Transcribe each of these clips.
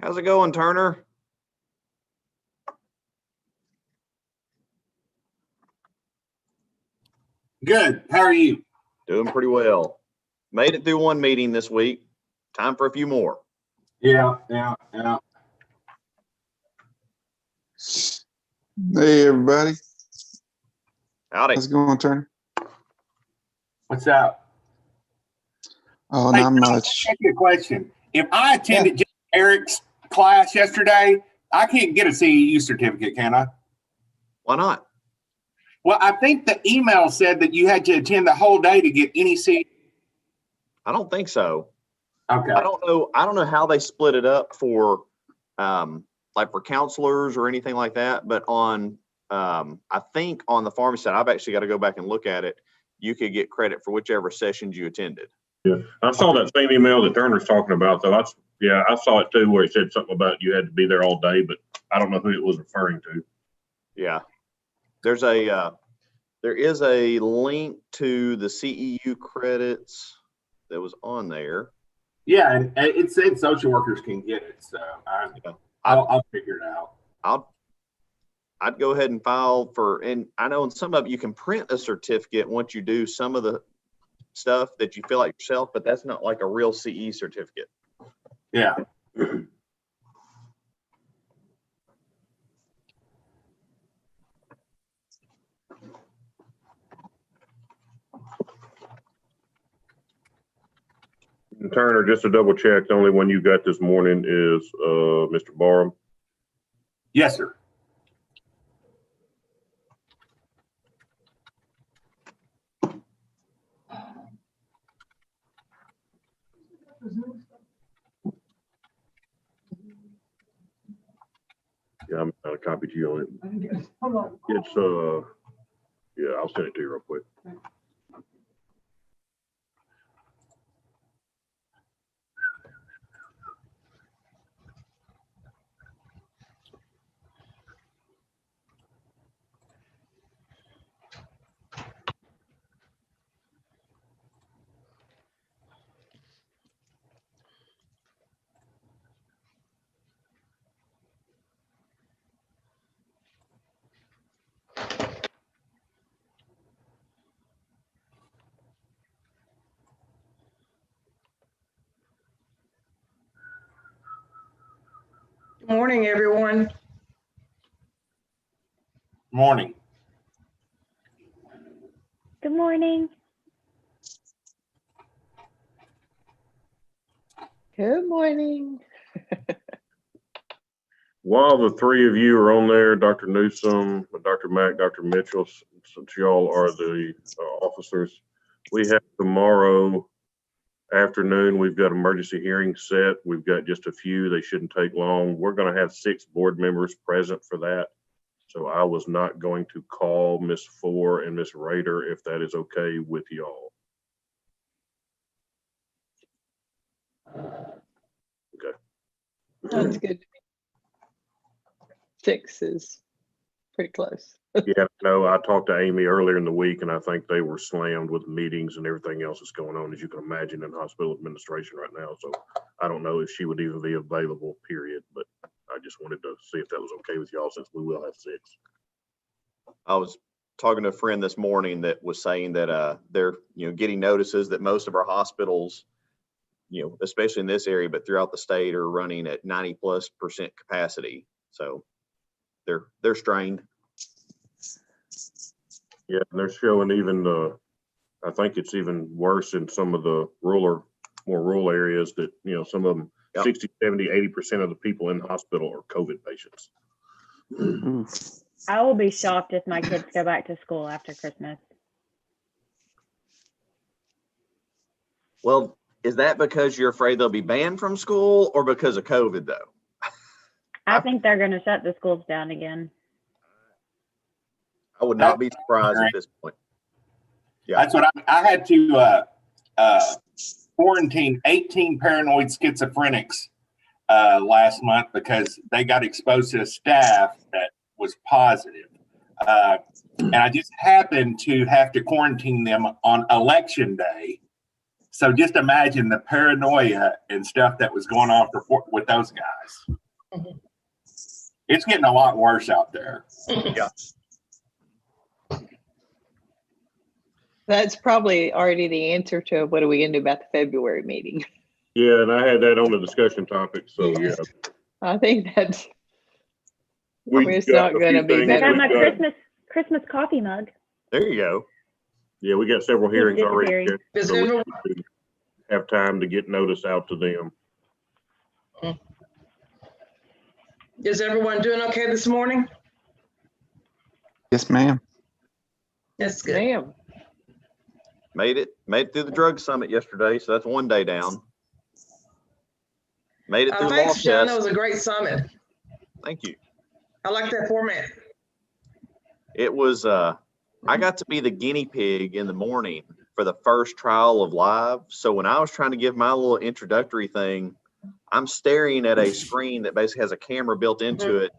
How's it going, Turner? Good. How are you? Doing pretty well. Made it through one meeting this week. Time for a few more. Yeah. Hey, everybody. Howdy. How's it going, Turner? What's up? Oh, Hey, not Let me much. ask you a question. If I attended just Eric's class yesterday, I can't get a CEU certificate, can I? Why not? Well, I think the email said that you had to attend the whole day to get any CEU. I don't think so. Okay. I don't know how they split it up for like for counselors or anything like that, but on I think on the pharmacy side, I've actually got to go back and look at it. You could get credit for whichever sessions you attended. Yeah, I saw that same email that Turner's talking about, though. I saw it too, where it said something about you had to be there all day, but I don't know who it was referring to. Yeah. There is a link to the CEU credits that was on there. Yeah, and it said social workers can get it, so I'll figure it out. I'd go ahead and file for, and I know in some of it you can print a certificate once you do some of the stuff that you fill out yourself, but that's not like a real CE certificate. Yeah. And Turner, just to double check, the only one you got this morning is Mr. Barham. Yes, sir. Yeah, I'm gonna copy to you on it. It's yeah, I'll send it to you real quick. Good morning, everyone. Morning. Good morning. Good morning. While the three of you are on there, Dr. Newsom, Dr. Mack, Dr. Mitchell, since y'all are the officers, we have tomorrow afternoon, we've got emergency hearings set. We've got just a few. They shouldn't take long. We're going to have 6 board members present for that. So I was not going to call Miss Four and Miss Rader if that is okay with y'all. Okay. That's good. 6 is pretty close. Yeah, no, I talked to Amy earlier in the week and I think they were slammed with meetings and everything else that's going on, as you can imagine, in hospital administration right now. So I don't know if she would even be available, period, but I just wanted to see if that was okay with y'all since we will have 6. I was talking to a friend this morning that was saying that they're getting notices that most of our hospitals, especially in this area, but throughout the state, are running at 90+% capacity. So they're strained. Yeah, and they're showing even I think it's even worse in some of the more rural areas that, some of them, Yep. 60, 70, 80% of the people in the hospital are COVID patients. I will be shocked if my kids go back to school after Christmas. Well, is that because you're afraid they'll be banned from school or because of COVID though? I think they're going to shut the schools down again. I would not be surprised at this point. Yeah. That's what I had to quarantine 18 paranoid schizophrenics last month because they got exposed to a staff that was positive. And I just happened to have to quarantine them on election day. So just imagine the paranoia and stuff that was going on with those guys. Mhm. It's getting a lot worse out there. That's probably already the answer to what are we gonna do about the February meeting. Yeah, and I had that on the discussion topic, so yeah. I think that's, We've It's got not a few gonna be things I better. got my we've got- Christmas coffee mug. There you go. Yeah, we got several hearings already. disappearing. scheduled, Does so we everyone, need to have time to get notice out to them. is everyone doing okay this morning? Yes, ma'am. That's good. ma'am. Made it through the drug summit yesterday, so that's one day down. Made it through law Thanks, John. That test. was a great summit. Thank you. I like that format. It was, I got to be the guinea pig in the morning for the first trial of live. So when I was trying to give my little introductory thing, I'm staring at a screen that basically has a camera built into it,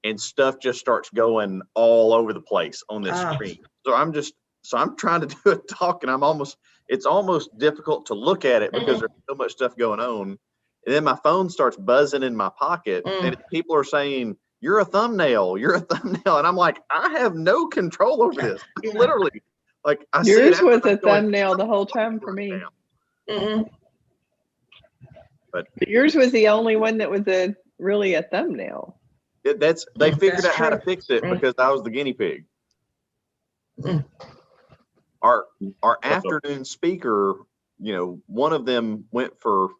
and stuff just starts going all over the place on this Ah. screen. So I'm trying to do a talk, and it's almost difficult to look at it because there's so much stuff going on. And then my phone starts buzzing in my pocket, and people are saying, you're a thumbnail. And I'm like, I have no control over this. Literally, like I see it Yours after was I'm a going, thumbnail the whole time for me. Mhm. Yours was the only one that was really a thumbnail. They figured That's out how to true. fix it because I was the guinea pig. Mm. Our afternoon speaker, one of them went for,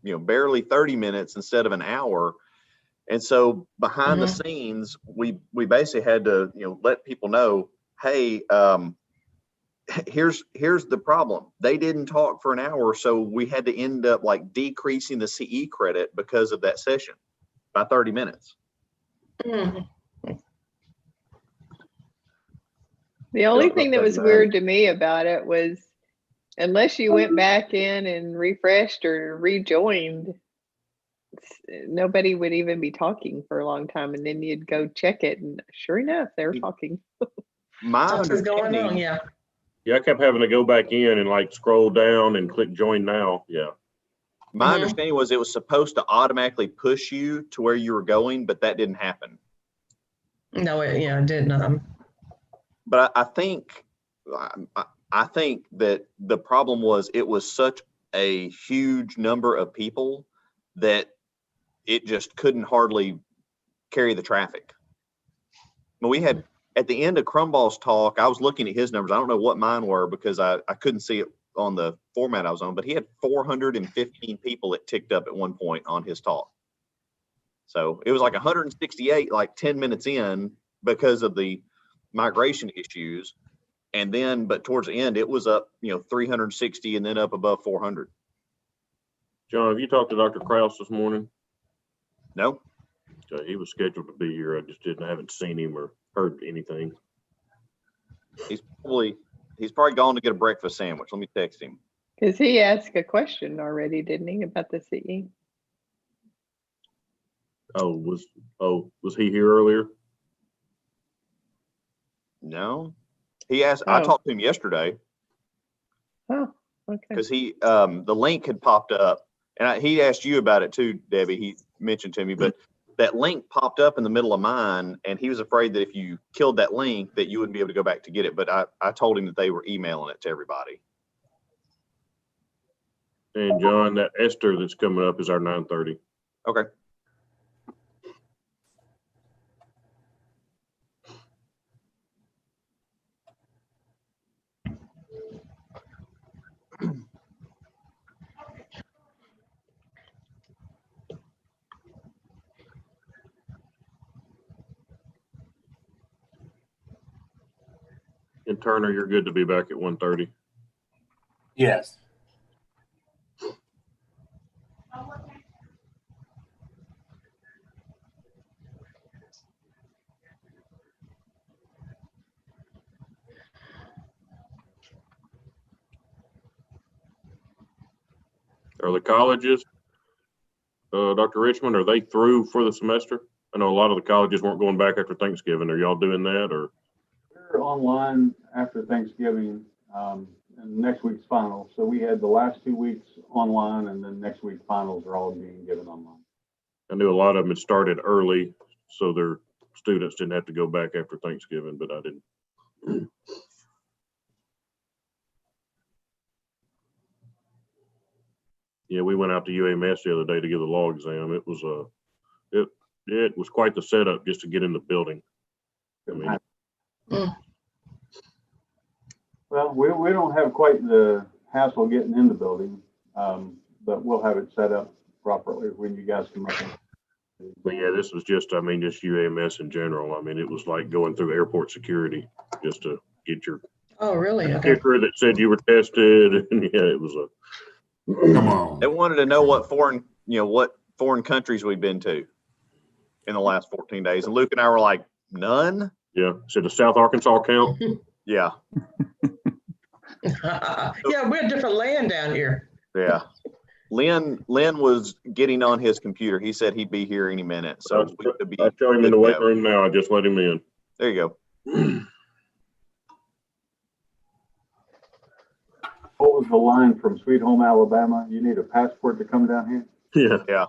barely 30 minutes instead of an hour. And so behind the scenes, we basically had to, let people know, hey, here's the problem. They didn't talk for an hour, so we had to end up like decreasing the CE credit because of that session by 30 minutes. Mhm. The only Don't thing know that was that, weird to me about it was unless you went back in and refreshed or rejoined, nobody would even be talking for a long time. And then you'd go check it, and sure enough, they were talking. My Something's going on, understanding, yeah. Yeah, I kept having to go back in and like scroll down and click join now. Yeah. my Mhm. understanding was it was supposed to automatically push you to where you were going, but that didn't happen. No, it didn't. But I think that the problem was it was such a huge number of people that it just couldn't hardly carry the traffic. But we had at the end of Crumball's talk, I was looking at his numbers. I don't know what mine were because I couldn't see it on the format I was on, but he had 415 people that ticked up at one point on his talk. So it was like 168, like 10 minutes in because of the migration issues. And then, but towards the end, it was up, 360 and then up above 400. John, have you talked to Dr. Kraus this morning? No, Okay, he was scheduled to be here. I haven't seen him or heard anything. he's probably gone to get a breakfast sandwich. Let me text him. Because he asked a question already, didn't he, about the CE? Was he here earlier? No, he asked, I Oh. talked to him yesterday Oh, okay. because the link had popped up, and he asked you about it too, Debbie. He mentioned to me, but that link popped up in the middle of mine, and he was afraid that if you killed that link that you wouldn't be able to go back to get it. But I told him that they were emailing it to everybody. And John, that Esther that's coming up is our 9:30. Okay. And Turner, you're good to be back at 1:30. Yes. Are the colleges, Dr. Richmond, are they through for the semester? I know a lot of the colleges weren't going back after Thanksgiving. Are y'all doing that or? We're online after Thanksgiving, and and next week's finals. So we had the last 2 weeks online, and then next week's finals are all being given online. I knew a lot of them had started early, so their students didn't have to go back after Thanksgiving, but I didn't. Yeah, we went out to UAMS the other day to give the law exam. It was it was quite the setup just to get in the building. I mean, Well, we don't have quite the hassle getting in the building, but we'll have it set up properly when you guys come up. but yeah, this was just, I mean, just UAMS in general. I mean, it was like going through airport security just to get your Oh, really? Okay. sticker that said you were tested. And yeah, it was a. Come on. They wanted to know what foreign countries we've been to in the last 14 days. And Luke and I were like, none? Yeah, so the South Arkansas count? Yeah, Yeah, we're a different land down here. yeah. Lynn was getting on his computer. He said he'd be here any minute. So we could be. I show him in the good to waiting go. room now. I just let him in. There you go. What was the line from Sweet Home Alabama? You need a passport to come down here? Yeah.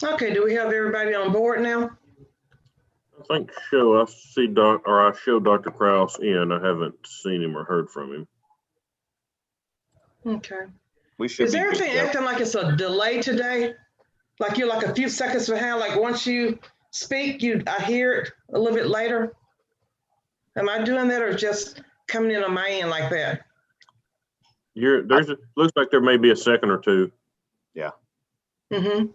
Okay, do we have everybody on board now? I think I showed Dr. Kraus in. I haven't seen him or heard from him. Okay. We should Is be good to everything go. acting like it's a delay today? Like you're like a few seconds behind, like once you speak, I hear it a little bit later? Am I doing that or just coming in on my end like that? Looks like there may be a second or two. Mm-hmm.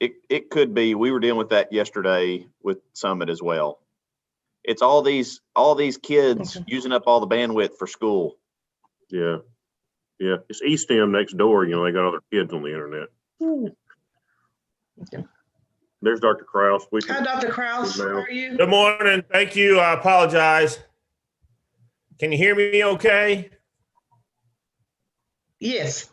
It could be. We were dealing with that yesterday with Summit as well. It's all these kids using up all the bandwidth for school. Yeah. Yeah. It's Eastham next door. You know, they got other kids on the internet. Okay. There's Dr. Kraus. Hi, Dr. Kraus. How are you? Good morning. Thank you. I apologize. Can you hear me okay? Yes.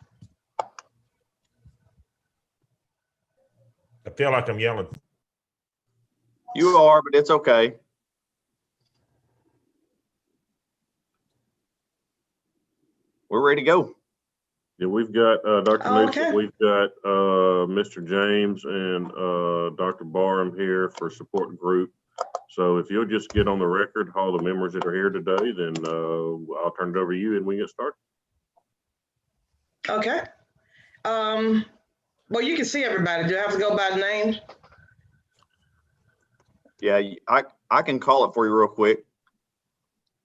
I feel like I'm yelling. You are, but it's okay. We're ready to go. Yeah, we've got Dr. Oh, Newsom, okay. we've got Mr. James and Dr. Barham here for support group. So if you'll just get on the record, all the members that are here today, then I'll turn it over to you and we get started. Okay. Well, you can see everybody. Do I have to go by name? Yeah, I can call it for you real quick.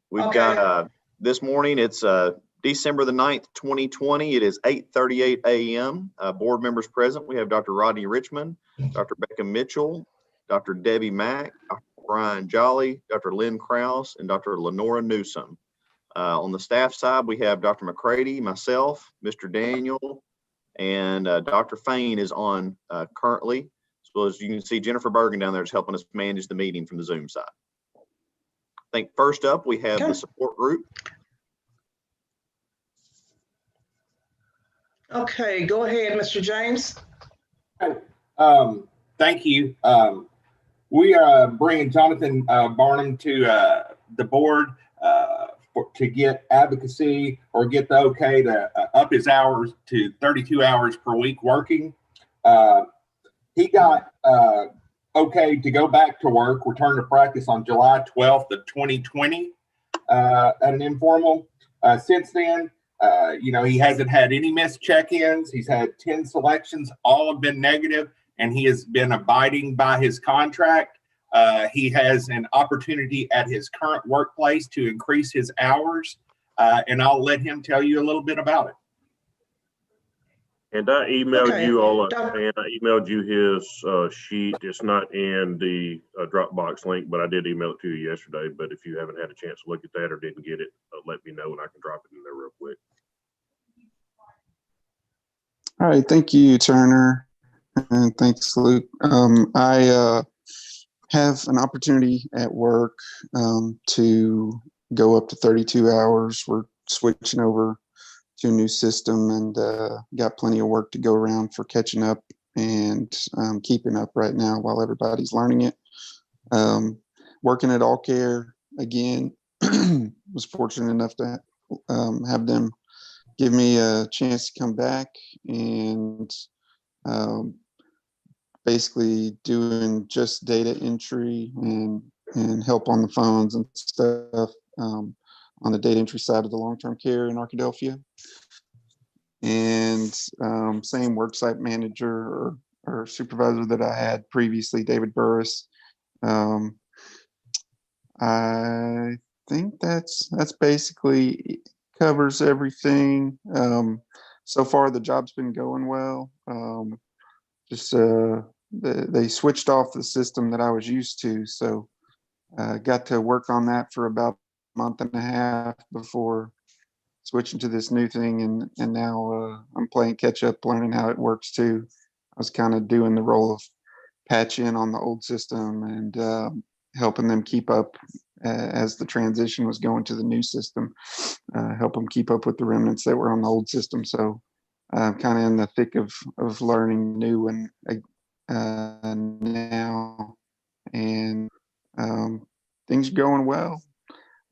We've Okay. got this morning, it's December the 9th, 2020. It is 8:38 a.m. Board members present. We have Dr. Rodney Richmond, Dr. Becca Mitchell, Dr. Debbie Mack, Dr. Brian Jolly, Dr. Lynn Krause, and Dr. Lenora Newsom. On the staff side, we have Dr. McCready, myself, Mr. Daniel, and Dr. Fain is on currently, as well as you can see Jennifer Bergen down there is helping us manage the meeting from the Zoom side. I think first up, we have Okay. the support group. Okay, go ahead, Mr. James. Thank you. We are bringing Jonathan Barnum to the board to get advocacy or get the okay to up his hours to 32 hours per week working. He got okay to go back to work, return to practice on July 12th of 2020 at an informal. Since then, he hasn't had any missed check-ins. He's had 10 selections, all have been negative, and he has been abiding by his contract. He has an opportunity at his current workplace to increase his hours, and I'll let him tell you a little bit about it. And I emailed Okay. you all, Doc- and I emailed you his sheet. It's not in the Dropbox link, but I did email it to you yesterday. But if you haven't had a chance to look at that or didn't get it, let me know and I can drop it in there real quick. All right, thank you, Turner, and thanks, Luke. I have an opportunity at work to go up to 32 hours. We're switching over to a new system and got plenty of work to go around for catching up and keeping up right now while everybody's learning it. Working at All Care again, was fortunate enough to have them give me a chance to come back and basically doing just data entry and help on the phones and stuff on the data entry side of the long-term care in Arkadelphia. And same worksite manager or supervisor that I had previously, David Burris. I think that's basically covers everything. So far, the job's been going well. Just they switched off the system that I was used to, so got to work on that for about a month and a half before switching to this new thing, and now I'm playing catch up, learning how it works too. I was kind of doing the role of patch in on the old system and helping them keep up as the transition was going to the new system, help them keep up with the remnants that were on the old system. So kind of in the thick of learning new one now, and things are going well.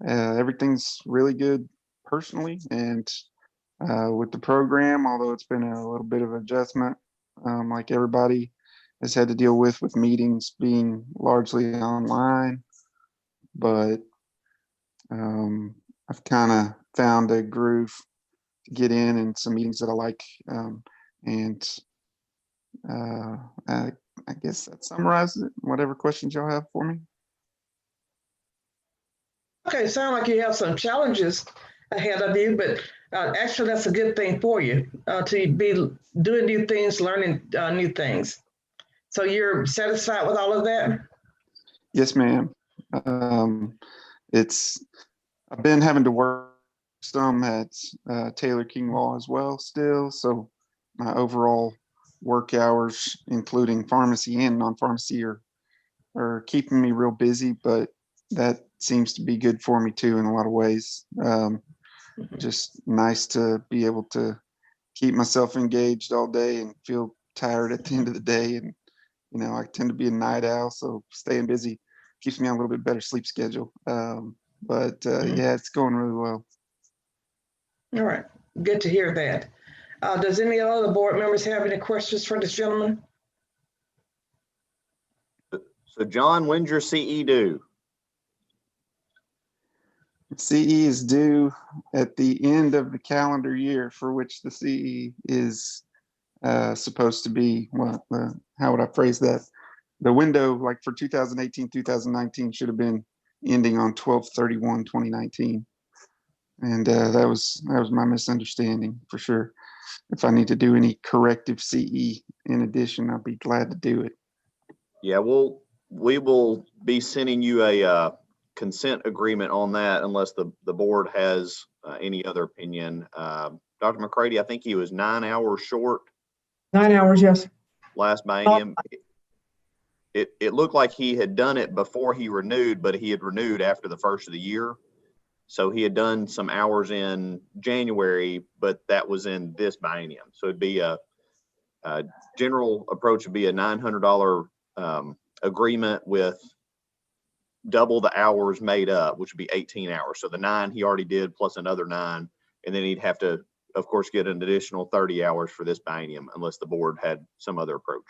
Everything's really good personally, and with the program, although it's been a little bit of adjustment, like everybody has had to deal with meetings being largely online, but I've kind of found a groove to get in and some meetings that I like, and I guess that summarizes it. Whatever questions y'all have for me. Okay, sound like you have some challenges ahead of you, but actually that's a good thing for you to be doing new things, learning new things. So you're satisfied with all of that? Yes, ma'am. I've been having to work some at Taylor King Law as well still. So my overall work hours, including pharmacy and non-pharmacy, are keeping me real busy, but that seems to be good for me too in a lot of ways. Just nice to be able to keep myself engaged all day and feel tired at the end of the day. And, you know, I tend to be a night owl, so staying busy keeps me on a little bit better sleep schedule. But yeah, it's going really well. All right, good to hear that. Does any other board members have any questions for this gentleman? So John, when's your CE due? CE is due at the end of the calendar year for which the CE is supposed to be. Well, how would I phrase that? The window, like for 2018, 2019, should have been ending on 12/31/2019, and that was my misunderstanding for sure. If I need to do any corrective CE in addition, I'll be glad to do it. Yeah, we will be sending you a consent agreement on that unless the board has any other opinion. Dr. McCready, I think he was 9 hours short. 9 hours, yes. Last biennium. It looked like he had done it before he renewed, but he had renewed after the first of the year. So he had done some hours in January, but that was in this biennium. So it'd be a general approach would be a $900 agreement with double the hours made up, which would be 18 hours. So the 9 he already did plus another 9, and then he'd have to, of course, get an additional 30 hours for this biennium unless the board had some other approach.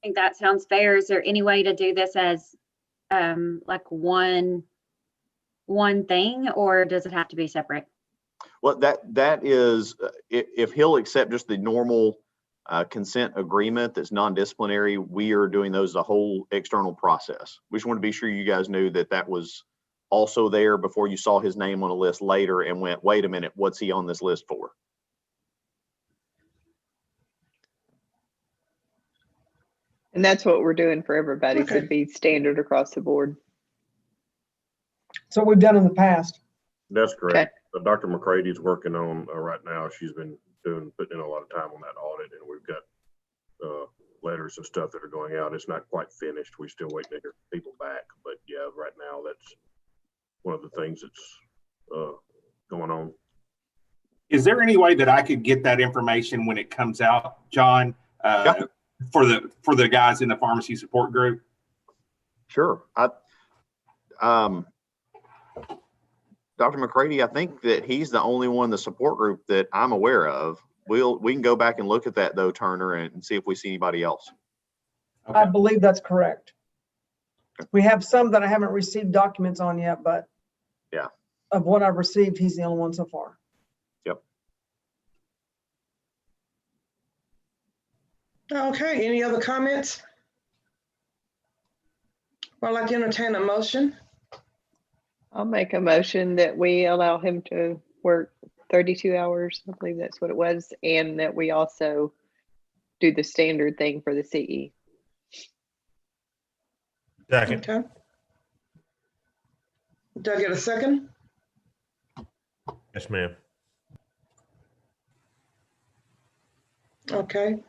I think that sounds fair. Is there any way to do this as like one thing, or does it have to be separate? Well, that is, if he'll accept just the normal consent agreement that's non-disciplinary, we are doing those as a whole external process. We just want to be sure you guys knew that was also there before you saw his name on a list later and went, wait a minute, what's he on this list for? And that's what we're doing for everybody. So Okay. it'd be standard across the board. So we've done in the past. That's correct. Dr. McCrady's working on right now. She's been putting in a lot of time on that audit, and we've got letters and stuff that are going out. It's not quite finished. We're still waiting to hear people back, but yeah, right now that's one of the things that's going on. Is there any way that I could get that information when it comes out, John, for the guys in the pharmacy support group? Sure. Dr. McCready, I think that he's the only one in the support group that I'm aware of. We can go back and look at that though, Turner, and see if we see anybody else. I believe that's correct. We have some that I haven't received documents on yet, but yeah, of what I've received, he's the only one so far. Yep. Okay, any other comments? Well, I'd like to entertain a motion. I'll make a motion that we allow him to work 32 hours. I believe that's what it was. And that we also do the standard thing for the CE. Second. Okay. Did I get a second? Yes, ma'am. Okay.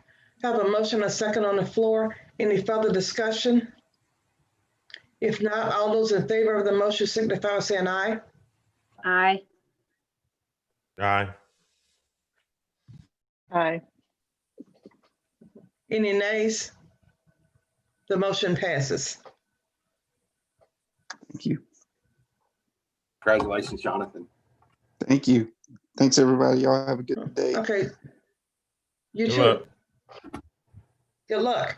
Have a motion, a second on the floor. Any further discussion? If not, all those in favor of the motion signify by saying aye. Aye. Aye. Aye. Any nays? The motion passes. Thank you. Congratulations, Jonathan. Thank you. Thanks, everybody. Y'all have a good day. Okay. You Good too. luck. Good luck.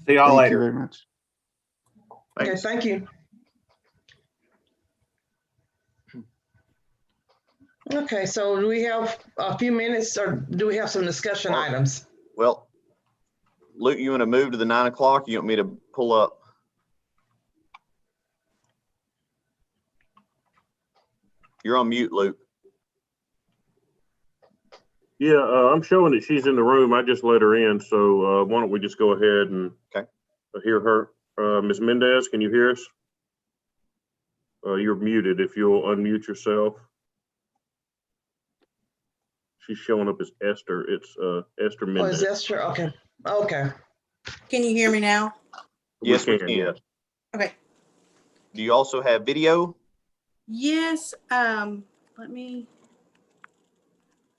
See y'all Thank later. you very much. Okay, Thanks. thank you. Okay, so do we have a few minutes or do we have some discussion items? Well, Luke, you want to move to the 9 o'clock? You want me to pull up? You're on mute, Luke. Yeah, I'm showing that she's in the room. I just let her in. So why don't we just go ahead and hear her. Ms. Mendez, can you hear us? You're muted. If you'll unmute yourself. She's showing up as Esther. It's Esther Oh, Mendez. is that true? Okay, okay. Can you hear me now? Yes, we can. Yes. Okay. Do you also have video? Yes. Let me.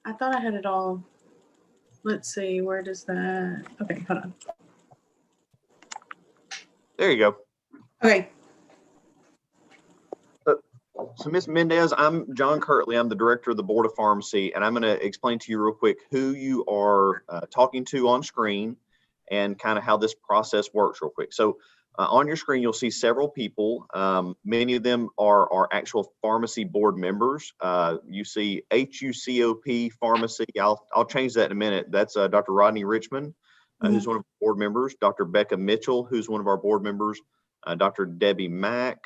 I thought I had it all. Let's see. Where does that? Okay, hold on. There you go. Okay. So Ms. Mendez, I'm John Kirtley. I'm the director of the Board of Pharmacy, and I'm going to explain to you real quick who you are talking to on screen and kind of how this process works real quick. So on your screen, you'll see several people. Many of them are our actual pharmacy board members. You see HUCOP Pharmacy. I'll change that in a minute. That's Dr. Rodney Richmond, who's one of our board members, Dr. Becca Mitchell, who's one of our board members, Dr. Debbie Mack,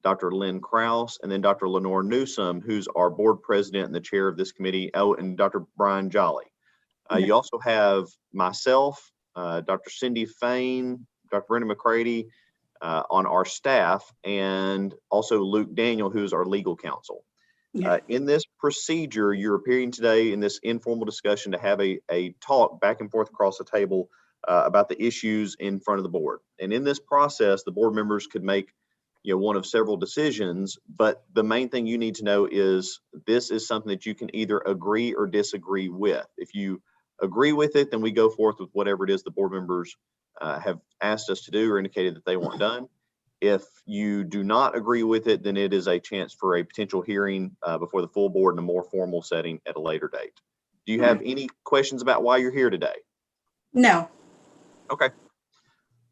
Dr. Lynn Krause, and then Dr. Lenore Newsome, who's our board president and the chair of this committee, and Dr. Brian Jolly. You also have myself, Dr. Cindy Fain, Dr. Brenda McCready on our staff, and also Luke Daniel, who's our legal counsel. In this procedure, you're appearing today in this informal discussion to have a talk back and forth across the table about the issues in front of the board. And in this process, the board members could make one of several decisions, but the main thing you need to know is this is something that you can either agree or disagree with. If you agree with it, then we go forth with whatever it is the board members have asked us to do or indicated that they want done. If you do not agree with it, then it is a chance for a potential hearing before the full board in a more formal setting at a later date. Do you have any questions about why you're here today? No. Okay.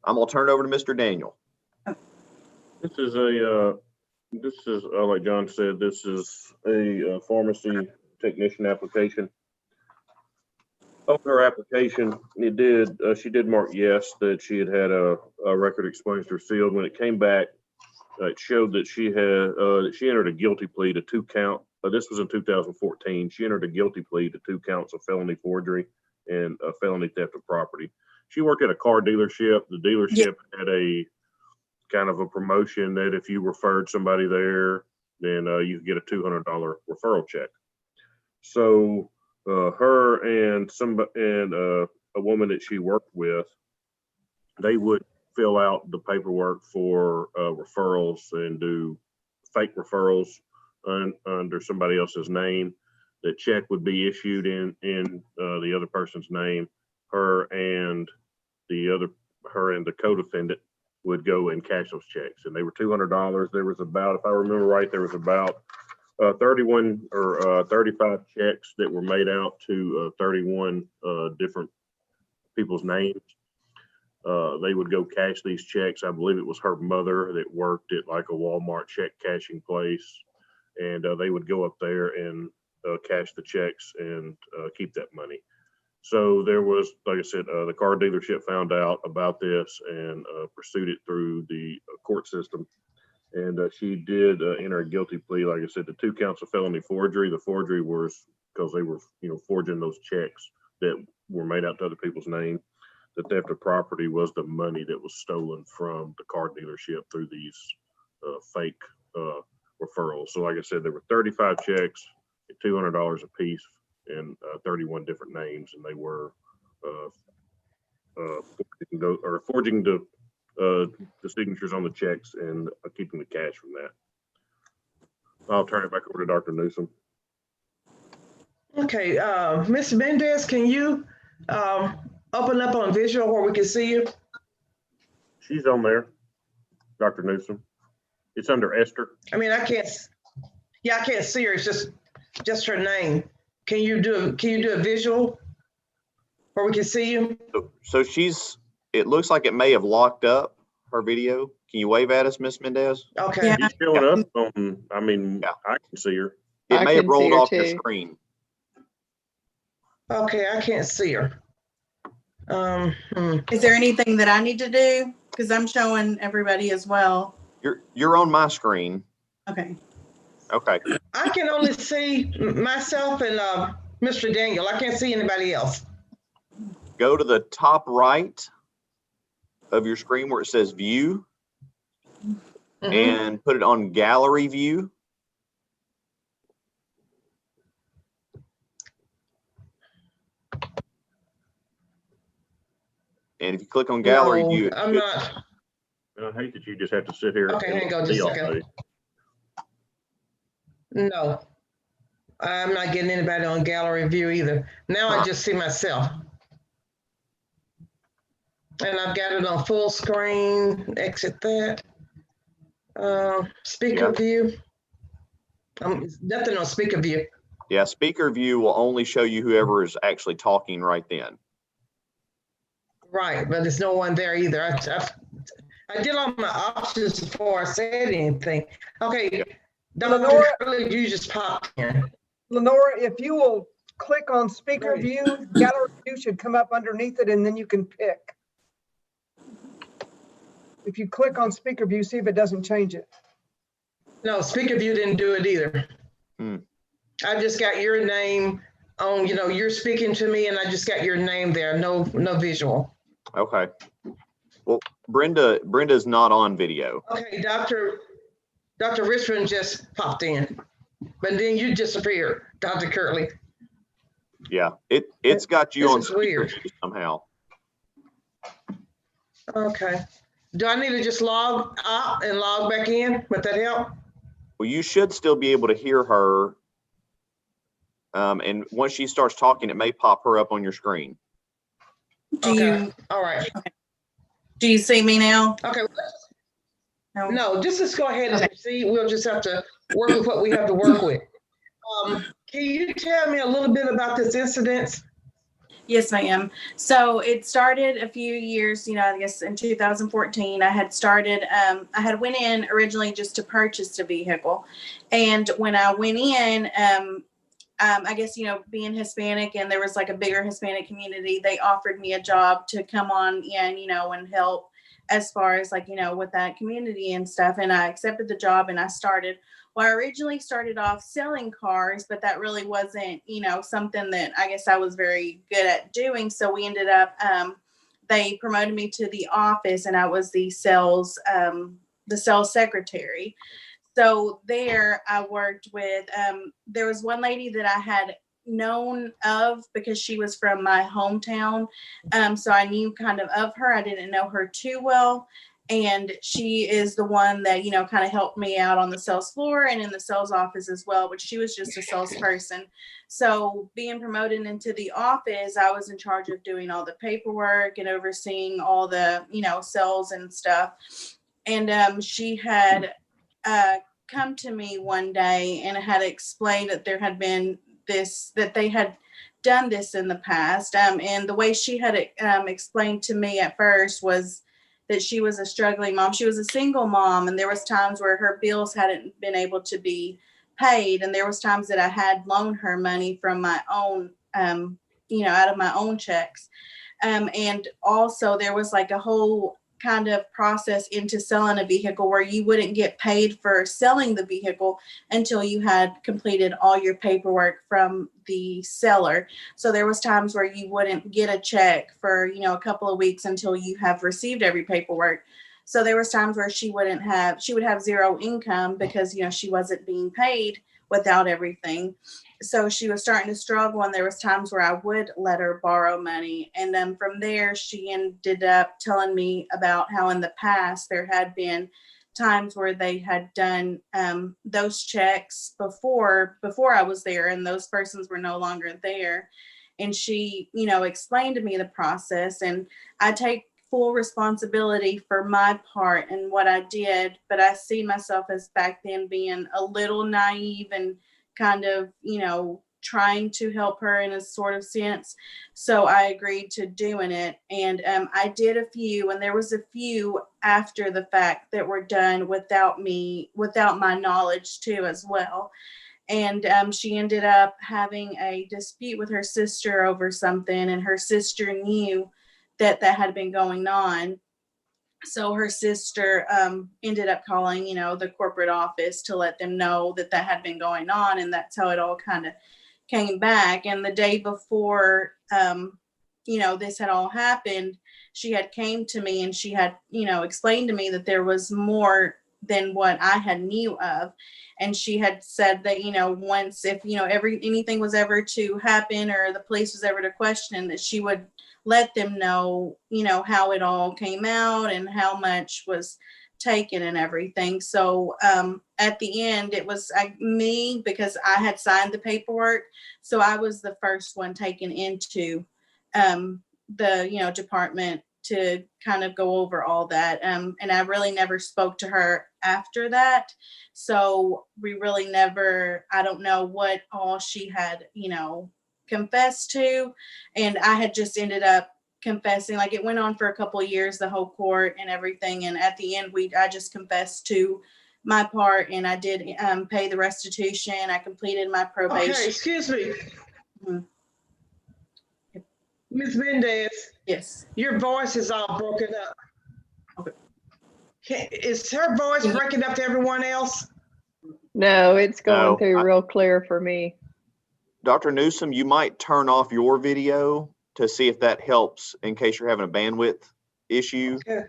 I'm gonna turn it over to Mr. Daniel. This is like John said, this is a pharmacy technician application. On her application, she did mark yes, that she had had a record exposed or sealed. When it came back, It showed that she entered a guilty plea to 2 count. This was in 2014. She entered a guilty plea to 2 counts of felony forgery and felony theft of property. She worked at a car dealership. The dealership had a kind of a promotion that if you referred somebody there, then you could get a $200 referral check. So her and a woman that she worked with, they would fill out the paperwork for referrals and do fake referrals under somebody else's name. The check would be issued in the other person's name. Her and the co-defendant would go and cash those checks, and they were $200. There was about, if I remember right, there was about 31 or 35 checks that were made out to 31 different people's names. They would go cash these checks. I believe it was her mother that worked at like a Walmart check cashing place, and they would go up there and cash the checks and keep that money. So there was, like I said, the car dealership found out about this and pursued it through the court system. And she did enter a guilty plea, like I said, to 2 counts of felony forgery. The forgery was because they were, forging those checks that were made out to other people's names. The theft of property was the money that was stolen from the car dealership through these fake referrals. So like I said, there were 35 checks at $200 a piece and 31 different names, and they were forging the signatures on the checks and keeping the cash from that. I'll turn it back over to Dr. Newsom. Okay, Ms. Mendez, can you open up on visual where we can see you? She's on there, Dr. Newsom. It's under Esther. I mean, I can't see her. It's just her name. Can you do a visual where we can see you? So it looks like it may have locked up her video. Can you wave at us, Miss Mendez? Okay. Yeah. She's showing up on, I can see her. It I may have can see rolled her off your too. screen. Okay, I can't see her. Is there anything that I need to do? Because I'm showing everybody as well. You're on my screen. Okay. Okay. I can only see myself and Mr. Daniel. I can't see anybody else. Go to the top right of your screen where it says view and put it on gallery view. And if you click on gallery No, view, I'm not. I hate that you just have to sit here. Okay, and hang on just a see all second. day. No, I'm not getting anybody on gallery view either. Now I just see myself. And I've got it on full screen, exit that. Speaker view. Nothing on speaker view. yeah, speaker view will only show you whoever is actually talking right then. Right, but there's no one there either. I did all my options before I said anything. Okay, Lenora, Dr. you just popped in. Lenora, if you will click on speaker view, gallery view should come up underneath it, and then you can pick. If you click on speaker view, see if it doesn't change it. No, speaker view didn't do it either. I just got your name on, you're speaking to me and I just got your name there. No visual. Okay. Well, Brenda's not on video. Okay, Dr. Richmond just popped in, but then you disappeared, Dr. Kirtley. Yeah, it's got you This on is speaker weird. view somehow. Okay. Do I need to just log out and log back in? Would that help? Well, you should still be able to hear her. And once she starts talking, it may pop her up on your screen. All right. Do you see me now? Okay. No, just go ahead and proceed. We'll just have to work with what we have to work with. Can you tell me a little bit about this incident? Yes, ma'am. So it started a few years, I guess in 2014, I had started, I had went in originally just to purchase a vehicle. And when I went in, I guess, being Hispanic and there was like a bigger Hispanic community, they offered me a job to come on in, and help as far as like, with that community and stuff. And I accepted the job and I started. Well, I originally started off selling cars, but that really wasn't, something that I guess I was very good at doing. So we ended up, they promoted me to the office and I was the sales secretary. So there I worked with, there was one lady that I had known of because she was from my hometown. So I knew kind of her. I didn't know her too well. And she is the one that, kind of helped me out on the sales floor and in the sales office as well, but she was just a salesperson. So being promoted into the office, I was in charge of doing all the paperwork and overseeing all the, sales and stuff. And she had come to me one day and had explained that there had been that they had done this in the past. And the way she had explained to me at first was that she was a struggling mom. She was a single mom, and there was times where her bills hadn't been able to be paid. And there was times that I had loaned her money from my own, out of my own checks. And also there was like a whole kind of process into selling a vehicle where you wouldn't get paid for selling the vehicle until you had completed all your paperwork from the seller. So there was times where you wouldn't get a check for, a couple of weeks until you have received every paperwork. So there was times where she would have zero income because, she wasn't being paid without everything. So she was starting to struggle, and there was times where I would let her borrow money. And then from there, she ended up telling me about how in the past there had been times where they had done those checks before I was there, and those persons were no longer there. And she, explained to me the process, and I take full responsibility for my part and what I did, but I see myself as back then being a little naive and kind of, trying to help her in a sort of sense. So I agreed to doing it. And I did a few, and there was a few after the fact that were done without my knowledge too, as well. And she ended up having a dispute with her sister over something, and her sister knew that had been going on. So her sister ended up calling, the corporate office to let them know that had been going on. And that's how it all kind of came back. And the day before, this had all happened, she had came to me and she had, explained to me that there was more than what I had knew of. And she had said that, once if, anything was ever to happen or the police was ever to question, that she would let them know, how it all came out and how much was taken and everything. So at the end, it was me, because I had signed the paperwork. So I was the first one taken into the, department to kind of go over all that. And I really never spoke to her after that. So we really never, I don't know what all she had, confessed to. And I had just ended up confessing. Like, it went on for a couple of years, the whole court and everything. And at the end, I just confessed to my part, and I did pay the restitution. I completed my probation. Okay, excuse me. Mhm. Ms. Mendez, Yes. your voice is all broken up. Okay. Is her voice breaking up to everyone else? No, it's going No, through real clear for me. Dr. Newsom, you might turn off your video to see if that helps in case you're having a bandwidth issue. Okay.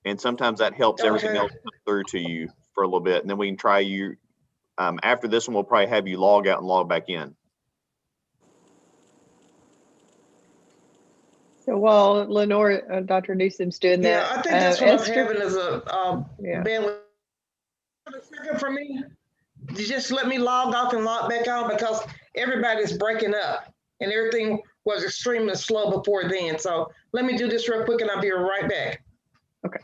And sometimes that helps everything else come through to you for a little bit. And then we can try you. After this one, we'll probably have you log out and log back in. So while Lenore, Dr. Newsom's doing that, Yeah, I think that's what Esther, I'm having is a yeah. bandwidth. A second for me. You just let me log off and log back on, because everybody's breaking up and everything was extremely slow before then. So let me do this real quick and I'll be right back. Okay.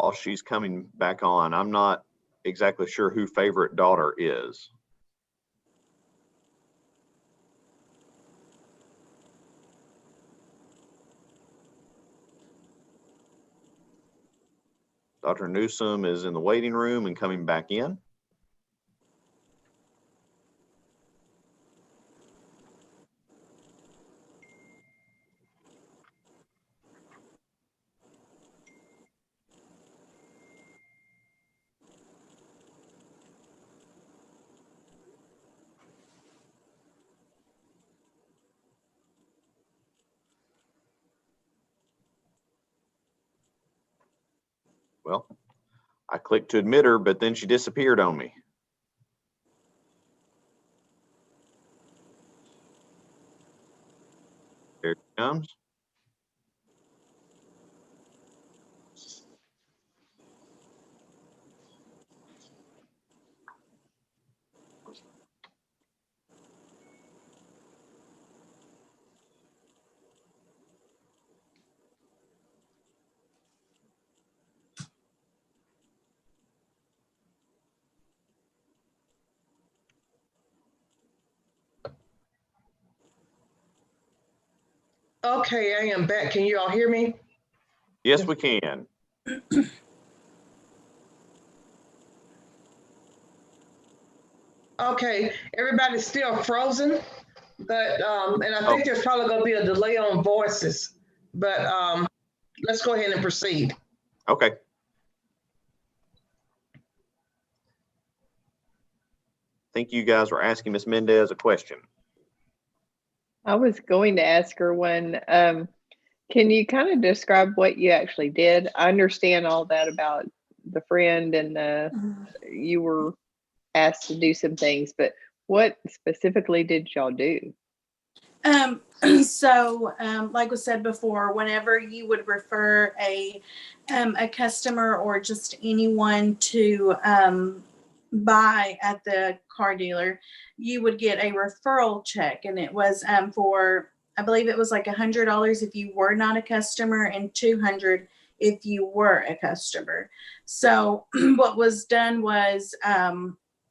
While she's coming back on, I'm not exactly sure who favorite daughter is. Dr. Newsom is in the waiting room and coming back in. Well, I clicked to admit her, but then she disappeared on me. There she comes. Okay, I am back. Can you all hear me? Yes, we can. Okay, everybody's still frozen, but, and I think there's probably gonna be a delay on voices, but, let's go ahead and proceed. Okay. I think you guys were asking Ms. Mendez a question. I was going to ask her one. Can you kind of describe what you actually did? I understand all that about the friend and you were asked to do some things, but what specifically did y'all do? So, like was said before, whenever you would refer a customer or just anyone to buy at the car dealer, you would get a referral check, and it was for, I believe it was like $100 if you were not a customer and $200 if you were a customer. So what was done was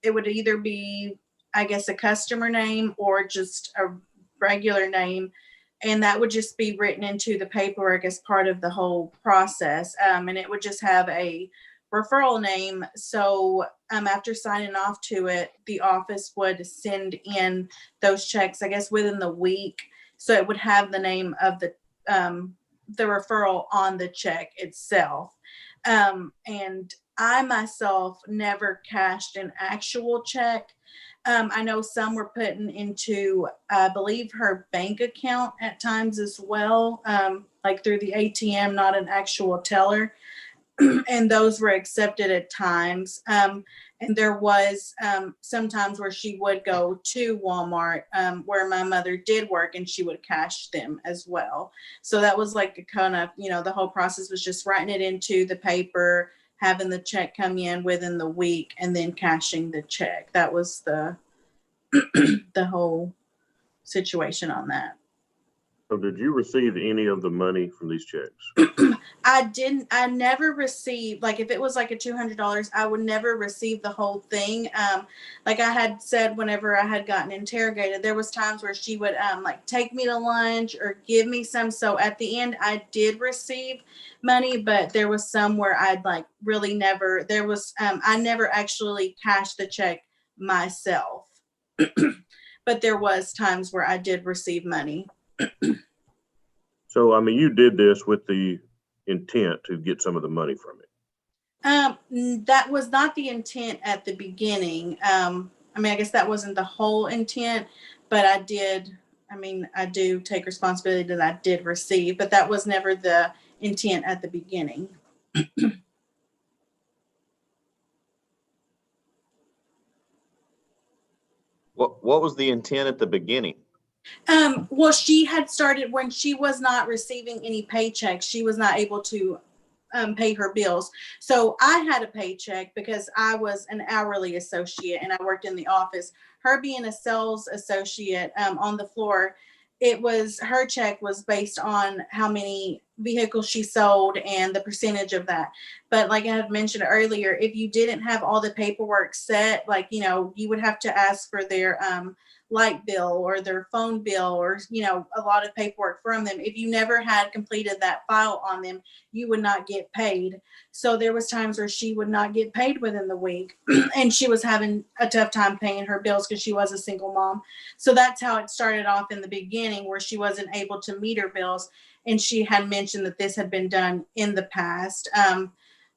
it would either be, I guess, a customer name or just a regular name, and that would just be written into the paperwork as part of the whole process, and it would just have a referral name. So after signing off to it, the office would send in those checks, I guess, within the week, so it would have the name of the referral on the check itself. And I myself never cashed an actual check. I know some were putting into, I believe, her bank account at times as well, like through the ATM, not an actual teller. And those were accepted at times. And there was sometimes where she would go to Walmart, where my mother did work, and she would cash them as well. So that was like a kind of, the whole process was just writing it into the paper, having the check come in within the week, and then cashing the check. That was the the whole situation on that. So did you receive any of the money from these checks? I never received, like if it was like a $200, I would never receive the whole thing. Like I had said, whenever I had gotten interrogated, there was times where she would like take me to lunch or give me some. So at the end I did receive money, but there was some where I'd like really never, there was, I never actually cashed the check myself. But there was times where I did receive money. So, I mean, you did this with the intent to get some of the money from it. That was not the intent at the beginning. I mean, I guess that wasn't the whole intent, but I do take responsibility that I did receive, but that was never the intent at the beginning. What was the intent at the beginning? Well, she had started when she was not receiving any paychecks. She was not able to pay her bills. So I had a paycheck because I was an hourly associate and I worked in the office. Her being a sales associate on the floor, it was, her check was based on how many vehicles she sold and the percentage of that. But like I had mentioned earlier, if you didn't have all the paperwork set, like, you know, you would have to ask for their light bill or their phone bill, or, you know, a lot of paperwork from them. If you never had completed that file on them, you would not get paid. So there was times where she would not get paid within the week and she was having a tough time paying her bills because she was a single mom. So that's how it started off in the beginning, where she wasn't able to meet her bills. And she had mentioned that this had been done in the past.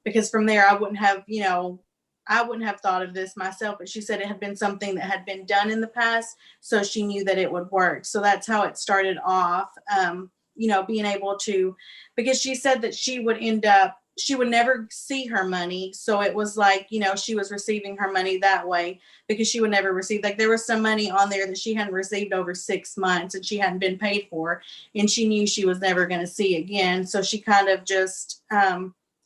Because from there, I wouldn't have, you know, I wouldn't have thought of this myself, but she said it had been something that had been done in the past. So she knew that it would work. So that's how it started off, you know, being able to, because she said that she would end up, she would never see her money. So it was like, you know, she was receiving her money that way because she would never receive, like there was some money on there that she hadn't received over 6 months and she hadn't been paid for, and she knew she was never going to see again. So she kind of just,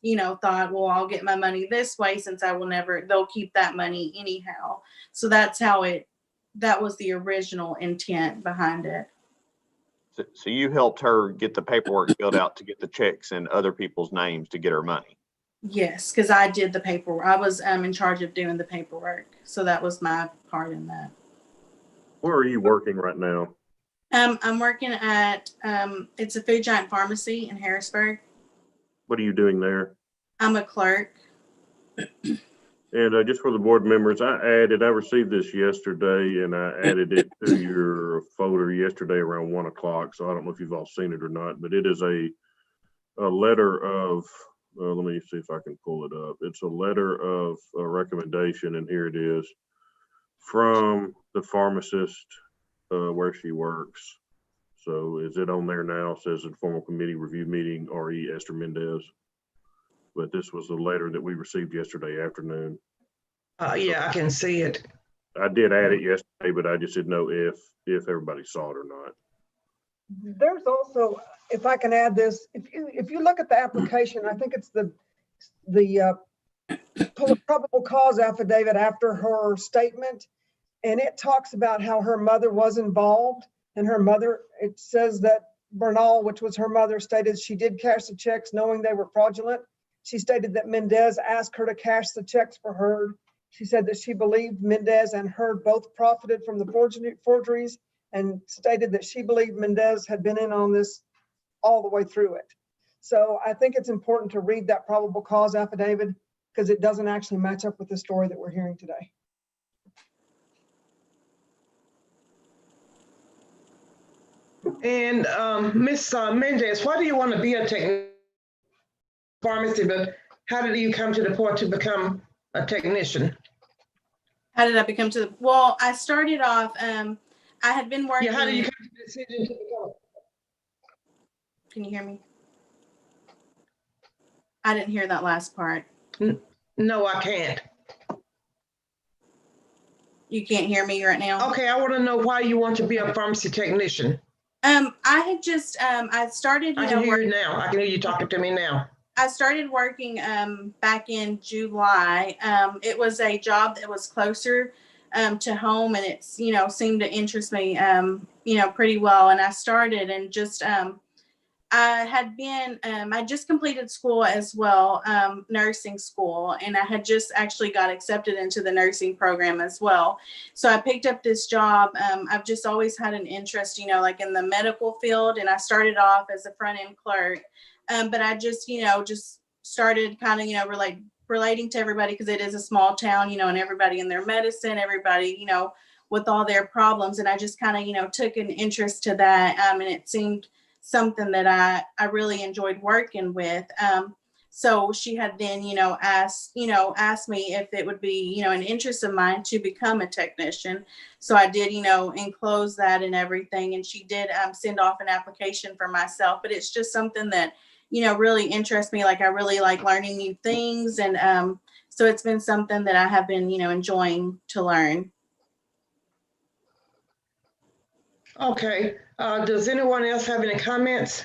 you know, thought, well, I'll get my money this way since I will never, they'll keep that money anyhow. So that's how that was the original intent behind it. So you helped her get the paperwork filled out to get the checks in other people's names to get her money? Yes, because I did the paperwork. I was in charge of doing the paperwork. So that was my part in that. Where are you working right now? I'm working at, it's a Food Giant Pharmacy in Harrisburg. What are you doing there? I'm a clerk. And just for the board members, I received this yesterday and I added it to your folder yesterday around 1 o'clock. So I don't know if you've all seen it or not, but it is a letter of, let me see if I can pull it up. It's a letter of a recommendation, and here it is, from the pharmacist where she works. So is it on there now? It says informal committee review meeting, RE Esther Mendez. But this was the letter that we received yesterday afternoon. Yeah, I can see it. I did add it yesterday, but I just didn't know if everybody saw it or not. There's also, if I can add this, if you look at the application, I think it's the probable cause affidavit after her statement, and it talks about how her mother was involved, and her mother, it says that Bernal, which was her mother, stated she did cash the checks knowing they were fraudulent. She stated that Mendez asked her to cash the checks for her. She said that she believed Mendez and her both profited from the forgeries, and stated that she believed Mendez had been in on this all the way through it. So I think it's important to read that probable cause affidavit because it doesn't actually match up with the story that we're hearing today. And Ms. Mendez, why do you want to be a pharmacy, but how did you come to the point to become a technician? How did I become to the, well, I started off, I had been working. Yeah, how did you come to the decision to become? Can you hear me? I didn't hear that last part. No, I can't. You can't hear me right now? Okay, I want to know why you want to be a pharmacy technician. I had just, I started, I can hear you now. I can hear you talking to me now. I started working back in July. It was a job that was closer to home, and it's, you know, seemed to interest me, you know, pretty well. And I started, and just, I had been, I just completed school as well, nursing school, and I had just actually got accepted into the nursing program as well. So I picked up this job. I've just always had an interest, you know, like in the medical field, and I started off as a front end clerk. But I just, you know, just started kind of, you know, relating to everybody because it is a small town, you know, and everybody in their medicine, everybody, you know, with all their problems. And I just kind of, you know, took an interest to that. And it seemed something that I really enjoyed working with. So she had then, you know, asked me if it would be, you know, an interest of mine to become a technician. So I did, you know, enclose that and everything. And she did send off an application for myself, but it's just something that, you know, really interests me. Like I really like learning new things. And so it's been something that I have been, you know, enjoying to learn. Okay. Does anyone else have any comments?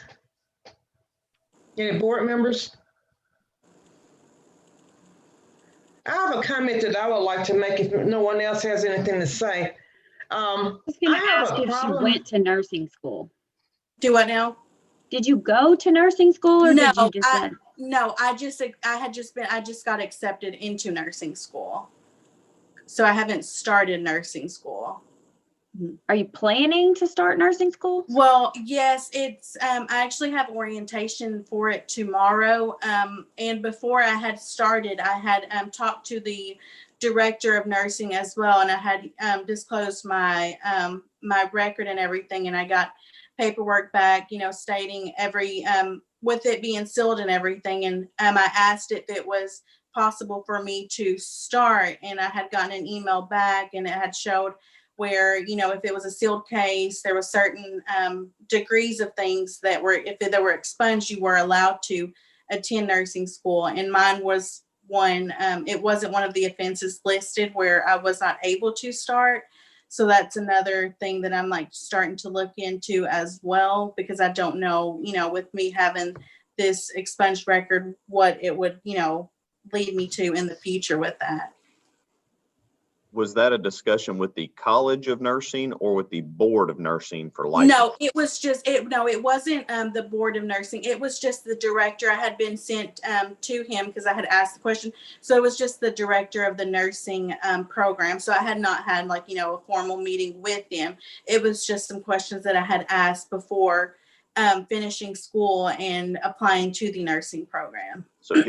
Any board members? I have a comment that I would like to make if no one else has anything to say. I was gonna ask if she went to nursing school. Do what now? Did you go to nursing school or did you just? No, I just got accepted into nursing school. So I haven't started nursing school. Are you planning to start nursing school? Well, yes, it's I actually have orientation for it tomorrow. And before I had started, I had talked to the director of nursing as well, and I had disclosed my my record and everything, and I got paperwork back, stating every with it being sealed and everything. And I asked if it was possible for me to start, and I had gotten an email back, and it had showed where, if it was a sealed case, there were certain degrees of things that were, if they were expunged, you were allowed to attend nursing school. And mine was one, it wasn't one of the offenses listed where I was not able to start. So that's another thing that I'm like starting to look into as well, because I don't know, with me having this expunged record, what it would, lead me to in the future with that. Was that a discussion with the College of Nursing or with the Board of Nursing for license? No, it was just it wasn't the Board of Nursing. It was just the director. I had been sent to him because I had asked the question. So it was just the director of the nursing program. So I had not had a formal meeting with him. It was just some questions that I had asked before finishing school and applying to the nursing program. So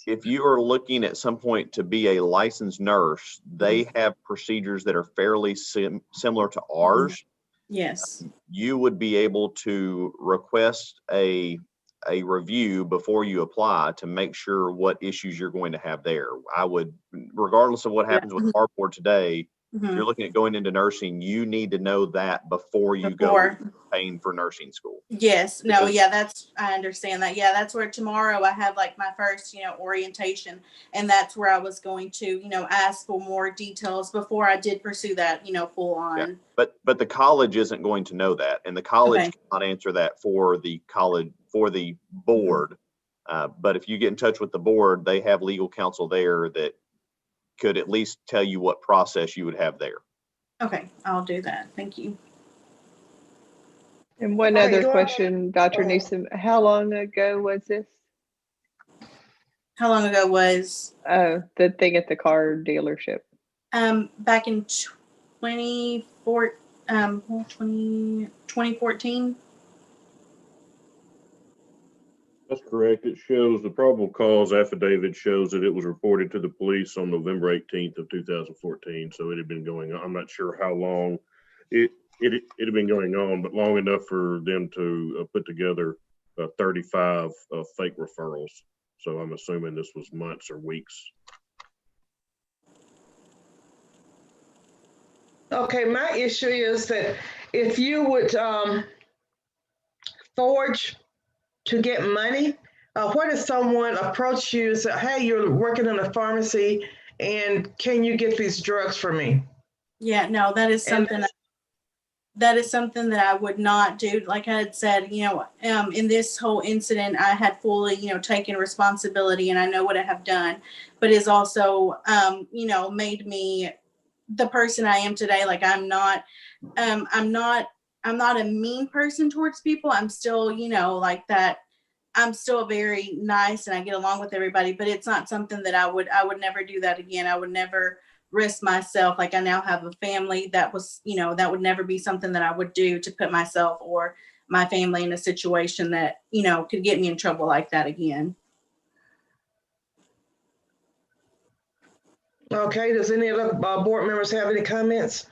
if you are looking at some point to be a licensed nurse, they have procedures that are fairly similar to ours. Yes. You would be able to request a review before you apply to make sure what issues you're going to have there. I would, regardless of what happens with our board today, if you're looking at going into nursing, you need to know that before you go paying for nursing school. Yes. No, yeah, I understand that. Yeah, that's where tomorrow I have my first, orientation, and that's where I was going to, ask for more details before I did pursue that, full on. Yeah. But the college isn't going to know that, and the college cannot answer that for the college, for the board. But if you get in touch with the board, they have legal counsel there that could at least tell you what process you would have there. Okay, I'll do that. Thank you. And one other question, Dr. Newsom, how long ago was this? How long ago was? The thing at the car dealership. Back in 2014. That's correct. It shows the probable cause affidavit shows that it was reported to the police on November 18th of 2014. So it had been going on. I'm not sure how long it had been going on, but long enough for them to put together 35 fake referrals. So I'm assuming this was months or weeks. Okay, my issue is that if you would forge to get money, what if someone approached you and said, hey, you're working in a pharmacy and can you get these drugs for me? Yeah, no, that is something that I would not do. Like I had said, in this whole incident, I had fully, taken responsibility, and I know what I have done, but it's also, made me the person I am today. Like I'm not a mean person towards people. I'm still, like that. I'm still very nice and I get along with everybody, but it's not something that I would never do that again. I would never risk myself. Like I now have a family that was, that would never be something that I would do to put myself or my family in a situation that, could get me in trouble like that again. Okay, does any of the board members have any comments?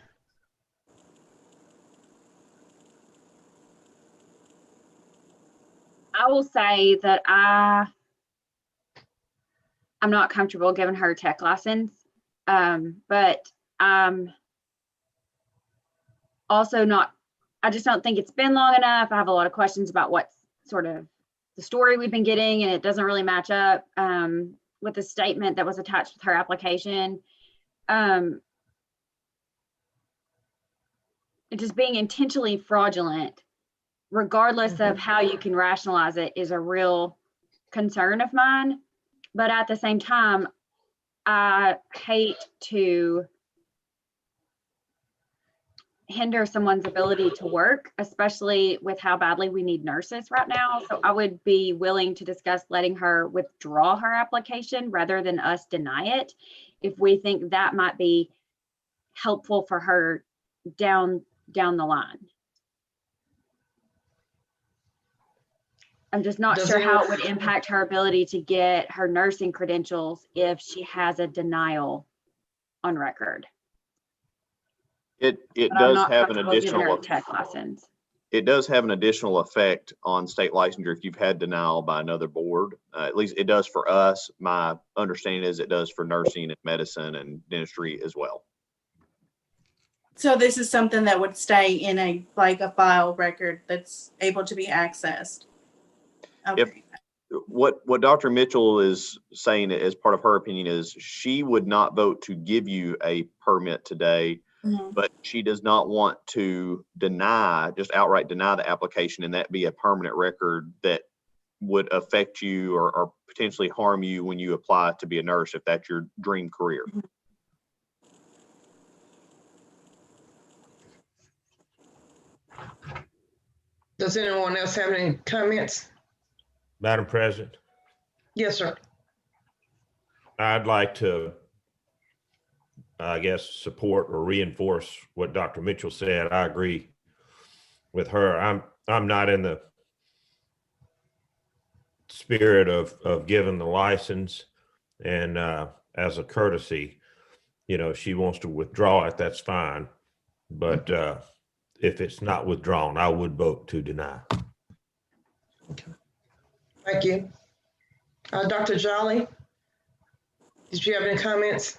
I will say that I'm not comfortable giving her a tech license, but also not, I just don't think it's been long enough. I have a lot of questions about what's sort of the story we've been getting, and it doesn't really match up with the statement that was attached with her application. Just being intentionally fraudulent, regardless of how you can rationalize it, is a real concern of mine. But at the same time, I hate to hinder someone's ability to work, especially with how badly we need nurses right now. So I would be willing to discuss letting her withdraw her application rather than us deny it, if we think that might be helpful for her down the line. I'm just not Does sure how it anyone- would impact her ability to get her nursing credentials if she has a denial on record. It But I'm does not have an comfortable giving her a additional, tech license. it does have an additional effect on state licensure if you've had denial by another board. At least it does for us. My understanding is it does for nursing and medicine and dentistry as well. So this is something that would stay in a file record that's able to be accessed. Okay. What Dr. Mitchell is saying as part of her opinion is she would not vote to give you a permit today, Mhm. but she does not want to just outright deny the application, and that be a permanent record that would affect you or potentially harm you when you apply to be a nurse, if that's your dream career. Does anyone else have any comments? Madam President, Yes, sir. I'd like to, I guess, support or reinforce what Dr. Mitchell said. I agree with her. I'm not in the spirit of giving the license, and as a courtesy, she wants to withdraw it, that's fine. But if it's not withdrawn, I would vote to deny. Thank you. Dr. Jolly, did you have any comments?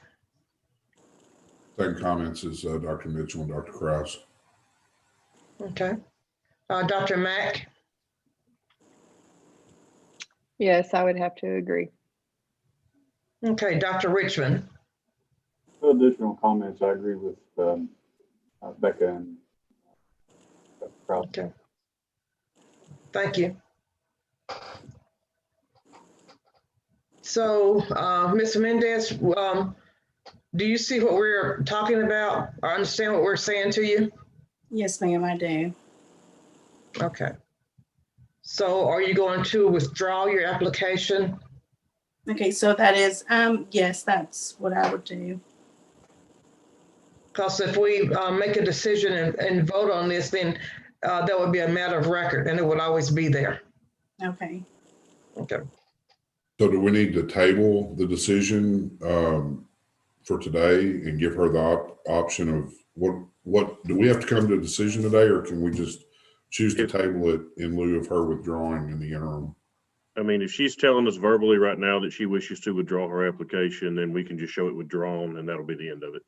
Same comments as Dr. Mitchell and Dr. Krause. Okay. Dr. Mack? Yes, I would have to agree. Okay, Dr. Richmond? No additional comments. I agree with Becca and Dr. Krause. Okay. Thank you. So, Ms. Mendez, do you see what we're talking about or understand what we're saying to you? Yes, ma'am, I do. Okay. So are you going to withdraw your application? Okay, so that is, yes, that's what I would do. Because if we make a decision and vote on this, then that would be a matter of record and it would always be there. Okay. Okay. So do we need to table the decision for today and give her the option of what do we have to come to a decision today, or can we just choose to table it in lieu of her withdrawing in the interim? I mean, if she's telling us verbally right now that she wishes to withdraw her application, then we can just show it withdrawn and that'll be the end of it.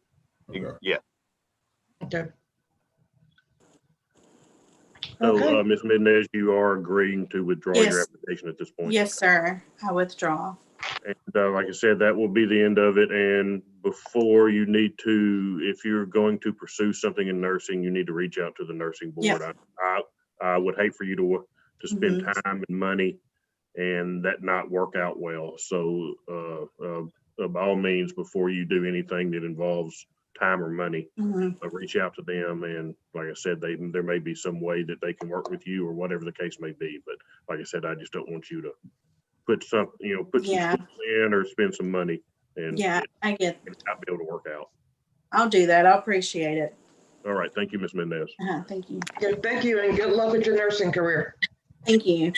Okay. Yeah. Okay. So, Okay. Ms. Mendez, you are agreeing to withdraw your Yes. application at this point? Yes, sir. I withdraw. And like I said, that will be the end of it. And before you need to, if you're going to pursue something in nursing, you need to reach out to the nursing board. Yep. I would hate for you to spend time and money and that not work out well. So by all means, before you do anything that involves time or money, reach out to them. And like I said, there may be some way that they can work with you or whatever the case may be. But like I said, I just don't want you to put some steps in or spend some money and I get not be able to work out. I'll do that. I appreciate it. All right. Thank you, Ms. Mendez. Thank you. Okay, thank you and good luck with your nursing career. Thank you.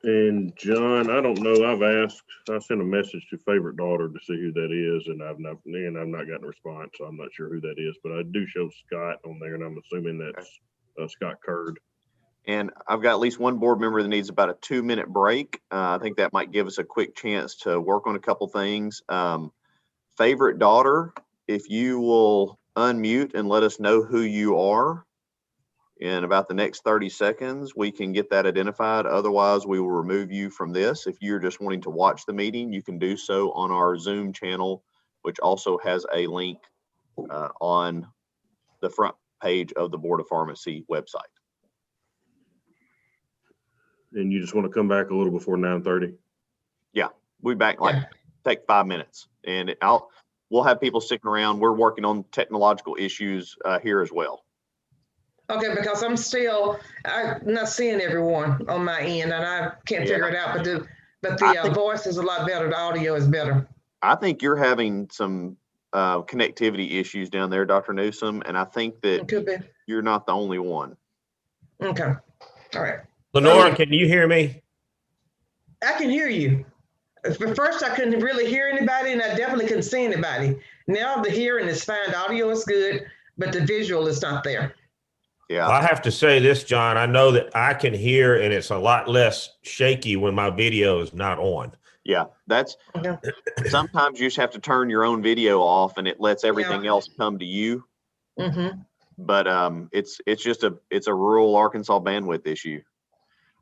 And John, I don't know, I sent a message to favorite daughter to see who that is, and I've not gotten a response, so I'm not sure who that is, but I do show Scott on there, and I'm assuming that's Scott Curd. And I've got at least one board member that needs about a 2-minute break. I think that might give us a quick chance to work on a couple things. Favorite daughter, if you will unmute and let us know who you are in about the next 30 seconds, we can get that identified. Otherwise, we will remove you from this. If you're just wanting to watch the meeting, you can do so on our Zoom channel, which also has a link on the front page of the Board of Pharmacy website. And you just want to come back a little before 9:30? Yeah, we'll be back take 5 minutes. And we'll have people sticking around. We're working on technological issues here as well. Okay, because I'm not seeing everyone on my end, and I can't figure it out. But the voice is a lot better. The audio is better. I think you're having some connectivity issues down there, Dr. Newsom, and I think that It could be. you're not the only one. Okay. All right. Lenora, can you hear me? I can hear you. At first, I couldn't really hear anybody, and I definitely couldn't see anybody. Now the hearing is fine. The audio is good, but the visual is not there. Yeah. I have to say this, John. I know that I can hear, and it's a lot less shaky when my video is not on. Yeah, that's sometimes you just have to turn your own video off, and it lets everything else come to you. Mm-hmm. But it's a rural Arkansas bandwidth issue.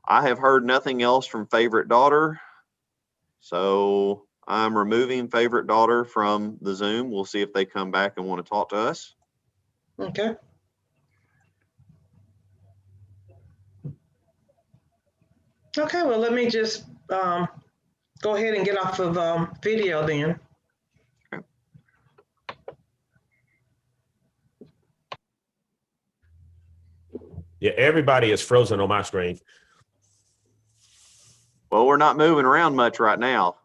I have heard nothing else from favorite daughter, so I'm removing favorite daughter from the Zoom. We'll see if they come back and want to talk to us. Okay. Okay, well, let me just go ahead and get off of video then. Yeah, everybody is frozen on my screen. Well, we're not moving around much right now.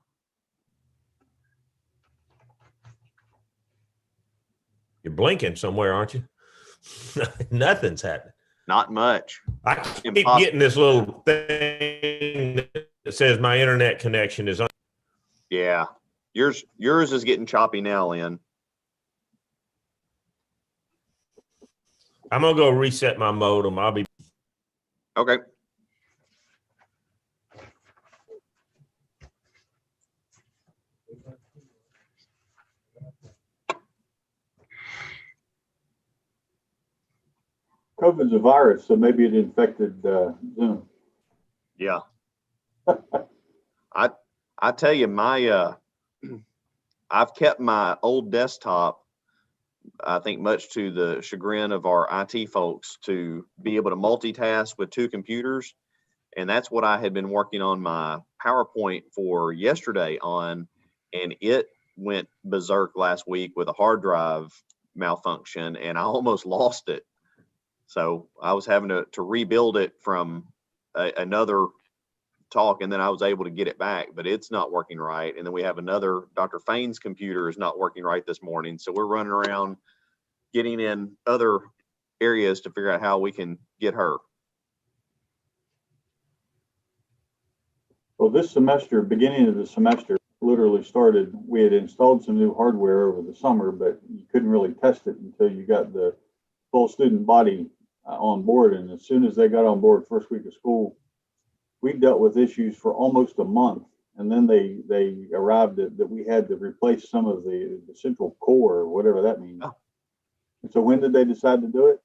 You're blinking somewhere, aren't you? Nothing's happening. Not much. I keep getting this little thing that says my internet connection is on. Yeah, yours is getting choppy now, Lynn. I'm gonna go reset my modem. I'll be okay. COVID's a virus, so maybe it infected Zoom. Yeah. I tell you, I've kept my old desktop, I think much to the chagrin of our IT folks, to be able to multitask with two computers. And that's what I had been working on my PowerPoint for yesterday on, and it went berserk last week with a hard drive malfunction, and I almost lost it. So I was having to rebuild it from another talk, and then I was able to get it back, but it's not working right. And then we have another, Dr. Fain's computer is not working right this morning. So we're running around getting in other areas to figure out how we can get her. Well, this semester, beginning of the semester, literally started, we had installed some new hardware over the summer, but you couldn't really test it until you got the full student body on board. And as soon as they got on board first week of school, we dealt with issues for almost a month. And then they arrived at that we had to replace some of the central core, or whatever that means. Oh. And so when did they decide to do it?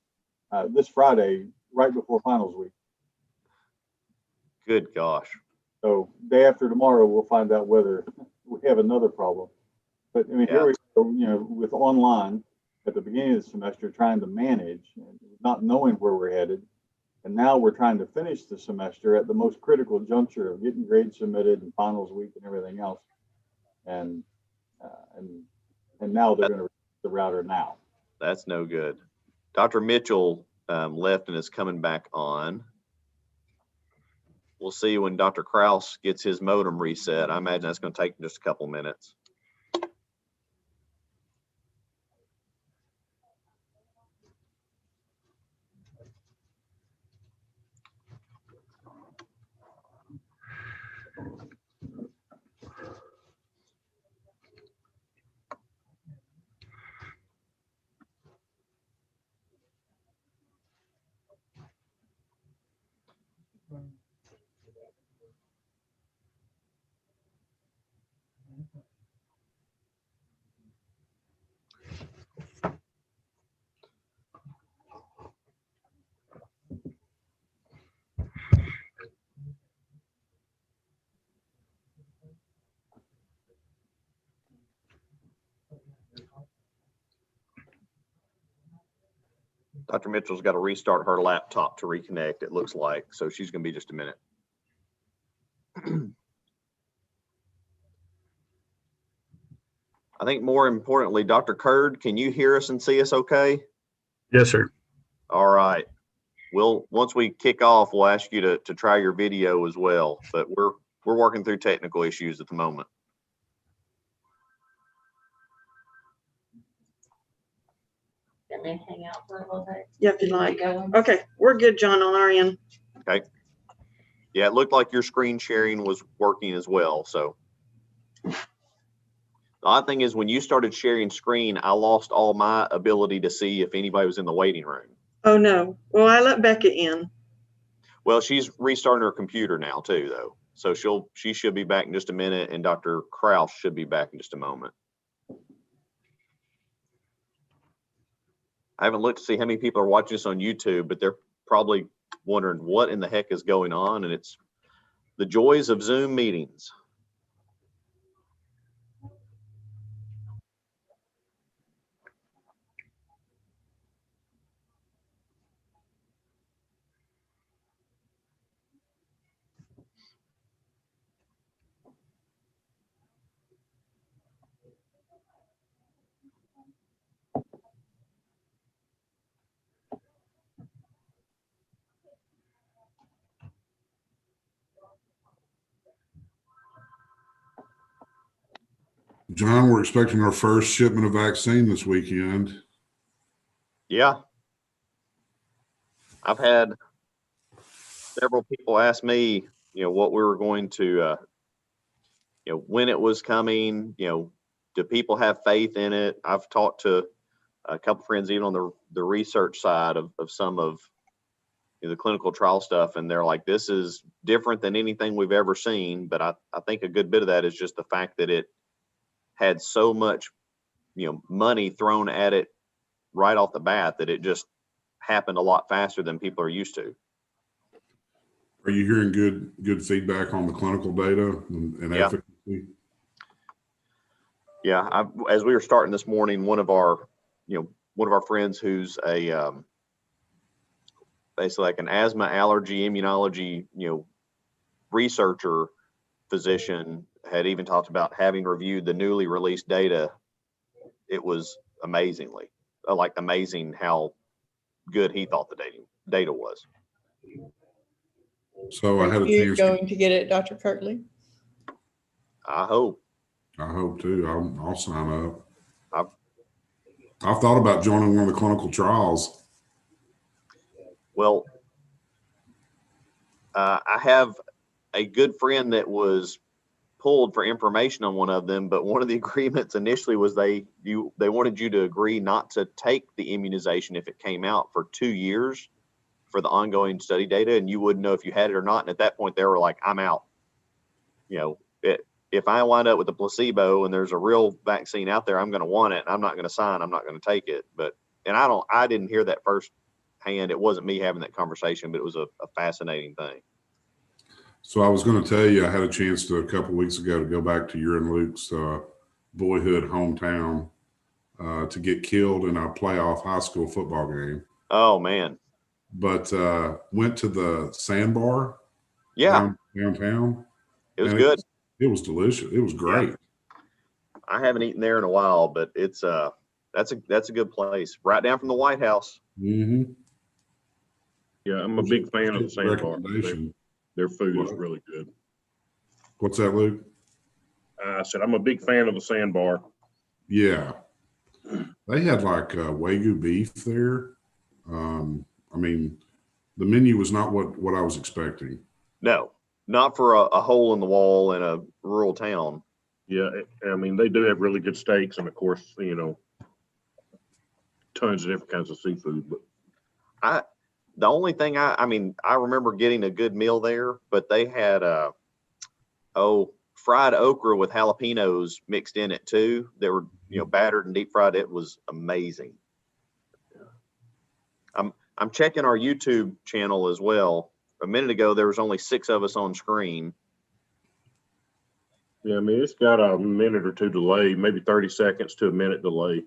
This Friday, right before finals week. Good gosh. So day after tomorrow, we'll find out whether we have another problem. But I mean, here we go, you know, with online at the beginning of the semester, trying to manage, not knowing where we're headed. And now we're trying to finish the semester at the most critical juncture of getting grades submitted and finals week and everything else. And now they're going to reach the router now. That's no good. Dr. Mitchell left and is coming back on. We'll see when Dr. Kraus gets his modem reset. I imagine that's going to take just a couple minutes. Dr. Mitchell's got to restart her laptop to reconnect, it looks like. So she's going to be just a minute. I think more importantly, Dr. Kurd, can you hear us and see us okay? Yes, sir. All right. Once we kick off, we'll ask you to try your video as well, but we're working through technical issues at the moment. Let me hang out for a little bit. Yeah, if you like. Okay, we're good, John, on our end. Okay. Yeah, it looked like your screen sharing was working as well. So the odd thing is when you started sharing screen, I lost all my ability to see if anybody was in the waiting room. Oh, no. Well, I let Becca in. Well, she's restarting her computer now too, though. So she should be back in just a minute, and Dr. Kraus should be back in just a moment. I haven't looked to see how many people are watching this on YouTube, but they're probably wondering what in the heck is going on, and it's the joys of Zoom meetings. John, we're expecting our first shipment of vaccine this weekend. Yeah. I've had several people ask me, what we were going to, when it was coming, do people have faith in it? I've talked to a couple friends, even on the research side of some of the clinical trial stuff. And they're like, this is different than anything we've ever seen. But I think a good bit of that is just the fact that it had so much, money thrown at it right off the bat that it just happened a lot faster than people are used to. Are you hearing good feedback on the clinical data and Yeah. efficacy? Yeah, as we were starting this morning, one of our friends who's a basically like an asthma, allergy, immunology, researcher, physician, had even talked about having reviewed the newly released data. It was amazing how good he thought the data was. So I had a Are you chance. going to get it, Dr. Kirtley? I hope too. I'll sign up. I've thought about joining one of the clinical trials. Well, I have a good friend that was pulled for information on one of them, but one of the agreements initially was they wanted you to agree not to take the immunization if it came out for 2 years for the ongoing study data, and you wouldn't know if you had it or not. And at that point, they were like, "I'm out." If I wind up with a placebo and there's a real vaccine out there, I'm going to want it. I'm not going to sign. I'm not going to take it. I didn't hear that firsthand. It wasn't me having that conversation, but it was a fascinating thing. So I was going to tell you, I had a chance a couple of weeks ago to go back to your and Luke's boyhood hometown to get killed in a playoff high school football game. Oh man! But went to the Sandbar. Yeah, downtown. It was good. It was delicious. It was great. Yeah. I haven't eaten there in a while, but it's that's a good place, right down from the White House. Mm-hmm. Yeah, I'm a big fan of the Sandbar. Their food is What? really good. What's that, Luke? I said I'm a big fan of the Sandbar. Yeah, they had like Wagyu beef there. I mean, the menu was not what I was expecting. No, not for a hole in the wall in a rural town. Yeah, I mean, they do have really good steaks and, of course, tons of different kinds of seafood. But the only thing I remember getting a good meal there, but they had fried okra with jalapenos mixed in it too. They were battered and deep fried. It was amazing. I'm checking our YouTube channel as well. A minute ago, there was only 6 of us on screen. Yeah, I mean, it's got a minute or two delay, maybe 30 seconds to a minute delay.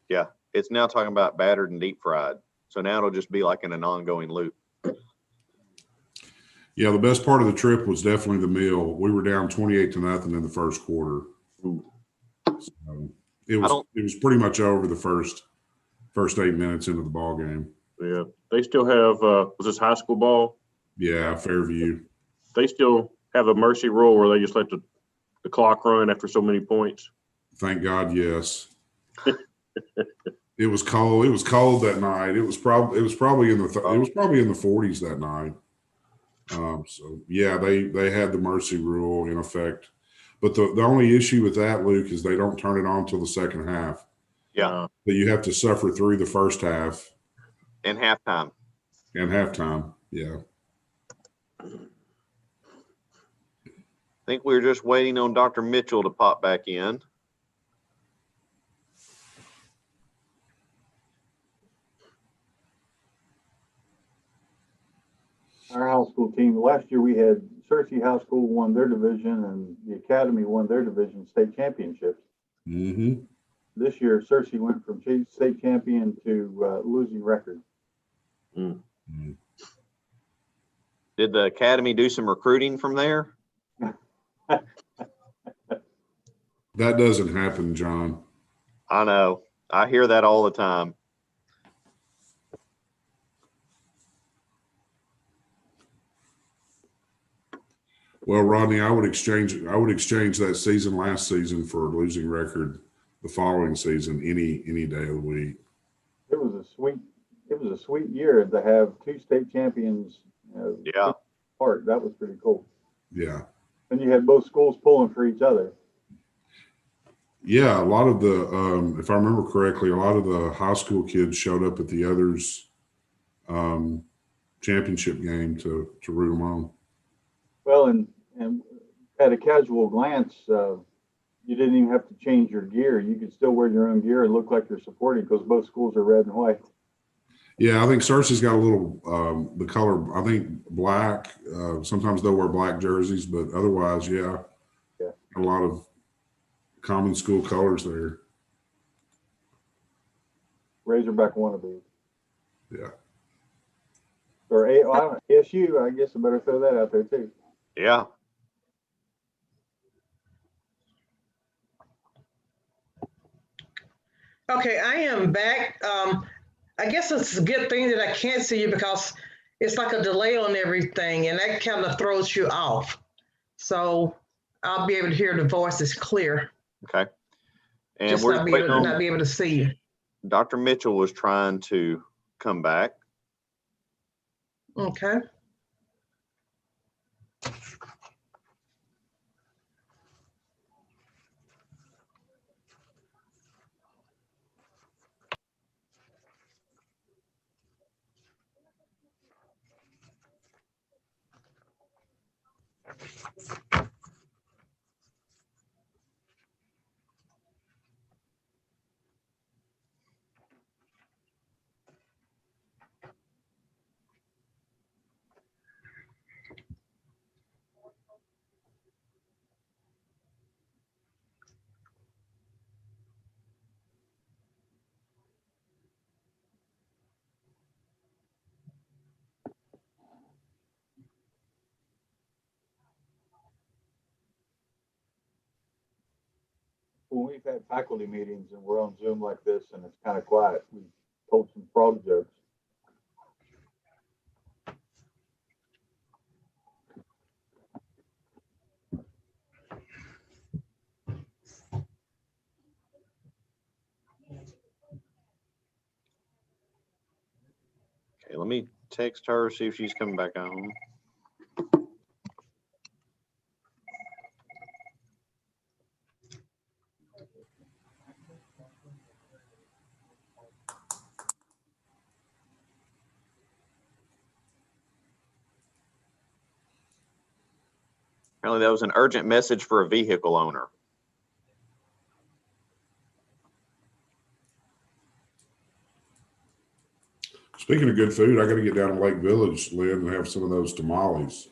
Yeah, it's now talking about battered and deep fried. So now it'll just be like in an ongoing loop. Yeah, the best part of the trip was definitely the meal. We were down 28-0 in the first quarter. Ooh. So it I was don't- pretty much over the first 8 minutes into the ball game. Yeah, they still have, was this high school ball? Yeah, Fairview. They still have a mercy rule where they just let the clock run after so many points. Thank God, yes. It was cold. It was cold that night. It was probably in the 40s that night. So yeah, they had the mercy rule in effect. But the only issue with that, Luke, is they don't turn it on till the second half. Yeah. But you have to suffer through the first half And halftime. and halftime. Yeah. I think we were just waiting on Dr. Mitchell to pop back in. Our high school team, last year we had Searcy High School won their division and the Academy won their division state championships. Mm-hmm. This year, Searcy went from state champion to losing record. Did the Academy do some recruiting from there? That doesn't happen, John. I know. I hear that all the time. Well, Rodney, I would exchange that season last season for a losing record the following season any day of the week. It was a sweet year to have two state champions. Yeah. Apart. That was pretty cool. Yeah. And you had both schools pulling for each other. Yeah, a lot of the, if I remember correctly, a lot of the high school kids showed up at the others' championship game to root them on. Well, and at a casual glance, you didn't even have to change your gear. You could still wear your own gear and look like you're supporting because both schools are red and white. Yeah, I think Searcy's got a little the color. I think black. Sometimes they'll wear black jerseys, but otherwise, yeah, a lot of common school colors there. Razorback wannabes. Yeah. Or ASU, I guess I better throw that out there too. Yeah. Okay, I am back. I guess it's a good thing that I can't see you because it's like a delay on everything and that kind of throws you off. So I'll be able to hear the voices clear. Okay. And Just we're not be able to see you. Dr. Mitchell was trying to come back. Okay. When we've had faculty meetings and we're on Zoom like this and it's kind of quiet, we told some frog jokes. Okay, let me text her, see if she's coming back on. Apparently that was an urgent message for a vehicle owner. Speaking of good food, I got to get down to Lake Village, Lynn, and have some of those tamales.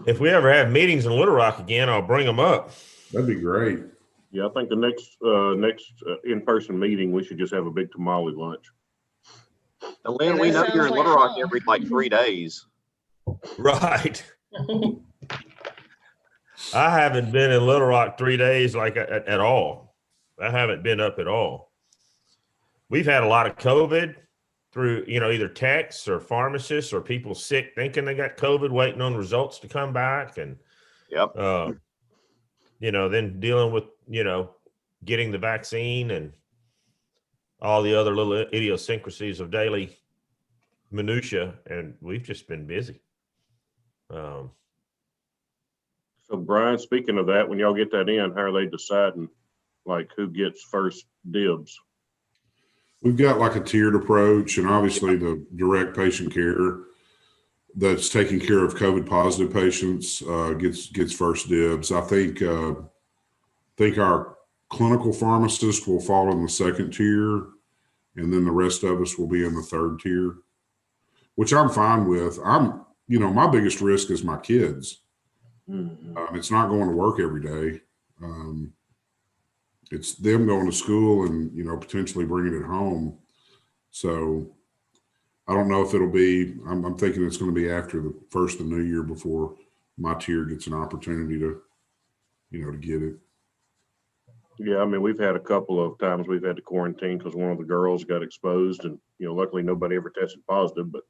If we ever have meetings in Little Rock again, I'll bring them up. That'd be great. Yeah, I think the next in-person meeting, we should just have a big tamale lunch. And Lynn, And we that know you're sounds in like Little Rock fun. every like 3 days. Right. I haven't been in Little Rock 3 days like at all. I haven't been up at all. We've had a lot of COVID through, either techs or pharmacists or people sick thinking they got COVID, waiting on results to come back. And, Yep. then dealing with, getting the vaccine and all the other little idiosyncrasies of daily minutia. And we've just been busy. So Brian, speaking of that, when y'all get that in, how are they deciding like who gets first dibs? We've got like a tiered approach, and obviously the direct patient care that's taking care of COVID positive patients gets first dibs. I think our clinical pharmacist will fall in the second tier, and then the rest of us will be in the third tier, which I'm fine with. My biggest risk is my kids. It's not going to work every day. It's them going to school and, potentially bringing it home. So I don't know if it'll be, I'm thinking it's going to be after the first of the new year before my tier gets an opportunity to, to get it. Yeah, I mean, we've had a couple of times we've had to quarantine because one of the girls got exposed, and luckily nobody ever tested positive. But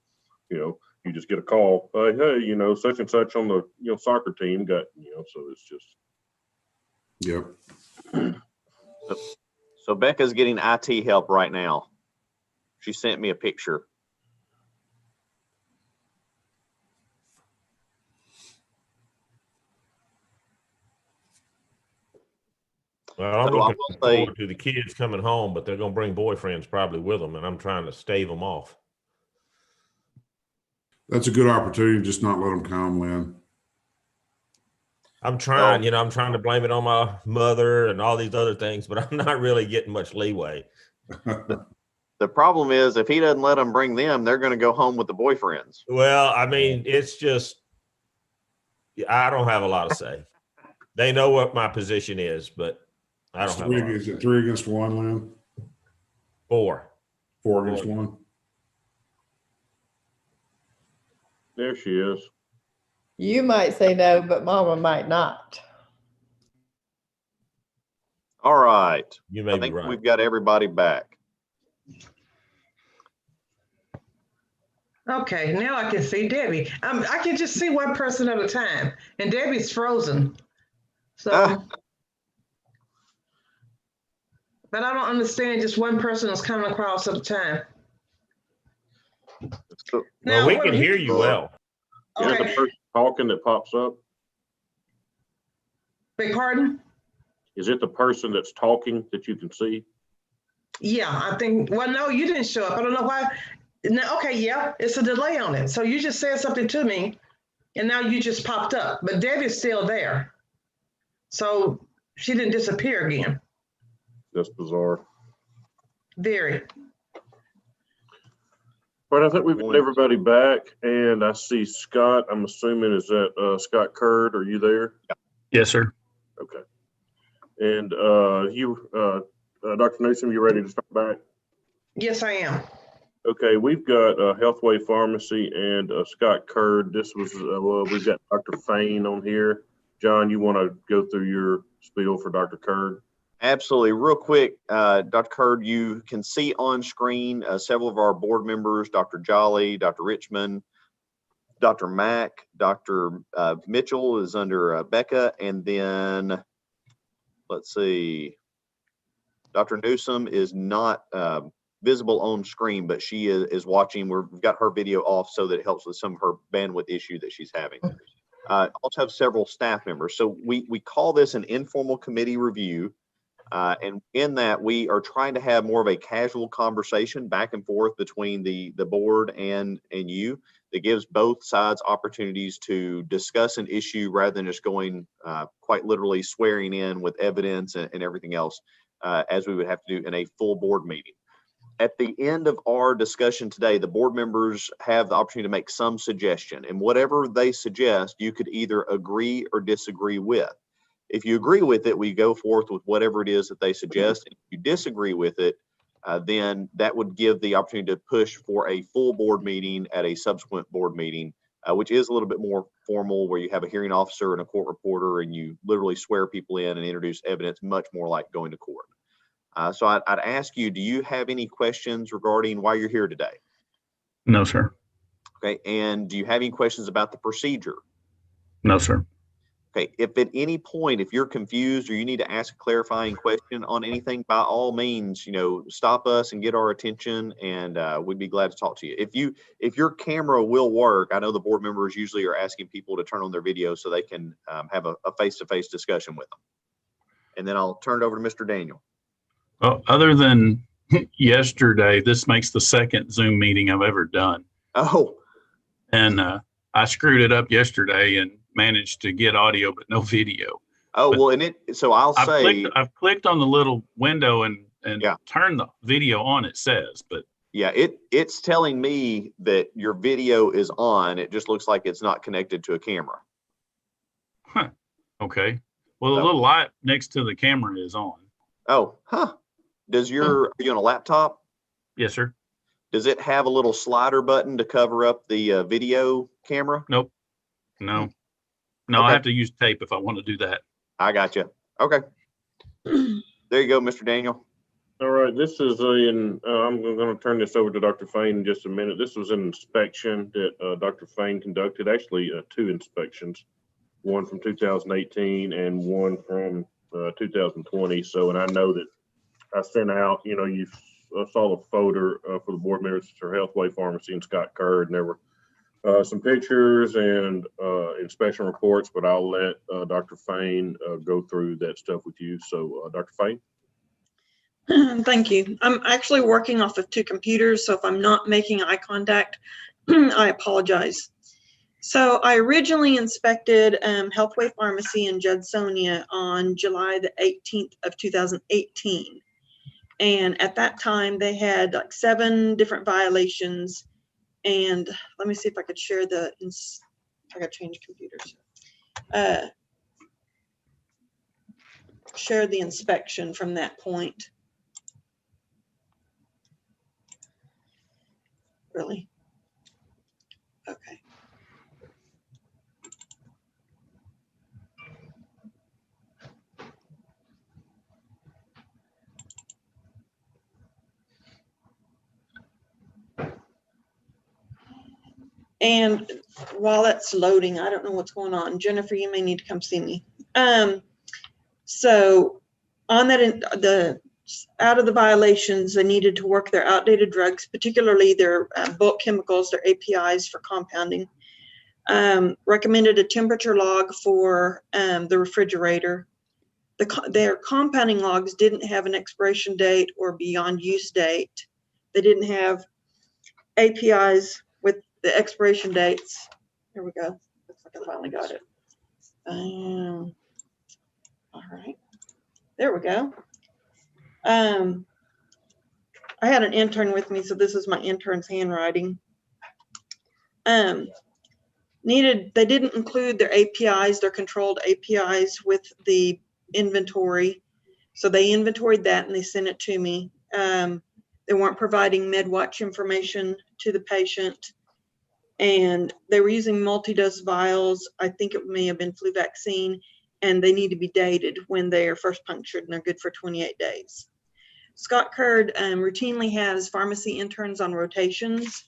you just get a call, hey, such and such on the soccer team got, so it's just. Yep. So Becca's getting IT help right now. She sent me a picture. Well, I'm So I looking will forward say, to the kids coming home, but they're going to bring boyfriends probably with them, and I'm trying to stave them off. That's a good opportunity. Just not let them come, Lynn. I'm trying, I'm trying to blame it on my mother and all these other things, but I'm not really getting much leeway. the problem is if he doesn't let them bring them, they're going to go home with the boyfriends. Well, I mean, it's just, I don't have a lot of say. They know what my position is, but I don't have a lot. Is it 3 against 1, Lynn? 4. 4 against 1? There she is. You might say no, but Mama might not. All right. You may I be think right. we've got everybody back. Okay, now I can see Debbie. I can just see one person at a time, and Debbie's frozen. So, but I don't understand. Just one person is coming across at a time. Well, we can hear you well. Is it the person talking that pops up? Beg pardon? Is it the person that's talking that you can see? Yeah, I think. Well, no, you didn't show up. I don't know why. No, okay, yeah, it's a delay on it. So you just said something to me, and now you just popped up. But Debbie's still there, so she didn't disappear again. That's bizarre. Very. But I think we've got everybody back, and I see Scott. I'm assuming is that Scott Curd? Are you there? Yes, sir. Okay. And Dr. Newsom, you ready to start back? Yes, I am. Okay, we've got Healthway Pharmacy and Scott Curd. This was we've got Dr. Fain on here. John, you want to go through your spiel for Dr. Curd? Absolutely. Real quick, Dr. Curd, you can see on screen several of our board members, Dr. Jolly, Dr. Richmond, Dr. Mack, Dr. Mitchell is under Becca, and then let's see, Dr. Newsom is not visible on screen, but she is watching. We've got her video off so that it helps with some of her bandwidth issue that she's having. Also have several staff members. So we call this an informal committee review. And in that, we are trying to have more of a casual conversation back and forth between the board and you that gives both sides opportunities to discuss an issue rather than just going quite literally swearing in with evidence and everything else as we would have to do in a full board meeting. At the end of our discussion today, the board members have the opportunity to make some suggestion, and whatever they suggest, you could either agree or disagree with. If you agree with it, we go forth with whatever it is that they suggest. If you disagree with it, then that would give the opportunity to push for a full board meeting at a subsequent board meeting, which is a little bit more formal, where you have a hearing officer and a court reporter, and you literally swear people in and introduce evidence, much more like going to court. So I'd ask you, do you have any questions regarding why you're here today? No, sir. Okay, and do you have any questions about the procedure? No, sir. Okay, if at any point, if you're confused or you need to ask a clarifying question on anything, by all means, stop us and get our attention, and we'd be glad to talk to you. If your camera will work, I know the board members usually are asking people to turn on their video so they can have a face-to-face discussion with them. And then I'll turn it over to Mr. Daniel. Well, other than yesterday, this makes the second Zoom meeting I've ever done. Oh. And I screwed it up yesterday and managed to get audio but no video. Oh, but well, so I've clicked on the little window and turned the video on, it says, but yeah, it's telling me that your video is on. It just looks like it's not connected to a camera. Huh. Okay. Well, the little light next to the camera is on. Oh, huh. Are you on a laptop? Yes, sir. Does it have a little slider button to cover up the video camera? Nope. No. No, Okay. I have to use tape if I want to do that. I got you. Okay. There you go, Mr. Daniel. All right, this is I'm going to turn this over to Dr. Fain in just a minute. This was an inspection that Dr. Fain conducted, actually 2 inspections, one from 2018 and one from 2020. So, and I know that I sent out, you saw the photo for the board members for Healthway Pharmacy and Scott Curd, and there were some pictures and inspection reports, but I'll let Dr. Fain go through that stuff with you. So, Dr. Fain. Thank you. I'm actually working off of 2 computers, so if I'm not making eye contact, I apologize. So I originally inspected Healthway Pharmacy in Judsonia on July the 18th of 2018. And at that time, they had like 7 different violations. And let me see if I could share I got to change computers. Share the inspection from that point. Really? Okay. And while that's loading, I don't know what's going on. Jennifer, you may need to come see me. So on that, out of the violations, they needed to work their outdated drugs, particularly their bulk chemicals, their APIs for compounding. Recommended a temperature log for the refrigerator. Their compounding logs didn't have an expiration date or beyond use date. They didn't have APIs with the expiration dates. Here we go. Looks like I finally got it. All right. There we go. I had an intern with me, so this is my intern's handwriting. They didn't include their APIs, their controlled APIs with the inventory. So they inventoried that and they sent it to me. They weren't providing MedWatch information to the patient. And they were using multi-dose vials. I think it may have been flu vaccine, and they need to be dated when they are first punctured, and they're good for 28 days. Scott Curd routinely has pharmacy interns on rotations,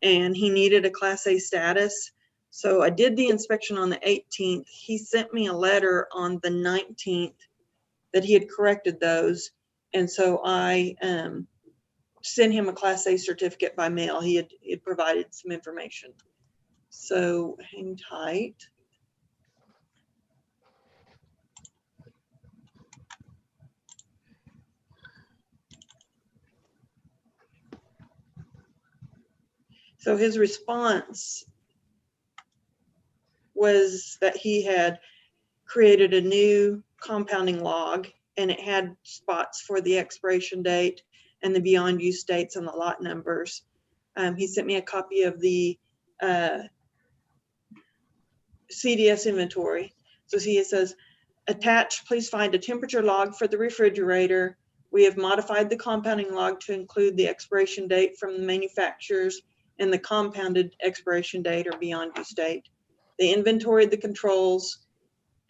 and he needed a Class A status. So I did the inspection on the 18th. He sent me a letter on the 19th that he had corrected those. And so I sent him a Class A certificate by mail. He had provided some information. So hang tight. So his response was that he had created a new compounding log, and it had spots for the expiration date and the beyond use dates and the lot numbers. He sent me a copy of the CDS inventory. So he says, attached, please find a temperature log for the refrigerator We have modified the compounding log to include the expiration date from the manufacturers and the compounded expiration date or beyond use date. They inventoried the controls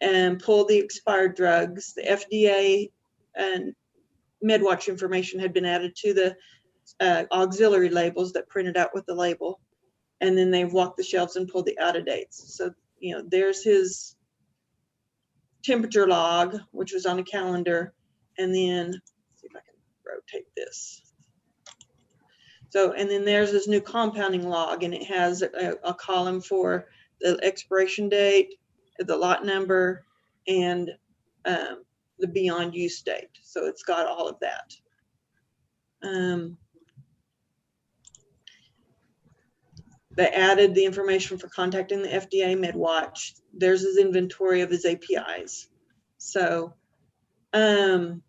and pulled the expired drugs. The FDA and MedWatch information had been added to the auxiliary labels that printed out with the label. And then they've walked the shelves and pulled the out of dates. So, you know, there's his temperature log, which was on a calendar. And then, let's see if I can rotate this. So, and then there's this new compounding log, and it has a column for the expiration date, the lot number, and the beyond use date. So it's got all of that. They added the information for contacting the FDA MedWatch. There's his inventory of his APIs. So then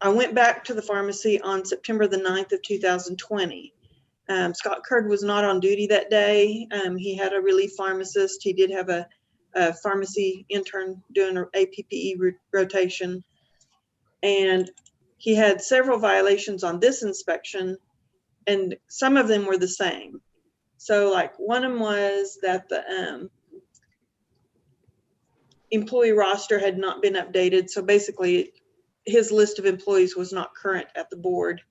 I went back to the pharmacy on September the 9th of 2020. Scott Kurd was not on duty that day. He had a relief pharmacist. He did have a pharmacy intern doing an APPE rotation. And he had several violations on this inspection, and some of them were the same. So like one of them was that the employee roster had not been updated. So basically his list of employees was not current at the board.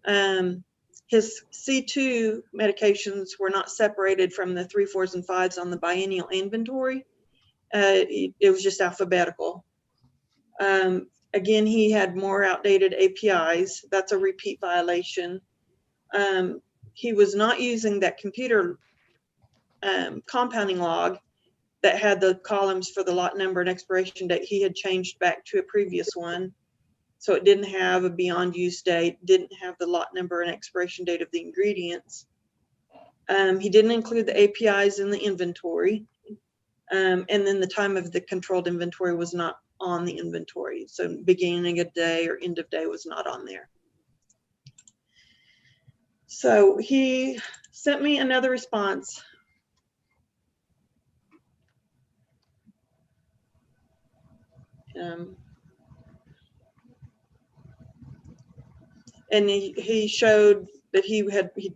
His C2 medications were not separated from the 3, 4s, and 5s on the biennial inventory. It was just alphabetical. Again, he had more outdated APIs. That's a repeat violation. He was not using that computer compounding log that had the columns for the lot number and expiration date. He had changed back to a previous one. So it didn't have a beyond use date, didn't have the lot number and expiration date of the ingredients. He didn't include the APIs in the inventory. And then the time of the controlled inventory was not on the inventory. So beginning of day or end of day was not on there. So he sent me another response. And he showed that he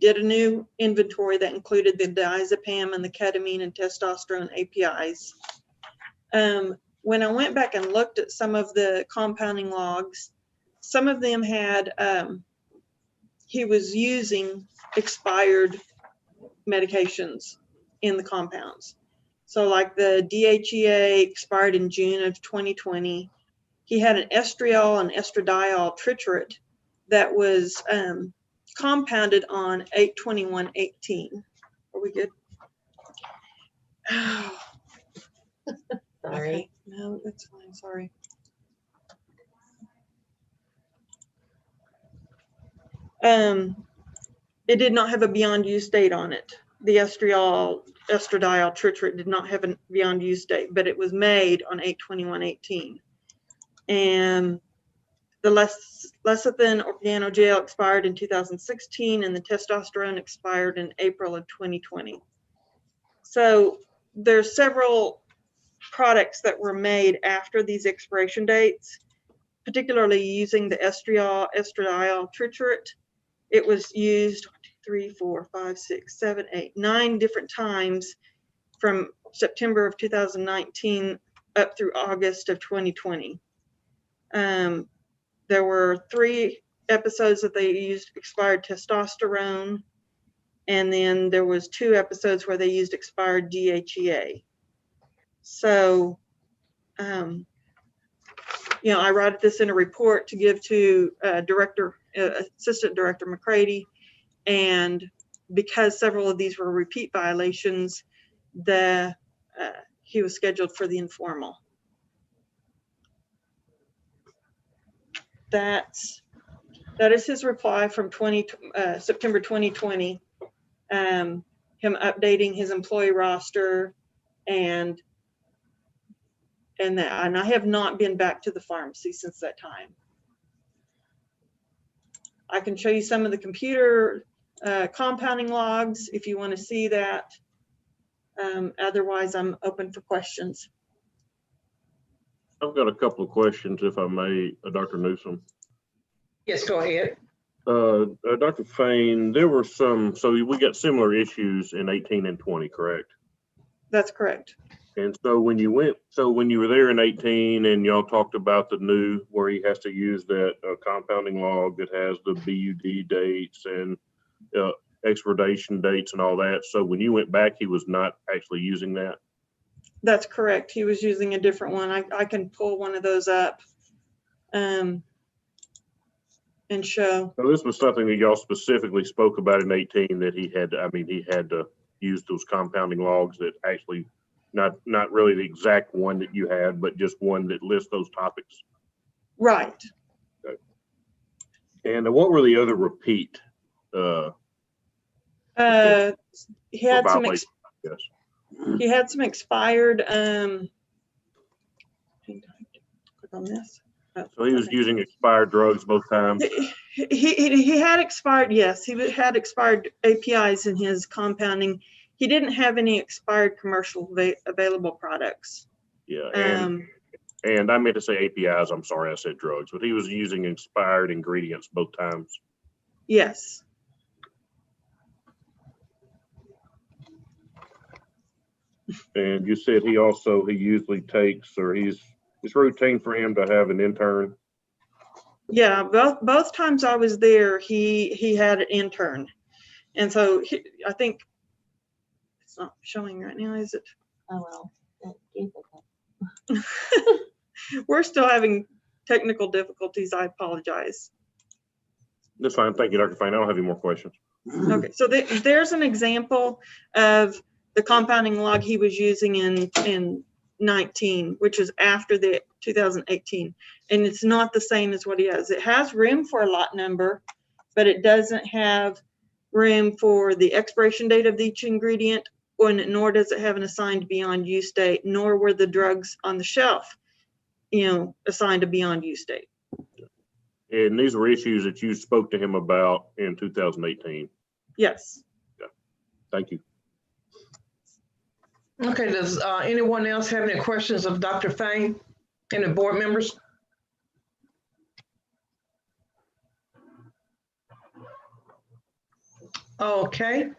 did a new inventory that included the diazepam and the ketamine and testosterone APIs. When I went back and looked at some of the compounding logs, some of them had, he was using expired medications in the compounds. So like the DHEA expired in June of 2020. He had an estriol and estradiol triturate that was compounded on 8/21/18. Are we good? Oh. Sorry. Okay. No, that's fine. Sorry. It did not have a beyond use date on it. The estriol, estradiol triturate did not have a beyond use date, but it was made on 8/21/18. And the lecithin organogel expired in 2016, and the testosterone expired in April of 2020. So there's several products that were made after these expiration dates, particularly using the estriol, estradiol triturate. It was used 3, 4, 5, 6, 7, 8, 9 different times from September of 2019 up through August of 2020. There were 3 episodes that they used expired testosterone, and then there was 2 episodes where they used expired DHEA. So, you know, I wrote this in a report to give to Assistant Director McCready, and because several of these were repeat violations, he was scheduled for the informal. That is his reply from September 2020. Him updating his employee roster and I have not been back to the pharmacy since that time. I can show you some of the computer compounding logs if you want to see that. Otherwise, I'm open for questions. I've got a couple of questions, if I may, Dr. Newsom. Yes, go ahead. Dr. Fain, there were some, so we got similar issues in 18 and 20, correct? That's correct. And so when you were there in 18 and y'all talked about the new, where he has to use that compounding log that has the BUD dates and expiration dates and all that. So when you went back, he was not actually using that? That's correct. He was using a different one. I can pull one of those up and show. So this was something that y'all specifically spoke about in 18, that he had to use those compounding logs that actually not really the exact one that you had, but just one that lists those topics. Right. Okay. And what were the other repeat? He had some. Yes. He had some expired. Click on this. So he was using expired drugs both times. He had expired. Yes, he had expired APIs in his compounding. He didn't have any expired commercial available products. Yeah, and I meant to say APIs. I'm sorry, I said drugs, but he was using expired ingredients both times. Yes. And you said he usually takes, or it's routine for him to have an intern. Yeah, both times I was there, he had an intern, and so I think it's not showing right now, is it? Oh well. We're still having technical difficulties. I apologize. That's fine. Thank you, Dr. Fain. I don't have any more questions. Okay, so there's an example of the compounding log he was using in 19, which is after the 2018, and it's not the same as what he has. It has room for a lot number, but it doesn't have room for the expiration date of each ingredient, nor does it have an assigned beyond use date, nor were the drugs on the shelf, assigned a beyond use date. And these were issues that you spoke to him about in 2018. Yes. Yeah. Thank you. Okay, does anyone else have any questions of Dr. Fain and the board members? Okay.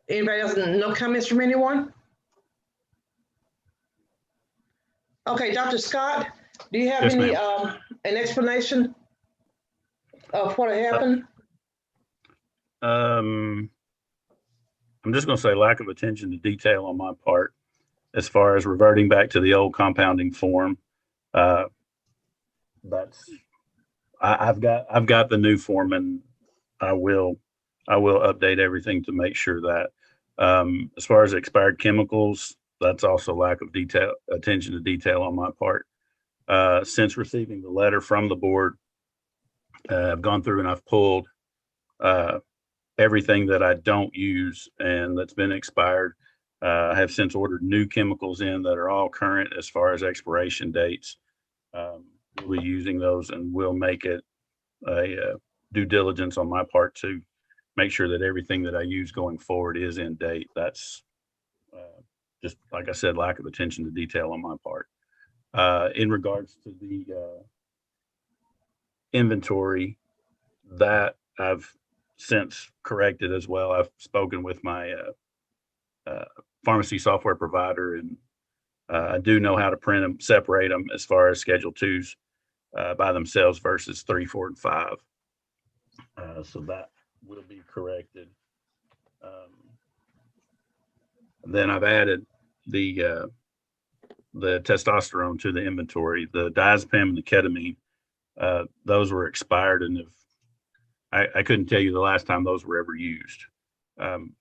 Anybody else? No comments from anyone? Okay, Dr. Scott, do you have Yes, any an explanation of what happened? I'm just going to say lack of attention to detail on my part as far as reverting back to the old compounding form. I've got the new form, and I will update everything to make sure that as far as expired chemicals, that's also lack of attention to detail on my part. Since receiving the letter from the board, I've gone through and I've pulled everything that I don't use and that's been expired. I have since ordered new chemicals in that are all current as far as expiration dates. We'll be using those, and we'll make it a due diligence on my part to make sure that everything that I use going forward is in date. That's just, like I said, lack of attention to detail on my part. In regards to the inventory, that I've since corrected as well. I've spoken with my pharmacy software provider, and I do know how to print them, separate them as far as Schedule 2s by themselves versus 3, 4, and 5. So that will be corrected. Then I've added the testosterone to the inventory. The diazepam and the ketamine, those were expired, and I couldn't tell you the last time those were ever used.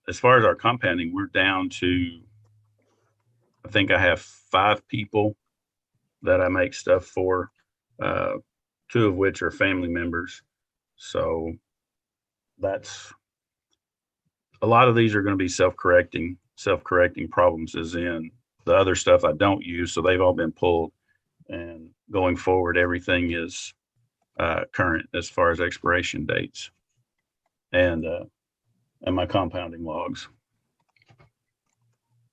As far as our compounding, we're down to, I think I have 5 people that I make stuff for, 2 of which are family members. So that's, a lot of these are going to be self-correcting problems, as in the other stuff I don't use. So they've all been pulled, and going forward, everything is current as far as expiration dates and my compounding logs.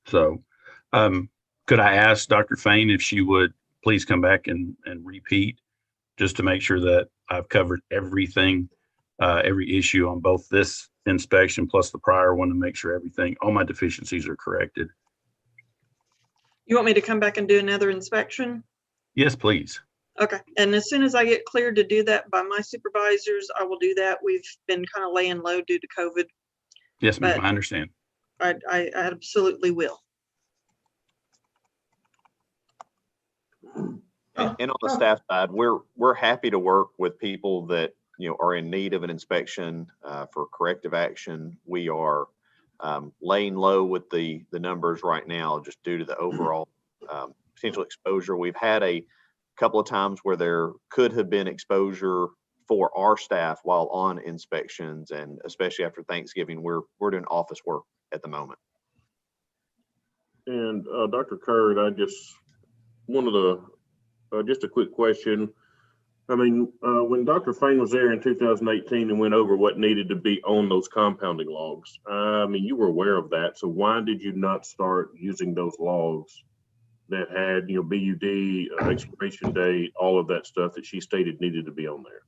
So Could I ask Dr. Fain if she would please come back and repeat, just to make sure that I've covered everything, every issue on both this inspection plus the prior one, to make sure all my deficiencies are corrected. You want me to come back and do another inspection? Yes, please. Okay, and as soon as I get cleared to do that by my supervisors, I will do that. We've been kind of laying low due to COVID. Yes, ma'am, But I understand. I absolutely will. And on the staff side, we're happy to work with people that, are in need of an inspection for corrective action. We are laying low with the numbers right now, just due to the overall potential exposure. We've had a couple of times where there could have been exposure for our staff while on inspections, and especially after Thanksgiving, we're doing office work at the moment. And Dr. Curd, I just wanted to, just a quick question. I mean, when Dr. Fain was there in 2018 and went over what needed to be on those compounding logs, I mean, you were aware of that. So why did you not start using those logs that had, BUD, expiration date, all of that stuff that she stated needed to be on there?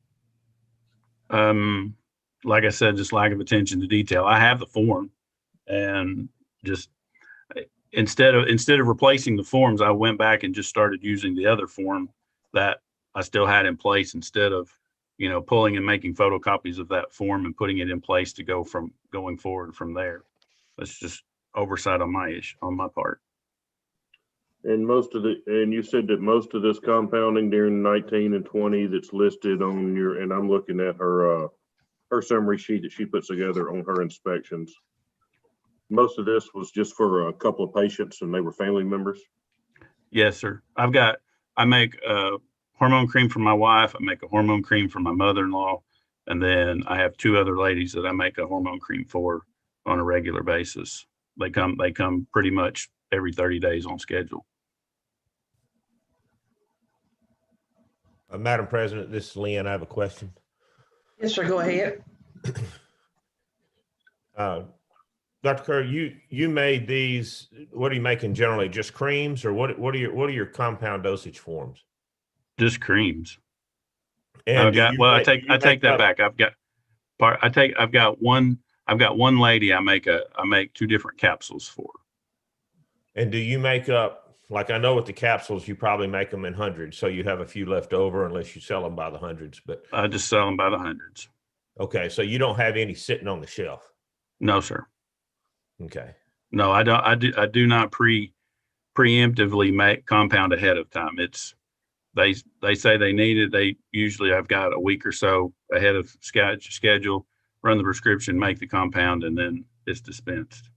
Like I said, just lack of attention to detail. I have the form, and just instead of replacing the forms, I went back and just started using the other form that I still had in place, instead of, pulling and making photocopies of that form and putting it in place to going forward from there. That's just oversight on my part. And you said that most of this compounding during 19 and 20 that's listed on and I'm looking at her summary sheet that she puts together on her inspections. Most of this was just for a couple of patients and they were family members? Yes, sir. I make a hormone cream for my wife. I make a hormone cream for my mother-in-law. And then I have 2 other ladies that I make a hormone cream for on a regular basis. They come pretty much every 30 days on schedule. Madam President, this is Lynn. I have a question. Yes, sir, go ahead. Dr. Kerr, you made these, what are you making generally? Just creams, or what are your compound dosage forms? Just creams. And I take that back. I've got one lady I make 2 different capsules for. And do you make up, like, I know with the capsules, you probably make them in hundreds, so you have a few left over unless you sell them by the hundreds, but I just sell them by the hundreds. Okay, so you don't have any sitting on the shelf? No, sir. Okay. No, I don't. I do not preemptively make compound ahead of time. It's they say they need it. I've got a week or so ahead of schedule, run the prescription, make the compound, and then it's dispensed.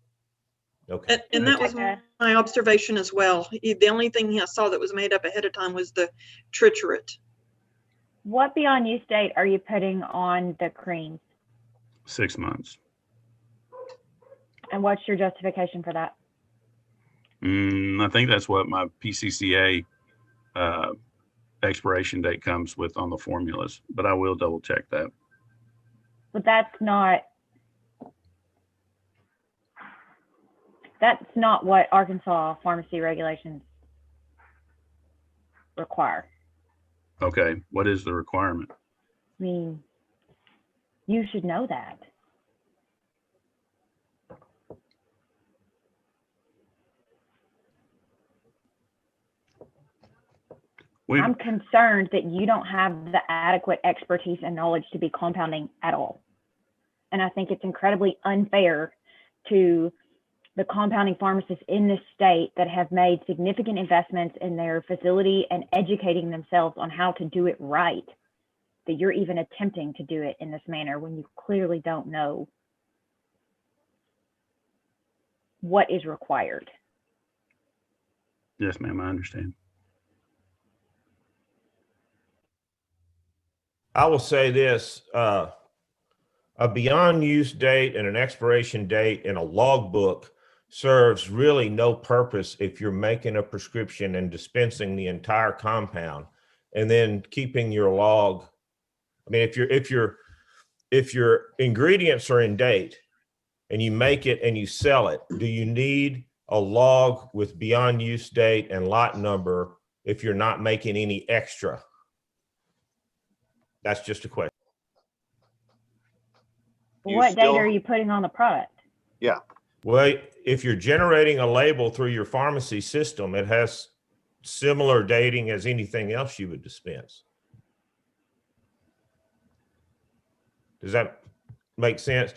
Okay. And that was my observation as well. The only thing I saw that was made up ahead of time was the triturate. What beyond use date are you putting on the creams? 6 months. And what's your justification for that? I think that's what my PCCA expiration date comes with on the formulas, but I will double check that. But that's not what Arkansas pharmacy regulations require. Okay, what is the requirement? I mean, you should know that. I'm concerned that you don't have the adequate expertise and knowledge to be compounding at all. And I think it's incredibly unfair to the compounding pharmacists in this state that have made significant investments in their facility and educating themselves on how to do it right, that you're even attempting to do it in this manner when you clearly don't know what is required. Yes, ma'am, I understand. I will say this, a beyond use date and an expiration date in a logbook serves really no purpose if you're making a prescription and dispensing the entire compound and then keeping your log. I mean, if your ingredients are in date and you make it and you sell it, do you need a log with beyond use date and lot number if you're not making any extra? That's just a question. What date still- are you putting on the product? Yeah. Well, if you're generating a label through your pharmacy system, it has similar dating as anything else you would dispense. Does that make sense?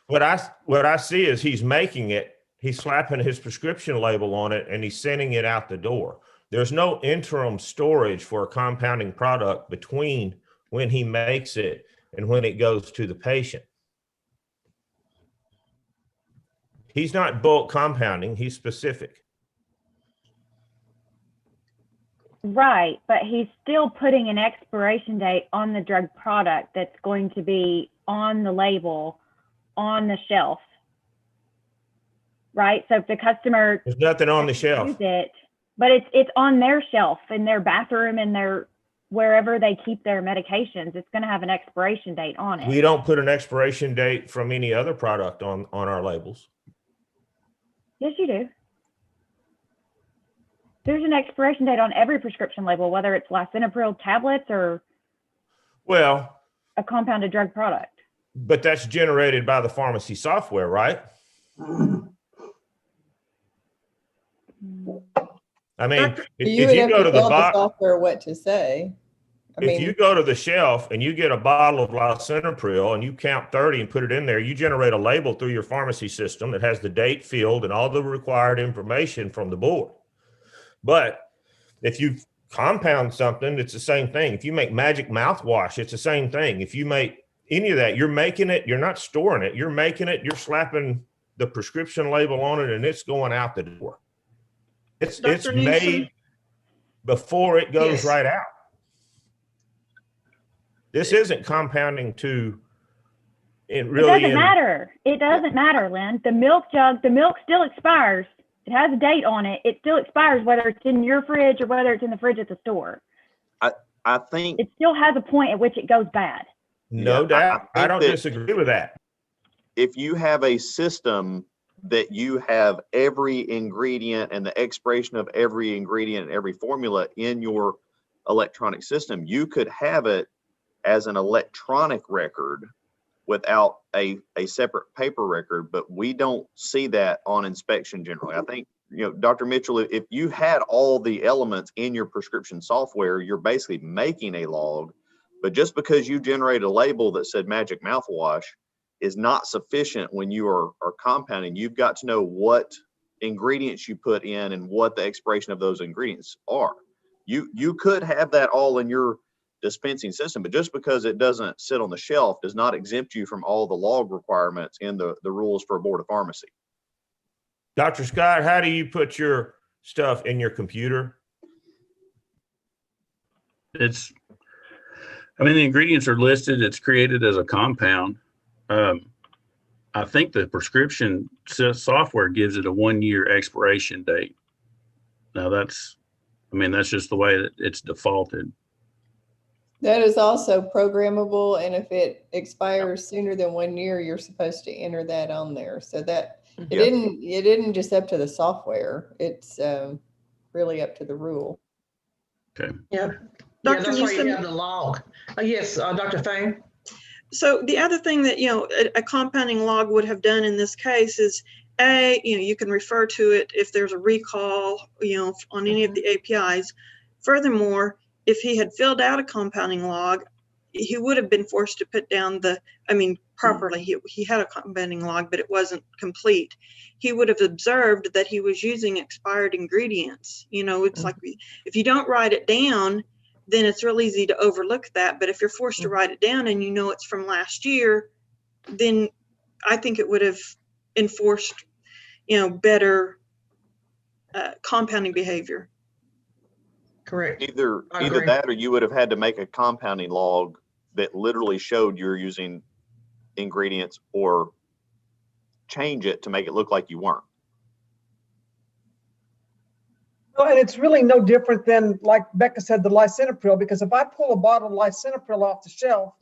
What I see is he's making it, he's slapping his prescription label on it, and he's sending it out the door. There's no interim storage for a compounding product between when he makes it and when it goes to the patient. He's not bulk compounding, he's specific. Right, but he's still putting an expiration date on the drug product that's going to be on the label, on the shelf. Right, so if the customer There's nothing on the shelf. use it, but it's on their shelf in their bathroom and their wherever they keep their medications, it's going to have an expiration date on it. We don't put an expiration date from any other product on our labels. Yes, you do. There's an expiration date on every prescription label, whether it's lisinopril tablets or Well, a compounded drug product. but that's generated by the pharmacy software, right? I mean, if You would you have go to the tell the box, software what to say. if you go to the shelf and you get a bottle of lisinopril and you count 30 and put it in there, you generate a label through your pharmacy system that has the date field and all the required information from the board. But if you compound something, it's the same thing. If you make magic mouthwash, it's the same thing. If you make any of that, you're making it, you're not storing it, you're making it, you're slapping the prescription label on it and it's going out the door. It's Dr. made Newsom? before it goes Yes. right out. This isn't compounding to it really. It doesn't matter. It doesn't matter, Lynn. The milk jug, the milk still expires. It has a date on it. It still expires whether it's in your fridge or whether it's in the fridge at the store. I think It still has a point at which it goes bad. No Yeah, doubt. I think don't that disagree with that. if you have a system that you have every ingredient and the expiration of every ingredient and every formula in your electronic system, you could have it as an electronic record without a separate paper record, but we don't see that on inspection generally. I think, Dr. Mitchell, if you had all the elements in your prescription software, you're basically making a log, but just because you generate a label that said magic mouthwash is not sufficient when you are compounding. You've got to know what ingredients you put in and what the expiration of those ingredients are. You could have that all in your dispensing system, but just because it doesn't sit on the shelf does not exempt you from all the log requirements in the rules for a board of pharmacy. Dr. Scott, how do you put your stuff in your computer? I mean, the ingredients are listed. It's created as a compound. I think the prescription software gives it a 1-year expiration date. Now that's just the way that it's defaulted. That is also programmable, and if it expires sooner than 1 year, you're supposed to enter that on there. So that it isn't just up to the software. It's really up to the rule. Okay. Yeah. Dr. That's why you Newsom? have the log. Yes, Dr. Fang. So the other thing that, a compounding log would have done in this case is you can refer to it if there's a recall, on any of the APIs. Furthermore, if he had filled out a compounding log, he would have been forced to put down properly. He had a compounding log, but it wasn't complete. He would have observed that he was using expired ingredients. It's like if you don't write it down, then it's real easy to overlook that. But if you're forced to write it down and it's from last year, then I think it would have enforced, better compounding behavior. Correct. Either I agree. that or you would have had to make a compounding log that literally showed you're using ingredients or change it to make it look like you weren't. Well, and it's really no different than, like Becca said, the lisinopril, because if I pull a bottle of lisinopril off the shelf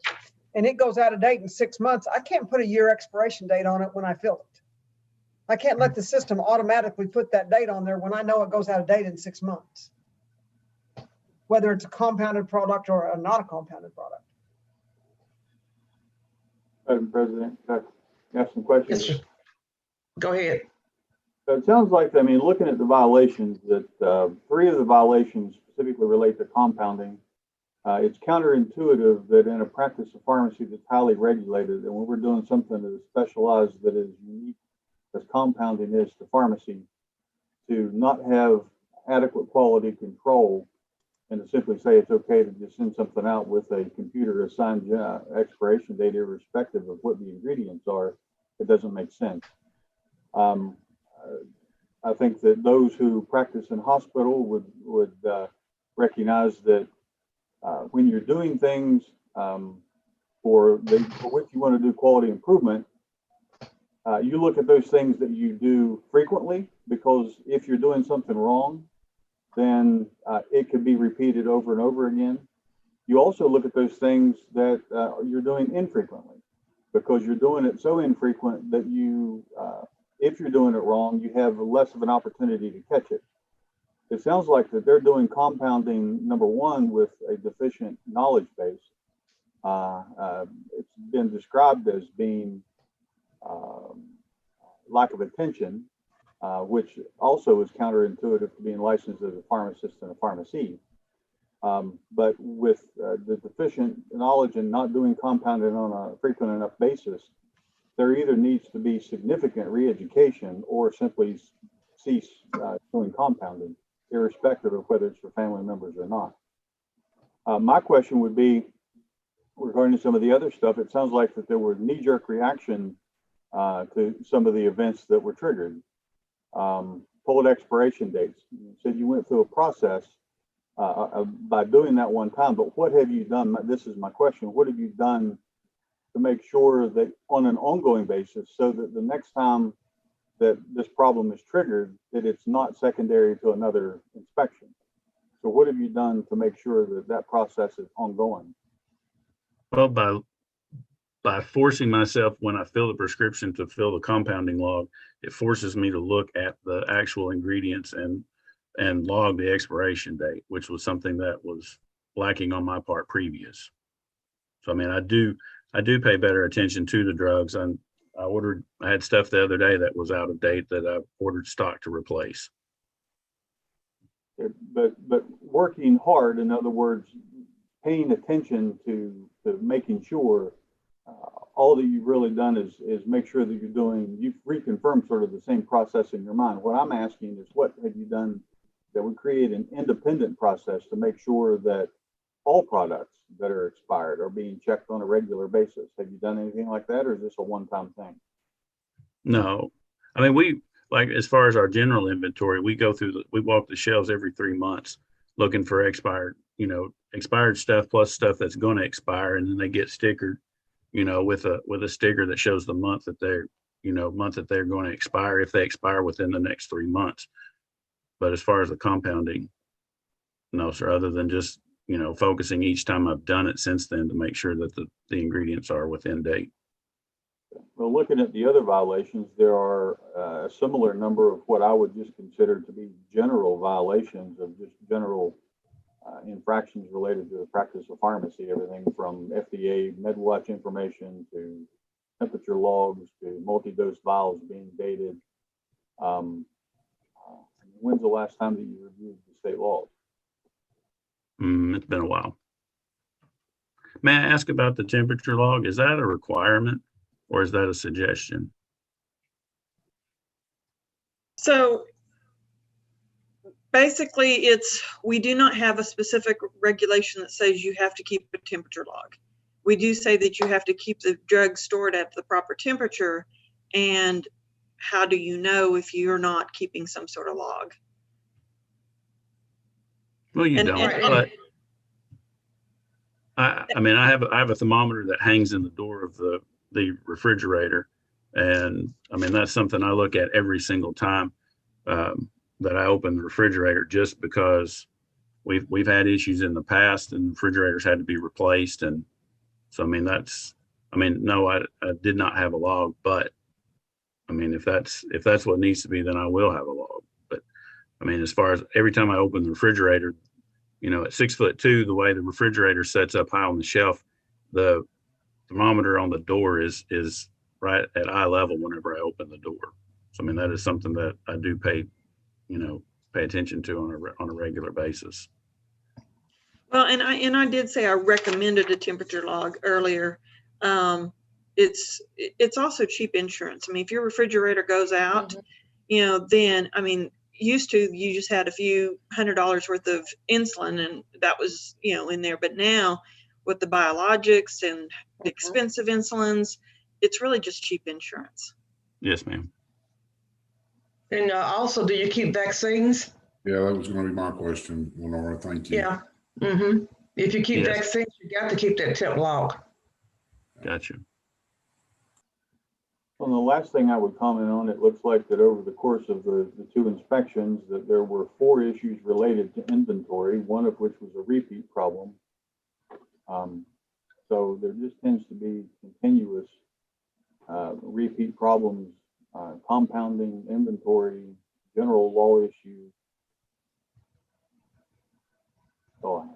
and it goes out of date in 6 months, I can't put a year expiration date on it when I fill it. I can't let the system automatically put that date on there when I know it goes out of date in 6 months. Whether it's a compounded product or a not a compounded product. Madam President, can I ask some questions? Yes, sir. Go ahead. So it sounds like, I mean, looking at the violations, that 3 of the violations specifically relate to compounding. It's counterintuitive that in a practice of pharmacy that's highly regulated, and when we're doing something that is specialized, that is unique as compounding is to pharmacy, to not have adequate quality control and to simply say it's okay to just send something out with a computer assigned expiration date irrespective of what the ingredients are, it doesn't make sense. I think that those who practice in hospital would recognize that when you're doing things for which you want to do quality improvement, you look at those things that you do frequently, because if you're doing something wrong, then it could be repeated over and over again. You also look at those things that you're doing infrequently, because you're doing it so infrequent that you, if you're doing it wrong, you have less of an opportunity to catch it. It sounds like that they're doing compounding, number one, with a deficient knowledge base. It's been described as being lack of attention, which also is counterintuitive to being licensed as a pharmacist in a pharmacy. But with the deficient knowledge and not doing compounding on a frequent enough basis, there either needs to be significant re-education or simply cease doing compounding, irrespective of whether it's for family members or not. My question would be, regarding some of the other stuff, it sounds like that there were knee-jerk reaction to some of the events that were triggered. Pulled expiration dates. You said you went through a process by doing that one time, but what have you done? This is my question. What have you done to make sure that on an ongoing basis, so that the next time that this problem is triggered, that it's not secondary to another inspection? So what have you done to make sure that that process is ongoing? Well, by forcing myself, when I fill the prescription, to fill the compounding log, it forces me to look at the actual ingredients and log the expiration date, which was something that was lacking on my part previous. So, I mean, I do pay better attention to the drugs. I had stuff the other day that was out of date that I ordered stock to replace. But working hard, in other words, paying attention to making sure all that you've really done is make sure that you've reconfirmed sort of the same process in your mind. What I'm asking is, what have you done that would create an independent process to make sure that all products that are expired are being checked on a regular basis? Have you done anything like that, or is this a one-time thing? No, I mean, like, as far as our general inventory, we walk the shelves every 3 months looking for expired stuff plus stuff that's going to expire, and then they get stickered, with a sticker that shows the month that they're going to expire, if they expire within the next 3 months. But as far as the compounding, no, sir, other than just, focusing each time I've done it since then to make sure that the ingredients are within date. Well, looking at the other violations, there are a similar number of what I would just consider to be general violations of just general infractions related to the practice of pharmacy, everything from FDA MedWatch information to temperature logs to multi-dose vials being dated. When's the last time that you reviewed the state laws? It's been a while. May I ask about the temperature log? Is that a requirement or is that a suggestion? So basically, we do not have a specific regulation that says you have to keep a temperature log. We do say that you have to keep the drug stored at the proper temperature. And how do you know if you're not keeping some sort of log? Well, you don't, but I mean, I have a thermometer that hangs in the door of the refrigerator. And I mean, that's something I look at every single time that I open the refrigerator, just because we've had issues in the past and refrigerators had to be replaced. And so, I mean, no, I did not have a log, but I mean, if that's what needs to be, then I will have a log. But I mean, as far as every time I open the refrigerator, you know, at 6'2", the way the refrigerator sets up high on the shelf, the thermometer on the door is right at eye level whenever I open the door. So I mean, that is something that I do pay attention to on a regular basis. Well, and I did say I recommended a temperature log earlier. It's also cheap insurance. I mean, if your refrigerator goes out, you know, then, I mean, used to, you just had a few $100s worth of insulin and that was, you know, in there. But now with the biologics and the expensive insulins, it's really just cheap insurance. Yes, ma'am. And also, do you keep vaccines? Yeah, that was going to be my question, Lenora. Thank you. Yeah. If you keep vaccines, you got to keep that temp log. Gotcha. Well, the last thing I would comment on, it looks like that over the course of the 2 inspections, that there were 4 issues related to inventory, one of which was a repeat problem. So there just tends to be continuous repeat problems, compounding, inventory, general law issues. That's all I have.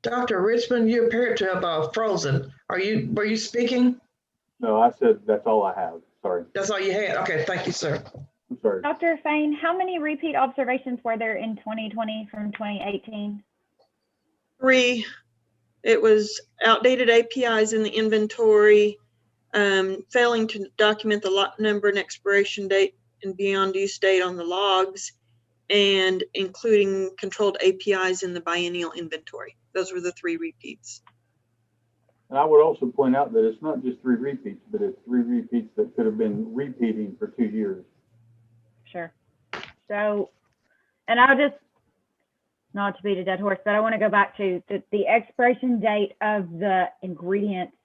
Dr. Richmond, you appear to have frozen. Were you speaking? No, I said that's all I have. Sorry. That's all you had? Okay, thank you, sir. I'm sorry. Dr. Fain, how many repeat observations were there in 2020 from 2018? 3, it was outdated APIs in the inventory, failing to document the lot number and expiration date and beyond use date on the logs, and including controlled APIs in the biennial inventory. Those were the 3 repeats. And I would also point out that it's not just 3 repeats, but it's 3 repeats that could have been repeating for 2 years. Sure. So, and I'll just, not to beat a dead horse, but I want to go back to the expiration date of the ingredients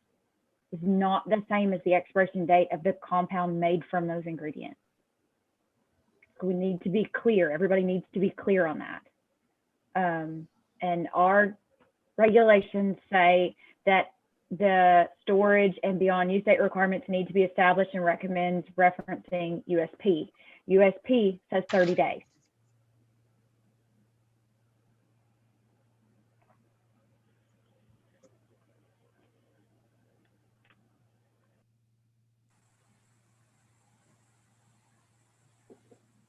is not the same as the expiration date of the compound made from those ingredients. We need to be clear. Everybody needs to be clear on that. And our regulations say that the storage and beyond use date requirements need to be established and recommends referencing USP. USP says 30 days.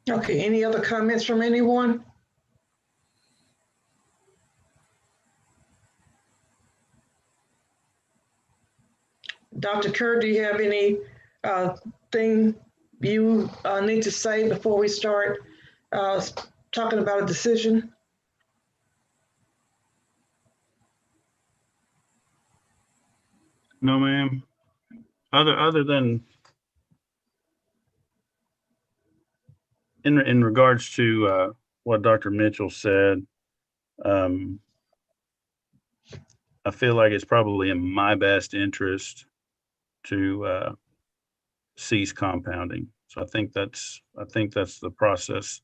Okay, any other comments from anyone? Dr. Kerr, do you have any thing you need to say before we start talking about a decision? No, ma'am. Other than in regards to what Dr. Mitchell said, I feel like it's probably in my best interest to cease compounding. So I think that's the process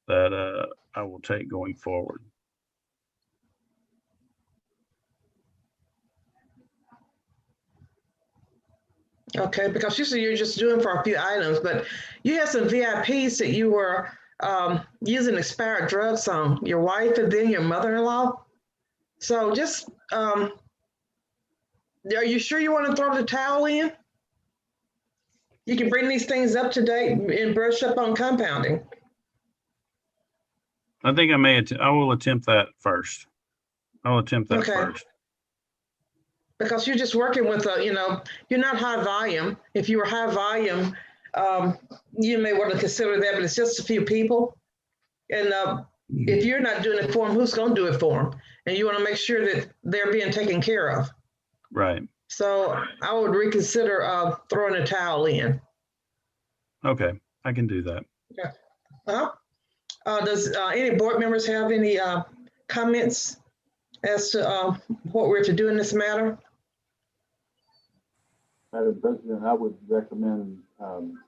that I will take going forward. Okay, because you said you're just doing for a few items, but you had some VIPs that you were using expired drugs on, your wife and then your mother-in-law. So just, are you sure you want to throw the towel in? You can bring these things up to date and brush up on compounding. I think I will attempt that first. I'll attempt that first. Because you're just working with you're not high volume. If you were high volume, you may want to consider that, but it's just a few people. And if you're not doing it for them, who's going to do it for them? And you want to make sure that they're being taken care of. Right. So I would reconsider throwing a towel in. Okay, I can do that. Yeah. Does any board members have any comments as to what we're to do in this matter? Madam President, I would recommend some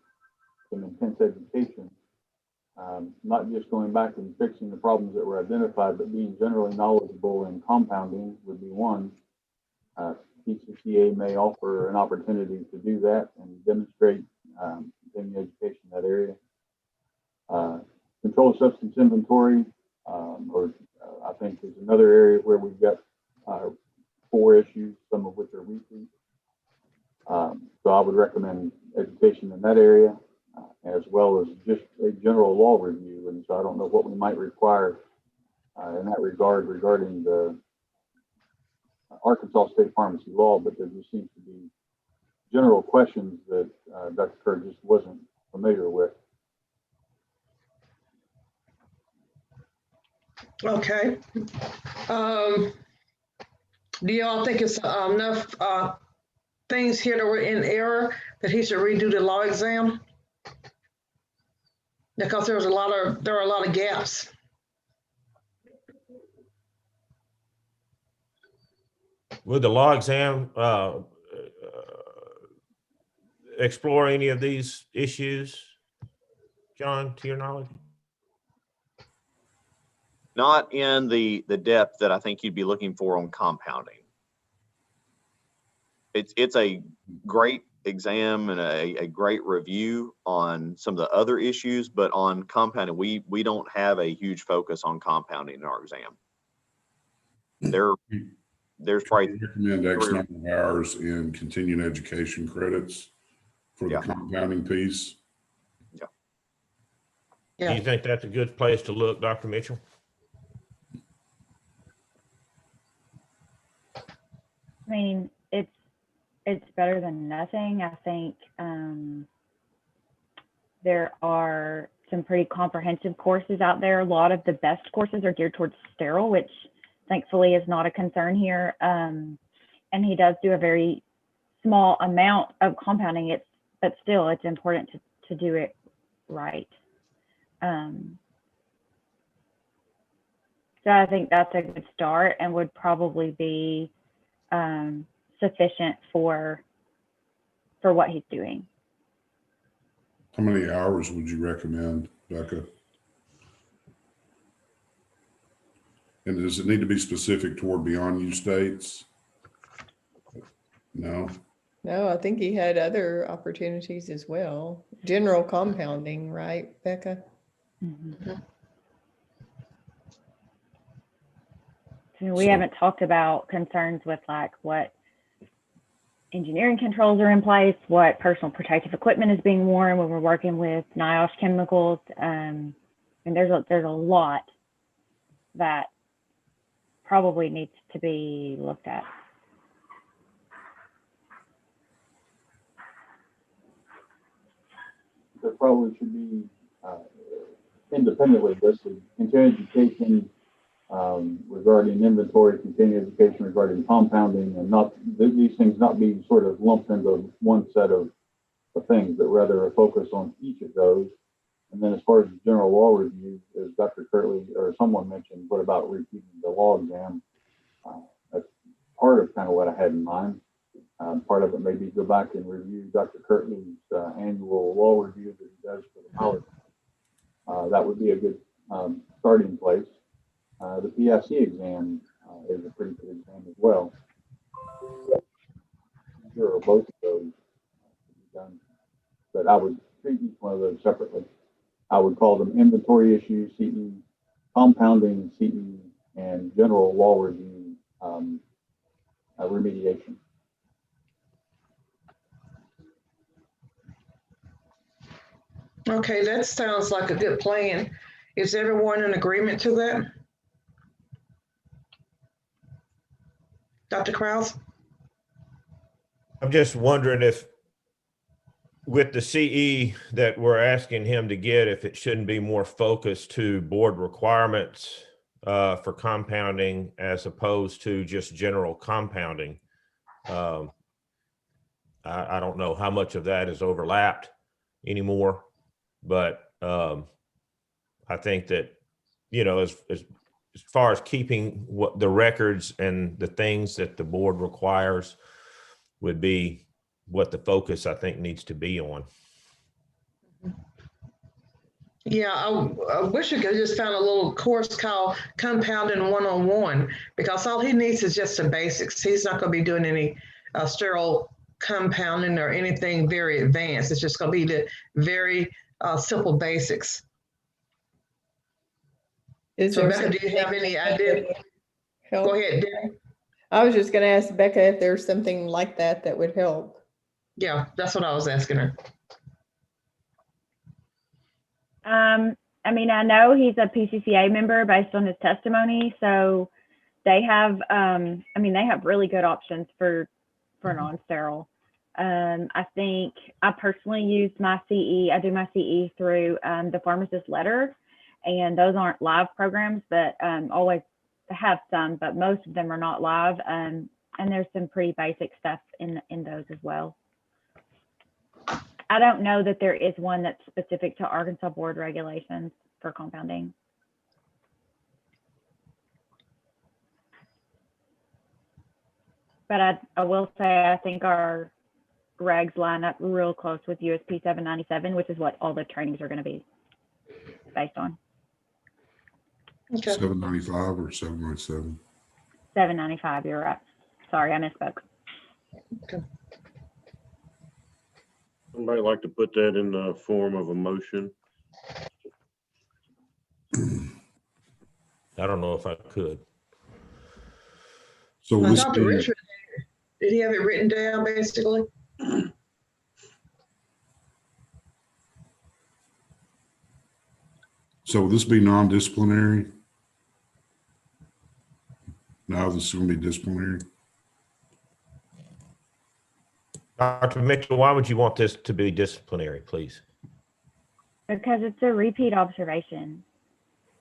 intense education, not just going back and fixing the problems that were identified, but being generally knowledgeable in compounding would be one. PCCA may offer an opportunity to do that and demonstrate continuing education in that area. Controlled substance inventory, I think is another area where we've got 4 issues, some of which are repeat. So I would recommend education in that area, as well as just a general law review. And so I don't know what we might require in that regard regarding the Arkansas State Pharmacy law, but there just seems to be general questions that Dr. Kerr just wasn't familiar with. Okay. Do y'all think it's enough things here that were in error that he should redo the law exam? Because there are a lot of gaps. Would the law exam explore any of these issues, John, to your knowledge? Not in the depth that I think you'd be looking for on compounding. It's a great exam and a great review on some of the other issues, but on compounding, we don't have a huge focus on compounding in our exam. There's probably recommend X number of hours in continuing education credits for the compounding piece. Do you think that's a good place to look, Dr. Mitchell? I mean, it's better than nothing. I think there are some pretty comprehensive courses out there. A lot of the best courses are geared towards sterile, which thankfully is not a concern here. And he does do a very small amount of compounding. But still, it's important to do it right. So I think that's a good start and would probably be sufficient for what he's doing. How many hours would you recommend, Becca? And does it need to be specific toward beyond use states? No. No, I think he had other opportunities as well. General compounding, right, Becca? Mm-hmm. We haven't talked about concerns with like what engineering controls are in place, what personal protective equipment is being worn when we're working with NIOSH chemicals. And there's a lot that probably needs to be looked at. There probably should be independently listed continuing education regarding inventory, continuing education regarding compounding, and not these things not being sort of lumped into one set of things, but rather a focus on each of those. And then as far as the general law review, as Dr. Kirtley or someone mentioned, what about repeating the law exam? That's part of kind of what I had in mind. Part of it maybe go back and review Dr. Kirtley's annual law review that he does for the college. That would be a good starting place. The PIC exam is a pretty good exam as well. Sure, both of those should be done, but I would treat each one of those separately. I would call them inventory issues, CE, compounding, CE, and general law review remediation. Okay, that sounds like a good plan. Is everyone in agreement to that? Dr. Krause? I'm just wondering if with the CE that we're asking him to get, if it shouldn't be more focused to board requirements for compounding as opposed to just general compounding. I don't know how much of that is overlapped anymore, but I think that, you know, as far as keeping what the records and the things that the board requires would be what the focus I think needs to be on. Yeah, I wish we could just found a little course called Compounding 101, because all he needs is just the basics. He's not going to be doing any sterile compounding or anything very advanced. It's just going to be the very simple basics. So Becca, do you have any idea? Go ahead, Debbie. I was just going to ask Becca if there's something like that that would help. Yeah, that's what I was asking her. I mean, I know he's a PCCA member based on his testimony, so they have, I mean, they have really good options for non-sterile. I think I personally use my CE. I do my CE through the pharmacist letter, and those aren't live programs, but always have some, but most of them are not live. And there's some pretty basic stuff in those as well. I don't know that there is one that's specific to Arkansas board regulations for compounding. But I will say, I think our regs line up real close with USP 797, which is what all the trainings are going to be based on. Okay. 795 or 797? 795, you're right. Sorry, I misspoke. Okay. Somebody like to put that in the form of a motion? I don't know if I could. So I this talked to Richard. Did he have it written down basically? So will this be non-disciplinary? Now this is going to be disciplinary. Dr. Mitchell, why would you want this to be disciplinary, please? Because it's a repeat observation.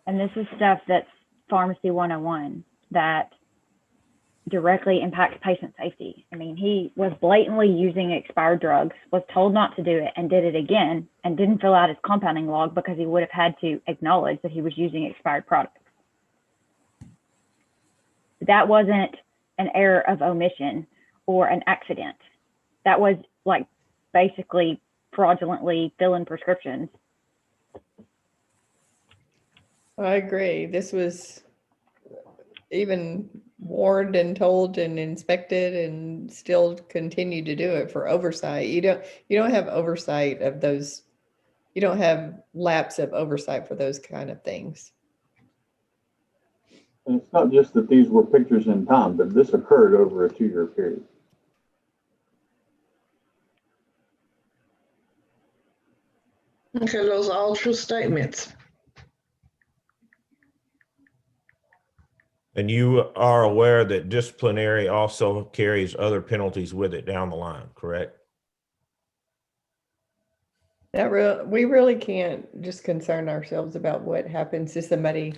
And this is stuff that's Pharmacy 101 that directly impacts patient safety. I mean, he was blatantly using expired drugs, was told not to do it, and did it again, and didn't fill out his compounding log because he would have had to acknowledge that he was using expired products. That wasn't an error of omission or an accident. That was like basically fraudulently filling prescriptions. I agree. This was even warned and told and inspected and still continue to do it for oversight. You don't have oversight of those. You don't have lapse of oversight for those kind of things. And it's not just that these were pictures in time, but this occurred over a 2-year period. Okay, those are all true statements. And you are aware that disciplinary also carries other penalties with it down the line, correct? We really can't just concern ourselves about what happens to somebody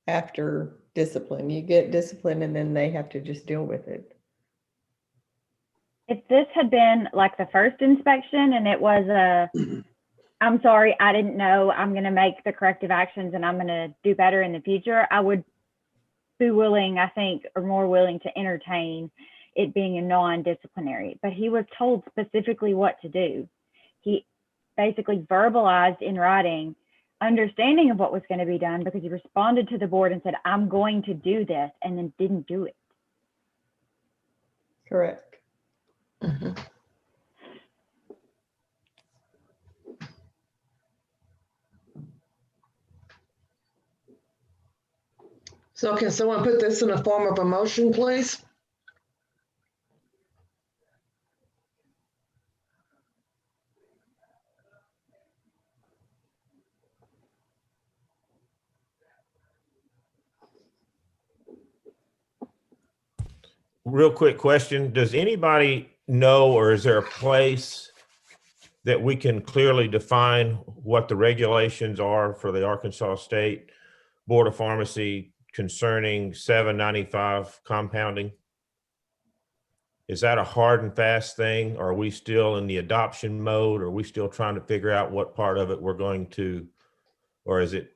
after discipline. You get discipline and then they have to just deal with it. If this had been like the first inspection and it was I'm sorry, I didn't know, I'm going to make the corrective actions and I'm going to do better in the future, I would be willing, I think, or more willing to entertain it being a non-disciplinary. But he was told specifically what to do. He basically verbalized in writing understanding of what was going to be done because he responded to the board and said, I'm going to do this, and then didn't do it. Correct. Mm-hmm. So can someone put this in the form of a motion, please? Real quick question. Does anybody know, or is there a place that we can clearly define what the regulations are for the Arkansas State Board of Pharmacy concerning 795 compounding? Is that a hard and fast thing? Or are we still in the adoption mode? Or are we still trying to figure out what part of it we're going to, or is it,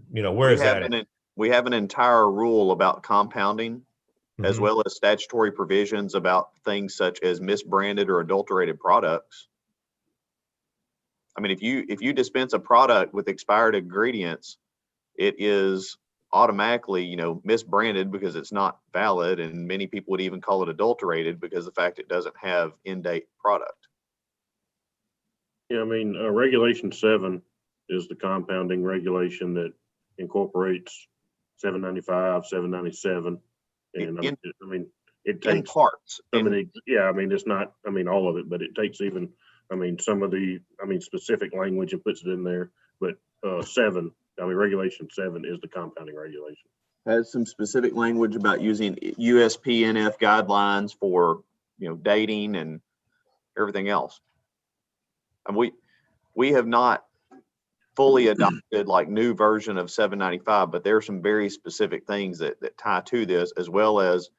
where is that? We have an entire rule about compounding as well as statutory provisions about things such as misbranded or adulterated products. I mean, if you dispense a product with expired ingredients, it is automatically, misbranded because it's not valid, and many people would even call it adulterated because of the fact it doesn't have in-date product. Yeah, I mean, Regulation 7 is the compounding regulation that incorporates 795, 797, and it takes in parts. Some of the, yeah, I mean, it's not, I mean, all of it, but it takes even, I mean, some of the, I mean, specific language and puts it in there. But 7, I mean, Regulation 7 is the compounding regulation. Has some specific language about using USPNF guidelines for, dating and everything else. And we have not fully adopted like new version of 795, but there are some very specific things that tie to this, as well as,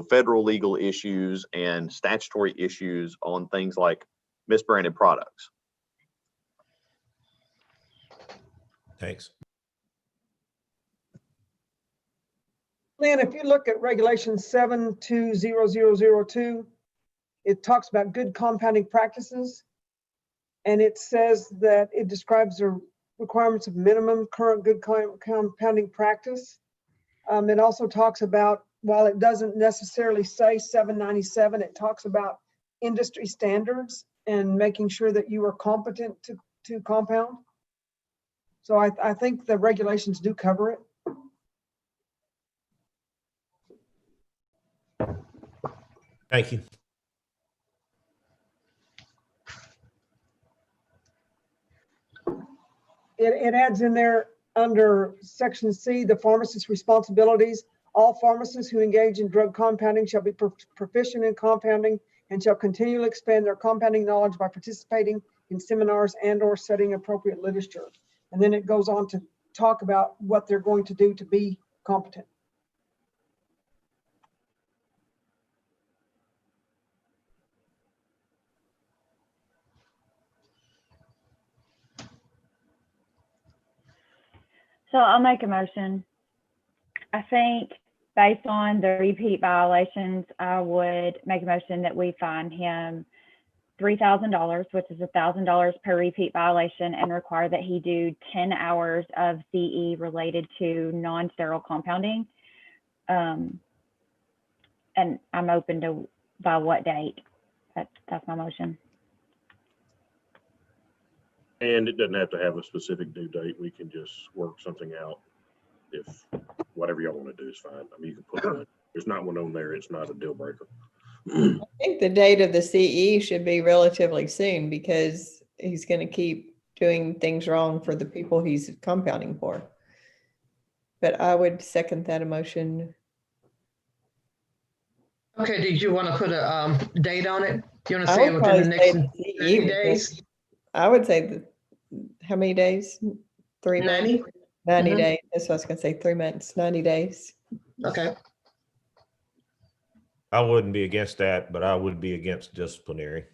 federal legal issues and statutory issues on things like misbranded products. Thanks. Lynn, if you look at regulation 720002, it talks about good compounding practices. And it says that it describes the requirements of minimum current good compounding practice. It also talks about, while it doesn't necessarily say 797, it talks about industry standards and making sure that you are competent to compound. So I think the regulations do cover it. Thank you. It adds in there under section C, the pharmacist's responsibilities. All pharmacists who engage in drug compounding shall be proficient in compounding and shall continually expand their compounding knowledge by participating in seminars and/or studying appropriate literature. And then it goes on to talk about what they're going to do to be competent. So I'll make a motion. I think based on the repeat violations, I would make a motion that we fine him $3,000, which is $1,000 per repeat violation, and require that he do 10 hours of CE related to non-sterile compounding. And I'm open to by what date. That's my motion. And it doesn't have to have a specific due date. We can just work something out. If whatever y'all want to do is fine. I mean, you can put one. There's not one on there. It's not a deal breaker. I think the date of the CE should be relatively soon because he's going to keep doing things wrong for the people he's compounding for. But I would second that emotion. Okay, did you want to put a date on it? Do you want to I say would within the probably next say 90 days? I would say how many days? 3 90? months? 90 Mhm. days. That's what I was going to say. 3 months, 90 days. Okay. I wouldn't be against that, but I would be against disciplinary.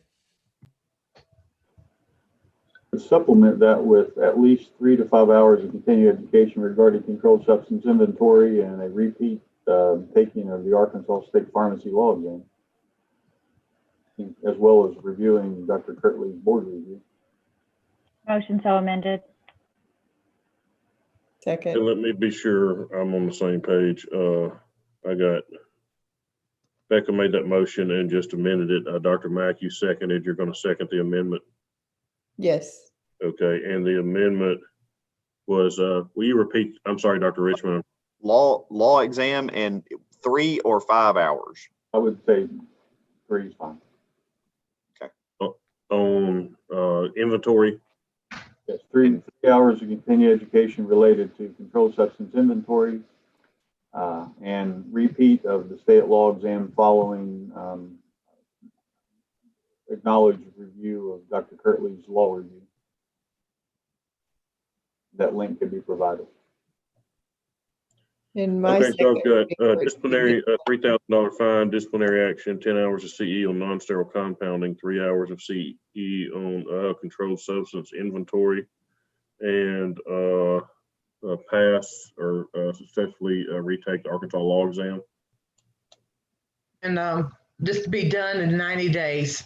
Supplement that with at least 3 to 5 hours of continuing education regarding controlled substance inventory and a repeat taking of the Arkansas State Pharmacy Law exam, as well as reviewing Dr. Kirtley's board review. Motion so amended. Second. And let me be sure I'm on the same page. I got Becca made that motion and just amended it. Dr. Mack, you seconded. You're going to second the amendment. Yes. Okay. And the amendment was, will you repeat? I'm sorry, Dr. Richmond. Law exam and 3 or 5 hours. I would say 3 is fine. Okay. On inventory. Yes, 3 hours of continuing education related to controlled substance inventory and repeat of the state law exam following acknowledged review of Dr. Kirtley's law review. That link could be provided. In my Okay, so I've got second, disciplinary, $3,000 fine, disciplinary action, 10 hours of CE on non-sterile compounding, 3 hours of CE on controlled substance inventory, and pass or successfully retake the Arkansas law exam. And this to be done in 90 days.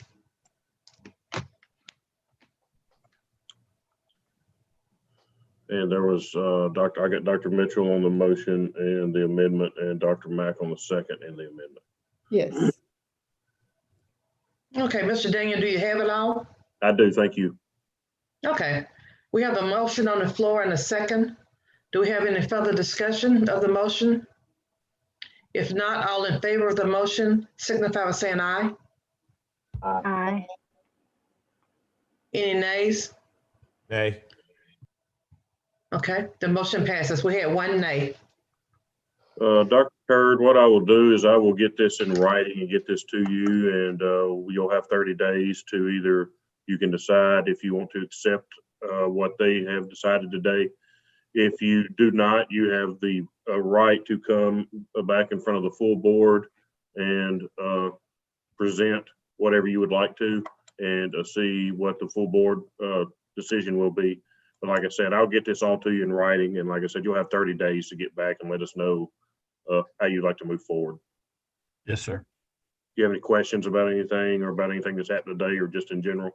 And there was, I got Dr. Mitchell on the motion and the amendment, and Dr. Mack on the second and the amendment. Yes. Okay, Mr. Daniel, do you have it all? I do, thank you. Okay, we have a motion on the floor and a second. Do we have any further discussion of the motion? If not, all in favor of the motion signify by saying aye. Aye. Any nays? Nay. Okay, the motion passes. We had one nay. Dr. Kurd, what I will do is I will get this in writing and get this to you, and you'll have 30 days to either, you can decide if you want to accept what they have decided today. If you do not, you have the right to come back in front of the full board and present whatever you would like to, and see what the full board decision will be. But like I said, I'll get this all to you in writing, and like I said, you'll have 30 days to get back and let us know how you'd like to move forward. Yes, sir. Do you have any questions about anything or about anything that's happened today or just in general?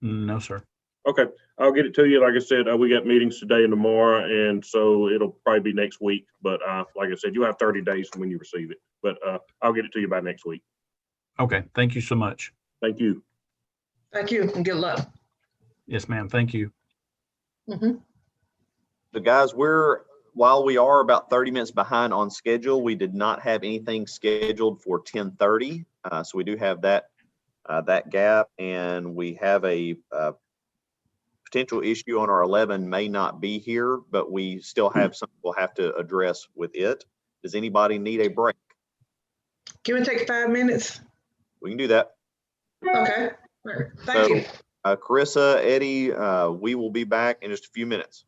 No, sir. Okay, I'll get it to you. Like I said, we got meetings today and tomorrow, and so it'll probably be next week. But like I said, you'll have 30 days from when you receive it. But I'll get it to you by next week. Okay. Thank you so much. Thank you. Thank you and good luck. Yes, ma'am. Thank you. So guys, while we are about 30 minutes behind on schedule, we did not have anything scheduled for 10:30. So we do have that gap, and we have a potential issue on our 11 may not be here, but we still have something we'll have to address with it. Does anybody need a break? Can we take 5 minutes? We can do that. Okay, thank you. Carissa, Eddie, we will be back in just a few minutes.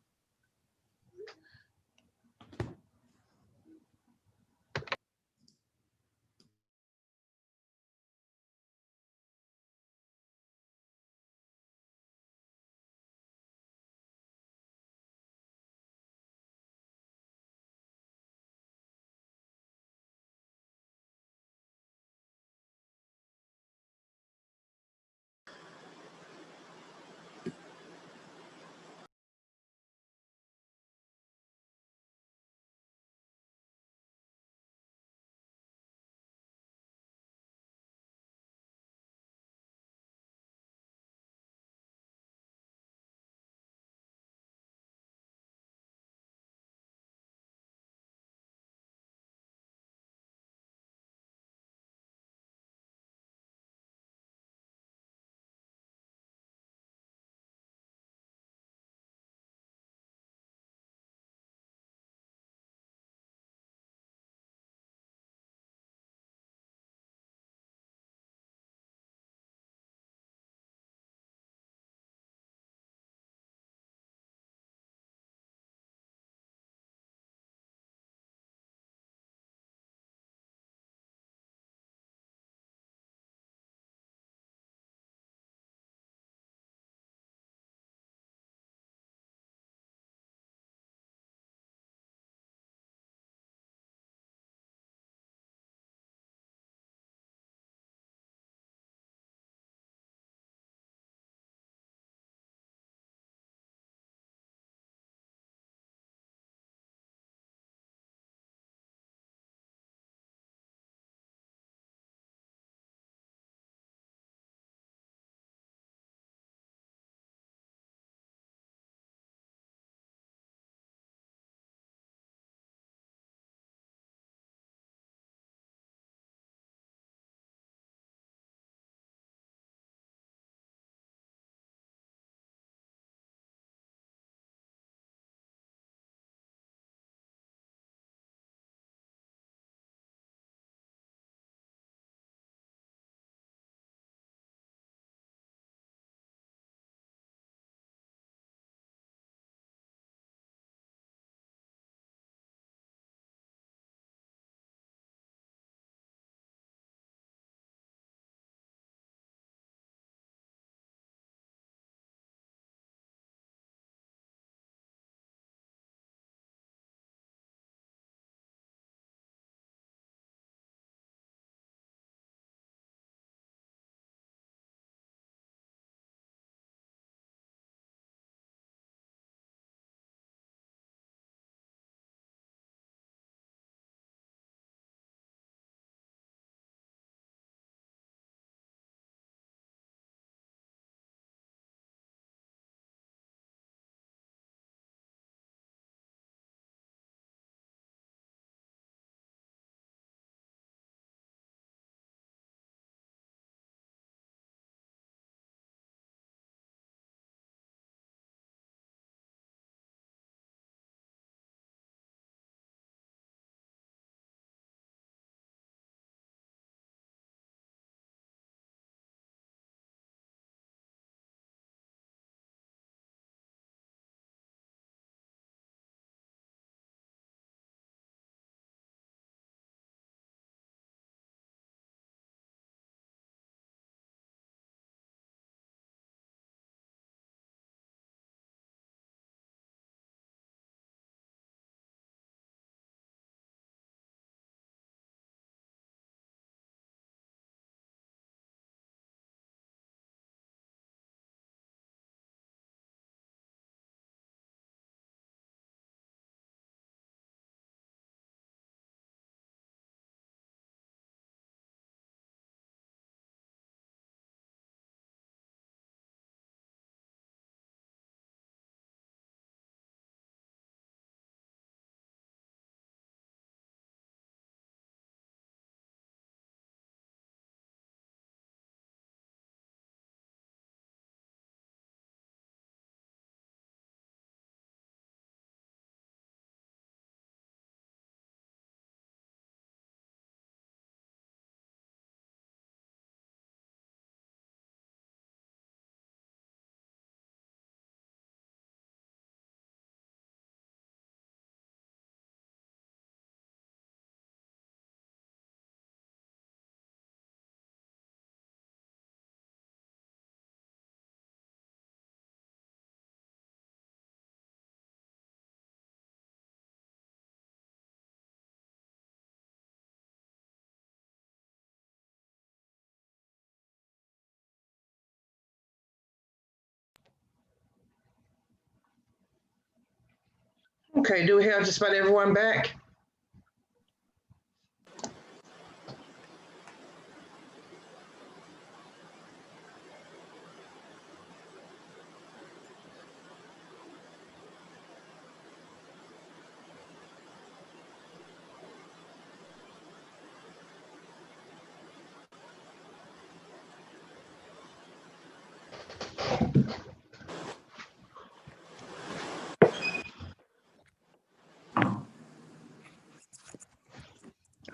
Okay, do we have just about everyone back?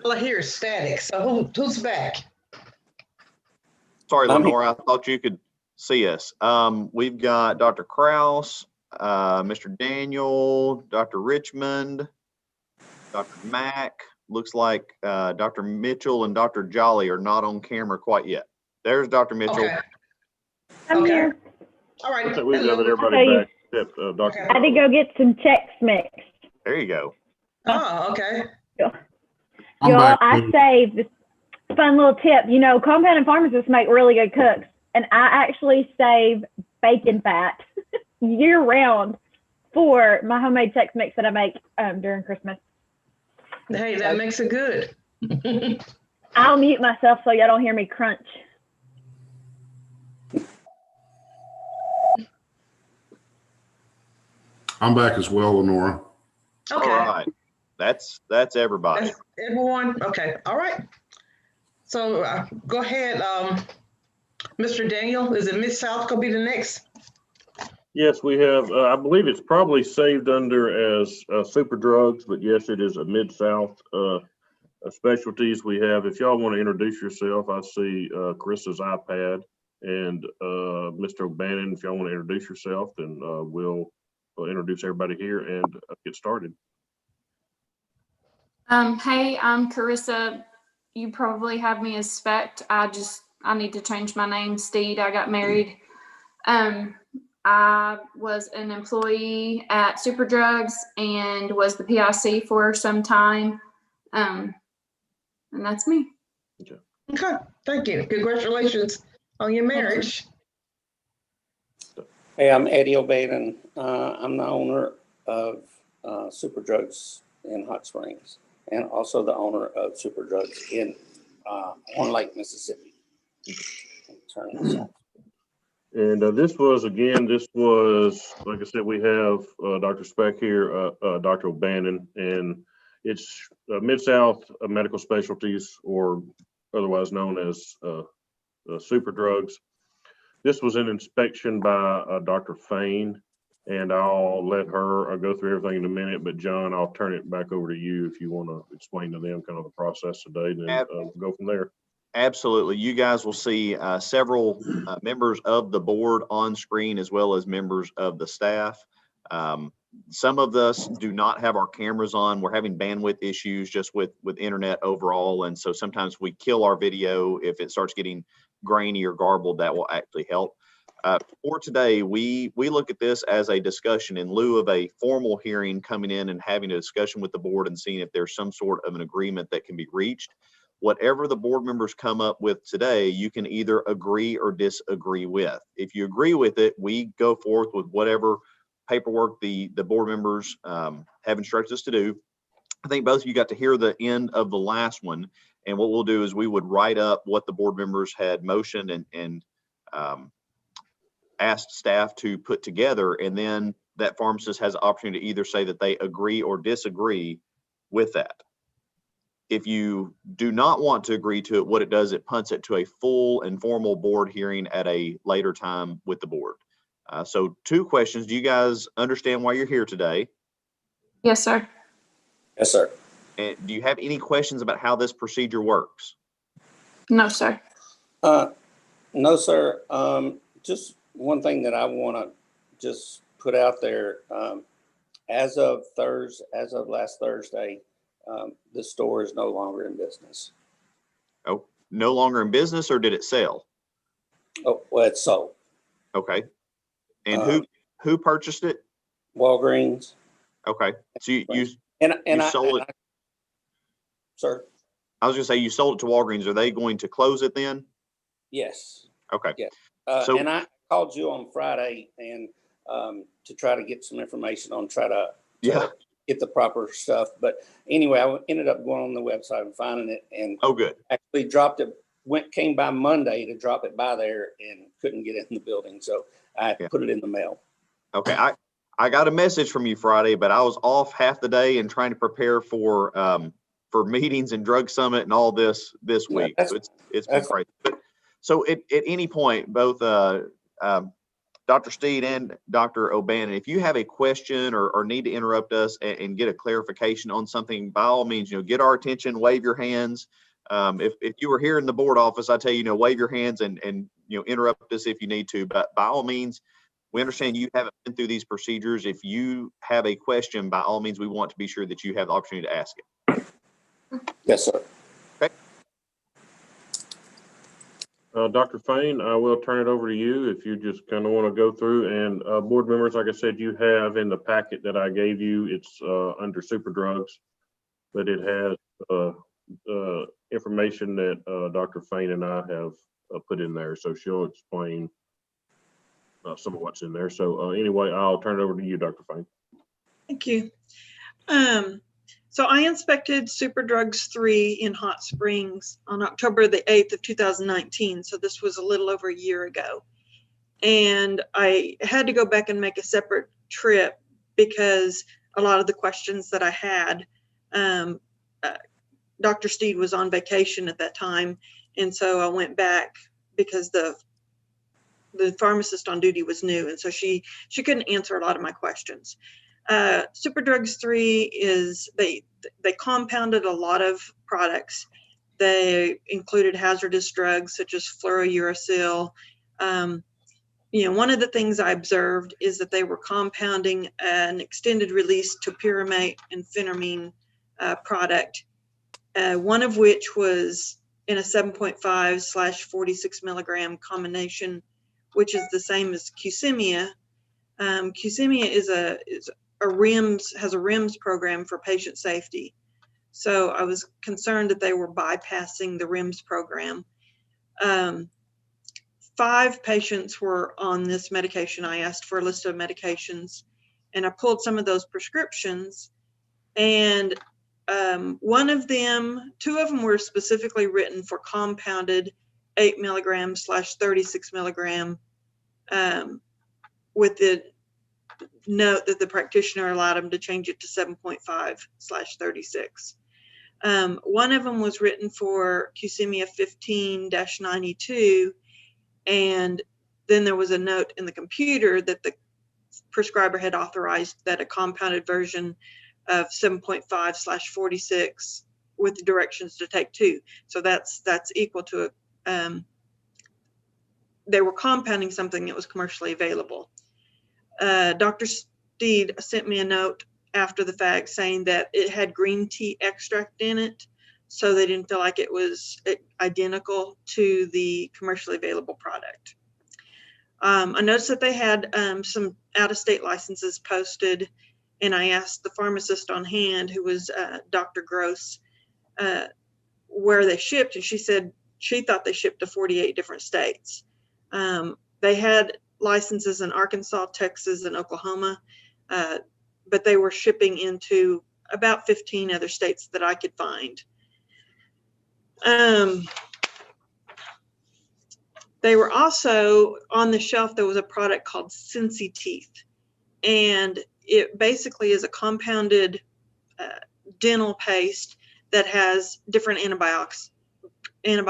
All I hear is static. So who's back? Sorry, I'm here. Lenore, I thought you could see us. We've got Dr. Kraus, Mr. Daniel, Dr. Richmond, Dr. Mack. Looks like Dr. Mitchell and Dr. Jolly are not on camera quite yet. There's Dr. Mitchell. Okay. I'm Okay. here. All right. I think we've got Hello. everybody Okay. back except Dr. I had to go get some checks mixed. There you go. Oh, okay. I'm Y'all, back. I saved this fun little tip. You know, compounding pharmacists make really good cooks, and I actually save bacon fat year round for my homemade Chex Mix that I make during Christmas. Hey, that makes it good. I'll mute myself so y'all don't hear me crunch. I'm back as well, Lenora. Okay. All right. That's everybody. That's everyone. Okay. All right. So go ahead, Mr. Daniel. Is it Mid-South gonna be the next? Yes, we have, I believe it's probably saved under as Super Drugs, but yes, it is a Mid-South specialties. We have, if y'all want to introduce yourself, I see Chris's iPad, and Mr. O'Bannon, if y'all want to introduce yourself, then we'll introduce everybody here and get started. Hey, I'm Carissa. You probably have me as Spect. I need to change my name, Steed. I got married. I was an employee at Super Drugs and was the PIC for some time. And that's me. Okay. Thank you. Congratulations on your marriage. Hey, I'm Eddie O'Bannon. I'm the owner of Super Drugs in Hot Springs and also the owner of Super Drugs in Horn Lake, Mississippi. Turn this on. And this was, like I said, we have Dr. Speck here, Dr. O'Bannon, and it's Mid-South Medical Specialties, or otherwise known as Super Drugs. This was an inspection by Dr. Fain, and I'll let her go through everything in a minute, but John, I'll turn it back over to you if you want to explain to them kind of the process today, and then we'll go from there. Absolutely. You guys will see several members of the board on screen, as well as members of the staff. Some of us do not have our cameras on. We're having bandwidth issues just with internet overall. And so sometimes we kill our video. If it starts getting grainy or garbled, that will actually help. For today, we look at this as a discussion in lieu of a formal hearing, coming in and having a discussion with the board and seeing if there's some sort of an agreement that can be reached. Whatever the board members come up with today, you can either agree or disagree with. If you agree with it, we go forth with whatever paperwork the board members have instructed us to do. I think both of you got to hear the end of the last one. And what we'll do is we would write up what the board members had motioned and asked staff to put together. And then that pharmacist has the opportunity to either say that they agree or disagree with that. If you do not want to agree to it, what it does, it punts it to a full and formal board hearing at a later time with the board. So 2 questions. Do you guys understand why you're here today? Yes, sir. Yes, sir. And do you have any questions about how this procedure works? No, sir. No, sir. Just one thing that I want to just put out there. As of last Thursday, the store is no longer in business. Oh, no longer in business, or did it sell? Oh, well, it's sold. Okay. And who purchased it? Walgreens. Okay. So you sold it. Sir. I was gonna say you sold it to Walgreens. Are they going to close it then? Yes. Okay. Yeah. So, and I called you on Friday and to try to get some information on get the proper stuff. But anyway, I ended up going on the website and finding it, and Oh, good. actually dropped it. Came by Monday to drop it by there, and couldn't get it in the building, so I put it in the mail. Okay, I got a message from you Friday, but I was off half the day and trying to prepare for meetings and drug summit and all this week. So it's been crazy. But so at any point, both Dr. Steed and Dr. O'Bannon, if you have a question or need to interrupt us and get a clarification on something, by all means, get our attention, wave your hands. If you were here in the board office, I tell you, wave your hands and interrupt us if you need to. But by all means, we understand you haven't been through these procedures. If you have a question, by all means, we want to be sure that you have the opportunity to ask it. Yes, sir. Okay. Dr. Fain, I will turn it over to you if you just kind of want to go through. And board members, like I said, you have in the packet that I gave you, it's under super drugs, but it has information that Dr. Fain and I have put in there. So she'll explain some of what's in there. So anyway, I'll turn it over to you, Dr. Fain. Thank you. So I inspected Super Drugs 3 in Hot Springs on October the 8th of 2019. So this was a little over a year ago. And I had to go back and make a separate trip because a lot of the questions that I had, Dr. Steed was on vacation at that time. And so I went back because the pharmacist on duty was new. And so she couldn't answer a lot of my questions. Super Drugs 3 is, they compounded a lot of products. They included hazardous drugs such as fluorouracil. One of the things I observed is that they were compounding an extended release topiramate and phentermine product, one of which was in a 7.5/46 milligram combination, which is the same as Qsymia. Qsymia has a REMS program for patient safety. So I was concerned that they were bypassing the REMS program. 5 patients were on this medication. I asked for a list of medications and I pulled some of those prescriptions, and 2 of them were specifically written for compounded 8 milligram/36 milligram with the note that the practitioner allowed them to change it to 7.5/36. One of them was written for Qsymia 15-92, and then there was a note in the computer that the prescriber had authorized that a compounded version of 7.5/46 with the directions to take 2. So that's equal to they were compounding something that was commercially available. Dr. Steed sent me a note after the fact saying that it had green tea extract in it, so they didn't feel like it was identical to the commercially available product. I noticed that they had some out-of-state licenses posted, and I asked the pharmacist on hand, who was Dr. Gross, where they shipped, and she said she thought they shipped to 48 different states. They had licenses in Arkansas, Texas, and Oklahoma, but they were shipping into about 15 other states that I could find. They were also on the shelf. There was a product called Sensi Teeth, and it basically is a compounded dental paste that has different antibiotics in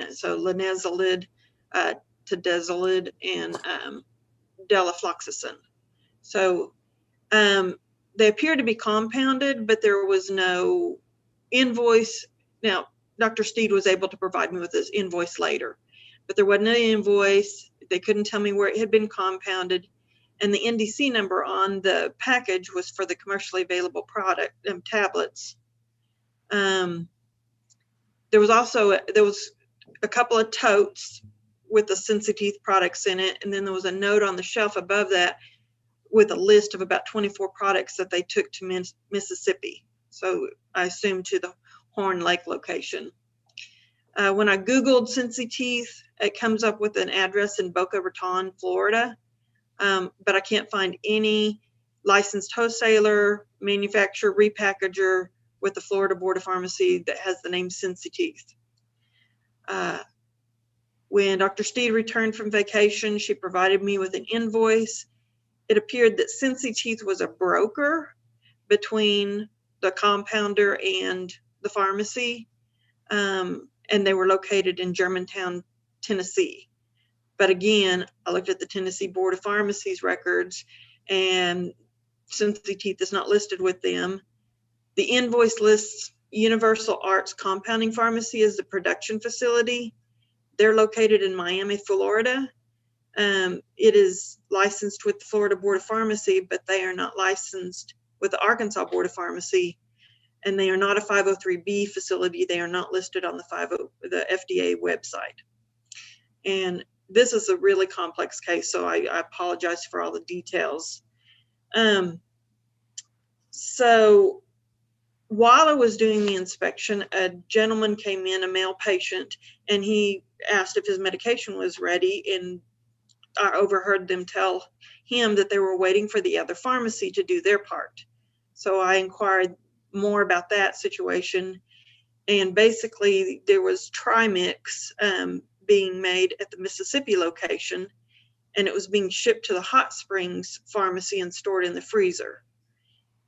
it. So linezolid, tadalafil, and delafloxacin. So they appear to be compounded, but there was no invoice. Now, Dr. Steed was able to provide me with this invoice later, but there wasn't an invoice. They couldn't tell me where it had been compounded. And the NDC number on the package was for the commercially available product tablets. There was a couple of totes with the Sensi Teeth products in it, and then there was a note on the shelf above that with a list of about 24 products that they took to Mississippi. So I assume to the Horn Lake location. When I Googled Sensi Teeth, it comes up with an address in Boca Raton, Florida, but I can't find any licensed wholesaler, manufacturer, repackager with the Florida Board of Pharmacy that has the name Cincy Teeth. When Dr. Steed returned from vacation, she provided me with an invoice. It appeared that Cincy Teeth was a broker between the compounder and the pharmacy, and they were located in Germantown, Tennessee. But again, I looked at the Tennessee Board of Pharmacy's records, and Cincy Teeth is not listed with them. The invoice lists Universal Arts Compounding Pharmacy as the production facility. They're located in Miami, Florida. It is licensed with the Florida Board of Pharmacy, but they are not licensed with the Arkansas Board of Pharmacy, and they are not a 503B facility. They are not listed on the FDA website. And this is a really complex case, so I apologize for all the details. So while I was doing the inspection, a gentleman came in, a male patient, and he asked if his medication was ready, and I overheard them tell him that they were waiting for the other pharmacy to do their part. So I inquired more about that situation, and basically there was Trimix being made at the Mississippi location, and it was being shipped to the Hot Springs pharmacy and stored in the freezer.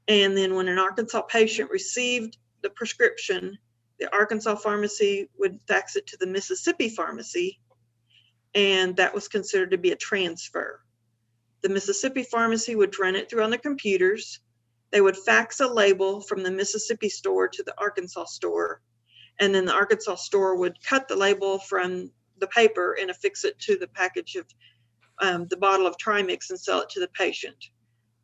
And then when an Arkansas patient received the prescription, the Arkansas pharmacy would fax it to the Mississippi pharmacy, and that was considered to be a transfer. The Mississippi pharmacy would run it through on the computers. They would fax a label from the Mississippi store to the Arkansas store, and then the Arkansas store would cut the label from the paper and affix it to the package of the bottle of Trimix and sell it to the patient.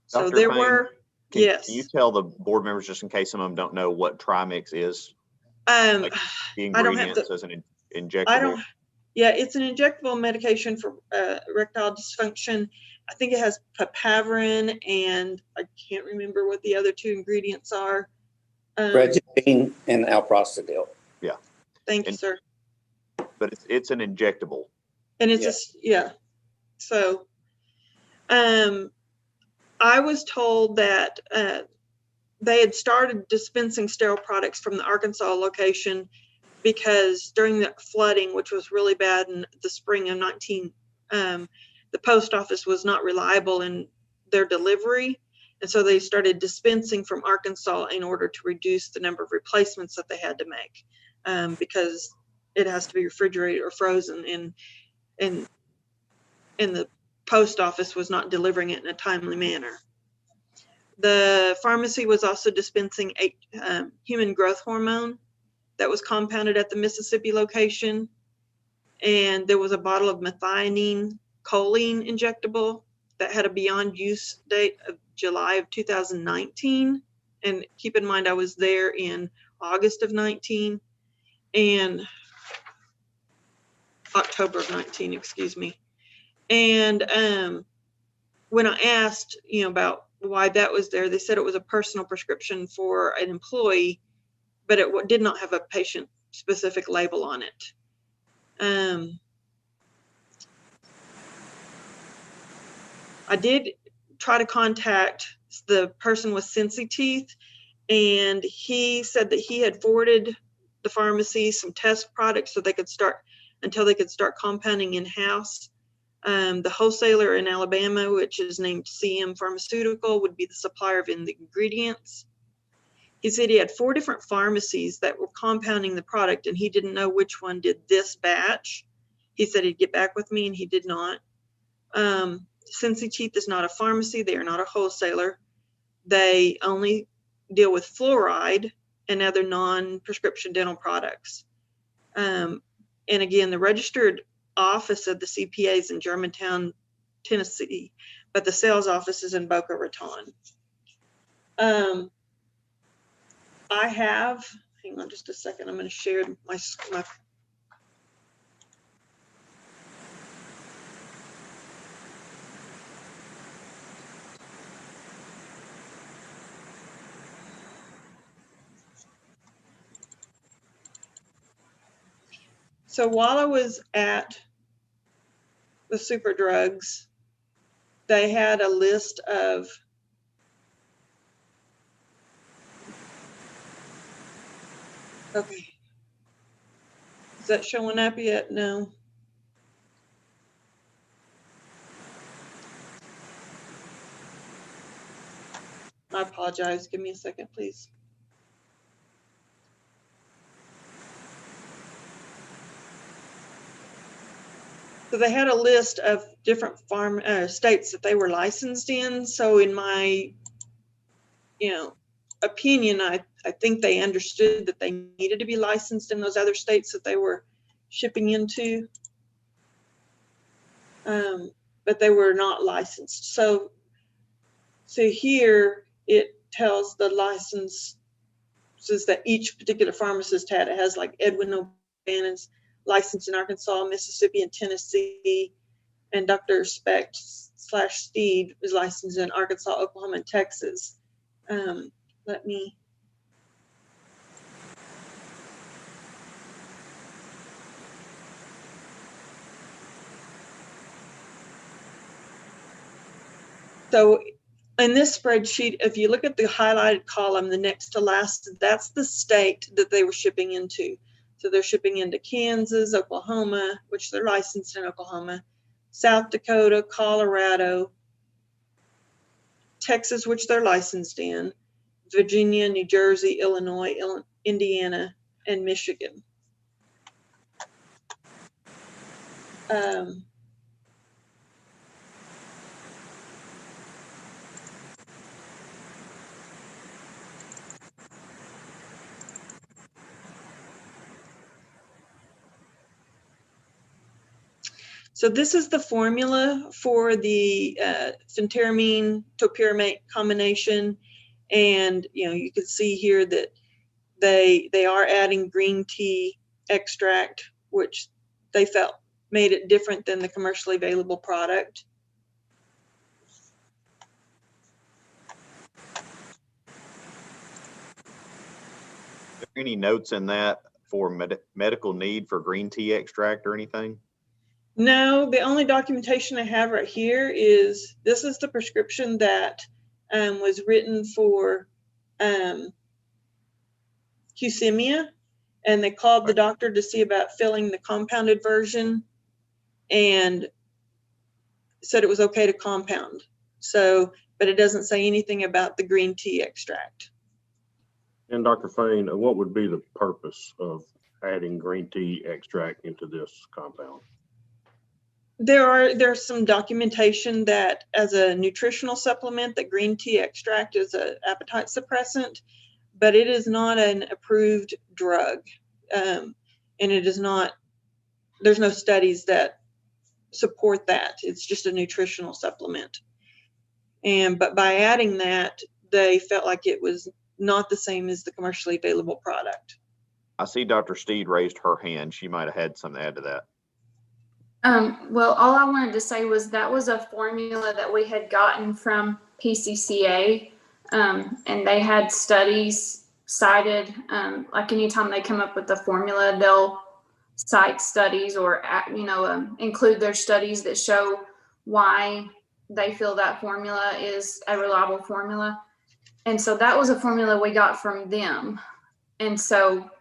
So Dr. there Payne, were, yes. Can you tell the board members, just in case some of them don't know, what Trimix is? Like the I don't have ingredients the, as an injectable? I don't, yeah, it's an injectable medication for erectile dysfunction. I think it has papaverin, and I can't remember what the other two ingredients are. Registine and alprostadil. Yeah. Thank you, sir. But it's an injectable. And it's just, yeah. So I was told that they had started dispensing sterile products from the Arkansas location because during the flooding, which was really bad in the spring of 19, the post office was not reliable in their delivery. And so they started dispensing from Arkansas in order to reduce the number of replacements that they had to make, because it has to be refrigerated or frozen, and the post office was not delivering it in a timely manner. The pharmacy was also dispensing a human growth hormone that was compounded at the Mississippi location. And there was a bottle of methionine choline injectable that had a beyond use date of July of 2019. And keep in mind, I was there in August of 19 and October of 19, excuse me. And when I asked, about why that was there, they said it was a personal prescription for an employee, but it did not have a patient specific label on it. I did try to contact the person with Cincy Teeth, and he said that he had forwarded the pharmacy some test products so they could start compounding in-house. The wholesaler in Alabama, which is named CM Pharmaceutical, would be the supplier of the ingredients. He said he had 4 different pharmacies that were compounding the product, and he didn't know which one did this batch. He said he'd get back with me, and he did not. Cincy Teeth is not a pharmacy. They are not a wholesaler. They only deal with fluoride and other non-prescription dental products. And again, the registered office of the CPA is in Germantown, Tennessee, but the sales office is in Boca Raton. I have, hang on just a second, I'm going to share my So while I was at the Super Drugs, they had a list of Okay. Is that showing up yet? No. I apologize. Give me a second, please. So they had a list of different states that they were licensed in. So in my, opinion, I think they understood that they needed to be licensed in those other states that they were shipping into. But they were not licensed. So here it tells the licenses that each particular pharmacist had. It has like Edwin O'Bannon's licensed in Arkansas, Mississippi, and Tennessee, and Dr. Specht/Steed is licensed in Arkansas, Oklahoma, and Texas. Let me. So in this spreadsheet, if you look at the highlighted column, the next to last, that's the state that they were shipping into. So they're shipping into Kansas, Oklahoma, which they're licensed in Oklahoma, South Dakota, Colorado, Texas, which they're licensed in, Virginia, New Jersey, Illinois, Indiana, and Michigan. So this is the formula for the phentermine topiramate combination, and you can see here that they are adding green tea extract, which they felt made it different than the commercially available product. Are there any notes in that for medical need for green tea extract or anything? No, the only documentation I have right here is this is the prescription that was written for leucemia, and they called the doctor to see about filling the compounded version and said it was okay to compound. So, but it doesn't say anything about the green tea extract. And Dr. Fain, what would be the purpose of adding green tea extract into this compound? There's some documentation that as a nutritional supplement, that green tea extract is an appetite suppressant, but it is not an approved drug. And it is not, there's no studies that support that. It's just a nutritional supplement. But by adding that, they felt like it was not the same as the commercially available product. I see Dr. Steed raised her hand. She might have had something to add to that. Well, all I wanted to say was that was a formula that we had gotten from PCCA, and they had studies cited. Like anytime they come up with a formula, they'll cite studies or include their studies that show why they feel that formula is a reliable formula. And so that was a formula we got from them. And so,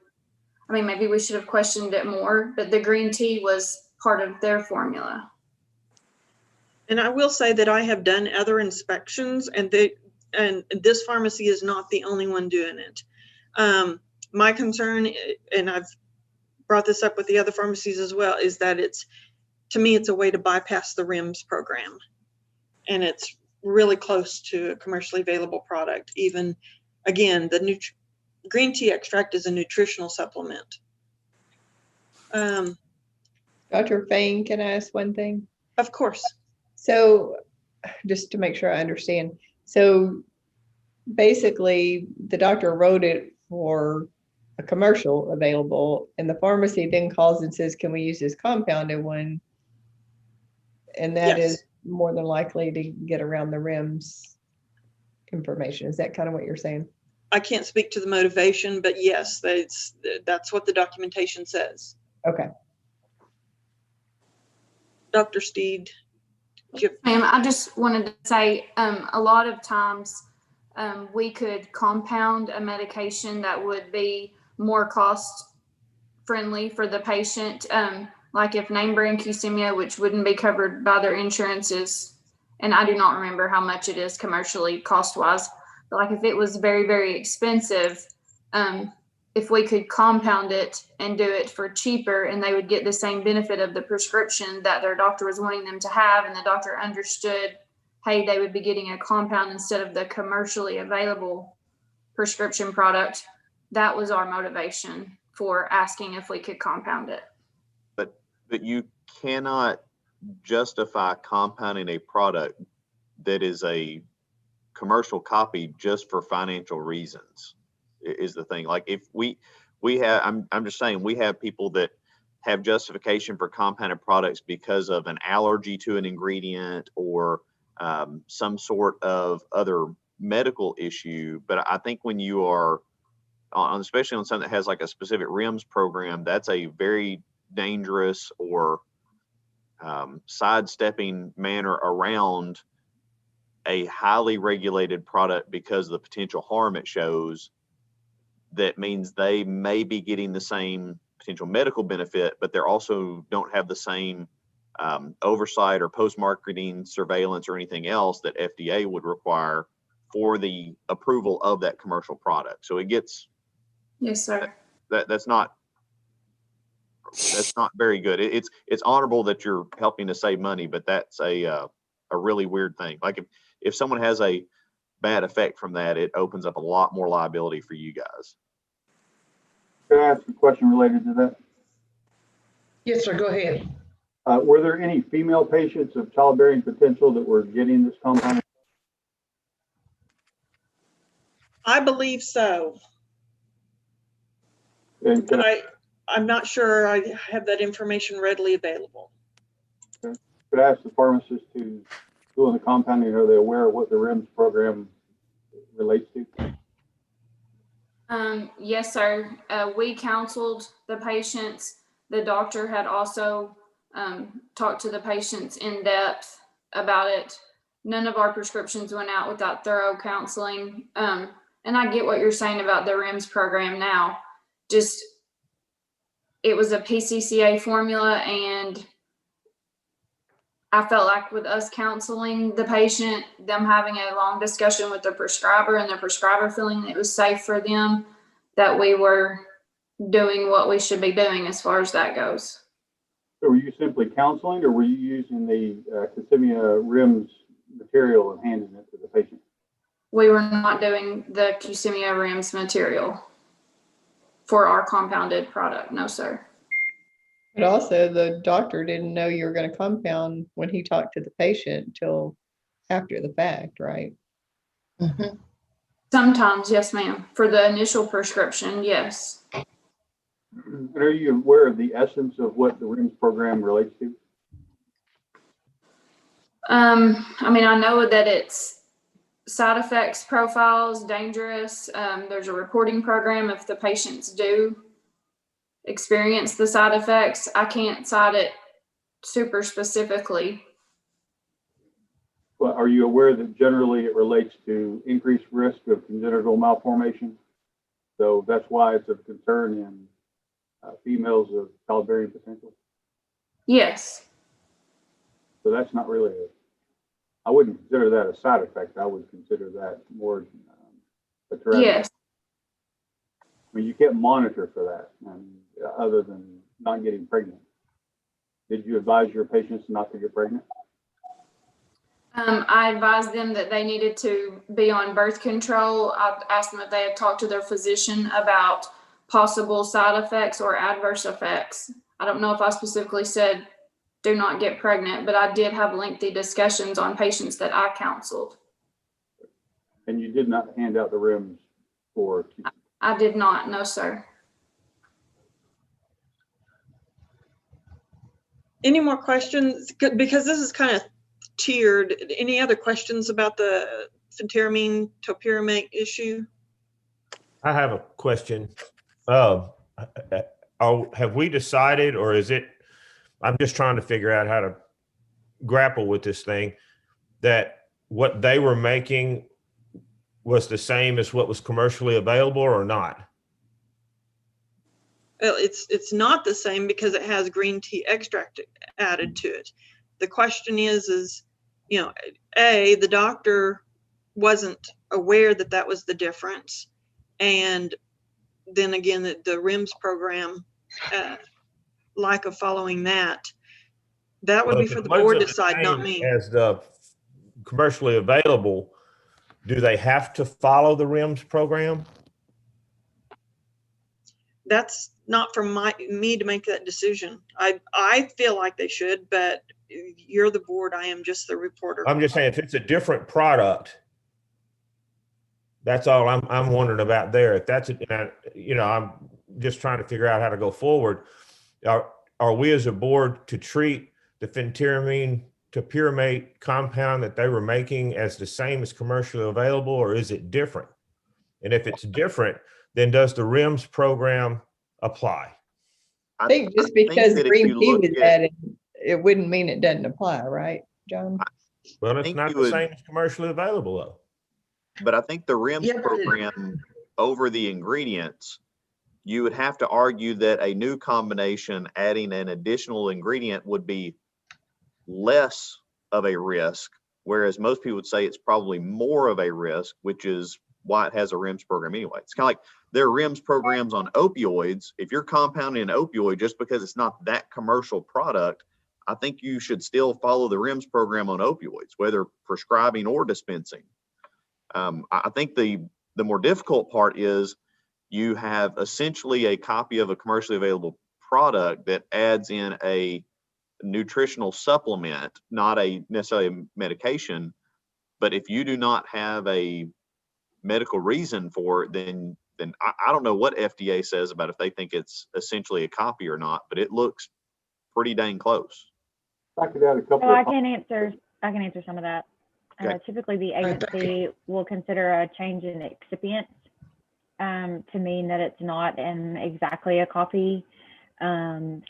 I mean, maybe we should have questioned it more, but the green tea was part of their formula. And I will say that I have done other inspections, and this pharmacy is not the only one doing it. My concern, and I've brought this up with the other pharmacies as well, is that to me, it's a way to bypass the REMS program. And it's really close to a commercially available product. Even, again, the green tea extract is a nutritional supplement. Dr. Fain, can I ask one thing? Of course. So just to make sure I understand. So basically the doctor wrote it for a commercial available, and the pharmacy then calls and says, can we use this compounded one? And that Yes. is more than likely to get around the REMS information. Is that kind of what you're saying? I can't speak to the motivation, but yes, that's what the documentation says. Okay. Dr. Steed. Ma'am, I just wanted to say, a lot of times we could compound a medication that would be more cost friendly for the patient. Like if name brand Qsymia, which wouldn't be covered by their insurances, and I do not remember how much it is commercially cost wise, but like if it was very, very expensive, if we could compound it and do it for cheaper and they would get the same benefit of the prescription that their doctor was wanting them to have, and the doctor understood, hey, they would be getting a compound instead of the commercially available prescription product. That was our motivation for asking if we could compound it. But you cannot justify compounding a product that is a commercial copy just for financial reasons is the thing. Like if we have, I'm just saying, we have people that have justification for compounded products because of an allergy to an ingredient or some sort of other medical issue. But I think when you are on, especially on something that has like a specific REMS program, that's a very dangerous or sidestepping manner around a highly regulated product because of the potential harm it shows. That means they may be getting the same potential medical benefit, but they're also don't have the same oversight or post-marketing surveillance or anything else that FDA would require for the approval of that commercial product. So it gets, yes, sir. That's not very good. It's honorable that you're helping to save money, but that's a really weird thing. Like if someone has a bad effect from that, it opens up a lot more liability for you guys. Can I ask a question related to that? Yes, sir. Go ahead. Were there any female patients of childbearing potential that were getting this compound? I believe so. And But I'm not sure I have that information readily available. could I ask the pharmacist who's doing the compounding, are they aware of what the REMS program relates to? Yes, sir. We counseled the patients. The doctor had also talked to the patients in depth about it. None of our prescriptions went out without thorough counseling. And I get what you're saying about the REMS program now. Just, it was a PCCA formula, and I felt like with us counseling the patient, them having a long discussion with the prescriber and the prescriber feeling it was safe for them, that we were doing what we should be doing as far as that goes. So were you simply counseling, or were you using the Qsymia REMS material and handing it to the patient? We were not doing the Qsymia REMS material for our compounded product. No, sir. But also the doctor didn't know you were going to compound when he talked to the patient until after the fact, right? Mm-hmm. Sometimes, yes, ma'am. For the initial prescription, yes. And are you aware of the essence of what the REMS program relates to? I mean, I know that it's side effects profiles, dangerous. There's a reporting program if the patients do experience the side effects. I can't cite it super specifically. Well, are you aware that generally it relates to increased risk of congenital malformation? So that's why it's of concern in females of childbearing potential? Yes. So that's not really I wouldn't consider that a side effect. I would consider that more a threat. Yes. I mean, you can't monitor for that, other than not getting pregnant. Did you advise your patients not to get pregnant? I advised them that they needed to be on birth control. I asked them if they had talked to their physician about possible side effects or adverse effects. I don't know if I specifically said do not get pregnant, but I did have lengthy discussions on patients that I counseled. And you did not hand out the REMS for? I did not, no, sir. Any more questions? Because this is kind of tiered. Any other questions about the phentermine topiramate issue? I have a question. Have we decided, or is it, I'm just trying to figure out how to grapple with this thing, that what they were making was the same as what was commercially available or not? Well, it's not the same because it has green tea extract added to it. The question is, you know, the doctor wasn't aware that that was the difference. And then again, the RIMS program, lack of following that would be for the board to decide, not me. As the commercially available, do they have to follow the RIMS program? That's not for me to make that decision. I feel like they should, but you're the board. I am just the reporter. I'm just saying, if it's a different product, that's all I'm wondering about there. If that's, you know, I'm just trying to figure out how to go forward. Are we as a board to treat the phentermine topiramate compound that they were making as the same as commercially available, or is it different? And if it's different, then does the RIMS program apply? I think just because green tea was added, it wouldn't mean it doesn't apply, right, John? Well, it's not the same as commercially available, though. But I think the RIMS program over the ingredients, you would have to argue that a new combination adding an additional ingredient would be less of a risk, whereas most people would say it's probably more of a risk, which is why it has a RIMS program anyway. It's kind of like there are RIMS programs on opioids. If you're compounding an opioid just because it's not that commercial product, I think you should still follow the RIMS program on opioids, whether prescribing or dispensing. I think the more difficult part is you have essentially a copy of a commercially available product that adds in a nutritional supplement, not necessarily a medication. But if you do not have a medical reason for it, then I don't know what FDA says about if they think it's essentially a copy or not, but it looks pretty dang close. I could add a couple. I can answer some of that. Okay. Typically, the agency will consider a change in excipients to mean that it's not exactly a copy.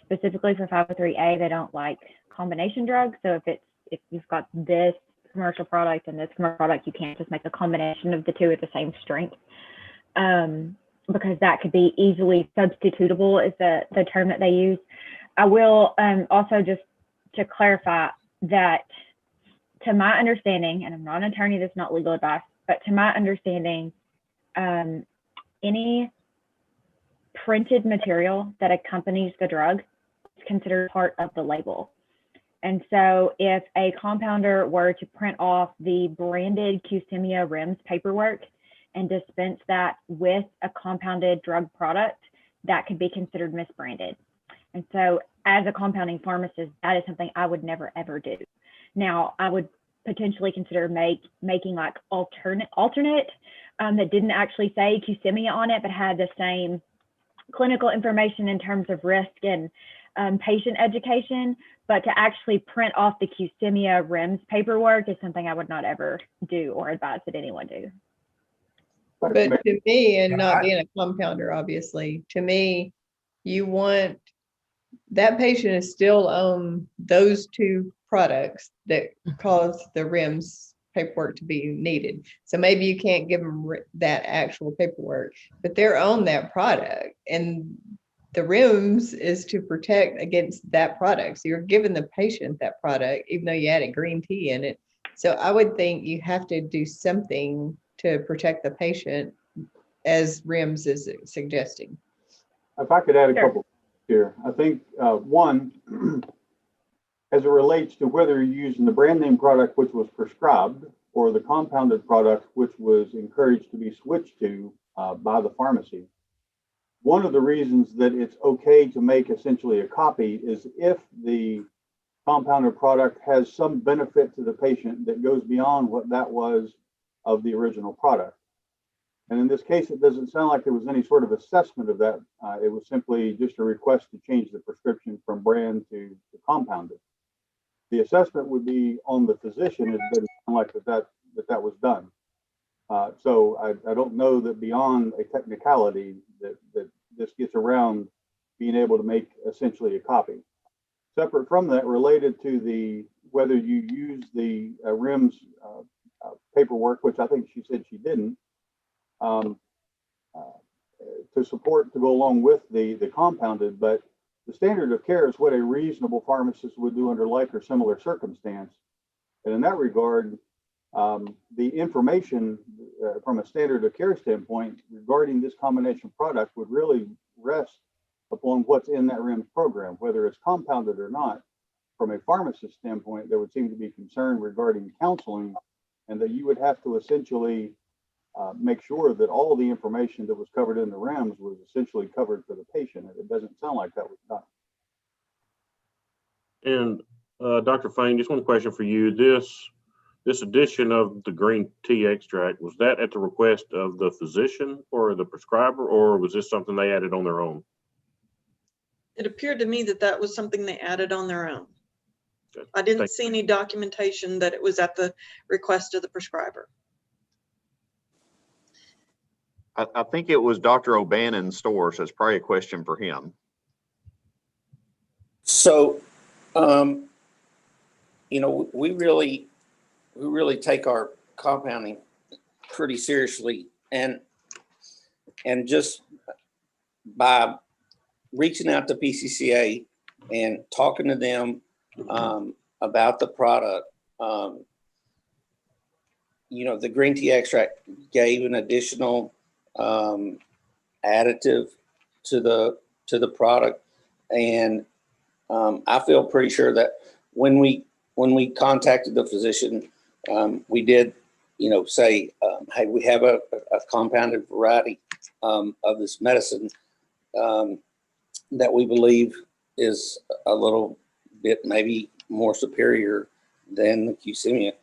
Specifically for 503A, they don't like combination drugs. So if you've got this commercial product and this commercial product, you can't just make a combination of the two at the same strength, because that could be easily substitutable is the term that they use. I will also, just to clarify, that to my understanding, and I'm not an attorney, this is not legal advice, but to my understanding, any printed material that accompanies the drug is considered part of the label. And so if a compounder were to print off the branded Qsymia RIMS paperwork and dispense that with a compounded drug product, that could be considered misbranded. And so as a compounding pharmacist, that is something I would never, ever do. Now, I would potentially consider making like alternate that didn't actually say Qsymia on it, but had the same clinical information in terms of risk and patient education. But to actually print off the Qsymia RIMS paperwork is something I would not ever do or advise that anyone do. But to me, and not being a compounder, obviously, to me, you want that patient is still on those two products that cause the RIMS paperwork to be needed. So maybe you can't give them that actual paperwork, but they're on that product, and the RIMS is to protect against that product. So you're giving the patient that product, even though you added green tea in it. So I would think you have to do something to protect the patient, as RIMS is suggesting. If I could add a couple here, I think one, as it relates to whether you're using the brand name product, which was prescribed, or the compounded product, which was encouraged to be switched to by the pharmacy. One of the reasons that it's okay to make essentially a copy is if the compounded product has some benefit to the patient that goes beyond what that was of the original product. And in this case, it doesn't sound like there was any sort of assessment of that. It was simply just a request to change the prescription from brand to compounded. The assessment would be on the physician. It doesn't sound like that was done. So I don't know that beyond a technicality that this gets around being able to make essentially a copy. Separate from that, related to whether you use the RIMS to support to go along with the compounded, but the standard of care is what a reasonable pharmacist would do under like or similar circumstance. And in that regard, the information from a standard of care standpoint regarding this combination product would really rest upon what's in that REMS program, whether it's compounded or not. From a pharmacist standpoint, there would seem to be concern regarding counseling, and that you would have to essentially make sure that all the information that was covered in the REMS was essentially covered for the patient. It doesn't sound like that was done. And Dr. Fain, just one question for you. This addition of the green tea extract, was that at the request of the physician or the prescriber, or was this something they added on their own? It appeared to me that that was something they added on their own. Okay. I didn't see any documentation that it was at the request of the prescriber. I think it was Dr. O'Bannon's store, so it's probably a question for him. So, you know, we really take our compounding pretty seriously, and just by reaching out to PCCA and talking to them about the product, you know, the green tea extract gave an additional additive to the product, and I feel pretty sure that when we contacted the physician, we did, you know, say, hey, we have a compounded variety of this medicine that we believe is a little bit maybe more superior than the Qsymia,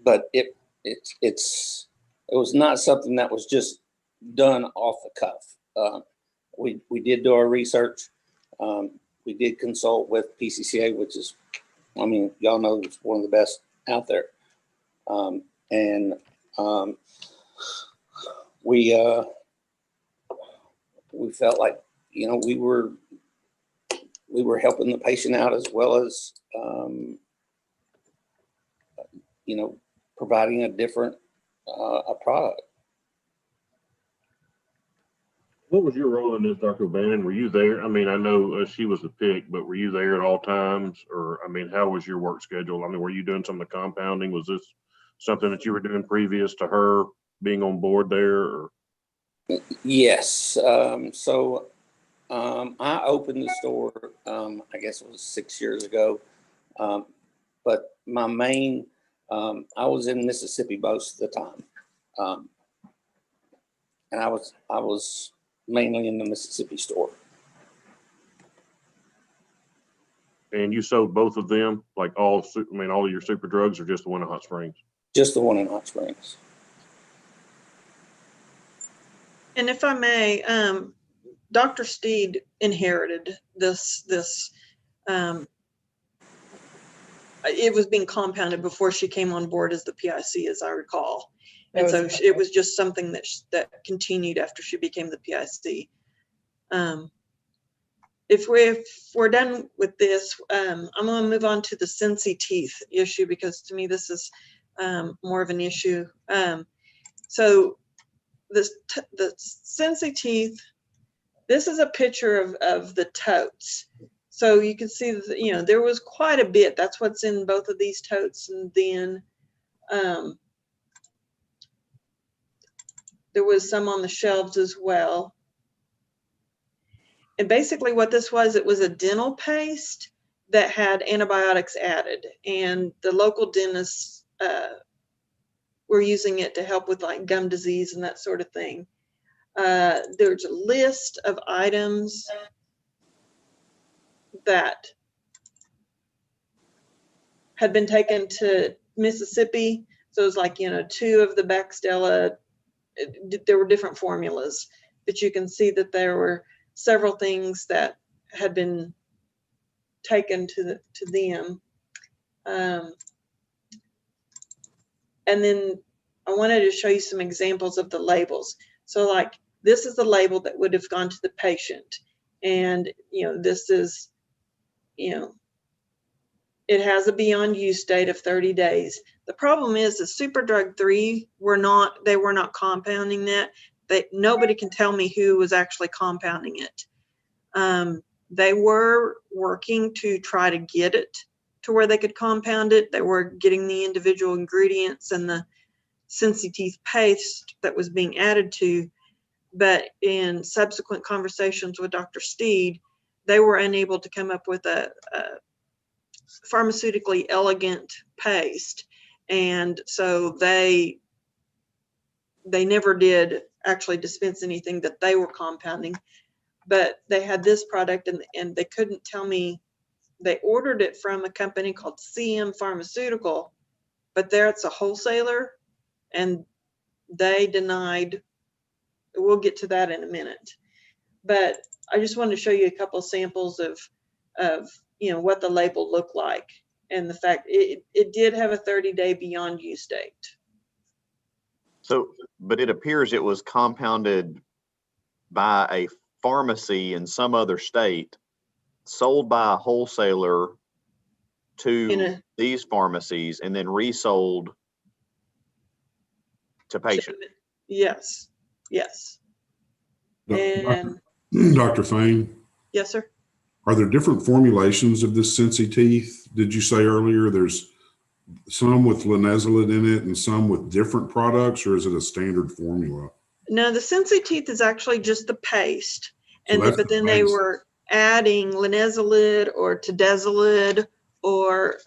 but it was not something that was just done off the cuff. We did do our research. We did consult with PCCA, which is, I mean, y'all know it's one of the best out there. We felt like, you know, we were helping the patient out as well as, you know, providing a different a product. What was your role in this, Dr. O'Bannon? Were you there? I mean, I know she was the pick, but were you there at all times? Or, I mean, how was your work schedule? I mean, were you doing some of the compounding? Was this something that you were doing previous to her being on board there? Or? Yes. So I opened the store, I guess it was 6 years ago. But my main, I was in Mississippi most of the time. And I was mainly in the Mississippi store. And you sold both of them, like all of your super drugs, or just the one in Hot Springs? Just the one in Hot Springs. And if I may, Dr. Steed inherited this, it was being compounded before she came on board as the PIC, as I recall. And so it was just something that continued after she became the PIC. If we're done with this, I'm going to move on to the Sensi teeth issue, because to me this is more of an issue. So the Sensi teeth, this is a picture of the totes. So you can see that, you know, there was quite a bit. That's what's in both of these totes, and then there was some on the shelves as well. And basically what this was, it was a dental paste that had antibiotics added, and the local dentists were using it to help with like gum disease and that sort of thing. There's a list of items that had been taken to Mississippi. So it was like, you know, 2 of the Baxdela, there were different formulas, but you can see that there were several things that had been taken to them. And then I wanted to show you some examples of the labels. So like, this is the label that would have gone to the patient. And, you know, this is, you know, it has a beyond use date of 30 days. The problem is the Superdrug 3 they were not compounding that. nobody can tell me who was actually compounding it. They were working to try to get it to where they could compound it. They were getting the individual ingredients and the Scentsy Teeth paste that was being added to, but in subsequent conversations with Dr. Steed, they were unable to come up with a pharmaceutically elegant paste. And so they never did actually dispense anything that they were compounding, but they had this product and they couldn't tell me. They ordered it from a company called CM Pharmaceutical, but there it's a wholesaler, and they denied. We'll get to that in a minute. But I just wanted to show you a couple of samples of what the label looked like, and the fact it did have a 30-day beyond use date. So, but it appears it was compounded by a pharmacy in some other state, sold by a wholesaler to these pharmacies, and then resold to patients. Yes. And Dr. Fain? yes, sir. Are there different formulations of this Scentsy Teeth? Did you say earlier there's some with linezolid in it and some with different products, or is it a standard formula? No, the Scentsy Teeth is actually just the paste, So but then they were adding linezolid or tadalafil or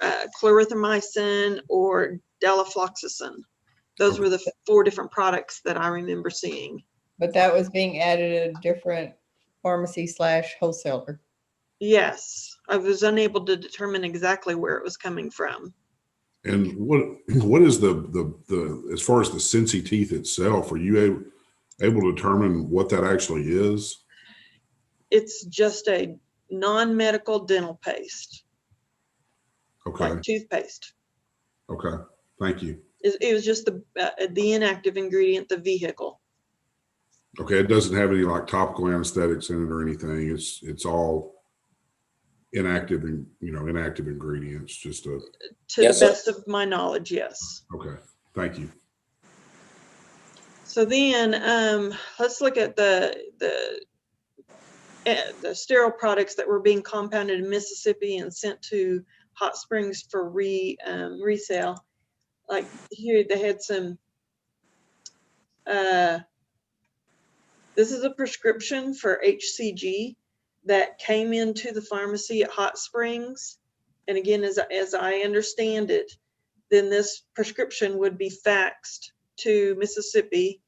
clarithromycin or delafloxacin. Those were the 4 different products that I remember seeing. But that was being added at a different pharmacy / wholesaler. Yes, I was unable to determine exactly where it was coming from. And what is the as far as the Scentsy Teeth itself, are you able to determine what that actually is? It's just a non-medical dental paste. Okay. Like toothpaste. Okay. Thank you. It was just the inactive ingredient, the vehicle. Okay. It doesn't have any like topical anesthetics in it or anything. It's all inactive and inactive ingredients. Just to the best of my knowledge, yes. Okay. Thank you. So then let's look at the sterile products that were being compounded in Mississippi and sent to Hot Springs for resale. Like here, they had some. This is a prescription for HCG that came into the pharmacy at Hot Springs, and again, as I understand it, then this prescription would be faxed to Mississippi,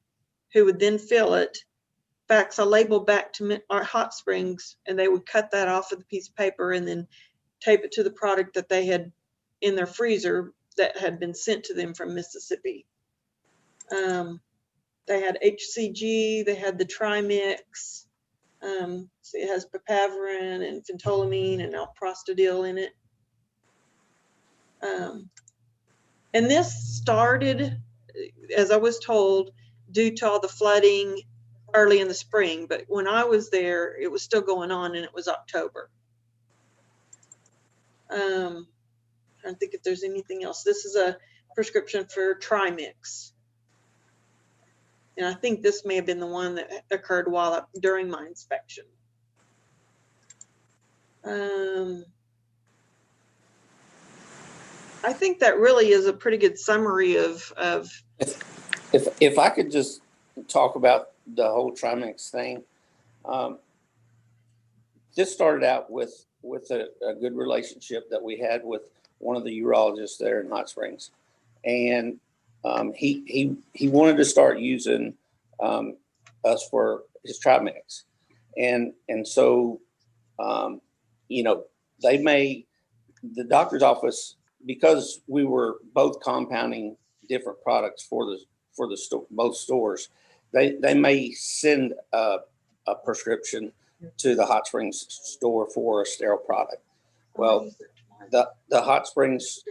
who would then fill it, fax a label back to our Hot Springs, and they would cut that off of the piece of paper and then tape it to the product that they had in their freezer that had been sent to them from Mississippi. They had HCG, they had the Trimix, so it has papaverine and phentolamine and alprostadil in it. And this started, as I was told, due to all the flooding early in the spring, but when I was there, it was still going on, and it was October. Trying to think if there's anything else. This is a prescription for Trimix. And I think this may have been the one that occurred during my inspection. I think that really is a pretty good summary of. If I could just talk about the whole Trimix thing. This started out with a good relationship that we had with one of the urologists there in Hot Springs, and he wanted to start using us for his Trimix, and so the doctor's office, because we were both compounding different products for both stores, they may send a prescription to the Hot Springs store for a sterile product. Well, the Hot Springs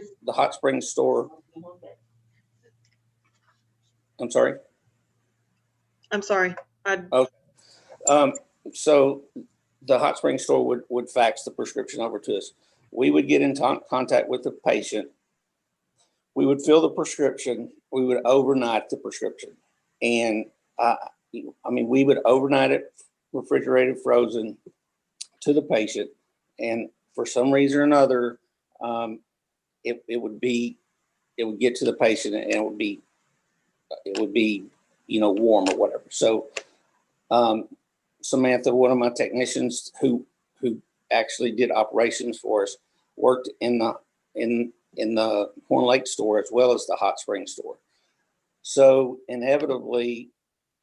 store. I'm sorry. Okay. So the Hot Springs store would fax the prescription over to us. We would get in contact with the patient. We would fill the prescription. We would overnight the prescription. And I mean, we would overnight it, refrigerated, frozen to the patient. And for some reason or another, it would get to the patient and it would be, warm or whatever. So, Samantha, one of my technicians who actually did operations for us, worked in the Horn Lake store as well as the Hot Spring store. So inevitably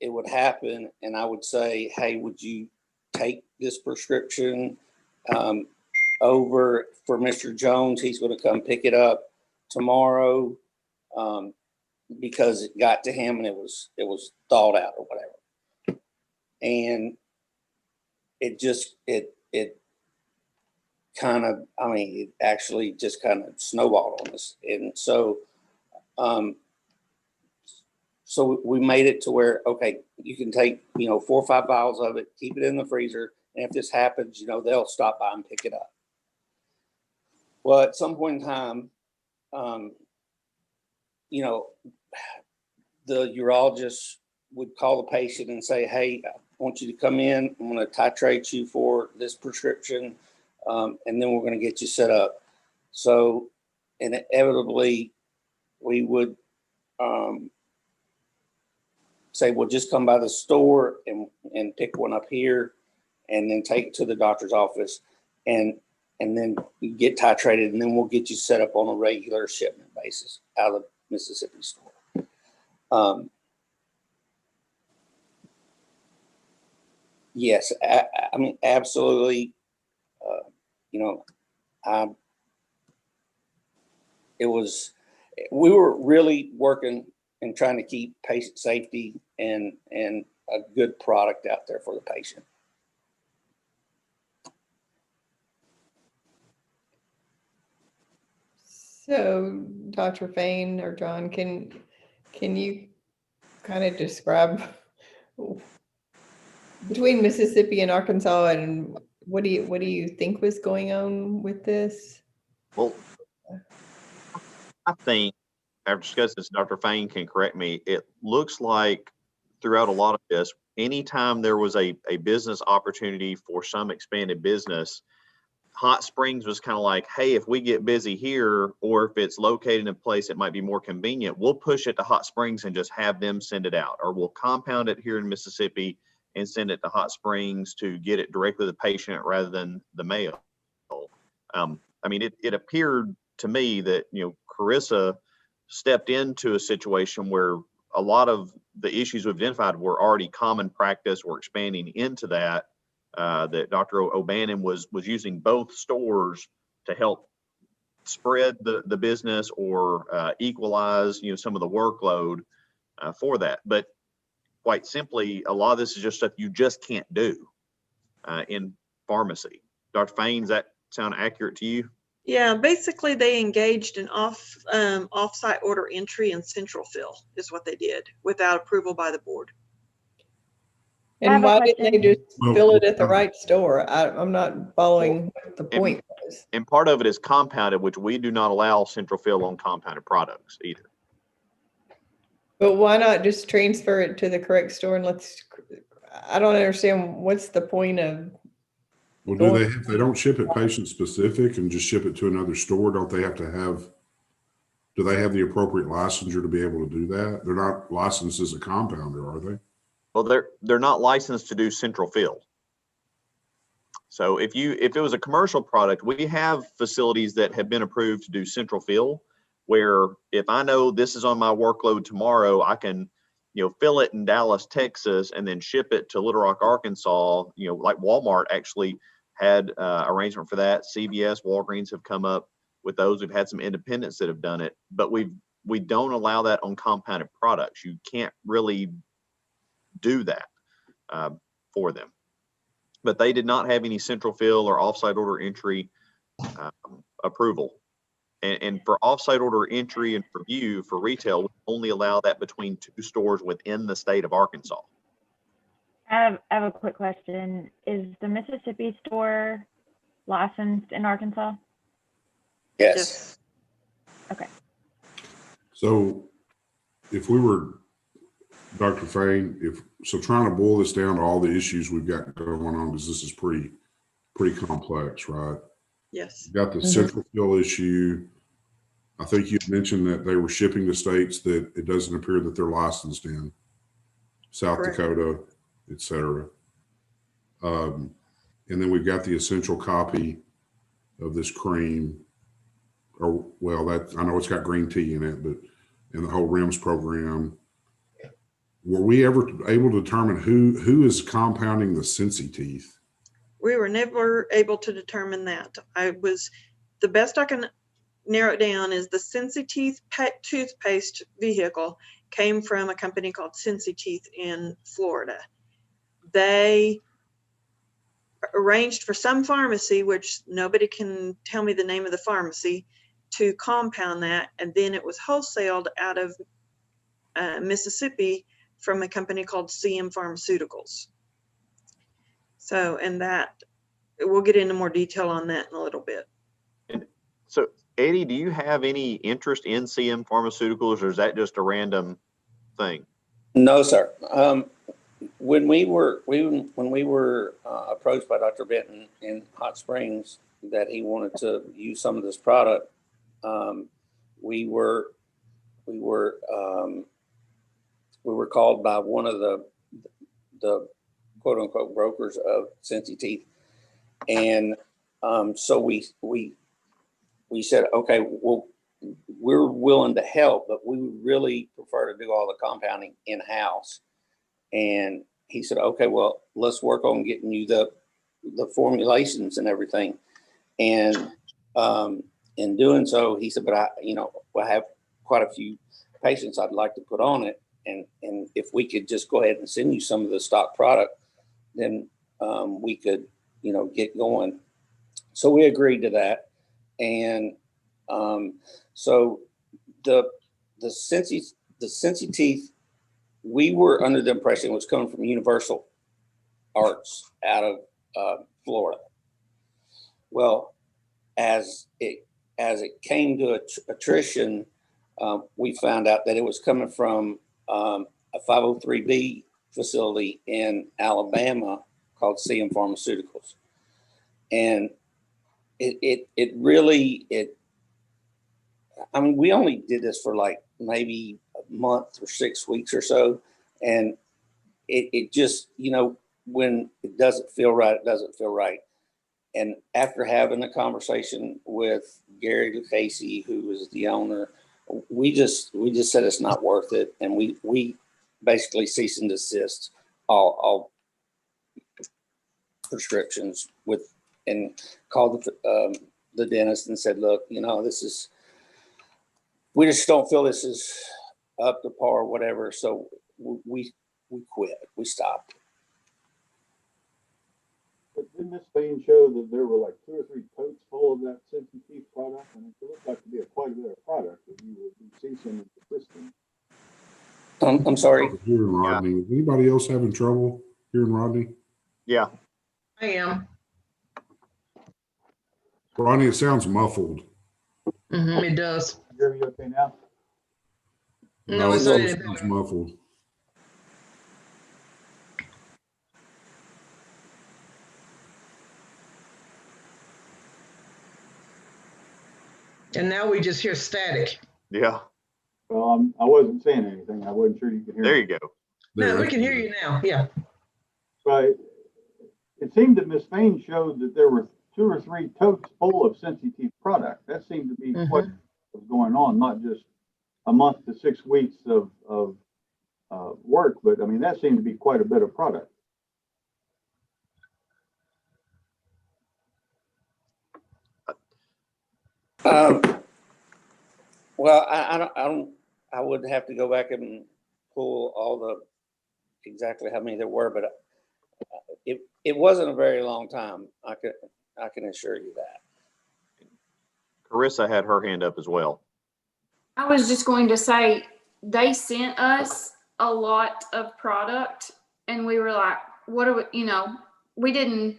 it would happen, and I would say, hey, would you take this prescription over for Mr. Jones? He's going to come pick it up tomorrow, because it got to him and it was thawed out or whatever. And it kind of, it actually just kind of snowballed on us. And so, so we made it to where, okay, you can take, 4 or 5 vials of it, keep it in the freezer. And if this happens, they'll stop by and pick it up. Well, at some point in time, the urologist would call the patient and say, hey, I want you to come in. I'm going to titrate you for this prescription. And then we're going to get you set up. So inevitably we would say, well, just come by the store and pick one up here and then take it to the doctor's office and then you get titrated, and then we'll get you set up on a regular shipment basis out of the Mississippi store. Yes, absolutely. We were really working and trying to keep patient safety and a good product out there for the patient. So, Dr. Fain or John, can you kind of describe between Mississippi and Arkansas, and what do you think was going on with this? Well, I think after discussing this, Dr. Fain can correct me. It looks like throughout a lot of this, anytime there was a business opportunity for some expanded business, Hot Springs was kind of like, hey, if we get busy here, or if it's located in a place that might be more convenient, we'll push it to Hot Springs and just have them send it out, or we'll compound it here in Mississippi and send it to Hot Springs to get it directly to the patient rather than the mail. It appeared to me that, Carissa stepped into a situation where a lot of the issues we've identified were already common practice. We're expanding into that. That Dr. O'Bannon was using both stores to help spread the business or equalize, some of the workload for that. But quite simply, a lot of this is just stuff you just can't do in pharmacy. Dr. Fain, does that sound accurate to you? Yeah, basically they engaged in off-site order entry and central fill is what they did without approval by the board. And why didn't they just fill it at the right store? I'm not following what the point was. And part of it is compounded, which we do not allow central fill on compounded products either. But why not just transfer it to the correct store and I don't understand what's the point of. Well, if they don't ship it patient specific and just ship it to another store, do they have the appropriate licensure to be able to do that? They're not licensed as a compounder, are they? Well, they're not licensed to do central fill. So if it was a commercial product, we have facilities that have been approved to do central fill, where if I know this is on my workload tomorrow, I can, fill it in Dallas, Texas, and then ship it to Little Rock, Arkansas. Like Walmart actually had arrangement for that. CVS, Walgreens have come up with those. We've had some independents that have done it, but we don't allow that on compounded products. You can't really do that for them. But they did not have any central fill or offsite order entry approval. And for offsite order entry and review for retail, we only allow that between 2 stores within the state of Arkansas. I have a quick question. Is the Mississippi store licensed in Arkansas? Yes. Okay. So if we were Dr. Fain, trying to boil this down to all the issues we've got going on, because this is pretty complex, right? Yes. You've got the central fill issue. I think you mentioned that they were shipping to states that it doesn't appear that they're licensed in, South Correct. Dakota, et cetera. And then we've got the essential copy of this cream, I know it's got green tea in it, but in the whole RIMS program, were we ever able to determine who is compounding the Sensi teeth? We were never able to determine that. The best I can narrow it down is the Sensi Teeth toothpaste vehicle came from a company called Sensi Teeth in Florida. They arranged for some pharmacy, which nobody can tell me the name of the pharmacy, to compound that, and then it was wholesaled out of Mississippi from a company called CM Pharmaceuticals. So, and that, we'll get into more detail on that in a little bit. And so, Eddie, do you have any interest in CM Pharmaceuticals, or is that just a random thing? No, sir. When we were approached by Dr. Benton in Hot Springs that he wanted to use some of this product, we were called by one of the quote unquote brokers of Sensi Teeth, and so we said, okay, well, we're willing to help, but we would really prefer to do all the compounding in house. And he said, okay, well, let's work on getting you the formulations and everything. And in doing so, he said, but I have quite a few patients I'd like to put on it. And if we could just go ahead and send you some of the stock product, then we could, get going. So we agreed to that. And so the Sensi Teeth, we were under the impression it was coming from Universal Arts out of Florida. Well, as it came to attrition, we found out that it was coming from a 503B facility in Alabama called CM Pharmaceuticals. And it really, we only did this for like maybe a month or 6 weeks or so. And it just, when it doesn't feel right, it doesn't feel right. And after having a conversation with Gary Lucchese, who was the owner, we just said it's not worth it. And we basically cease and desist all prescriptions and called the dentist and said, look, we just don't feel this is up to par or whatever. So we quit. We stopped. But didn't this thing show that there were like 2 or 3 totes full of that Sensi Teeth product? And it looked like to be quite a bit of product that you would be ceasing and desisting. I'm sorry. Hearing Rodney. Is anybody else having trouble hearing Rodney? Yeah. I am. Rodney, it sounds muffled. It does. Hear me okay now? No, it it's still not. sounds muffled. And now we just hear static. Yeah. Well, I wasn't saying anything. I wasn't sure you could hear There me. you go. No, we can hear you now. Yeah. But it seemed that Ms. Fain showed that there were 2 or 3 totes full of Sensi Teeth product. That seemed to be what was going on, not just a month to 6 weeks of work, but that seemed to be quite a bit of product. Well, I would have to go back and pull all exactly how many there were, but it wasn't a very long time. I can assure you that. Carissa had her hand up as well. I was just going to say, they sent us a lot of product and we were like, what are we, we didn't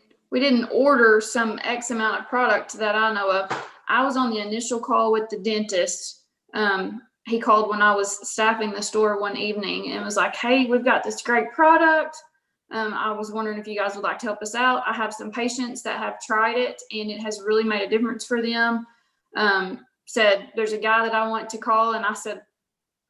order some X amount of product that I know of. I was on the initial call with the dentist he called when I was staffing the store one evening and was like, hey, we've got this great product. I was wondering if you guys would like to help us out. I have some patients that have tried it and it has really made a difference for them. Said, there's a guy that I want to call. And I said,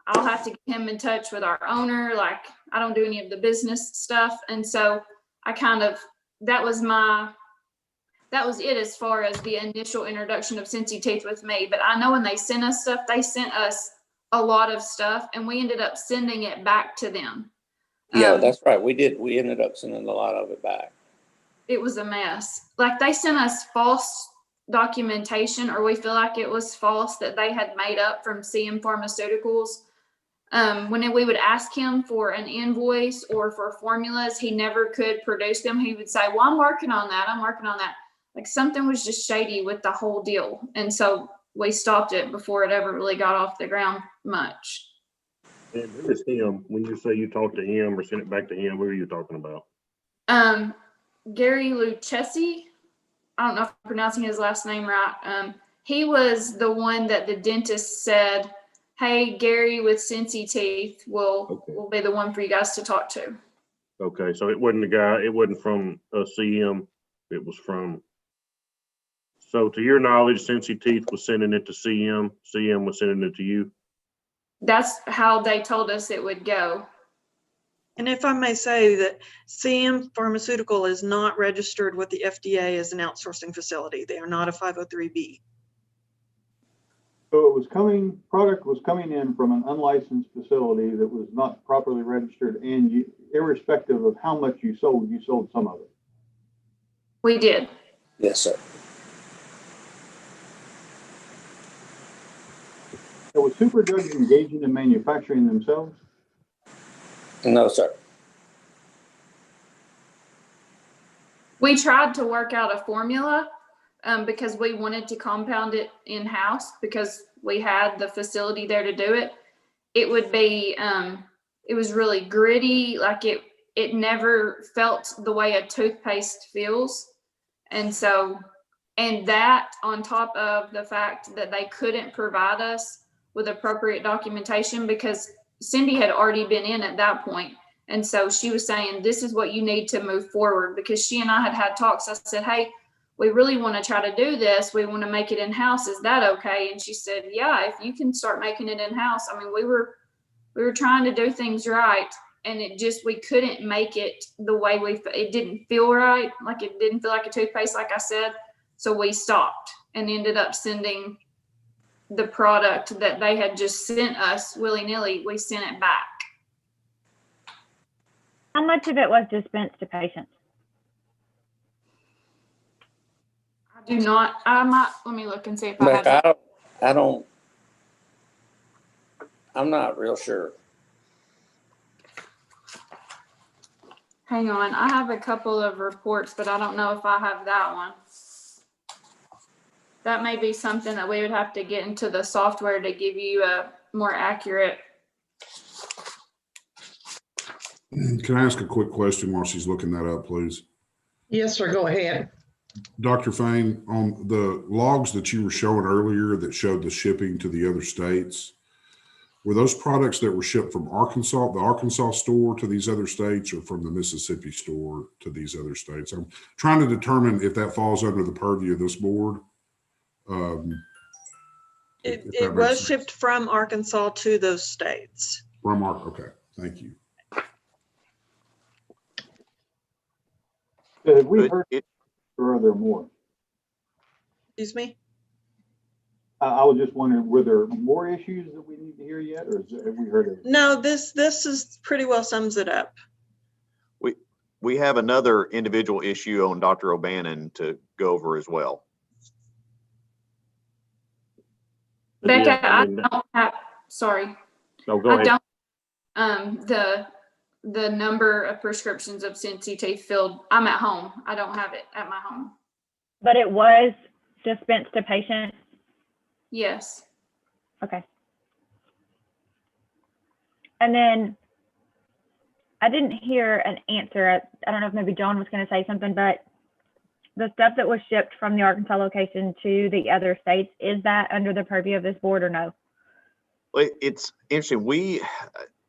I'll have to get him in touch with our owner. Like, I don't do any of the business stuff. And so I kind of, that was it as far as the initial introduction of Cincy Teeth with me. But I know when they sent us stuff, they sent us a lot of stuff and we ended up sending it back to them. Yeah, that's right. We did. We ended up sending a lot of it back. It was a mess. Like, they sent us false documentation, or we feel like it was false, that they had made up from CM Pharmaceuticals. When we would ask him for an invoice or for formulas, he never could produce them. He would say, well, I'm working on that. I'm working on that. Like, something was just shady with the whole deal. And so we stopped it before it ever really got off the ground much. And who is him? When you say you talked to him or sent it back to him, who are you talking about? Gary Lucchesi. I don't know if I'm pronouncing his last name right. He was the one that the dentist said, hey, Gary with Cincy Teeth will be the one for you guys to talk to. Okay, so it wasn't the guy, it wasn't from CM, it was from, so to your knowledge, Cincy Teeth was sending it to CM, CM was sending it to you? That's how they told us it would go. And if I may say that CM Pharmaceutical is not registered with the FDA as an outsourcing facility. They are not a 503B. So it was product was coming in from an unlicensed facility that was not properly registered, and you, irrespective of how much you sold some of it. We did. Yes, sir. So was Superdrug engaging in manufacturing themselves? No, sir. We tried to work out a formula because we wanted to compound it in-house because we had the facility there to do it. It would be, it was really gritty, like it never felt the way a toothpaste feels. And so, and that on top of the fact that they couldn't provide us with appropriate documentation because Cindy had already been in at that point. And so she was saying, this is what you need to move forward, because she and I had talks. I said, hey, we really want to try to do this. We want to make it in-house. Is that okay? And she said, yeah, if you can start making it in-house. I mean, we were trying to do things right, and we couldn't make it the way it didn't feel right. Like, it didn't feel like a toothpaste, like I said. So we stopped and ended up sending the product that they had just sent us willy-nilly. We sent it back. How much of it was dispensed to patients? I do not. Let me look and see if I have But I'm not real sure. Hang on. I have a couple of reports, but I don't know if I have that one. That may be something that we would have to get into the software to give you a more accurate. Can I ask a quick question while she's looking that up, please? Yes, sir. Go ahead. Dr. Fain, on the logs that you were showing earlier that showed the shipping to the other states, were those products that were shipped from Arkansas, the Arkansas store to these other states, or from the Mississippi store to these other states? I'm trying to determine if that falls under the purview of this board. It was shipped from Arkansas to those states. Okay, thank you. Have we heard it, or are there more? Excuse me? I was just wondering, were there more issues that we need to hear yet, or have we heard of it? No, this is pretty well sums it up. We have another individual issue on Dr. O'Bannon to go over as well. Becca, Yeah, I don't have, sorry. No, go ahead. I don't, the number of prescriptions of Cincy Teeth filled, I'm at home. I don't have it at my home. But it was dispensed to patients? Yes. Okay. And then I didn't hear an answer. I don't know if maybe John was going to say something, but the stuff that was shipped from the Arkansas location to the other states, is that under the purview of this board or no? It's interesting.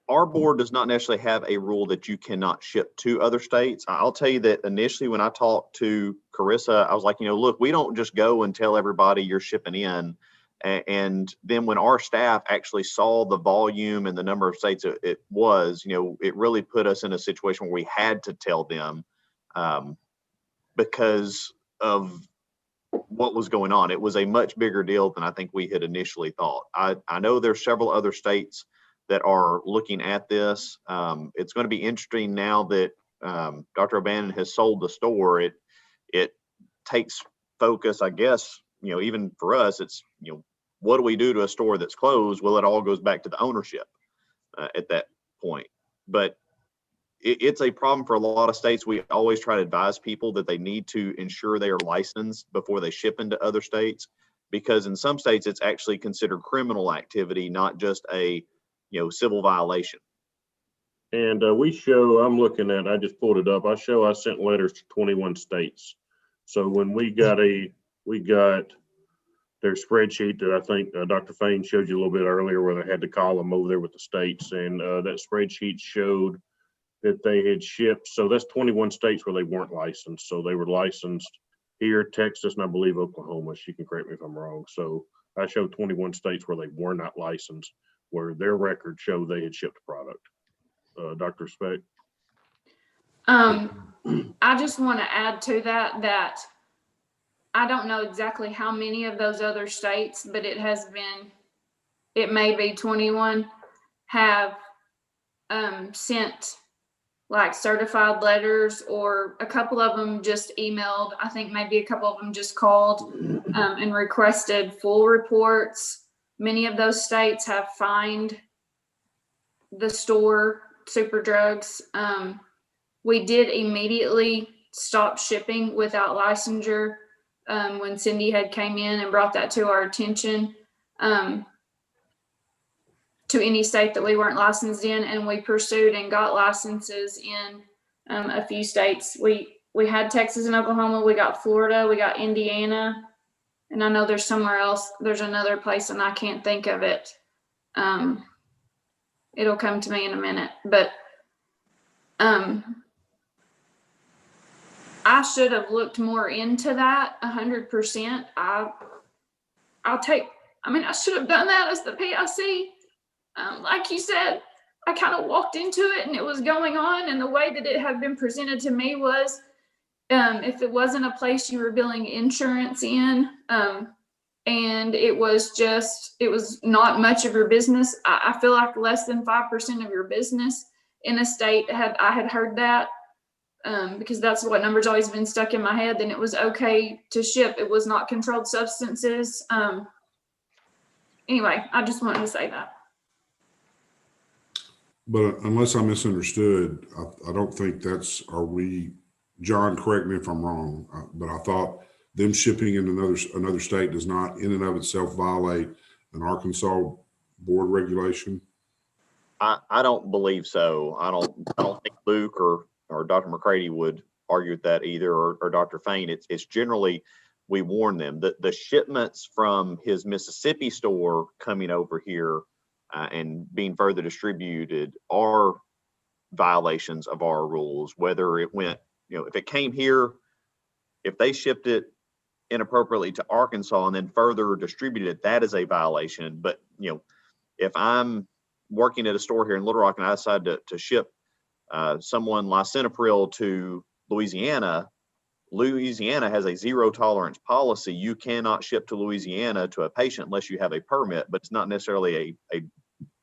Our board does not necessarily have a rule that you cannot ship to other states. I'll tell you that initially when I talked to Carissa, I was like, look, we don't just go and tell everybody you're shipping in. And then when our staff actually saw the volume and the number of states it was, it really put us in a situation where we had to tell them because of what was going on. It was a much bigger deal than I think we had initially thought. I know there's several other states that are looking at this. It's going to be interesting now that Dr. O'Bannon has sold the store. It takes focus, I guess, even for us, it's, what do we do to a store that's closed? Well, it all goes back to the ownership at that point. But it's a problem for a lot of states. We always try to advise people that they need to ensure they are licensed before they ship into other states, because in some states it's actually considered criminal activity, not just a civil violation. And I'm looking at, I just pulled it up. I sent letters to 21 states. So when we got their spreadsheet that I think Dr. Fain showed you a little bit earlier, where they had the column over there with the states, and that spreadsheet showed that they had shipped. So that's 21 states where they weren't licensed. So they were licensed here, Texas, and I believe Oklahoma. She can correct me if I'm wrong. So I showed 21 states where they were not licensed, where their records show they had shipped product. Dr. Speck? I just want to add to that I don't know exactly how many of those other states, but it may be 21, have sent like certified letters, or a couple of them just emailed. I think maybe a couple of them just called and requested full reports. Many of those states have fined the store, Superdrugs. We did immediately stop shipping without licensure when Cindy had came in and brought that to our attention, to any state that we weren't licensed in, and we pursued and got licenses in a few states. We had Texas and Oklahoma, we got Florida, we got Indiana, and I know there's somewhere else, there's another place and I can't think of it. It'll come to me in a minute, but I should have looked more into that 100%. I should have done that as the PIC. Like you said, I kind of walked into it and it was going on, and the way that it had been presented to me was if it wasn't a place you were billing insurance in, and it was not much of your business. I feel like less than 5% of your business in a state I had heard that, because that's what number's always been stuck in my head, then it was okay to ship. It was not controlled substances. Anyway, I just wanted to say that. But unless I misunderstood, I don't think John, correct me if I'm wrong, but I thought them shipping in another state does not in and of itself violate an Arkansas board regulation. I don't believe so. I don't think Luke or Dr. McCready would argue with that either, or Dr. Fain. It's generally, we warn them that the shipments from his Mississippi store coming over here and being further distributed are violations of our rules. Whether it went, if it came here, if they shipped it inappropriately to Arkansas and then further distributed it, that is a violation. But if I'm working at a store here in Little Rock and I decide to ship someone lisinopril to Louisiana has a zero tolerance policy. You cannot ship to Louisiana to a patient unless you have a permit, but it's not necessarily a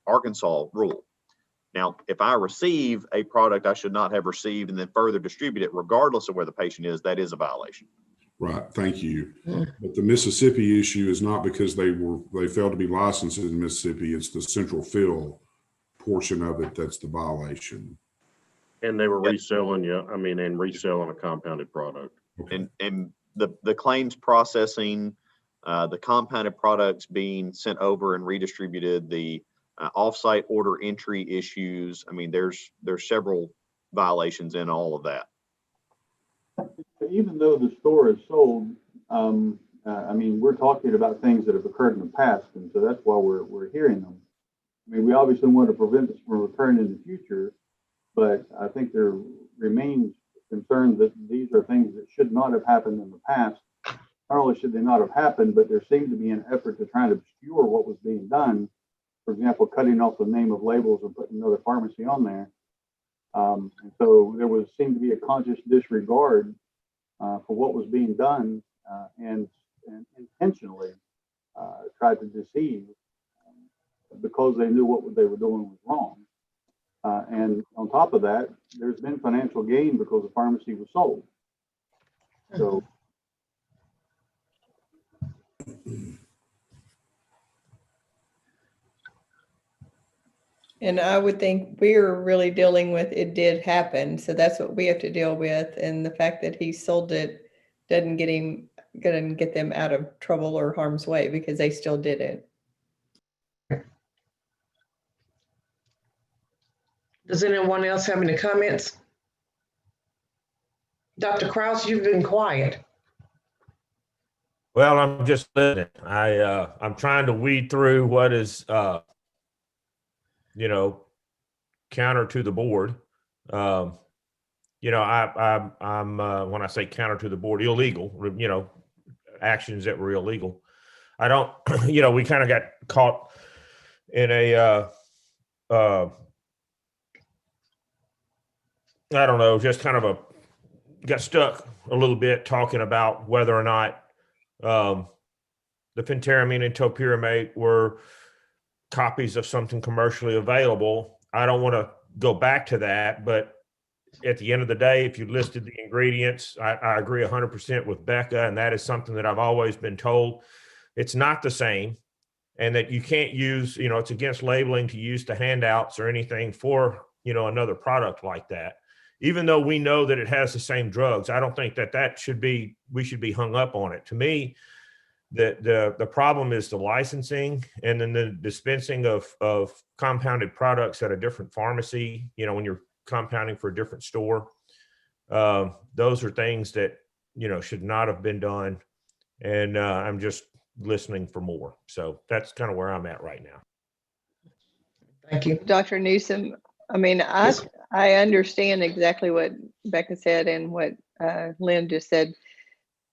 Arkansas rule. Now, if I receive a product I should not have received and then further distribute it, regardless of where the patient is, that is a violation. Right. Thank you. But the Mississippi issue is not because they failed to be licensed in Mississippi. It's the central fill portion of it that's the violation. And they were reselling, and reselling a compounded product. Okay. And the claims processing, the compounded products being sent over and redistributed, the offsite order entry issues. There's several violations in all of that. Even though the store is sold, we're talking about things that have occurred in the past, and so that's why we're hearing them. I mean, we obviously want to prevent this from occurring in the future, but I think there remains concern that these are things that should not have happened in the past. Not only should they not have happened, but there seemed to be an effort to try to obscure what was being done. For example, cutting off the name of labels and putting another pharmacy on there. And so there seemed to be a conscious disregard for what was being done and intentionally tried to deceive because they knew what they were doing was wrong. And on top of that, there's been financial gain because the pharmacy was sold. So. And I would think we're really dealing with it did happen. So that's what we have to deal with. And the fact that he sold it doesn't get them out of trouble or harm's way because they still did it. Does anyone else have any comments? Dr. Krause, you've been quiet. Well, I'm just listening. I'm trying to weed through what is, counter to the board. I'm when I say counter to the board, illegal, actions that were illegal. I don't, we kind of got caught in a, I don't know, just kind of got stuck a little bit talking about whether or not the phentermine and topiramate were copies of something commercially available. I don't want to go back to that, but at the end of the day, if you listed the ingredients, I agree 100% with Becca, and that is something that I've always been told. It's not the same, and that you can't use, it's against labeling to use the handouts or anything for, another product like that. Even though we know that it has the same drugs, I don't think we should be hung up on it. To me, the problem is the licensing and then the dispensing of compounded products at a different pharmacy, when you're compounding for a different store. Those are things that, should not have been done. And I'm just listening for more. So that's kind of where I'm at right now. Thank you. Dr. Newsom, I mean, I understand exactly what Becca said and what Lynn just said,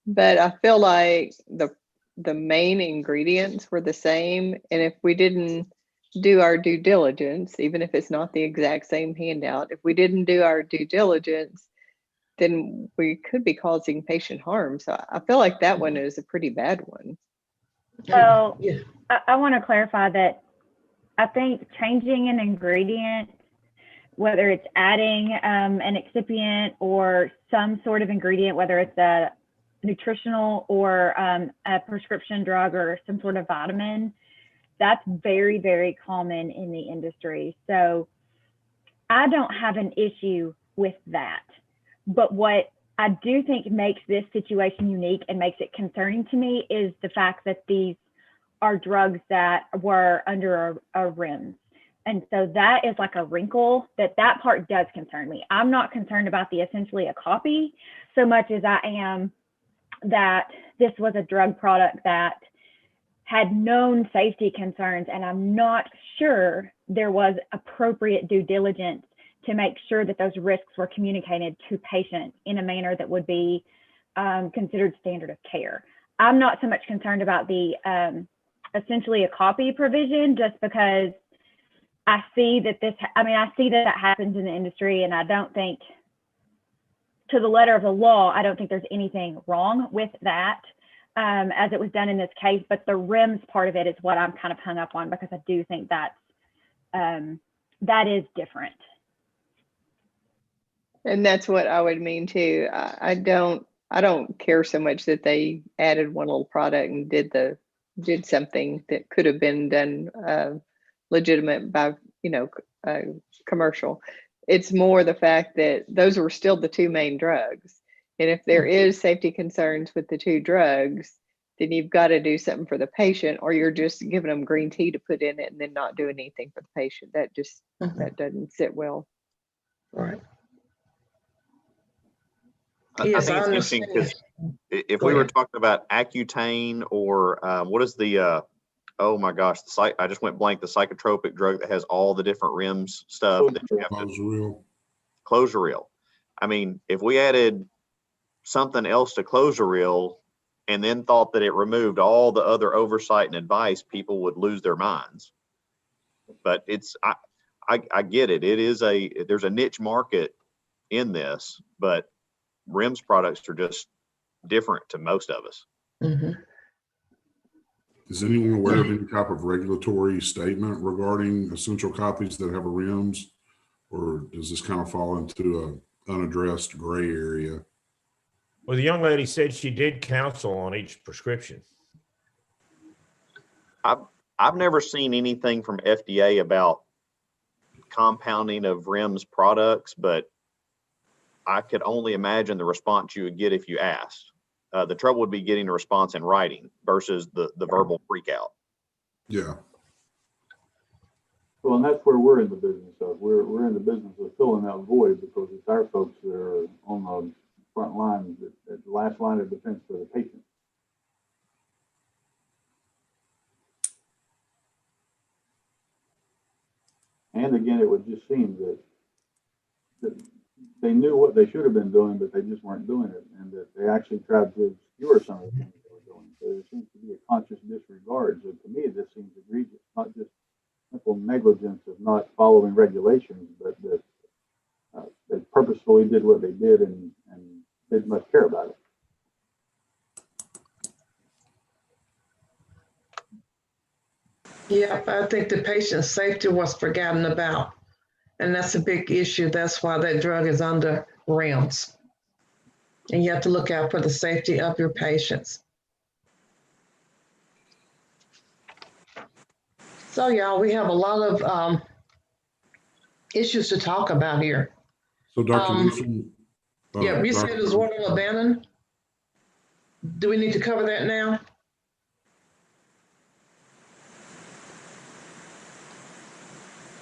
but I feel like the main ingredients were the same. And if we didn't do our due diligence, even if it's not the exact same handout, if we didn't do our due diligence, then we could be causing patient harm. So I feel like that one is a pretty bad one. So I want to clarify that I think changing an ingredient, whether it's adding an excipient or some sort of ingredient, whether it's a nutritional or a prescription drug or some sort of vitamin, that's very, very common in the industry. So I don't have an issue with that. But what I do think makes this situation unique and makes it concerning to me is the fact that these are drugs that were under a REMS. And so that is like a wrinkle that part does concern me. I'm not concerned about the essentially a copy so much as I am that this was a drug product that had known safety concerns, and I'm not sure there was appropriate due diligence to make sure that those risks were communicated to patients in a manner that would be considered standard of care. I'm not so much concerned about the essentially a copy provision, just because I see that I see that happens in the industry, and I don't think, to the letter of the law, I don't think there's anything wrong with that as it was done in this case. But the REMS part of it is what I'm kind of hung up on, because I do think that is different. And that's what I would mean too. I don't care so much that they added one little product and did something that could have been done legitimate by commercial. It's more the fact that those were still the two main drugs, and if there is safety concerns with the two drugs, then you've got to do something for the patient, or you're just giving them green tea to put in it and then not doing anything for the patient. That just that doesn't sit well. Right. I think it's interesting because if we were talking about Accutane or what is the oh my gosh, I just went blank, the psychotropic drug that has all the different REMS stuff that you have to Clozaril. I mean, if we added something else to Clozaril and then thought that it removed all the other oversight and advice, people would lose their minds. But I get it. There's a niche market in this, but REMS products are just different to most of us. Mm-hmm. Is anyone aware of any type of regulatory statement regarding essential copies that have a REMS, or does this kind of fall into a unaddressed gray area? Well, the young lady said she did counsel on each prescription. I've never seen anything from FDA about compounding of REMS products, but I could only imagine the response you would get if you asked. The trouble would be getting a response in writing versus the verbal freak out. Yeah. Well, and that's where we're in the business of. We're in the business of filling that void because it's our folks that are on the front line, the last line of defense for the patient. And again, it would just seem that they knew what they should have been doing, but they just weren't doing it, and that they actually tried to obscure some of the things they were doing. So there seems to be a conscious disregard. So to me, this seems egregious, not just simple negligence of not following regulations, but that they purposefully did what they did and didn't much care about it. Yeah, I think the patient safety was forgotten about. And that's a big issue. That's why that drug is under REMS. And you have to look out for the safety of your patients. So y'all, we have a lot of issues to talk about here. So Dr. Newsom. Yeah, you said it was water abandoned. Do we need to cover that now?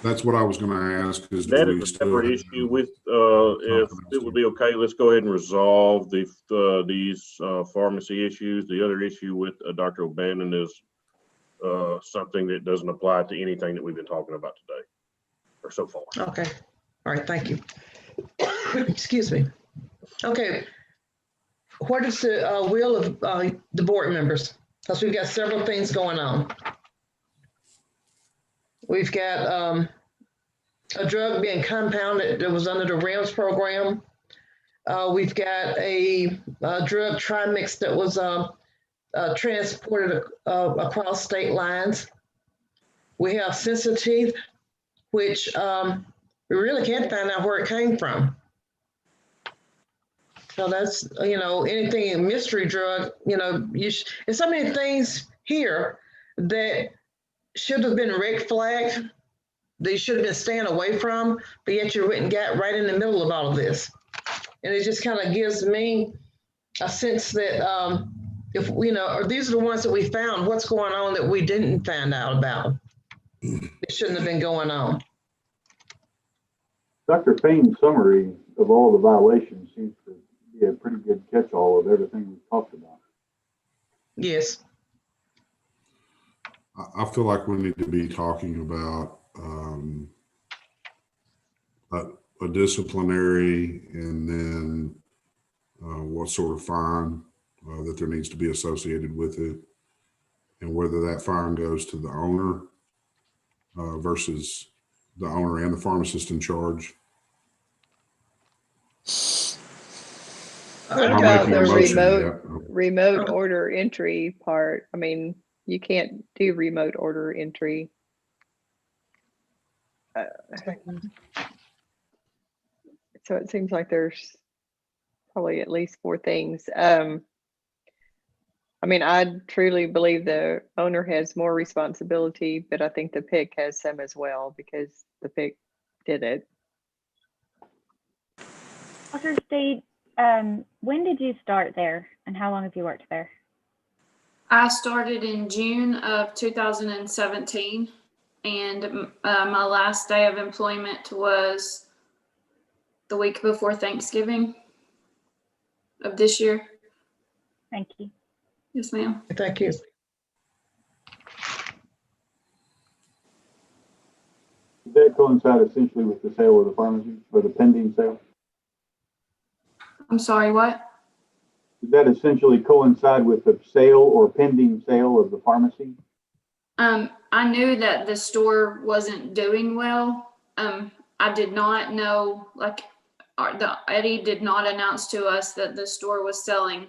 That's what I was going to ask. That is a separate issue. With if it would be okay, let's go ahead and resolve these pharmacy issues. The other issue with Dr. O'Bannon is something that doesn't apply to anything that we've been talking about today or so far. Okay. All right. Thank you. Excuse me. Okay. What is the will of the board members? Because we've got several things going on. We've got a drug being compounded that was under the REMS program. We've got a drug trimix that was transported across state lines. We have sensitive, which we really can't find out where it came from. So that's, anything, a mystery drug, there's so many things here that should have been red flagged, they should have been staying away from, but yet you went and got right in the middle of all of this. And it just kind of gives me a sense that if, or these are the ones that we found, what's going on that we didn't find out about? It shouldn't have been going on. Dr. Payne's summary of all the violations seems to be a pretty good catch-all of everything we've talked about. Yes. I feel like we need to be talking about a disciplinary and then what sort of fine that there needs to be associated with it, and whether that fine goes to the owner versus the owner and the pharmacist in charge. What about the remote order entry part? I mean, you can't do remote order entry. So it seems like there's probably at least 4 things. I mean, I truly believe the owner has more responsibility, but I think the PIC has some as well because the PIC did it. Dr. Steed, when did you start there and how long have you worked there? I started in June of 2017, and my last day of employment was the week before Thanksgiving of this year. Thank you. Yes, ma'am. Thank you. that coincide essentially with the sale of the pharmacy or the pending sale? I'm sorry, what? Did that essentially coincide with the sale or pending sale of the pharmacy? I knew that the store wasn't doing well. I did not know, like, Eddie did not announce to us that the store was selling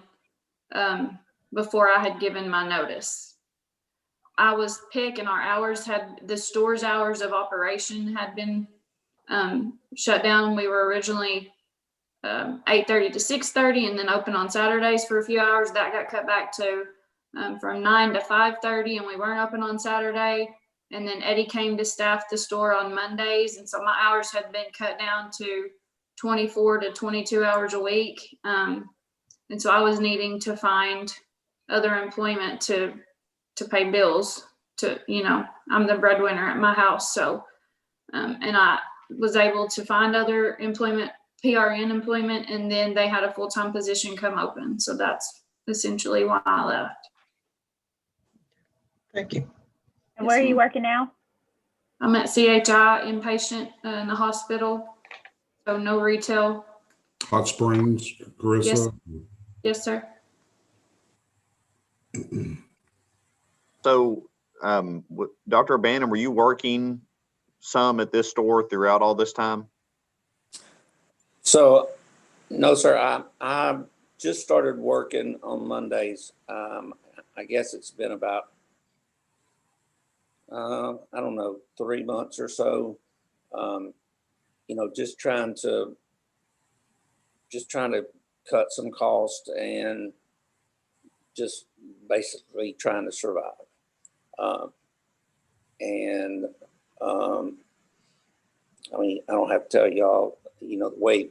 before I had given my notice. I was and the store's hours of operation had been shut down. We were originally 8:30 to 6:30 and then open on Saturdays for a few hours. That got cut back to from 9 to 5:30, and we weren't open on Saturday. And then Eddie came to staff the store on Mondays, and so my hours had been cut down to 24 to 22 hours a week. And so I was needing to find other employment to pay bills. I'm the breadwinner at my house, so and I was able to find other employment, PRN employment, and then they had a full-time position come open. So that's essentially why I left. Thank you. And where are you working now? I'm at CHI inpatient in the hospital, so no retail. Hot Springs, Carissa? Yes, sir. So, Dr. O'Bannon, were you working some at this store throughout all this time? So, no, sir. I just started working on Mondays. I guess it's been about, I don't know, 3 months or so. Just trying to cut some cost and just basically trying to survive. I don't have to tell y'all, the way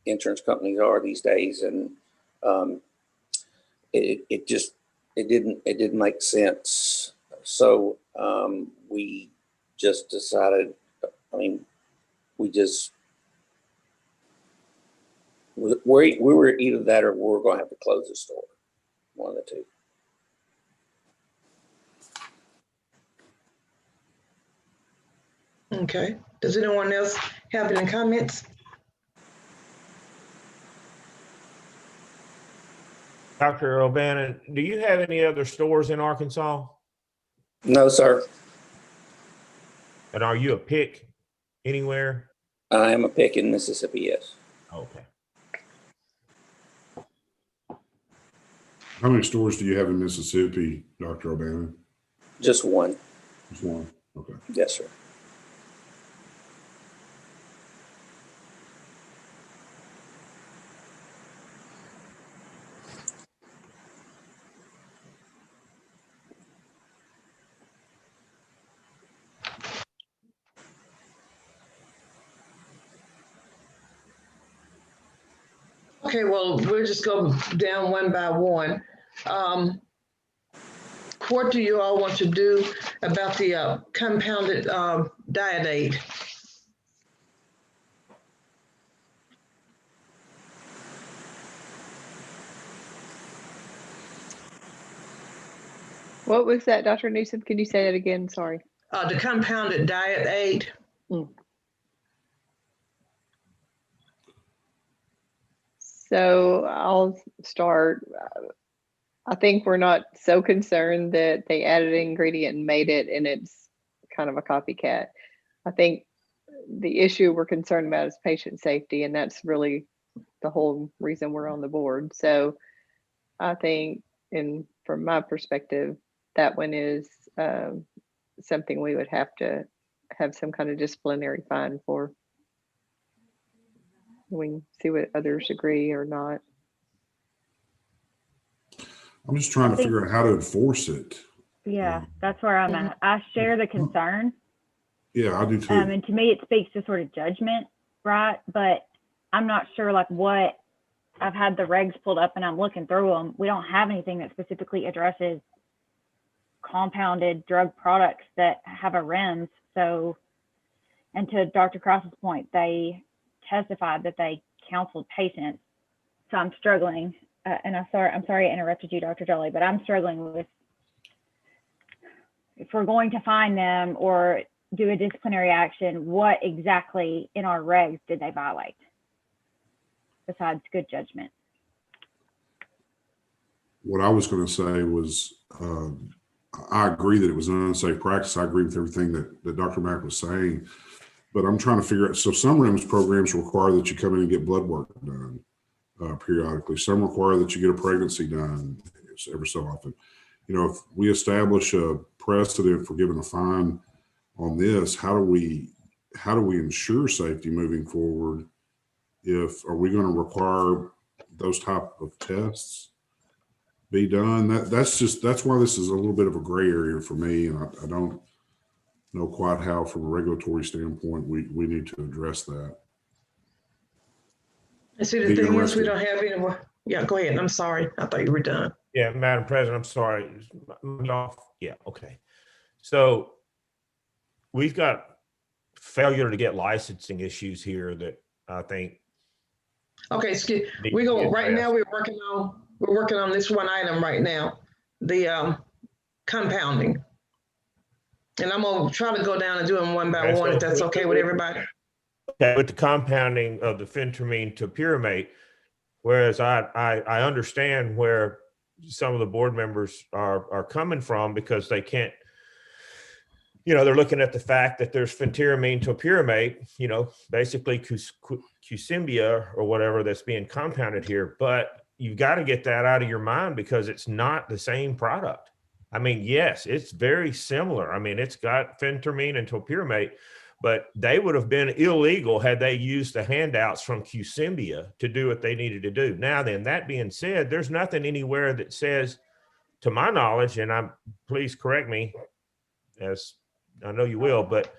insurance companies are these days, and it didn't make sense. So we just decided, we were either that or we're going to have to close the store, one of the two. Okay. Does anyone else have any comments? Dr. O'Bannon, do you have any other stores in Arkansas? No, sir. And are you a pick anywhere? I am a pick in Mississippi, yes. Okay. How many stores do you have in Mississippi, Dr. O'Bannon? Just one. Just one. Okay. Yes, sir. Okay, well, we'll just go down one by one. What do you all want to do about the compounded diet aid? What was that, Dr. Newsom? Can you say that again? Sorry. The compounded diet aid. So I'll start. I think we're not so concerned that they added an ingredient and made it, and it's kind of a copycat. I think the issue we're concerned about is patient safety, and that's really the whole reason we're on the board. So I think, and from my perspective, that one is something we would have to have some kind of disciplinary fine for. We can see what others agree or not. I'm just trying to figure out how to enforce it. Yeah, that's where I'm at. I share the concern. Yeah, I do too. And to me, it speaks to sort of judgment, right? But I'm not sure what I've had the regs pulled up and I'm looking through them. We don't have anything that specifically addresses compounded drug products that have a REMS. So, and to Dr. Cross's point, they testified that they counseled patients. So I'm struggling, and I'm sorry I interrupted you, Dr. Jolly, but I'm struggling with if we're going to fine them or do a disciplinary action, what exactly in our regs did they violate besides good judgment? What I was going to say was, I agree that it was an unsafe practice. I agree with everything that Dr. Mack was saying, but I'm trying to figure out, so some REMS programs require that you come in and get blood work done periodically. Some require that you get a pregnancy done every so often. You know, if we establish a precedent for giving a fine on this, how do we ensure safety moving forward? Are we going to require those type of tests be done? That's why this is a little bit of a gray area for me, and I don't know quite how, from a regulatory standpoint, we need to address that. And see, the thing is, we don't have anyone. Yeah, go ahead. I'm sorry. I thought you were done. Yeah, Madam President, I'm sorry. Yeah, okay. So we've got failure to get licensing issues here that I think. Okay, excuse. We go right now. We're working on this one item right now, the compounding, and I'm gonna try to go down and do them one by one if that's okay with everybody. Okay, with the compounding of the phentermine to pyramate, whereas I understand where some of the board members are coming from, because they can't, you know, they're looking at the fact that there's phentermine to pyramate, you know, basically Qsimbia or whatever that's being compounded here, but you've got to get that out of your mind because it's not the same product. I mean, yes, it's very similar. I mean, it's got phentermine and topiramate, but they would have been illegal had they used the handouts from Qsimbia to do what they needed to do. Now then, that being said, there's nothing anywhere that says, to my knowledge, and please correct me, as I know you will, but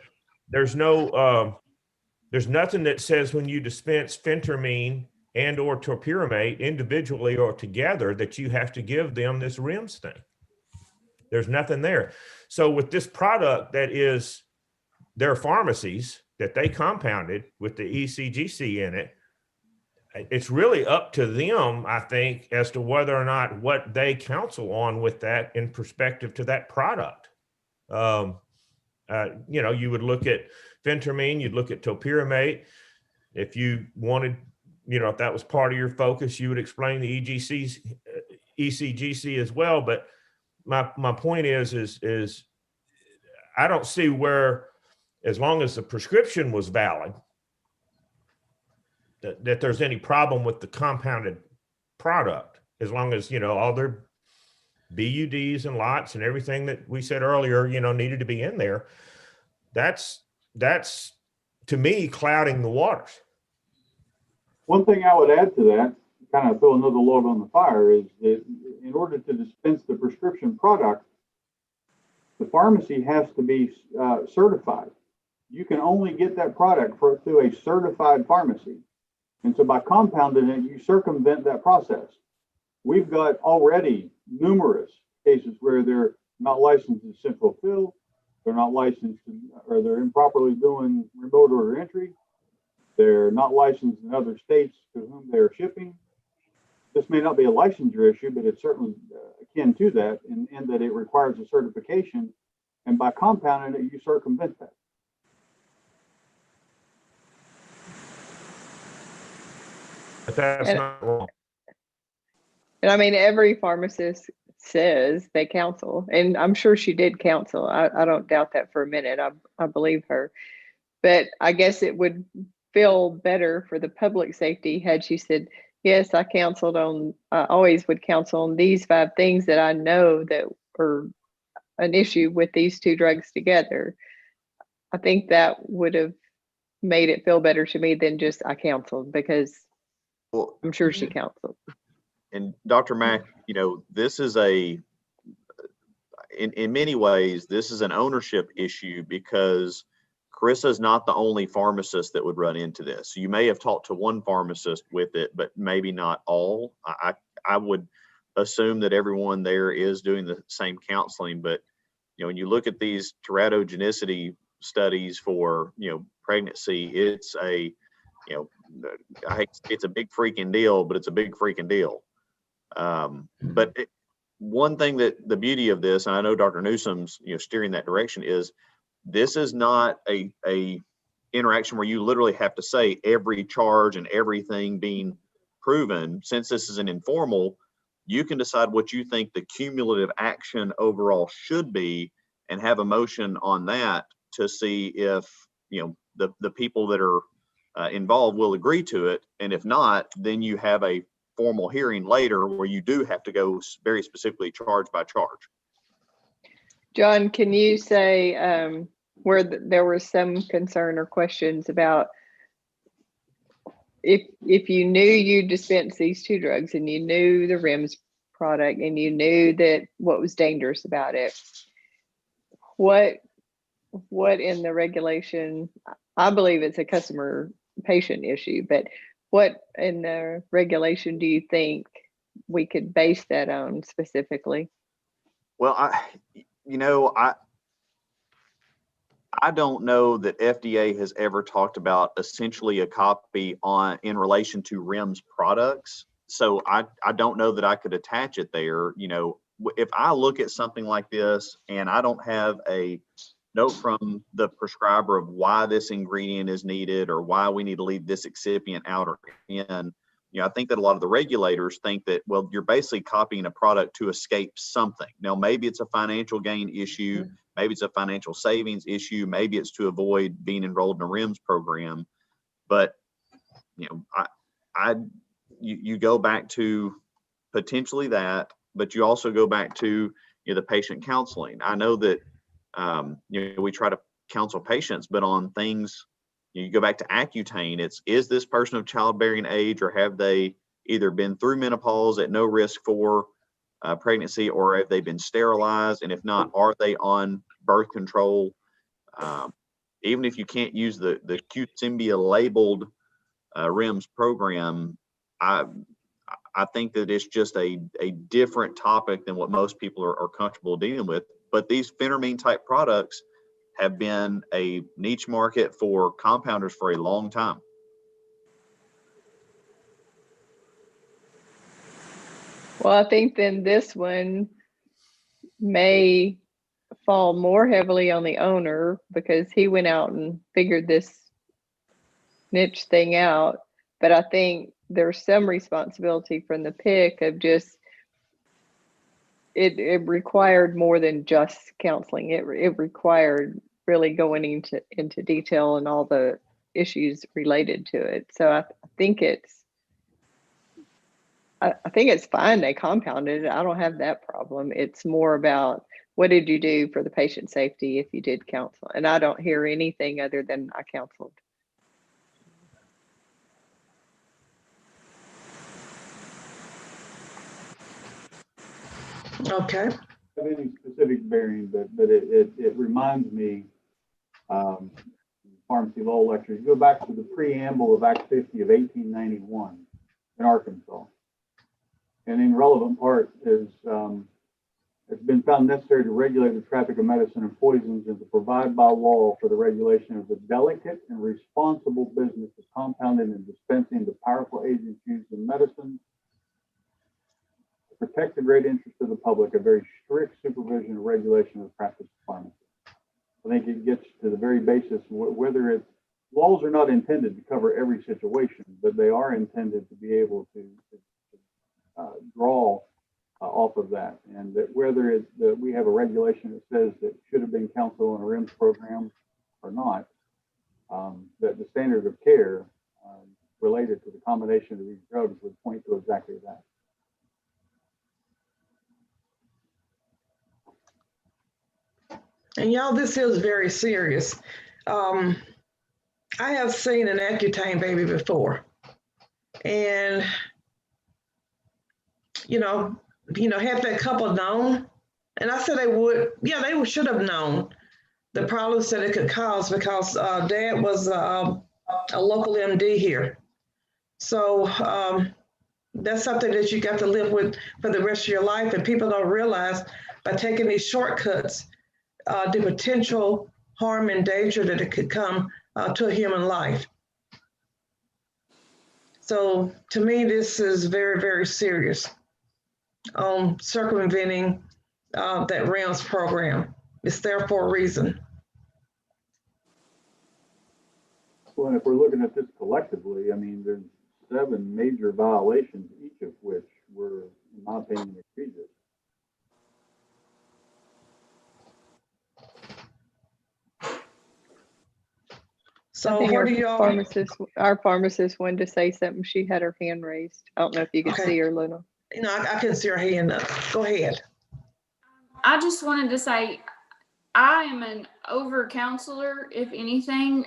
there's nothing that says when you dispense phentermine and or topiramate individually or together that you have to give them this REMS thing. There's nothing there. So with this product that is their pharmacies that they compounded with the ECGC in it, it's really up to them, I think, as to whether or not what they counsel on with that in perspective to that product. You know, you would look at phentermine, you'd look at topiramate. If you wanted, you know, if that was part of your focus, you would explain the ECGC as well. But my point is I don't see where, as long as the prescription was valid, that there's any problem with the compounded product, as long as, you know, all their BUDs and lots and everything that we said earlier, you know, needed to be in there. That's to me clouding the waters. One thing I would add to that, kind of throw another log on the fire, is that in order to dispense the prescription product, the pharmacy has to be certified. You can only get that product through a certified pharmacy. And so by compounding it, you circumvent that process. We've got already numerous cases where they're not licensed in central fill, they're not licensed or they're improperly doing remote order entry. They're not licensed in other states to whom they're shipping. This may not be a licensure issue, but it's certainly akin to that in that it requires a certification. And by compounding it, you circumvent that. But that's not wrong. And I mean, every pharmacist says they counsel, and I'm sure she did counsel. I don't doubt that for a minute. I believe her. But I guess it would feel better for the public safety had she said, yes, I always would counsel on these 5 things that I know that are an issue with these 2 drugs together. I think that would have made it feel better to me than just I counseled, because I'm sure she counseled. And Dr. Mack, you know, this is in many ways, this is an ownership issue, because Carissa is not the only pharmacist that would run into this. So you may have talked to one pharmacist with it, but maybe not all. I would assume that everyone there is doing the same counseling, but, you know, when you look at these teratogenicity studies for, you know, pregnancy, it's a, you know, it's a big freaking deal, but it's a big freaking deal. One thing that the beauty of this, and I know Dr. Newsom's, you know, steering that direction, is this is not a interaction where you literally have to say every charge and everything being proven. Since this is an informal, you can decide what you think the cumulative action overall should be and have a motion on that to see if, the people that are involved will agree to it. And if not, then you have a formal hearing later where you do have to go very specifically charge by charge. John, can you say where there was some concern or questions about if you knew you dispensed these 2 drugs and you knew the REMS product and you knew that what was dangerous about it, what in the regulation, I believe it's a customer patient issue, but what in the regulation do you think we could base that on specifically? Well, I don't know that FDA has ever talked about essentially a copy in relation to REMS products. So I don't know that I could attach it there. If I look at something like this and I don't have a note from the prescriber of why this ingredient is needed or why we need to leave this excipient out or in, I think that a lot of the regulators think that, well, you're basically copying a product to escape something. Now, maybe it's a financial gain issue. Maybe it's a financial savings issue. Maybe it's to avoid being enrolled in a REMS program. But, you go back to potentially that, but you also go back to, the patient counseling. I know that, we try to counsel patients, but on things, you go back to Accutane, is this person of childbearing age, or have they either been through menopause at no risk for pregnancy, or have they been sterilized? And if not, are they on birth control? Even if you can't use the Qsymbian labeled REMS program, I think that it's just a different topic than what most people are comfortable dealing with. But these phentermine type products have been a niche market for compounders for a long time. Well, I think then this one may fall more heavily on the owner because he went out and figured this niche thing out. But I think there's some responsibility from the PIC of just, it required more than just counseling. It required really going into detail and all the issues related to it. So I think it's fine they compounded it. I don't have that problem. It's more about what did you do for the patient safety if you did counsel? And I don't hear anything other than I counseled. Okay. Have any specific bearing, but it reminds me, pharmacy law lectures, you go back to the preamble of Act 50 of 1891 in Arkansas. And in relevant part is, it's been found necessary to regulate the traffic of medicine and poisons and to provide by law for the regulation of the delicate and responsible business of compounding and dispensing the powerful agents used in medicine, to protect the great interest of the public, a very strict supervision and regulation of the practice of pharmacy. I think it gets to the very basis, whether it's, laws are not intended to cover every situation, but they are intended to be able to draw off of that. And that whether it's that we have a regulation that says that should have been counsel in a REMS program or not, that the standard of care related to the combination of these drugs would point to exactly that. And y'all, this is very serious. I have seen an Accutane baby before. And, had that couple known, and I said they would, they should have known the problems that it could cause because Dad was a local MD here. So that's something that you got to live with for the rest of your life. And people don't realize by taking these shortcuts, the potential harm and danger that it could come to a human life. So to me, this is very, very serious on circumventing that REMS program. It's there for a reason. Well, and if we're looking at this collectively, I mean, there's 7 major violations, each of which were, in my opinion, egregious. So I think what do y'all? our pharmacist wanted to say something. She had her hand raised. I don't know if you could Okay. see her, Luna. You know, I couldn't see her hand up. Go ahead. I just wanted to say, I am an over counselor, if anything.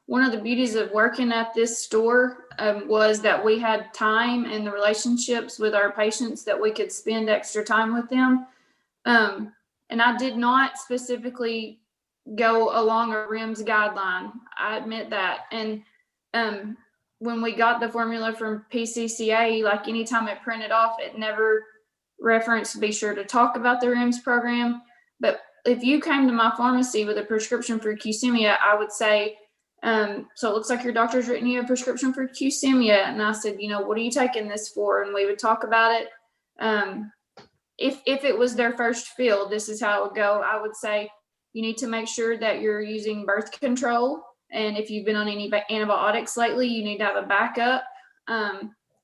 One of the beauties of working at this store was that we had time and the relationships with our patients that we could spend extra time with them. And I did not specifically go along a RIMS guideline. I admit that. And when we got the formula from PCCA, like anytime it printed off, it never referenced be sure to talk about the RIMS program. But if you came to my pharmacy with a prescription for Qsymia, I would say, so it looks like your doctor's written you a prescription for Qsymia. And I said, you know, what are you taking this for? And we would talk about it. If it was their first fill, this is how it would go. I would say, you need to make sure that you're using birth control. And if you've been on any antibiotics lately, you need to have a backup.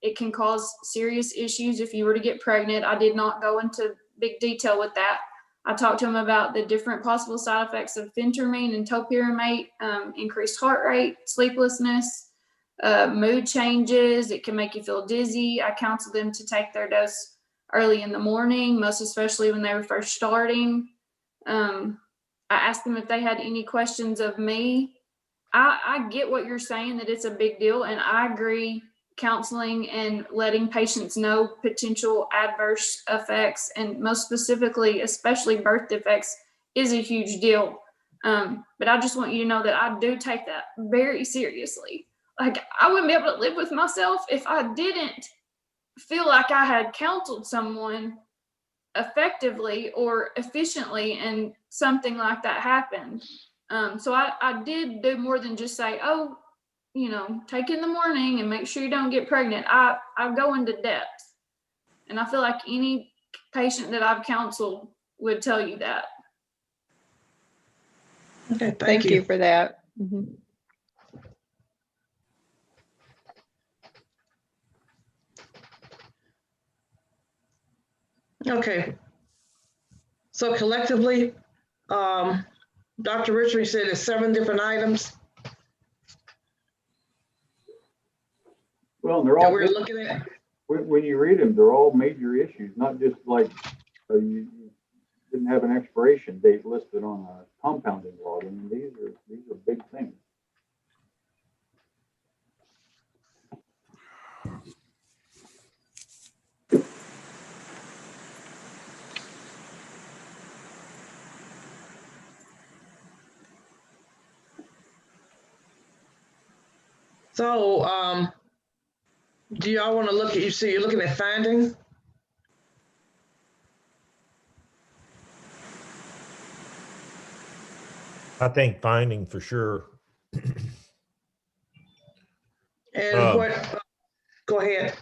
It can cause serious issues if you were to get pregnant. I did not go into big detail with that. I talked to him about the different possible side effects of phentermine and topiramate, increased heart rate, sleeplessness, mood changes. It can make you feel dizzy. I counseled them to take their dose early in the morning, most especially when they were first starting. I asked them if they had any questions of me. I get what you're saying, that it's a big deal, and I agree. Counseling and letting patients know potential adverse effects, and most specifically, especially birth defects, is a huge deal. But I just want you to know that I do take that very seriously. Like, I wouldn't be able to live with myself if I didn't feel like I had counseled someone effectively or efficiently and something like that happened. So I did do more than just say, oh, you know, take in the morning and make sure you don't get pregnant. I go into depth. And I feel like any patient that I've counseled would tell you that. Okay, Thank you for that. Mm-hmm. Okay. So collectively, Dr. Richard said it's 7 different items Well, they're that all, we're looking at. when you read them, they're all major issues, not just like you didn't have an expiration date listed on a compounding log. I mean, these are big things. So, do y'all want to look at, so you're looking at findings? I think finding for sure. And what, go ahead.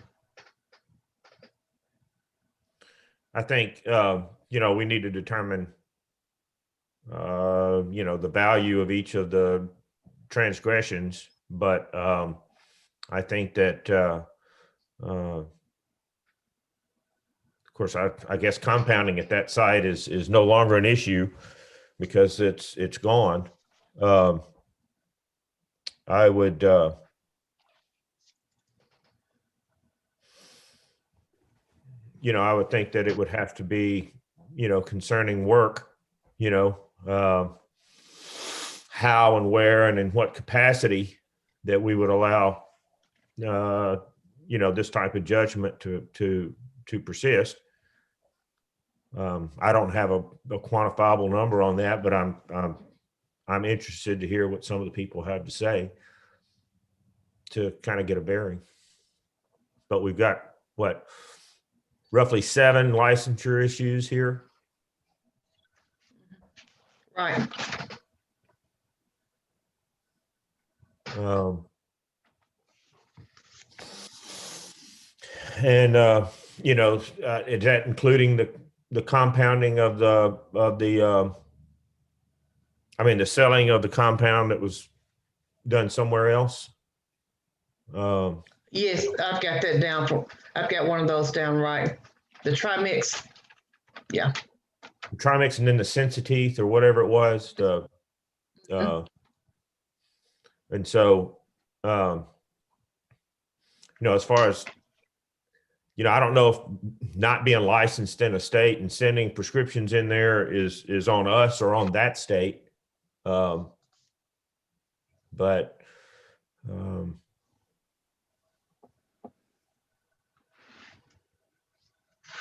I think, you know, we need to determine, you know, the value of each of the transgressions, but I think that, of course, I guess compounding at that site is no longer an issue because it's gone. I would, you know, I would think that it would have to be, you know, concerning work, you know, how and where and in what capacity that we would allow, you know, this type of judgment to persist. I don't have a quantifiable number on that, but I'm interested to hear what some of the people have to say to kind of get a bearing. But we've got what, roughly 7 licensure issues here. Right. And you know, is that including the compounding of the I mean, the selling of the compound that was done somewhere else. Yes, I've got that down. I've got one of those down right. The Trimix. Yeah. Trimix and then the Sensitive or whatever it was. And so, as far as, I don't know if not being licensed in a state and sending prescriptions in there is on us or on that state. But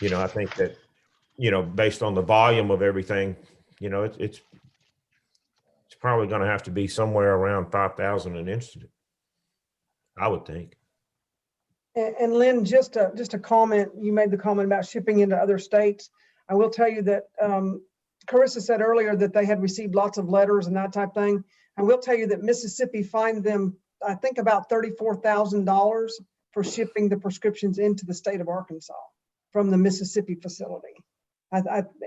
I think that, based on the volume of everything, it's probably going to have to be somewhere around 5,000 an incident, I would think. And Lynn, just a comment, you made the comment about shipping into other states. I will tell you that Carissa said earlier that they had received lots of letters and that type of thing. I will tell you that Mississippi fined them, I think, about $34,000 for shipping the prescriptions into the state of Arkansas from the Mississippi facility.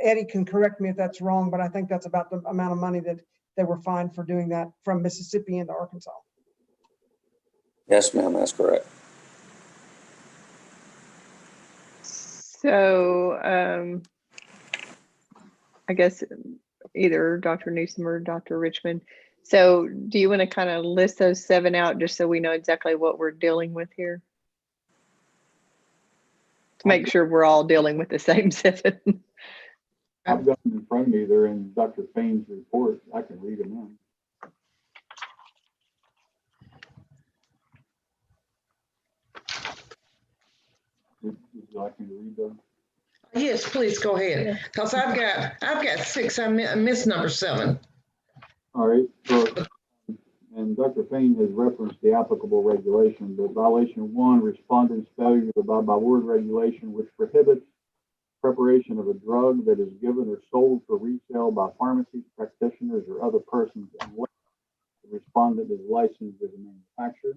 Eddie can correct me if that's wrong, but I think that's about the amount of money that they were fined for doing that from Mississippi into Arkansas. Yes, ma'am, that's correct. So I guess either Dr. Newsom or Dr. Richmond. So do you want to kind of list those 7 out just so we know exactly what we're dealing with here? To make sure we're all dealing with the same 7. I've got them in front of me. They're in Dr. Fain's report. I can read them in. Would you like me to read them? Yes, please go ahead. Because I've got 6. I missed number 7. All right. So, and Dr. Fain has referenced the applicable regulation, but violation 1, respondent's failure to abide by word regulation, which prohibits preparation of a drug that is given or sold for resale by pharmacies, practitioners, or other persons unless the respondent is licensed as a manufacturer.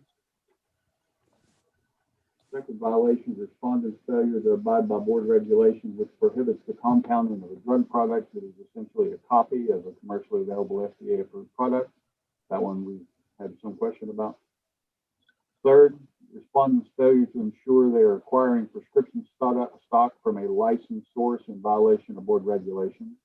Second violation is respondent's failure to abide by board regulation, which prohibits the compounding of a drug product that is essentially a copy of a commercially available FDA-approved product. That one we had some question about. Third, respondent's failure to ensure they are acquiring prescription stock from a licensed source in violation of board regulations.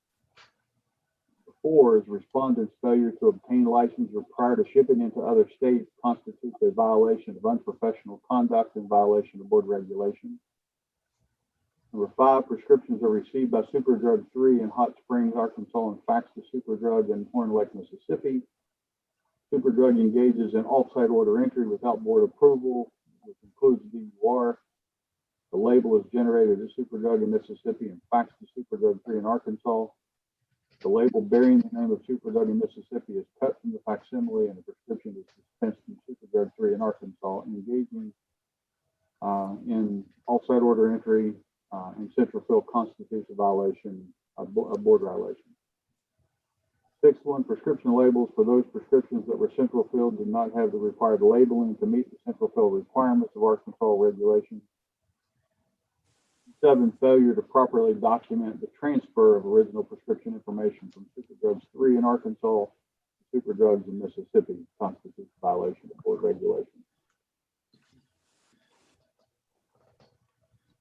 4 is respondent's failure to obtain license or prior to shipping into other states constitutes a violation of unprofessional conduct in violation of board regulations. Number 5, prescriptions are received by Superdrug 3 in Hot Springs, Arkansas, and faxed to Superdrug in Horn Lake, Mississippi. Superdrug engages in off-site order entry without board approval, which includes DUR. The label is generated at Superdrug in Mississippi and faxed to Superdrug 3 in Arkansas. The label bearing the name of Superdrug in Mississippi is cut from the facsimile and the prescription is dispensed from Superdrug 3 in Arkansas. Engaging in off-site order entry and central fill constitutes a violation of board violation. 6th one, prescription labels for those prescriptions that were central filled did not have the required labeling to meet the central fill requirements of Arkansas regulations. 7, failure to properly document the transfer of original prescription information from Superdrugs 3 in Arkansas to Superdrugs in Mississippi constitutes a violation of board regulations.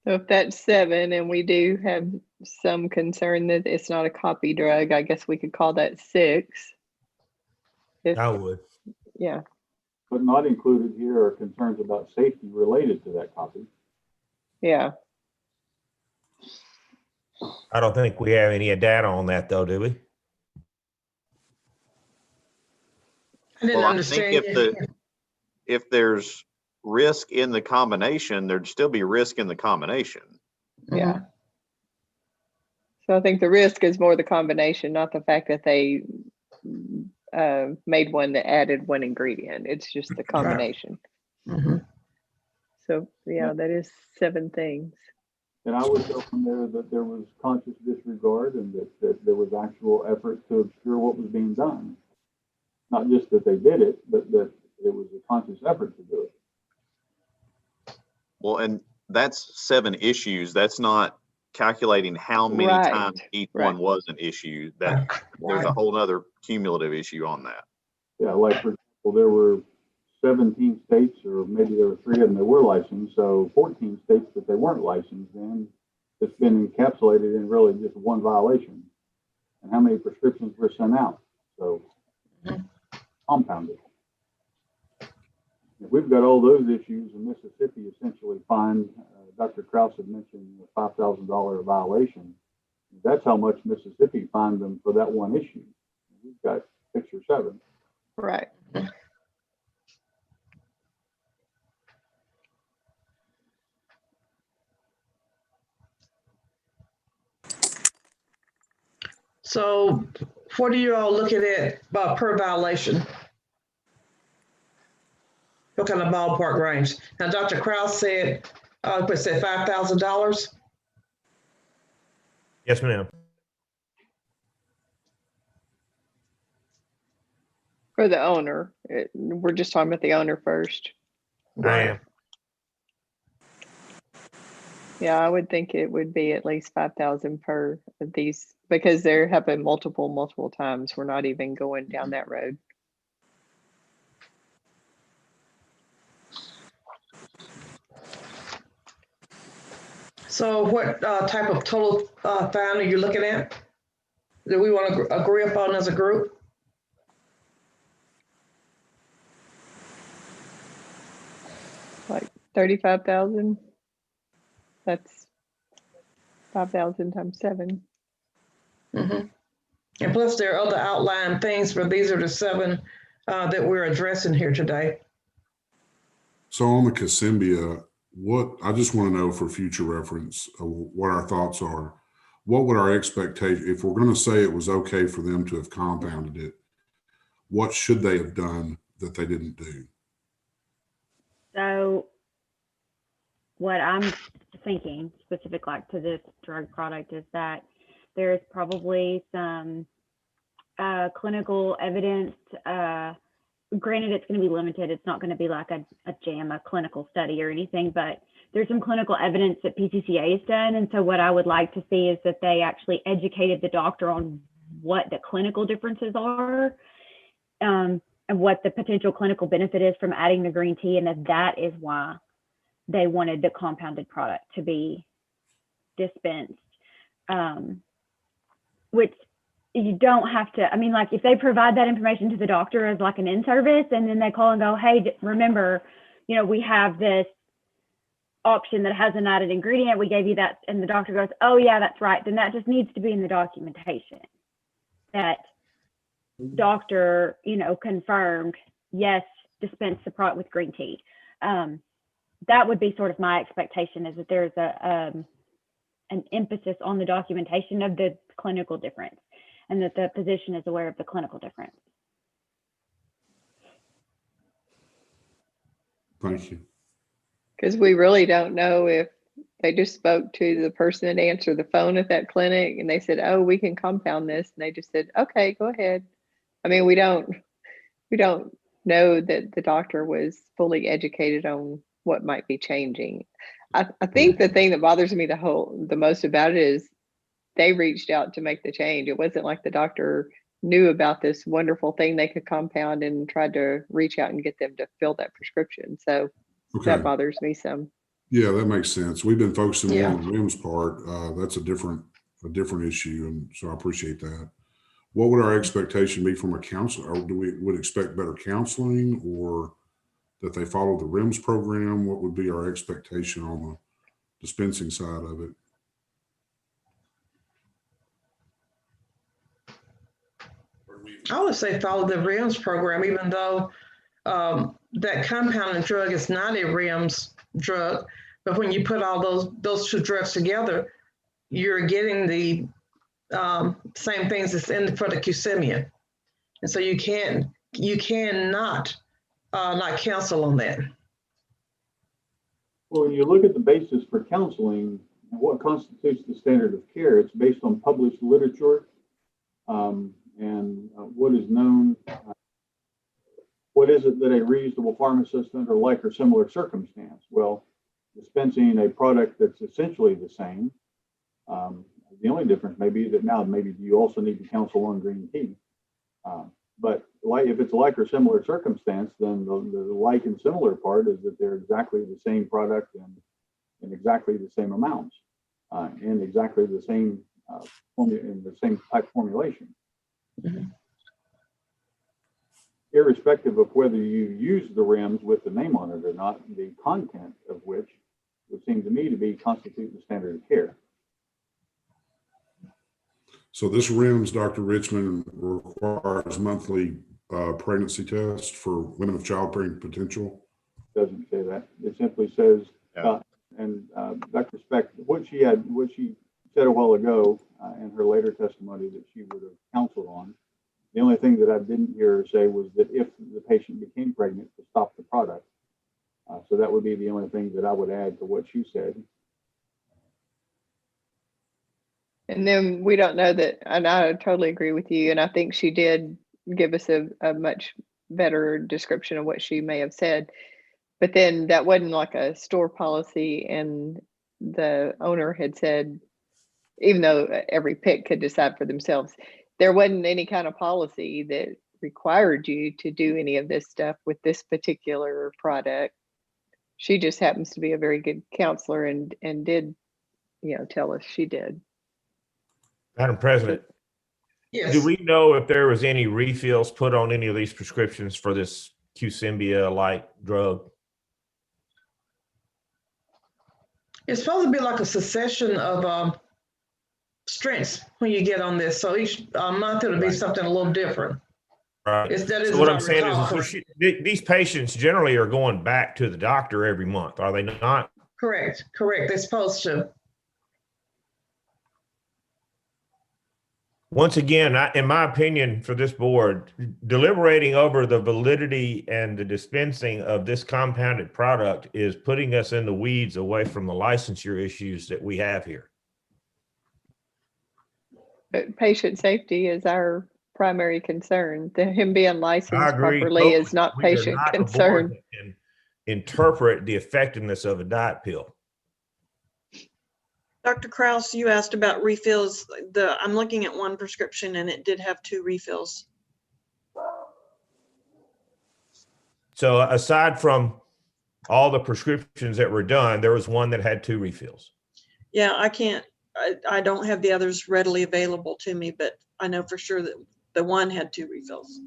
So if that's 7 and we do have some concern that it's not a copy drug, I guess we could call that 6. I would. Yeah. But not included here are concerns about safety related to that copy. Yeah. I don't think we have any data on that though, do we? I didn't Well, understand. I think if there's risk in the combination, there'd still be risk in the combination. Yeah. So I think the risk is more the combination, not the fact that they made one that added one ingredient. It's just the combination. So yeah, that is 7 things. And I would go from there that there was conscious disregard and that there was actual effort to obscure what was being done. Not just that they did it, but that it was a conscious effort to do it. Well, and that's 7 issues. That's not calculating how many times each one was an issue. That there's a whole other cumulative issue on that. Yeah, like for example, Well, there were 17 states, or maybe there were 3 of them that were licensed, so 14 states that they weren't licensed in. It's been encapsulated in really just one violation. And how many prescriptions were sent out? So compounded. If we've got all those issues, and Mississippi essentially fined, Dr. Krause had mentioned a $5,000 violation. That's how much Mississippi fined them for that one issue. We've got 6 or 7. Right. So what are you all looking at per violation? What kind of ballpark range? Now, Dr. Krause said, said $5,000. Yes, ma'am. For the owner. We're just talking about the owner first. I am. Yeah, I would think it would be at least 5,000 per of these, because they're happening multiple times. We're not even going down that road. So what type of total fine are you looking at? Do we want to agree upon as a group? Like 35,000. That's 5,000 times 7. Mm-hmm. And plus there are other outlying things, but these are the 7 that we're addressing here today. So on the Casimbia, I just want to know for future reference, what our thoughts are. What would our expectation, if we're going to say it was okay for them to have compounded it, what should they have done that they didn't do? So what I'm thinking specific like to this drug product is that there's probably some clinical evidence. Granted, it's going to be limited. It's not going to be like a JAMA clinical study or anything, but there's some clinical evidence that PCCA has done. And so what I would like to see is that they actually educated the doctor on what the clinical differences are, and what the potential clinical benefit is from adding the green tea, and that is why they wanted the compounded product to be dispensed, which you don't have to, I mean, like if they provide that information to the doctor as like an in-service, and then they call and go, hey, remember, we have this option that has an added ingredient, we gave you that, and the doctor goes, oh yeah, that's right, then that just needs to be in the documentation that doctor, confirmed, yes, dispense the product with green tea. That would be sort of my expectation, is that there's an emphasis on the documentation of the clinical difference, and that the physician is aware of the clinical difference. Thank you. Because we really don't know if they just spoke to the person that answered the phone at that clinic and they said, oh, we can compound this. And they just said, okay, go ahead. I mean, we don't know that the doctor was fully educated on what might be changing. I think the thing that bothers me the most about it is they reached out to make the change. It wasn't like the doctor knew about this wonderful thing they could compound and tried to reach out and get them to fill that prescription. So that bothers me some. Yeah, that makes sense. We've been focusing more on the REMS part. That's a different issue, and so I appreciate that. What would our expectation be from a counselor? Or would expect better counseling, or that they follow the REMS program? What would be our expectation on the dispensing side of it? I would say follow the REMS program, even though that compounded drug is not a REMS drug. But when you put all those 2 drugs together, you're getting the same things that's in for the Qsymia. And so you cannot not counsel on that. Well, when you look at the basis for counseling, what constitutes the standard of care, it's based on published literature and what is known. What is it that a reasonable pharmacist under like or similar circumstance? Well, dispensing a product that's essentially the same. The only difference may be that now maybe you also need to counsel on green tea. But if it's like or similar circumstance, then the like and similar part is that they're exactly the same product and exactly the same amounts and exactly the same in the same type formulation. Irrespective of whether you use the REMS with the name on it or not, the content of which would seem to me to be constitute the standard of care. So this REMS, Dr. Richmond, requires monthly pregnancy tests for women of childbearing potential? Doesn't say that. It simply says, Dr. Speck, what she said a while ago in her later testimony that she would have counseled on, the only thing that I didn't hear her say was that if the patient became pregnant, to stop the product. So that would be the only thing that I would add to what she said. And then we don't know that, and I totally agree with you. And I think she did give us a much better description of what she may have said. But then that wasn't like a store policy, and the owner had said, even though every pet could decide for themselves, there wasn't any kind of policy that required you to do any of this stuff with this particular product. She just happens to be a very good counselor and did, tell us she did. Madam President, Yes. do we know if there was any refills put on any of these prescriptions for this Qsymia-like drug? It's supposed to be like a succession of strengths when you get on this. So each month it'll be something a little different. Right. So what I'm saying is these patients generally are going back to the doctor every month, are they not? Correct. They're supposed to. Once again, in my opinion, for this board, deliberating over the validity and the dispensing of this compounded product is putting us in the weeds away from the licensure issues that we have here. But patient safety is our primary concern. Him being licensed properly totally. is not We patient are not concern. And interpret the effectiveness of a diet pill. Dr. Krause, you asked about refills. I'm looking at one prescription and it did have 2 refills. So aside from all the prescriptions that were done, there was one that had 2 refills. Yeah, I don't have the others readily available to me, but I know for sure that the one had 2 refills.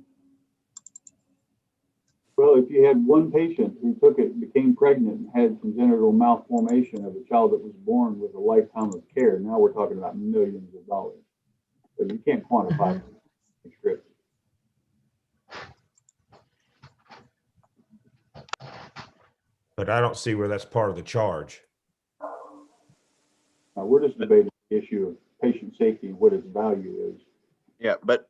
Well, if you had one patient who took it, became pregnant, and had congenital malformation of a child that was born with a lifetime of care, now we're talking about millions of dollars. So you can't quantify the script. But I don't see where that's part of the charge. We're just debating the issue of patient safety and what its value is. Yeah, but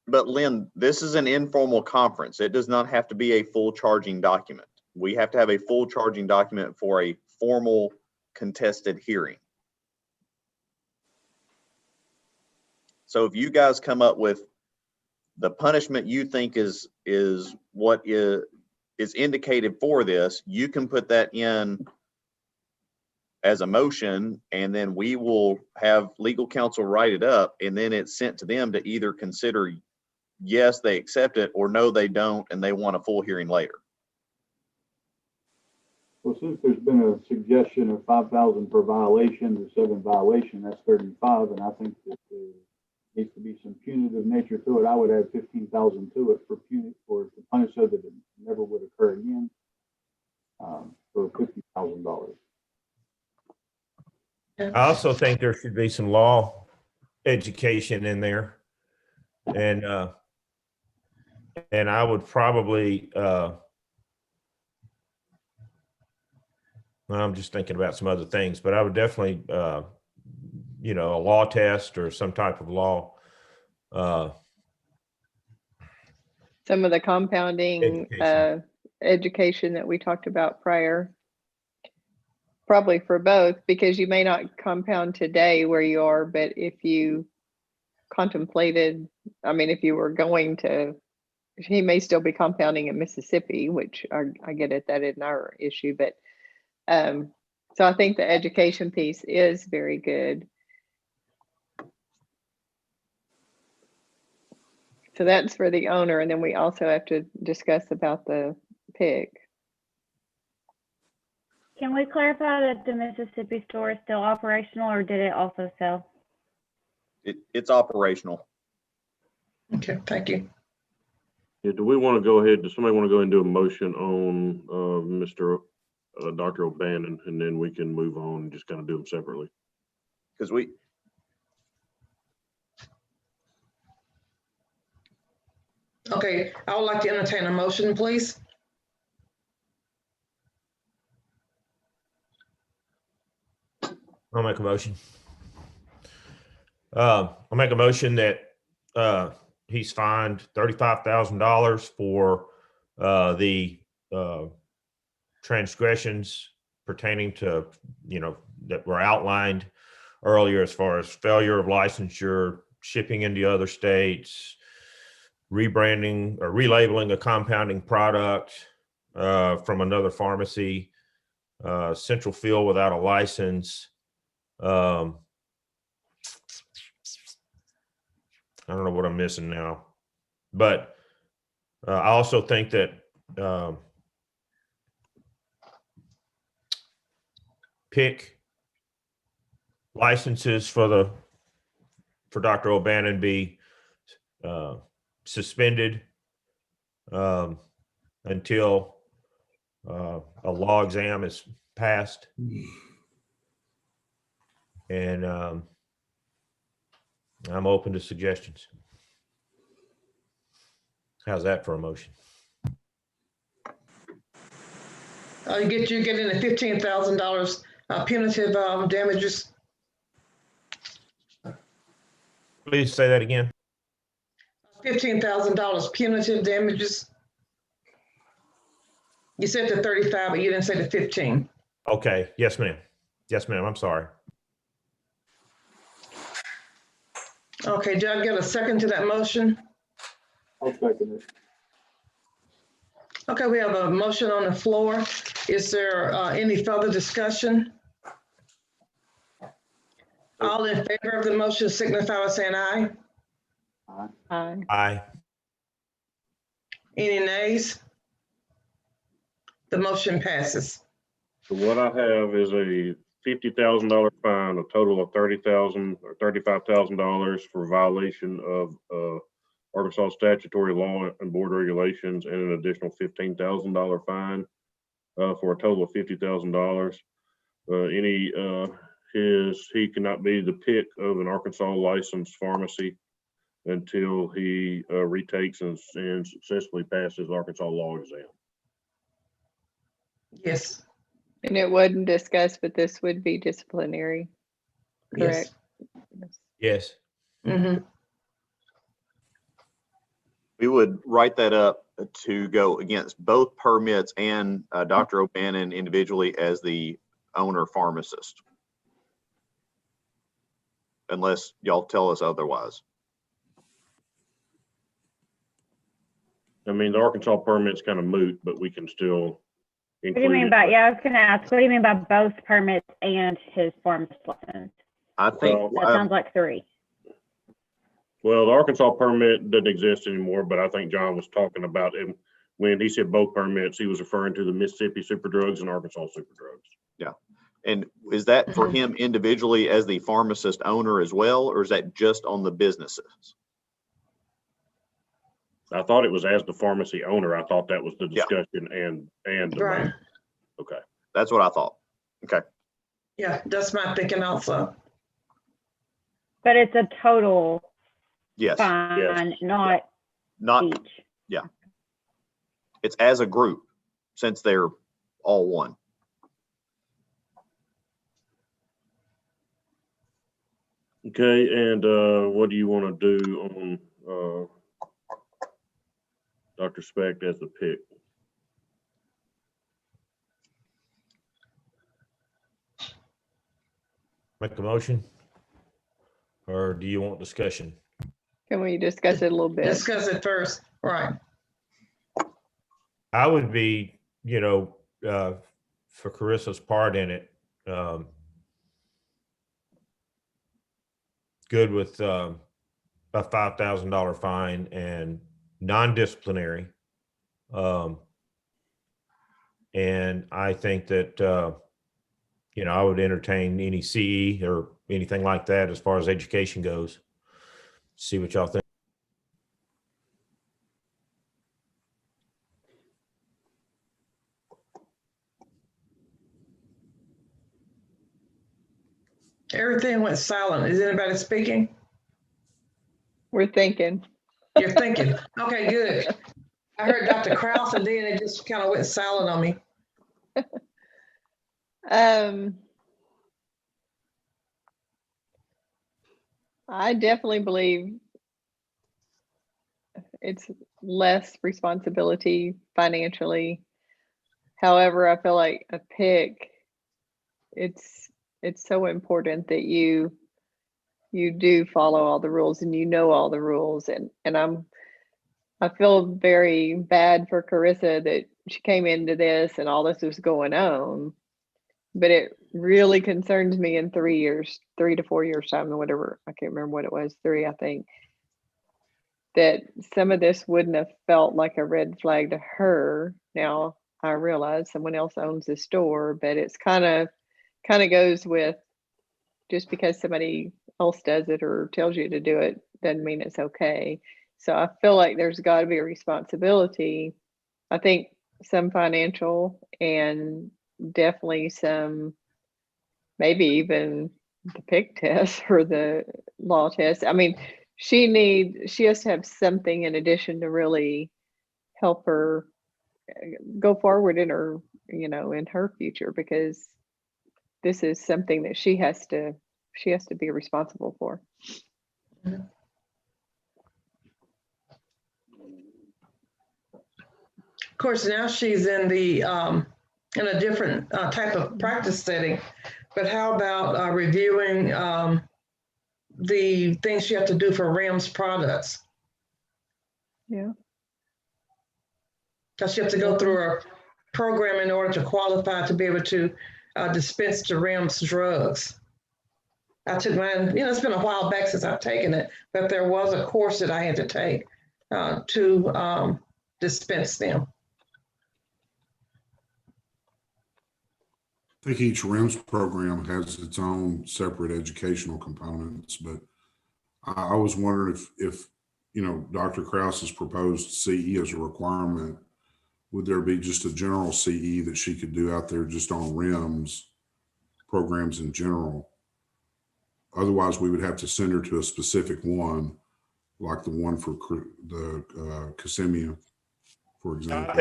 Lynn, this is an informal conference. It does not have to be a full charging document. We have to have a full charging document for a formal contested hearing. So if you guys come up with the punishment you think is what is indicated for this, you can put that in as a motion, and then we will have legal counsel write it up, and then it's sent to them to either consider yes, they accept it, or no, they don't, and they want a full hearing later. Well, since there's been a suggestion of 5,000 per violation or 7 violation, that's 35, and I think that there needs to be some punitive nature to it. I would add 15,000 to it for to punish so that it never would occur again for $50,000. I also think there should be some law education in there. And I would probably, I'm just thinking about some other things, but I would definitely, a law test or some type of law. Some of the compounding education that we talked about prior. Probably for both, because you may not compound today where you are, but if you contemplated, if you were going to, he may still be compounding in Mississippi, which I get it, that isn't our issue, but so I think the education piece is very good. So that's for the owner, and then we also have to discuss about the pig. Can we clarify that the Mississippi store is still operational, or did it also sell? It's operational. Okay, thank you. Yeah, do we want to go ahead, does somebody want to go ahead and do a motion on Dr. O'Bannon, and then we can move on and just kind of do them separately? Because we, Okay, I would like to entertain a motion, please. I'll make a motion. I'll make a motion that he's fined $35,000 for the transgressions pertaining to, that were outlined earlier, as far as failure of licensure, shipping into other states, rebranding or relabeling a compounding product from another pharmacy, central fill without a license. I don't know what I'm missing now, but I also think that PIC licenses for Dr. O'Bannon be suspended until a law exam is passed. And I'm open to suggestions. How's that for a motion? You're getting the $15,000 punitive damages. Please say that again. $15,000 punitive damages. You said the 35, but you didn't say the 15. Okay. Yes, ma'am. Yes, ma'am. I'm sorry. Okay, do I get a second to that motion? I'll second it. Okay, we have a motion on the floor. Is there any further discussion? All in favor of the motion signify by saying aye. Aye. Aye. Any nays? The motion passes. So what I have is a $50,000 fine, a total of $30,000 or $35,000 for violation of Arkansas statutory law and board regulations, and an additional $15,000 fine for a total of $50,000. He cannot be the pick of an Arkansas licensed pharmacy until he retakes and successfully passes Arkansas law exam. Yes. And it wasn't discussed, but this would be disciplinary, correct? Yes. Mm-hmm. we would write that up to go against both permits and Dr. O'Bannon individually as the owner pharmacist. Unless y'all tell us otherwise. I mean, the Arkansas permit's kind of moot, but we can still What do you include mean it. by, yeah, I was gonna ask, what do you mean by both permits and his pharmacist license? I think That sounds like three. Well, the Arkansas permit doesn't exist anymore, but I think John was talking about it when he said both permits, he was referring to the Mississippi Super Drugs and Arkansas Super Drugs. Yeah. And is that for him individually as the pharmacist owner as well, or is that just on the businesses? I thought it was as the pharmacy owner. I thought that was the discussion and the Right. vote. Okay. That's what I thought. Okay. Yeah, that's my thinking also. But it's a total Yes. fine, not each. Yeah. It's as a group, since they're all one. Okay, and what do you want to do on Dr. Specht as the pick? Make a motion? Or do you want discussion? Can we discuss it a little bit? Discuss it first, right? I would be, for Carissa's part in it, good with a $5,000 fine and non-disciplinary. And I think that, I would entertain any CE or anything like that as far as education goes. See what y'all think. Everything went silent. Is anybody speaking? We're thinking. You're thinking. Okay, good. I heard Dr. Kraus and then it just kind of went silent on me. I definitely believe it's less responsibility financially. However, I feel like a pick, it's so important that you do follow all the rules and you know all the rules. And I feel very bad for Carissa that she came into this and all this was going on. But it really concerns me in 3 to 4 years time, or whatever. I can't remember what it was, 3, I think, that some of this wouldn't have felt like a red flag to her. Now I realize someone else owns the store, but it's kind of goes with just because somebody else does it or tells you to do it doesn't mean it's okay. So I feel like there's got to be a responsibility. I think some financial and definitely some, maybe even the PIC test or the law test. I mean, she has to have something in addition to really help her go forward in her, in her future, because this is something that she has to be responsible for. Of course, now she's in in a different type of practice setting, but how about reviewing the things you have to do for RIMS products? Yeah. Because you have to go through a program in order to qualify to be able to dispense the RIMS drugs. I took mine, it's been a while back since I've taken it, but there was a course that I had to take to dispense them. I think each RIMS program has its own separate educational components, but I was wondering if Dr. Krause's proposed CE as a requirement, would there be just a general CE that she could do out there just on RIMS programs in general? Otherwise, we would have to send her to a specific one, like the one for the Kissimmee, for example.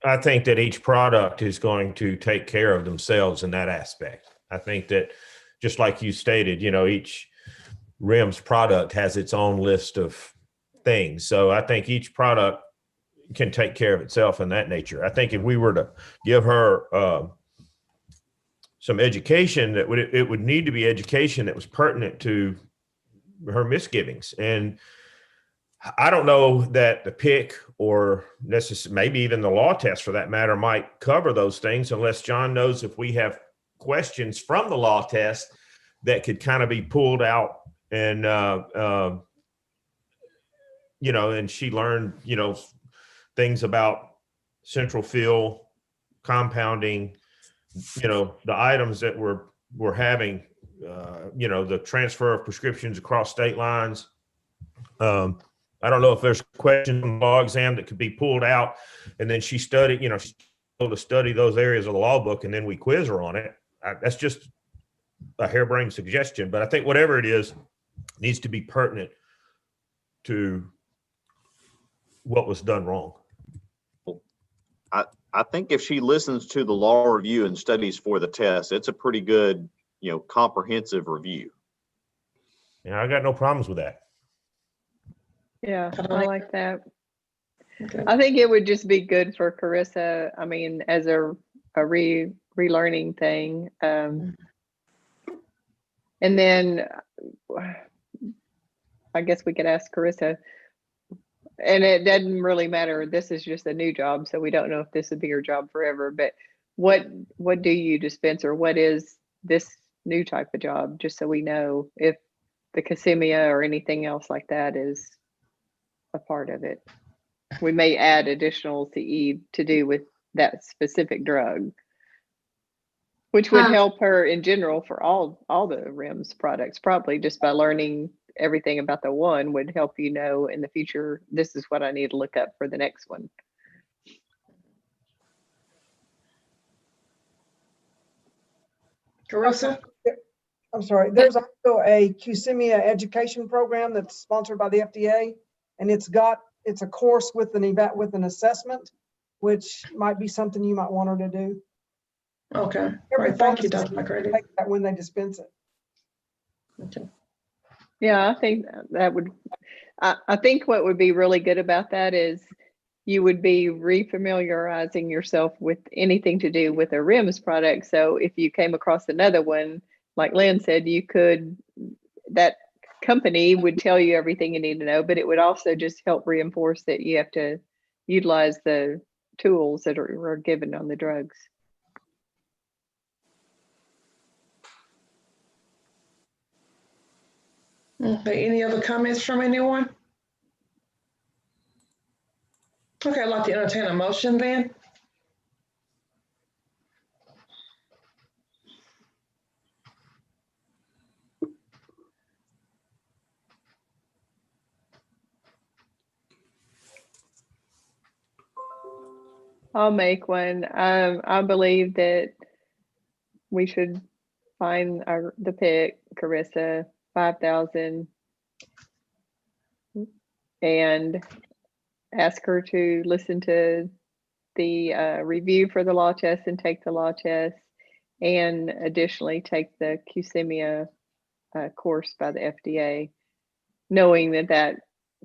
I think that each product is going to take care of themselves in that aspect. I think that, just like you stated, each RIMS product has its own list of things. So I think each product can take care of itself in that nature. I think if we were to give her some education, it would need to be education that was pertinent to her misgivings. And I don't know that the PIC or maybe even the law test for that matter might cover those things, unless John knows if we have questions from the law test that could kind of be pulled out and, and she learned, things about central fill, compounding, the items that we're having, the transfer of prescriptions across state lines. I don't know if there's questions in the law exam that could be pulled out, and then she studied, she's able to study those areas of the law book, and then we quiz her on it. That's just a harebrained suggestion, but I think whatever it is needs to be pertinent to what was done wrong. I think if she listens to the law review and studies for the test, it's a pretty good, comprehensive review. Yeah, I got no problems with that. Yeah, I like that. Okay. I think it would just be good for Carissa. I mean, as a relearning thing. And then I guess we could ask Carissa, and it doesn't really matter. This is just a new job, so we don't know if this would be your job forever, but what do you dispense, or what is this new type of job? Just so we know if the Kissimmee or anything else like that is a part of it. We may add additional to do with that specific drug, which would help her in general for all the REMS products. Probably just by learning everything about the one would help you know in the future, this is what I need to look up for the next one. Carissa? I'm sorry, there's also a Kissimmee education program that's sponsored by the FDA, and it's a course with an assessment, which might be something you might want her to do. Okay, Every right, thank you, pharmacist Dr. McCready. take that when they dispense it. Okay. Yeah, I think that would, I think what would be really good about that is you would be refamiliarizing yourself with anything to do with a REMS product. So if you came across another one, like Lynn said, that company would tell you everything you need to know, but it would also just help reinforce that you have to utilize the tools that are given on the drugs. Okay, any other comments from anyone? Okay, I'd like to entertain a motion then. I'll make one. I believe that we should find the pick, Carissa, 5,000, and ask her to listen to the review for the law test and take the law test, and additionally take the Kissimmee course by the FDA, knowing that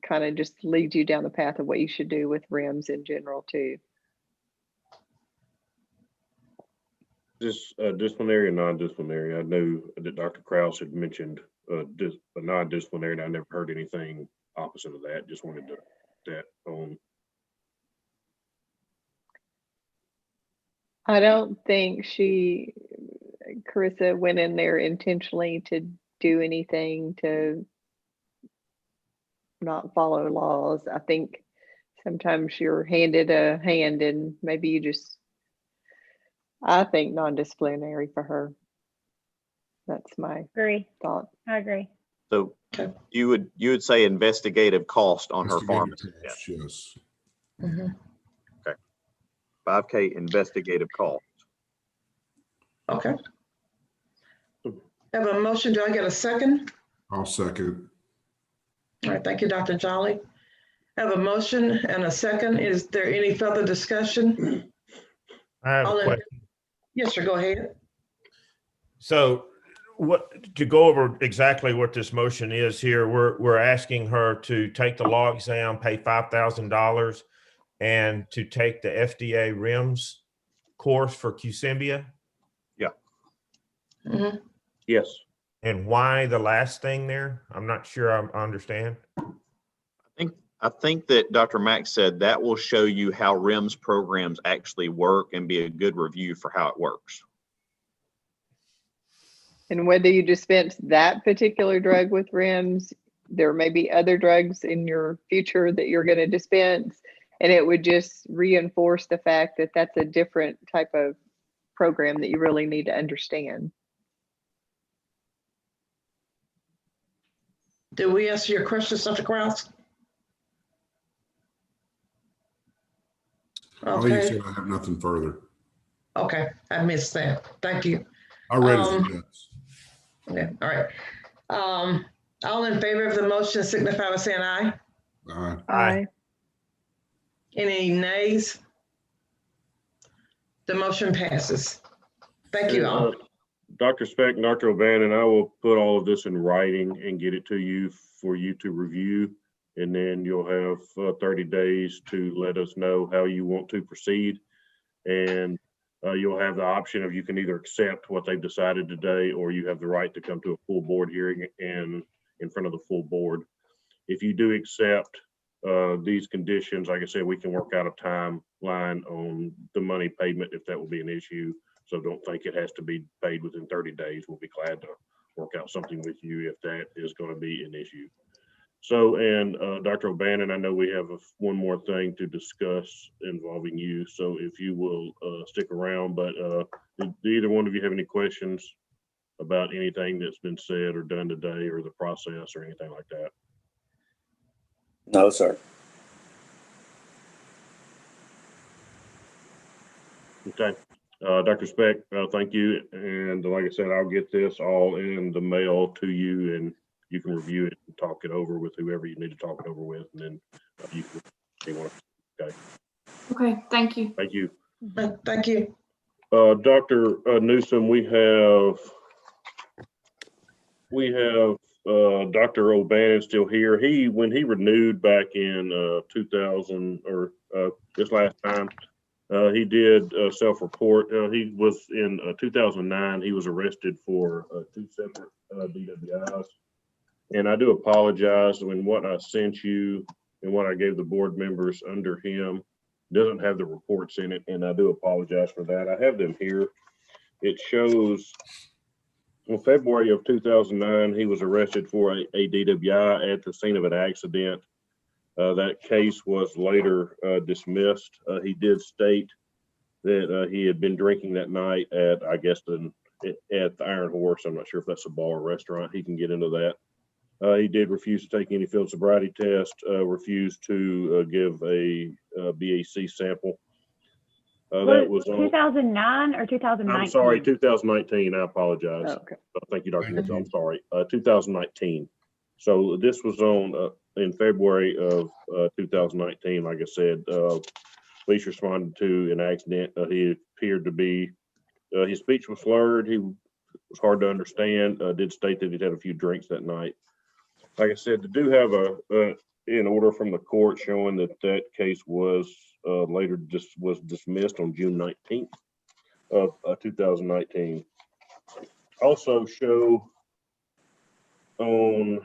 kind of just leads you down the path of what you should do with REMS in general too. This disciplinary and non-disciplinary. I know that Dr. Krause had mentioned a non-disciplinary, and I never heard anything opposite of that. Just wanted to that on. I don't think Carissa went in there intentionally to do anything to not follow laws. I think sometimes you're handed a hand and maybe I think non-disciplinary for her. That's my thought. I agree. So you would say investigative cost on her pharmacy. Yes. Mm-hmm. Okay. 5K investigative cost. Okay. Have a motion. Do I get a second? I'll second. All right, thank you, Dr. Jolly. Have a motion and a second. Is there any further discussion? I have a question. Yes, sir, go ahead. So to go over exactly what this motion is here, we're asking her to take the law exam, pay $5,000, and to take the FDA REMS course for Kissimmee. Yeah. Mm-hmm. Yes. And why the last thing there? I'm not sure I understand. I think that Dr. Mack said that will show you how REMS programs actually work and be a good review for how it works. And whether you dispense that particular drug with REMS, there may be other drugs in your future that you're going to dispense, and it would just reinforce the fact that that's a different type of program that you really need to understand. Did we answer your question, Dr. Krause? I think you Okay. said I have nothing further. Okay, I missed that. Thank you. I read it. Yes. Okay, all right. All in favor of the motion signify by saying aye. Aye. Aye. Any nays? The motion passes. Thank you all. Dr. Speck and Dr. O'Bannon, I will put all of this in writing and get it to you for you to review. And then you'll have 30 days to let us know how you want to proceed. And you'll have the option of you can either accept what they've decided today, or you have the right to come to a full board hearing and in front of the full board. If you do accept these conditions, like I said, we can work out a timeline on the money payment if that will be an issue. So don't think it has to be paid within 30 days. We'll be glad to work out something with you if that is going to be an issue. So, and Dr. O'Bannon, I know we have one more thing to discuss involving you. So if you will stick around, but do either one of you have any questions about anything that's been said or done today or the process or anything like that? No, sir. Okay. Dr. Speck, thank you. And like I said, I'll get this all in the mail to you and you can review it and talk it over with whoever you need to talk it over with. And then you can, okay. Okay, thank you. Thank you. Thank you. Dr. Newsom, we have Dr. O'Bannon still here. When he renewed back in 2000 or this last time, he did self-report. He was in 2009. He was arrested for 2 separate DWIs. And I do apologize when what I sent you and what I gave the board members under him doesn't have the reports in it. And I do apologize for that. I have them here. It shows in February of 2009, he was arrested for a DWI at the scene of an accident. That case was later dismissed. He did state that he had been drinking that night at, I guess, at the Iron Horse. I'm not sure if that's a bar or restaurant. He can get into that. He did refuse to take any field sobriety test, refused to give a BAC sample. That was 2009 or 2019? I'm sorry, 2019. I apologize. Oh, okay. Thank you, Dr. Mitchell. I'm sorry. 2019. So this was on in February of 2019. Like I said, police responded to an accident. He appeared to be, his speech was slurred. He was hard to understand. Did state that he'd had a few drinks that night. Like I said, to do have an order from the court showing that case was later was dismissed on June 19th of 2019. Also show on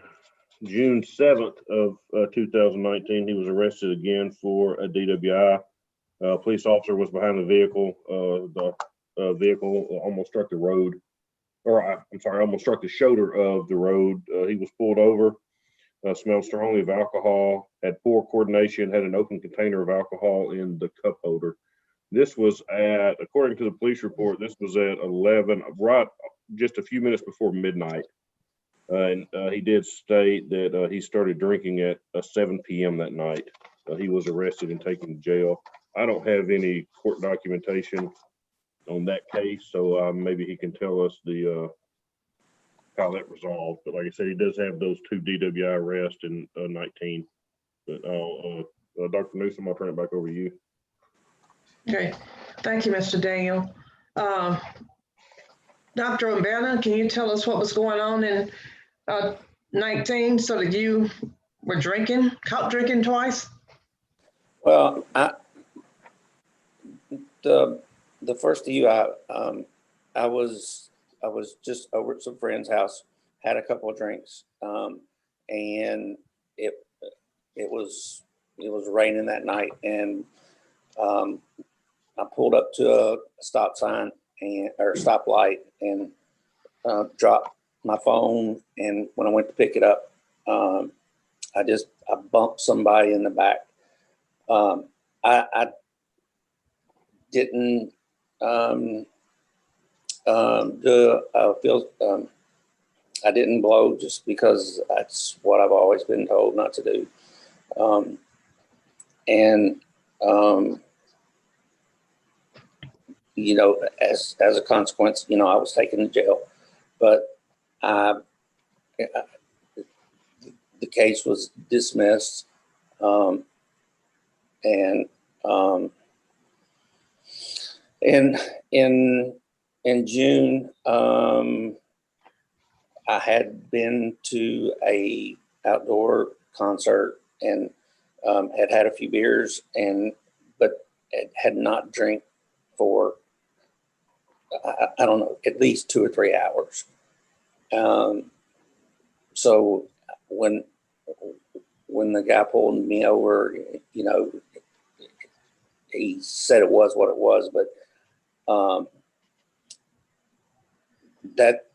June 7th of 2019, he was arrested again for a DWI. Police officer was behind the vehicle. The vehicle almost struck the road, or I'm sorry, almost struck the shoulder of the road. He was pulled over, smelled strongly of alcohol, had poor coordination, had an open container of alcohol in the cup holder. This was at, according to the police report, this was at 11, right, just a few minutes before midnight. And he did state that he started drinking at 7 p.m. that night. He was arrested and taken to jail. I don't have any court documentation on that case, so maybe he can tell us the how that resolved. But like I said, he does have those 2 DWI arrests in 19. But Dr. Newsom, I'll turn it back over to you. Okay, thank you, Mr. Daniel. Dr. O'Bannon, can you tell us what was going on in 19 so that you were caught drinking twice? Well, the first DUI, I was just over at some friend's house, had a couple of drinks, and it was raining that night, and I pulled up to a stop sign or stoplight and dropped my phone, and when I went to pick it up, I bumped somebody in the back. I didn't I didn't blow just because that's what I've always been told not to do. You know, as a consequence, you know, I was taken to jail, but the case was dismissed. In June, I had been to a outdoor concert and had a few beers, but had not drank for I don't know, at least 2 or 3 hours. So when the guy pulled me over, you know, he said it was what it was, but that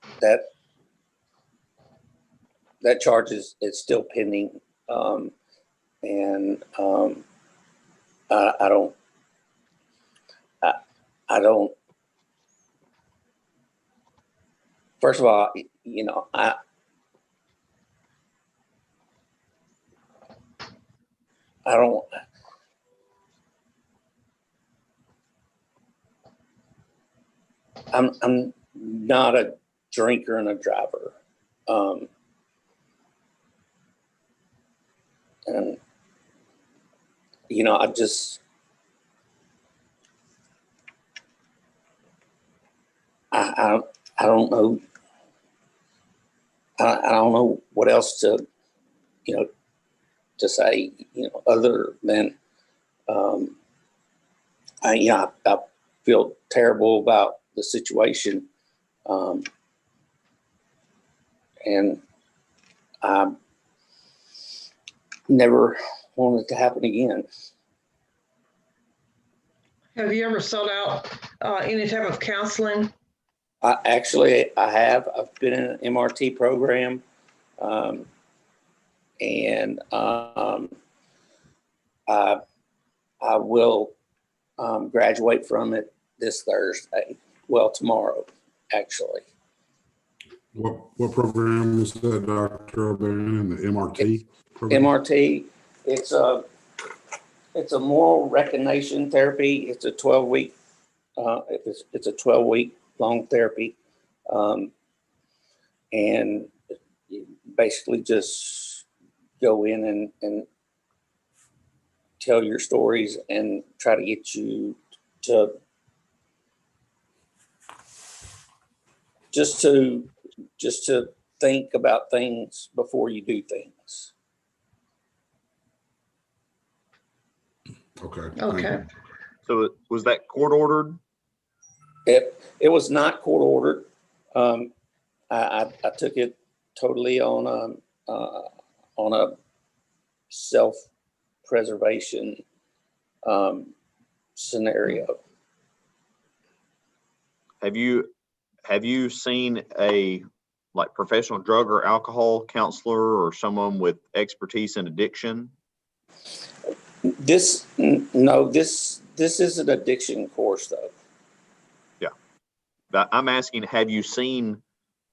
that charge is still pending. I don't, first of all, you know, I don't, I'm not a drinker and a driver. And, you know, I don't know. I don't know what else to, you know, to say, you know, other than, I feel terrible about the situation. And I never want it to happen again. Have you ever sought out any type of counseling? Actually, I have. I've been in an MRT program, and I will graduate from it this Thursday. Well, tomorrow, actually. What program is that, Dr. O'Bannon, the MRT program? MRT, it's a moral recognition therapy. It's a 12-week, it's a 12-week long therapy. And you basically just go in and tell your stories and try to get you to just to think about things before you do things. Okay. Okay. So was that court ordered? It was not court ordered. I took it totally on a self-preservation scenario. Have you seen a like professional drug or alcohol counselor or someone with expertise in addiction? This is an addiction course though. Yeah. I'm asking, have you seen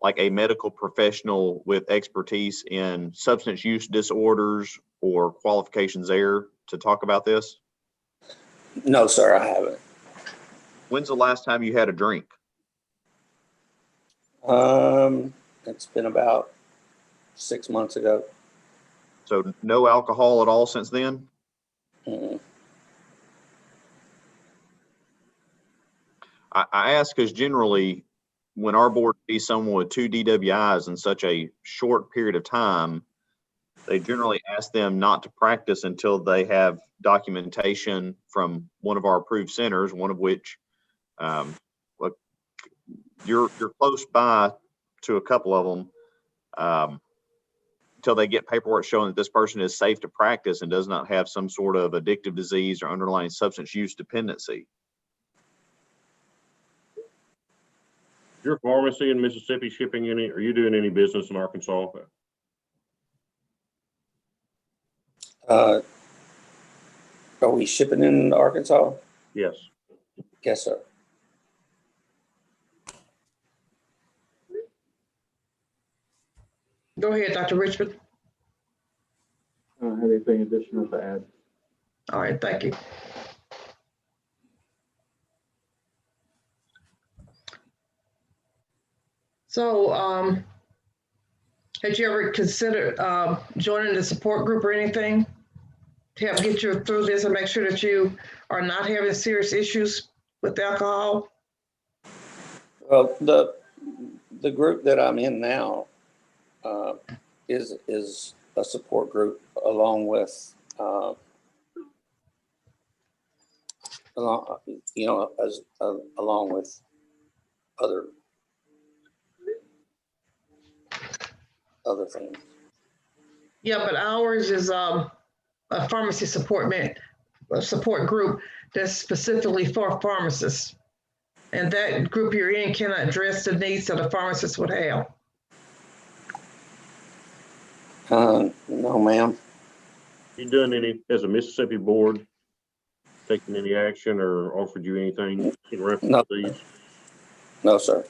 like a medical professional with expertise in substance use disorders or qualifications there to talk about this? No, sir, I haven't. When's the last time you had a drink? It's been about 6 months ago. So no alcohol at all since then? Mm-hmm. I ask because generally when our board sees someone with 2 DWIs in such a short period of time, they generally ask them not to practice until they have documentation from one of our approved centers, one of which look, you're close by to a couple of them, until they get paperwork showing that this person is safe to practice and does not have some sort of addictive disease or underlying substance use dependency. Your pharmacy in Mississippi shipping any, are you doing any business in Arkansas? Are we shipping in Arkansas? Yes. Yes, sir. Go ahead, Dr. Richmond. I don't have anything additional to add. All right, thank you. So, had you ever considered joining the support group or anything to help get you through this and make sure that you are not having serious issues with alcohol? Well, the group that I'm in now is a support group along with along with other things. Yeah, but ours is a pharmacy support group that's specifically for pharmacists. And that group you're in cannot address the needs that a pharmacist would have. No, ma'am. You done any, as a Mississippi board, taken any action or offered you anything in reference No. to these? No, sir.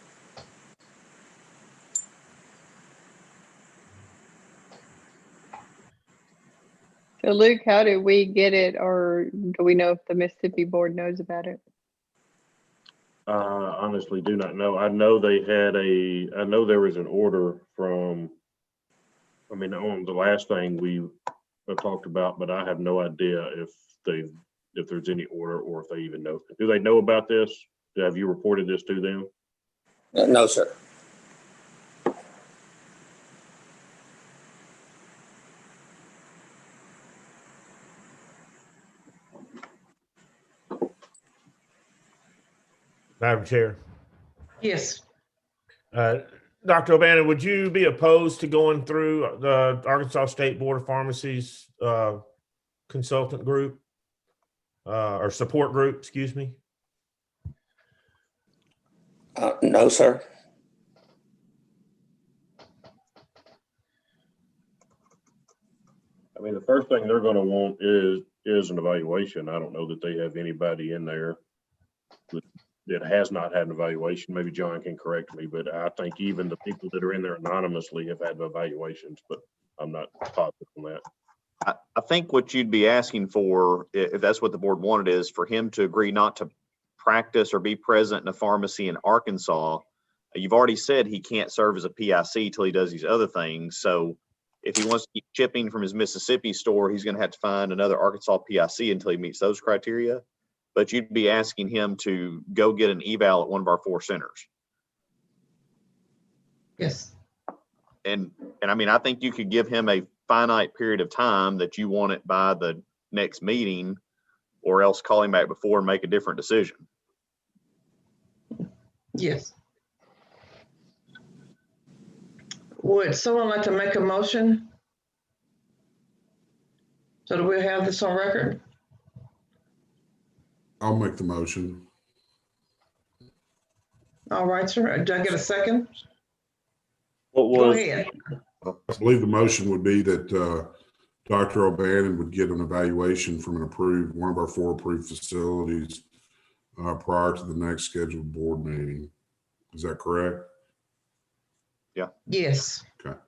So Luke, how did we get it, or do we know if the Mississippi board knows about it? Honestly do not know. I know they had I know there was an order from, I mean, on the last thing we talked about, but I have no idea if there's any order or if they even know. Do they know about this? Have you reported this to them? No, sir. Madam Chair. Yes. Dr. O'Bannon, would you be opposed to going through the Arkansas State Board of Pharmacy's consultant group or support group, excuse me? No, sir. I mean, the first thing they're going to want is an evaluation. I don't know that they have anybody in there that has not had an evaluation. Maybe John can correct me, but I think even the people that are in there anonymously have had evaluations, but I'm not positive on that. I think what you'd be asking for, if that's what the board wanted, is for him to agree not to practice or be present in a pharmacy in Arkansas. You've already said he can't serve as a PIC till he does these other things. So if he wants to keep shipping from his Mississippi store, he's going to have to find another Arkansas PIC until he meets those criteria. But you'd be asking him to go get an eval at one of our 4 centers. Yes. And I mean, I think you could give him a finite period of time that you want it by the next meeting, or else call him back before and make a different decision. Yes. Would someone like to make a motion? So do we have this on record? I'll make the motion. All right, sir. Do I get a second? What Go was, ahead. I believe the motion would be that Dr. O'Bannon would get an evaluation from one of our 4 approved facilities prior to the next scheduled board meeting. Is that correct? Yeah. Yes. Okay.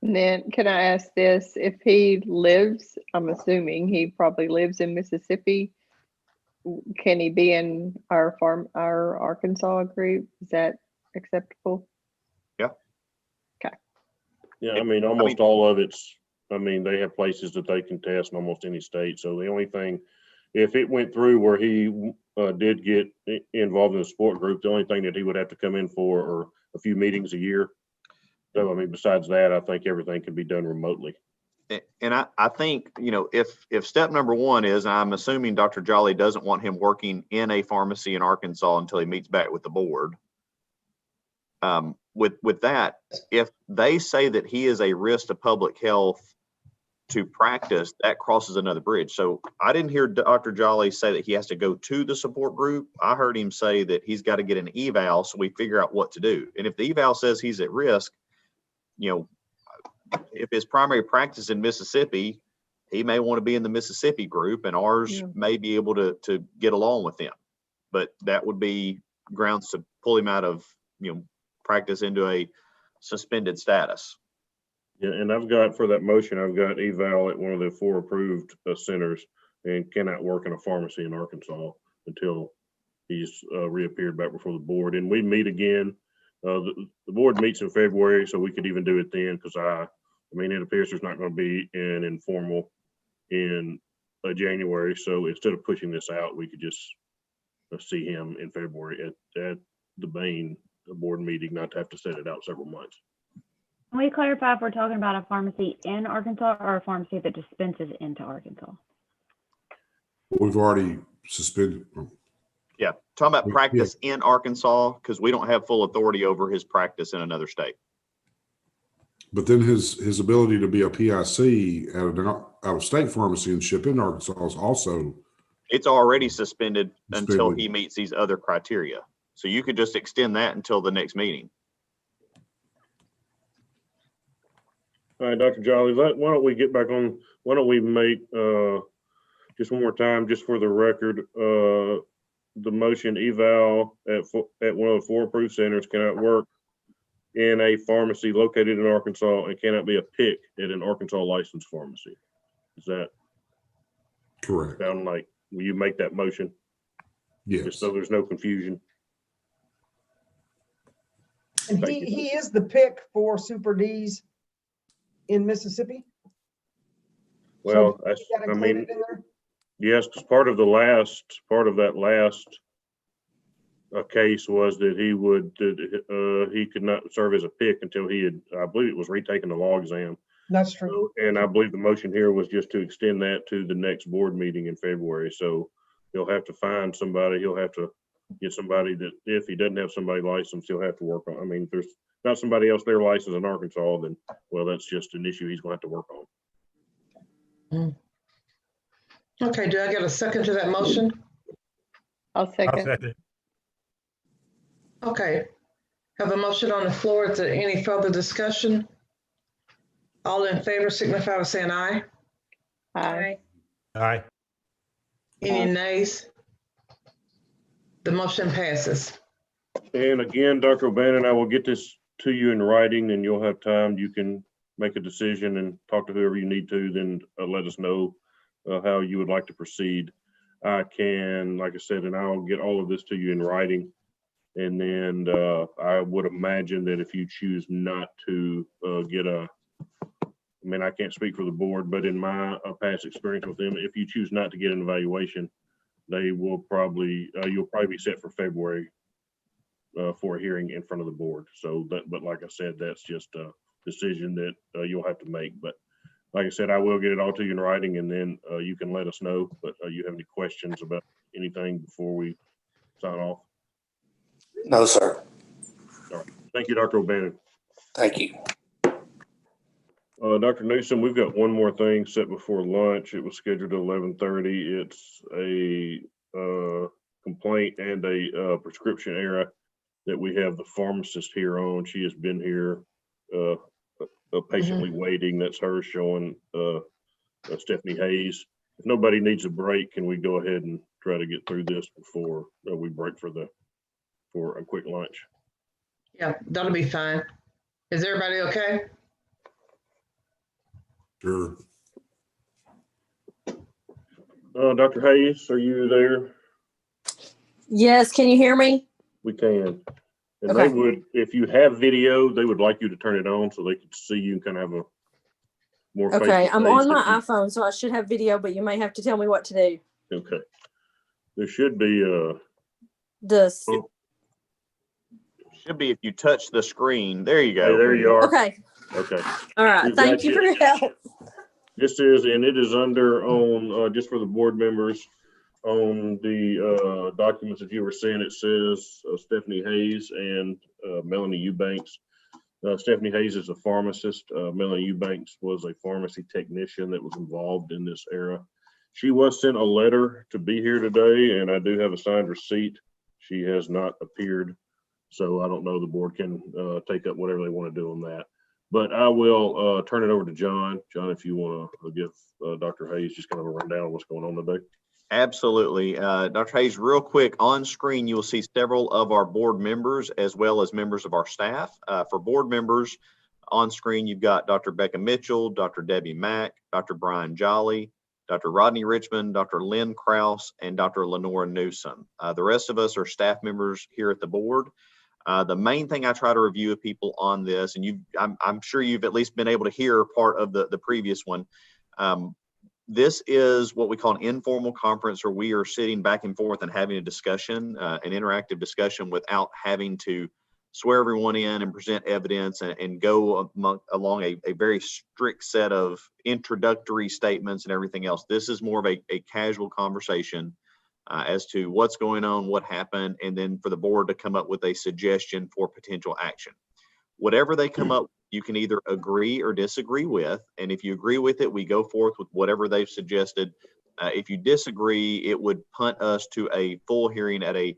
And then can I ask this, if he lives, I'm assuming he probably lives in Mississippi, can he be in our Arkansas group? Is that acceptable? Yeah. Okay. yeah, I mean, almost all of it's, I mean, they have places that they can test in almost any state. So the only thing, if it went through where he did get involved in a support group, the only thing that he would have to come in for are a few meetings a year. So, I mean, besides that, I think everything can be done remotely. And I think, if step number 1 is, and I'm assuming Dr. Jolly doesn't want him working in a pharmacy in Arkansas until he meets back with the board. With that, if they say that he is a risk to public health to practice, that crosses another bridge. So I didn't hear Dr. Jolly say that he has to go to the support group. I heard him say that he's got to get an eval so we figure out what to do. And if the eval says he's at risk, if his primary practice in Mississippi, he may want to be in the Mississippi group, and ours may be able to get along with them. But that would be grounds to pull him out of, practice into a suspended status. Yeah, and I've got, for that motion, I've got eval at one of the 4 approved centers and cannot work in a pharmacy in Arkansas until he's reappeared back before the board. And we meet again. The board meets in February, so we could even do it then, because I mean, it appears there's not going to be an informal in January. So instead of pushing this out, we could just see him in February at the main board meeting, not to have to set it out several months. Can we clarify if we're talking about a pharmacy in Arkansas or a pharmacy that dispenses into Arkansas? We've already suspended. Yeah, talking about practice in Arkansas, because we don't have full authority over his practice in another state. But then his ability to be a PIC at an out-of-state pharmacy and ship in Arkansas is also. It's already suspended until he meets these other criteria. So you could just extend that until the next meeting. All right, Dr. Jolly, why don't we get back on, why don't we make, just one more time, just for the record, the motion eval at one of the 4 approved centers cannot work in a pharmacy located in Arkansas and cannot be a pick at an Arkansas licensed pharmacy. Is that Correct. sound like, will you make that motion? Yes. Just so there's no confusion. And he is the pick for Super D's in Mississippi. Well, So that's, is that I mean, included in there? yes, because part of that last case was that he could not serve as a pick until he had, I believe it was retaking the law exam. That's true. And I believe the motion here was just to extend that to the next board meeting in February. So he'll have to find somebody, he'll have to get somebody that, if he doesn't have somebody licensed, he'll have to work on. I mean, if there's not somebody else there licensed in Arkansas, then, well, that's just an issue he's gonna have to work on. Okay, do I get a second to that motion? I'll second. Okay, have a motion on the floor. Is there any further discussion? All in favor signify by saying aye. Aye. Aye. Any nays? The motion passes. And again, Dr. O'Bannon, I will get this to you in writing and you'll have time. You can make a decision and talk to whoever you need to, then let us know how you would like to proceed. I can, like I said, and I'll get all of this to you in writing. And then I would imagine that if you choose not to get a, I mean, I can't speak for the board, but in my past experience with them, if you choose not to get an evaluation, they will probably, you'll probably be set for February for a hearing in front of the board. So that, but like I said, that's just a decision that you'll have to make. But like I said, I will get it all to you in writing and then you can let us know. But you have any questions about anything before we sign off? No, sir. All right. Thank you, Dr. O'Bannon. Thank you. Dr. Newsom, we've got one more thing set before lunch. It was scheduled at 11:30. It's a complaint and a prescription error that we have the pharmacist here on. She has been here patiently waiting. That's her showing Stephanie Hayes. If nobody needs a break, can we go ahead and try to get through this before we break for a quick lunch? Yeah, that'll be fine. Is everybody okay? Sure. Dr. Hayes, are you there? Yes, can you hear me? We can. And Okay. they would, if you have video, they would like you to turn it on so they could see you and kind of have a more Okay, I'm face-to-face on my if you- iPhone, so I should have video, but you may have to tell me what to do. Okay. There should be This. Should be if you touch the screen. There you go. Hey, there you are. Okay. Okay. All right. We've Thank got you for your help. This is, and it is under on, just for the board members, on the documents that you were saying, it says Stephanie Hayes and Melanie Eubanks. Stephanie Hayes is a pharmacist. Melanie Eubanks was a pharmacy technician that was involved in this era. She was sent a letter to be here today, and I do have a signed receipt. She has not appeared, so I don't know, the board can take up whatever they want to do on that. But I will turn it over to John. John, if you want to give Dr. Hayes just kind of a rundown of what's going on today. Absolutely. Dr. Hayes, real quick, on screen, you will see several of our board members as well as members of our staff. For board members, on screen, you've got Dr. Becca Mitchell, Dr. Debbie Mack, Dr. Brian Jolly, Dr. Rodney Richmond, Dr. Lynn Krause, and Dr. Lenora Newsom. The rest of us are staff members here at the board. The main thing I try to review with people on this, and I'm sure you've at least been able to hear part of the previous one. This is what we call an informal conference, where we are sitting back and forth and having a discussion, an interactive discussion, without having to swear everyone in and present evidence and go along a very strict set of introductory statements and everything else. This is more of a casual conversation as to what's going on, what happened, and then for the board to come up with a suggestion for potential action. Whatever they come up, you can either agree or disagree with. And if you agree with it, we go forth with whatever they've suggested. If you disagree, it would punt us to a full hearing at a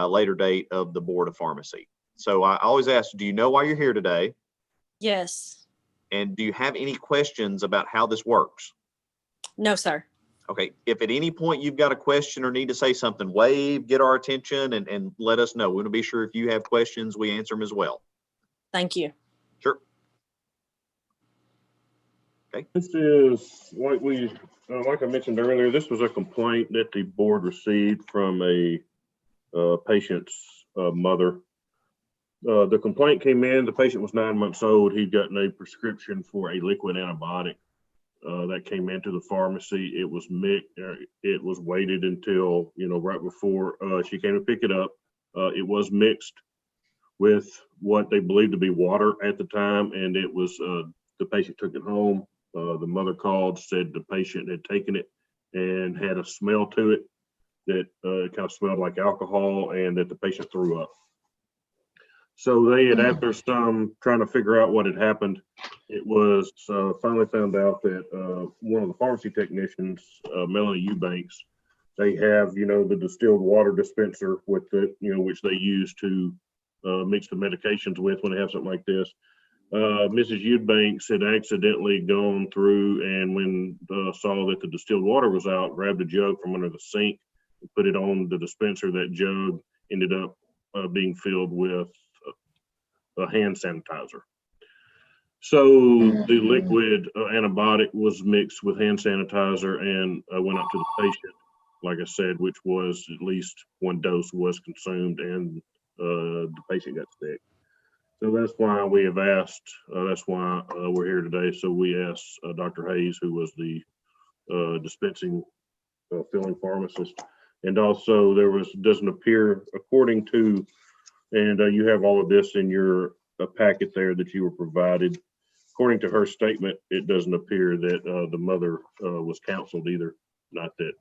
later date of the Board of Pharmacy. So I always ask, do you know why you're here today? Yes. And do you have any questions about how this works? No, sir. Okay, if at any point you've got a question or need to say something, wave, get our attention, and let us know. We want to be sure if you have questions, we answer them as well. Thank you. Sure. Okay. This is, like I mentioned earlier, this was a complaint that the board received from a patient's mother. The complaint came in, the patient was 9 months old. He'd gotten a prescription for a liquid antibiotic that came into the pharmacy. It was mixed, it was waited until, right before she came to pick it up. It was mixed with what they believed to be water at the time, and it was, the patient took it home. The mother called, said the patient had taken it and had a smell to it that it kind of smelled like alcohol, and that the patient threw up. So they had, after some trying to figure out what had happened, it was finally found out that one of the pharmacy technicians, Melanie Eubanks, they have, the distilled water dispenser with it, which they use to mix the medications with when they have something like this. Mrs. Eubanks had accidentally gone through, and when saw that the distilled water was out, grabbed a jug from under the sink and put it on the dispenser. That jug ended up being filled with a hand sanitizer. So the liquid antibiotic was mixed with hand sanitizer and went up to the patient, like I said, which was at least one dose was consumed, and the patient got sick. So that's why we have asked, that's why we're here today. So we asked Dr. Hayes, who was the dispensing filling pharmacist. And also doesn't appear, according to, and you have all of this in your packet there that you were provided. According to her statement, it doesn't appear that the mother was counseled either. Not that,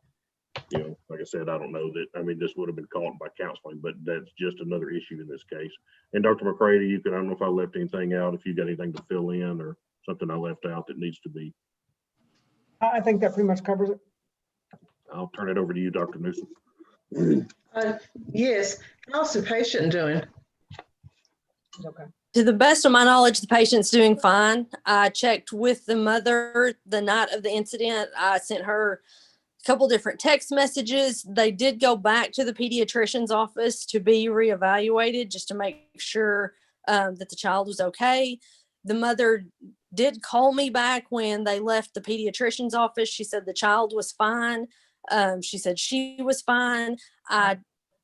like I said, I don't know that, this would have been caught by counseling, but that's just another issue in this case. And Dr. McCready, I don't know if I left anything out, if you got anything to fill in or something I left out that needs to be. I think that pretty much covers it. I'll turn it over to you, Dr. Newsom. Yes, how's the patient doing? Okay. To the best of my knowledge, the patient's doing fine. I checked with the mother the night of the incident. I sent her a couple different text messages. They did go back to the pediatrician's office to be reevaluated just to make sure that the child was okay. The mother did call me back when they left the pediatrician's office. She said the child was fine. She said she was fine. I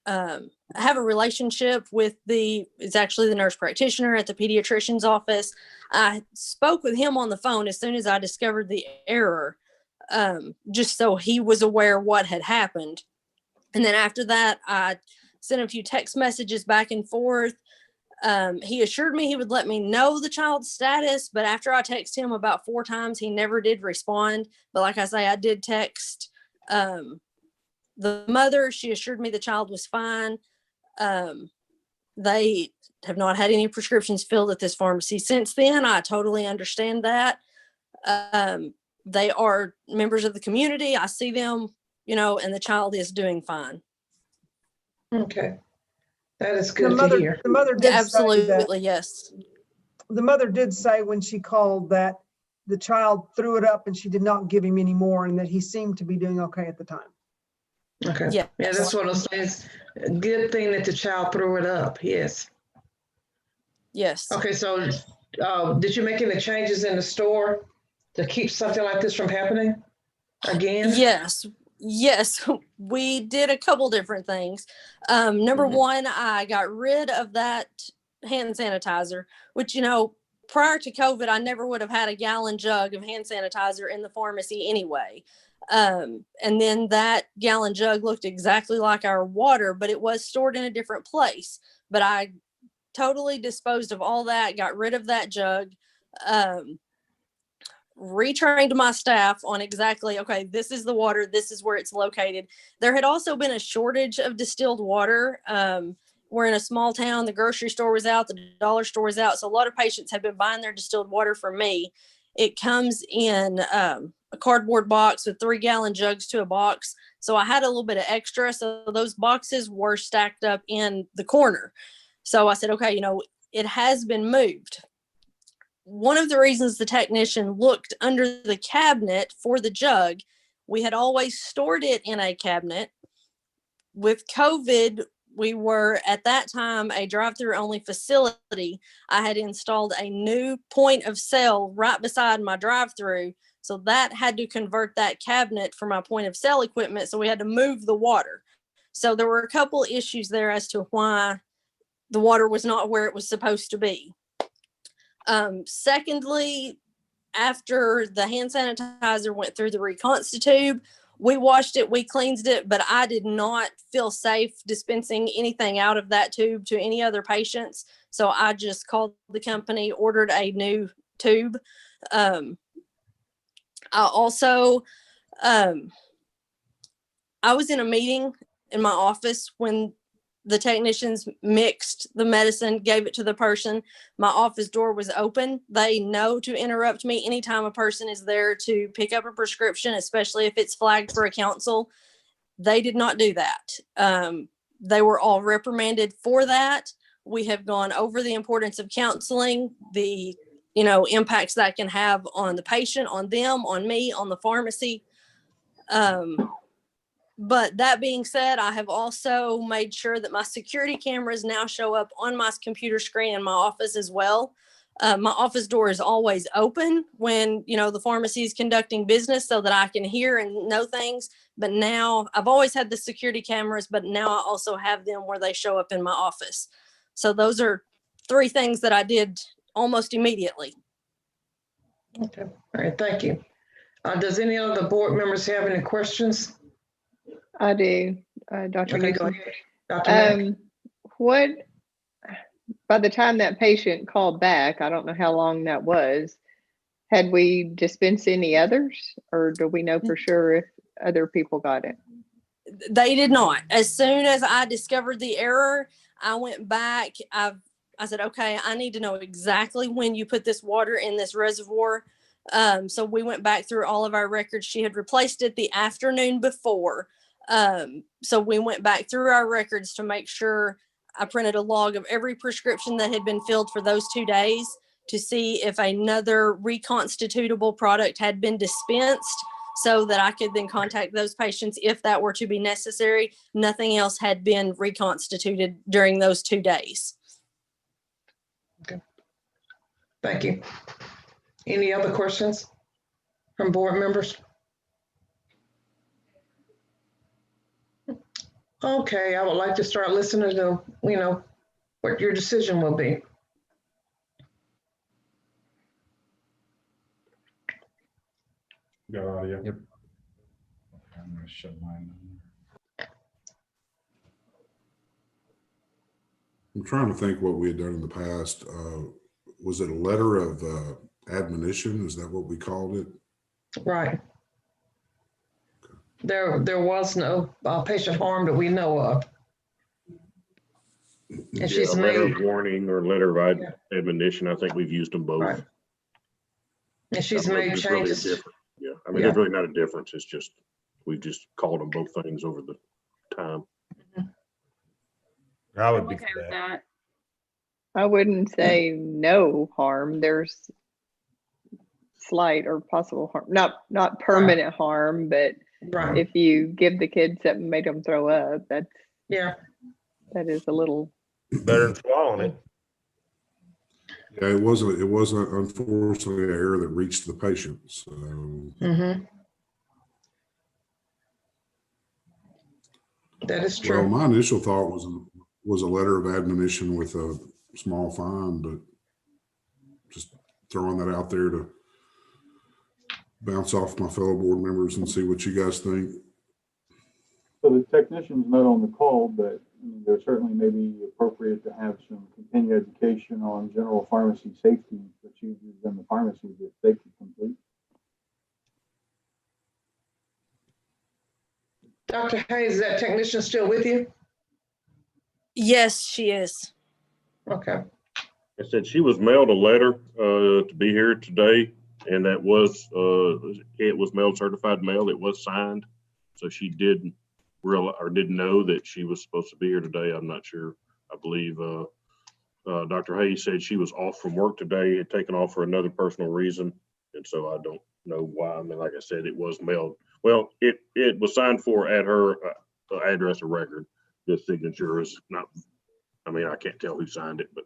have a relationship with it's actually the nurse practitioner at the pediatrician's office. I spoke with him on the phone as soon as I discovered the error, just so he was aware what had happened. And then after that, I sent a few text messages back and forth. He assured me he would let me know the child's status, but after I texted him about 4 times, he never did respond. But like I say, I did text the mother. She assured me the child was fine. They have not had any prescriptions filled at this pharmacy since then. I totally understand that. They are members of the community. I see them, and the child is doing fine. Okay. That is good to hear. The mother did Absolutely, yes. The mother did say when she called that the child threw it up and she did not give him any more, and that he seemed to be doing okay at the time. Okay. Yeah. Yeah, that's what I'm saying. It's a good thing that the child threw it up. Yes. Yes. Okay. So did you make any changes in the store to keep something like this from happening again? Yes, we did a couple different things. Number one, I got rid of that hand sanitizer, which, prior to COVID, I never would have had a gallon jug of hand sanitizer in the pharmacy anyway. And then that gallon jug looked exactly like our water, but it was stored in a different place. But I totally disposed of all that, got rid of that jug, retrained my staff on exactly, okay, this is the water, this is where it's located. There had also been a shortage of distilled water. We're in a small town, the grocery store was out, the dollar store was out, so a lot of patients have been buying their distilled water from me. It comes in a cardboard box with 3-gallon jugs to a box, so I had a little bit of extra, so those boxes were stacked up in the corner. So I said, okay, it has been moved. one of the reasons the technician looked under the cabinet for the jug, we had always stored it in a cabinet. With COVID, we were at that time a drive-through only facility. I had installed a new point of sale right beside my drive-through. So that had to convert that cabinet for my point of sale equipment. So we had to move the water. So there were a couple issues there as to why the water was not where it was supposed to be. Secondly, after the hand sanitizer went through the reconstitute tube, we washed it, we cleansed it, but I did not feel safe dispensing anything out of that tube to any other patients. So I just called the company, ordered a new tube. I also, I was in a meeting in my office when the technicians mixed the medicine, gave it to the person. My office door was open. They know to interrupt me anytime a person is there to pick up a prescription, especially if it's flagged for a counsel. They did not do that. They were all reprimanded for that. We have gone over the importance of counseling, the impacts that can have on the patient, on them, on me, on the pharmacy. But that being said, I have also made sure that my security cameras now show up on my computer screen in my office as well. My office door is always open when, the pharmacy is conducting business so that I can hear and know things. But now I've always had the security cameras, but now I also have them where they show up in my office. So those are 3 things that I did almost immediately. Okay. All right. Thank you. Does any of the board members have any questions? I do, Dr. Okay, go Newsom. ahead. Dr. Mack. What, by the time that patient called back, I don't know how long that was, had we dispensed any others, or do we know for sure if other people got it? They did not. As soon as I discovered the error, I went back. I said, okay, I need to know exactly when you put this water in this reservoir. So we went back through all of our records. She had replaced it the afternoon before. So we went back through our records to make sure. I printed a log of every prescription that had been filled for those 2 days to see if another reconstitutable product had been dispensed, so that I could then contact those patients if that were to be necessary. Nothing else had been reconstituted during those 2 days. Okay. Thank you. Any other questions from board members? Okay, I would like to start listening to, what your decision will be. Got audio. Yep. I'm gonna shut mine down. I'm trying to think what we had done in the past. Was it a letter of admonition? Is that what we called it? Right. There was no patient harm that we know of. And she's a letter made, of warning or letter of admonition. I think we've used them both. Right. And she's Not made there's really a changes. difference. Yeah, I mean, there's really not a difference. It's just, we've just called them both things over the time. I would I'm be okay for with that. that. I wouldn't say no harm. There's slight or possible harm, not permanent harm, but Right. if you give the kids something, made them throw up, that is a little Better than swallowing it. Yeah, it wasn't unfortunately an error that reached the patient. So That is true. well, my initial thought was a letter of admonition with a small fine, but just throwing that out there to bounce off my fellow board members and see what you guys think. So the technician's not on the call, but there certainly may be appropriate to have some continued education on general pharmacy safety procedures in the pharmacy that they can complete. Dr. Hayes, is that technician still with you? Yes, she is. Okay. I said she was mailed a letter to be here today, and that was it was mailed certified mail. It was signed, so she didn't know that she was supposed to be here today. I'm not sure. I believe Dr. Hayes said she was off from work today, had taken off for another personal reason. And so I don't know why. I mean, like I said, it was mailed. Well, it was signed for at her address of record. The signature is not, I mean, I can't tell who signed it, but.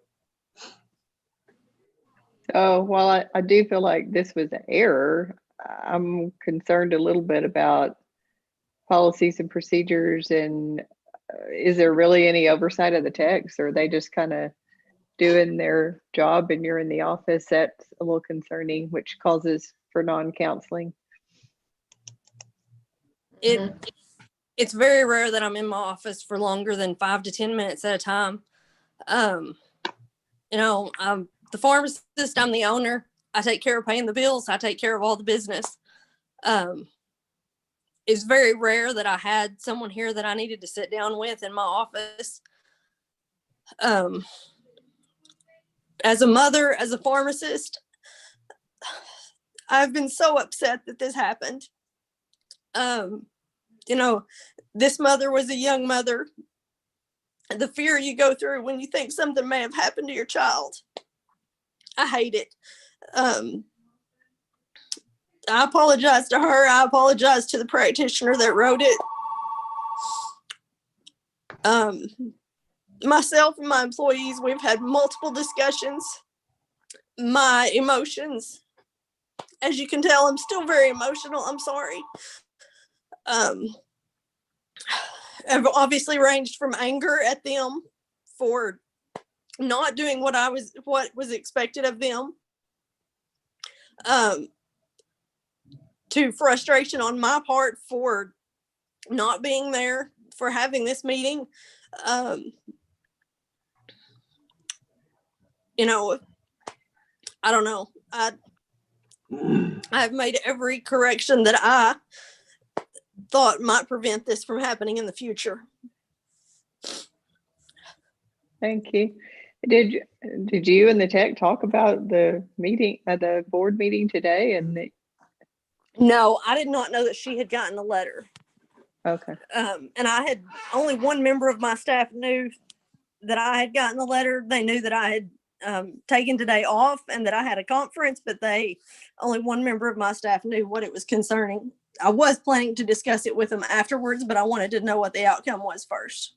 Oh, well, I do feel like this was an error. I'm concerned a little bit about policies and procedures, and is there really any oversight of the techs, or are they just kind of doing their job and you're in the office? That's a little concerning, which causes for non-counseling. It's very rare that I'm in my office for longer than 5 to 10 minutes at a time. You know, I'm the pharmacist, I'm the owner. I take care of paying the bills. I take care of all the business. It's very rare that I had someone here that I needed to sit down with in my office. As a mother, as a pharmacist, I've been so upset that this happened. You know, this mother was a young mother. The fear you go through when you think something may have happened to your child, I hate it. I apologize to her. I apologize to the practitioner that wrote it. Myself and my employees, we've had multiple discussions. My emotions, as you can tell, I'm still very emotional. I'm sorry. I've obviously ranged from anger at them for not doing what was expected of them, to frustration on my part for not being there, for having this meeting. You know, I don't know. I've made every correction that I thought might prevent this from happening in the future. Thank you. Did you and the tech talk about the meeting at the board meeting today? And No, I did not know that she had gotten a letter. Okay. And I had only one member of my staff knew that I had gotten the letter. They knew that I had taken today off and that I had a conference, but only one member of my staff knew what it was concerning. I was planning to discuss it with them afterwards, but I wanted to know what the outcome was first.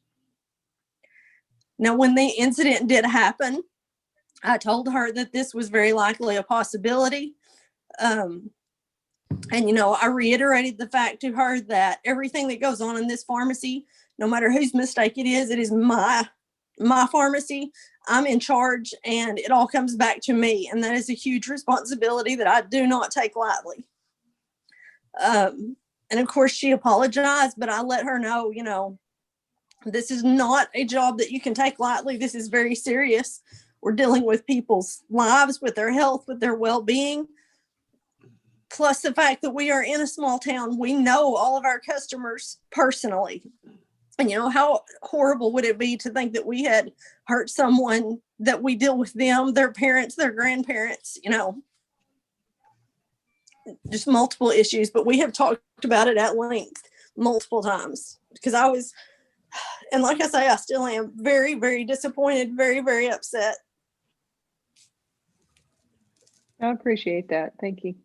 Now, when the incident did happen, I told her that this was very likely a possibility. And, you know, I reiterated the fact to her that everything that goes on in this pharmacy, no matter whose mistake it is my pharmacy. I'm in charge and it all comes back to me. And that is a huge responsibility that I do not take lightly. And of course she apologized, but I let her know, you know, this is not a job that you can take lightly. This is very serious. We're dealing with people's lives, with their health, with their well-being. Plus the fact that we are in a small town, we know all of our customers personally. And you know, how horrible would it be to think that we had hurt someone, that we deal with them, their parents, their grandparents, you know, just multiple issues. But we have talked about it at length multiple times because and like I say, I still am very, very disappointed, very, very upset. I appreciate that. Thank you.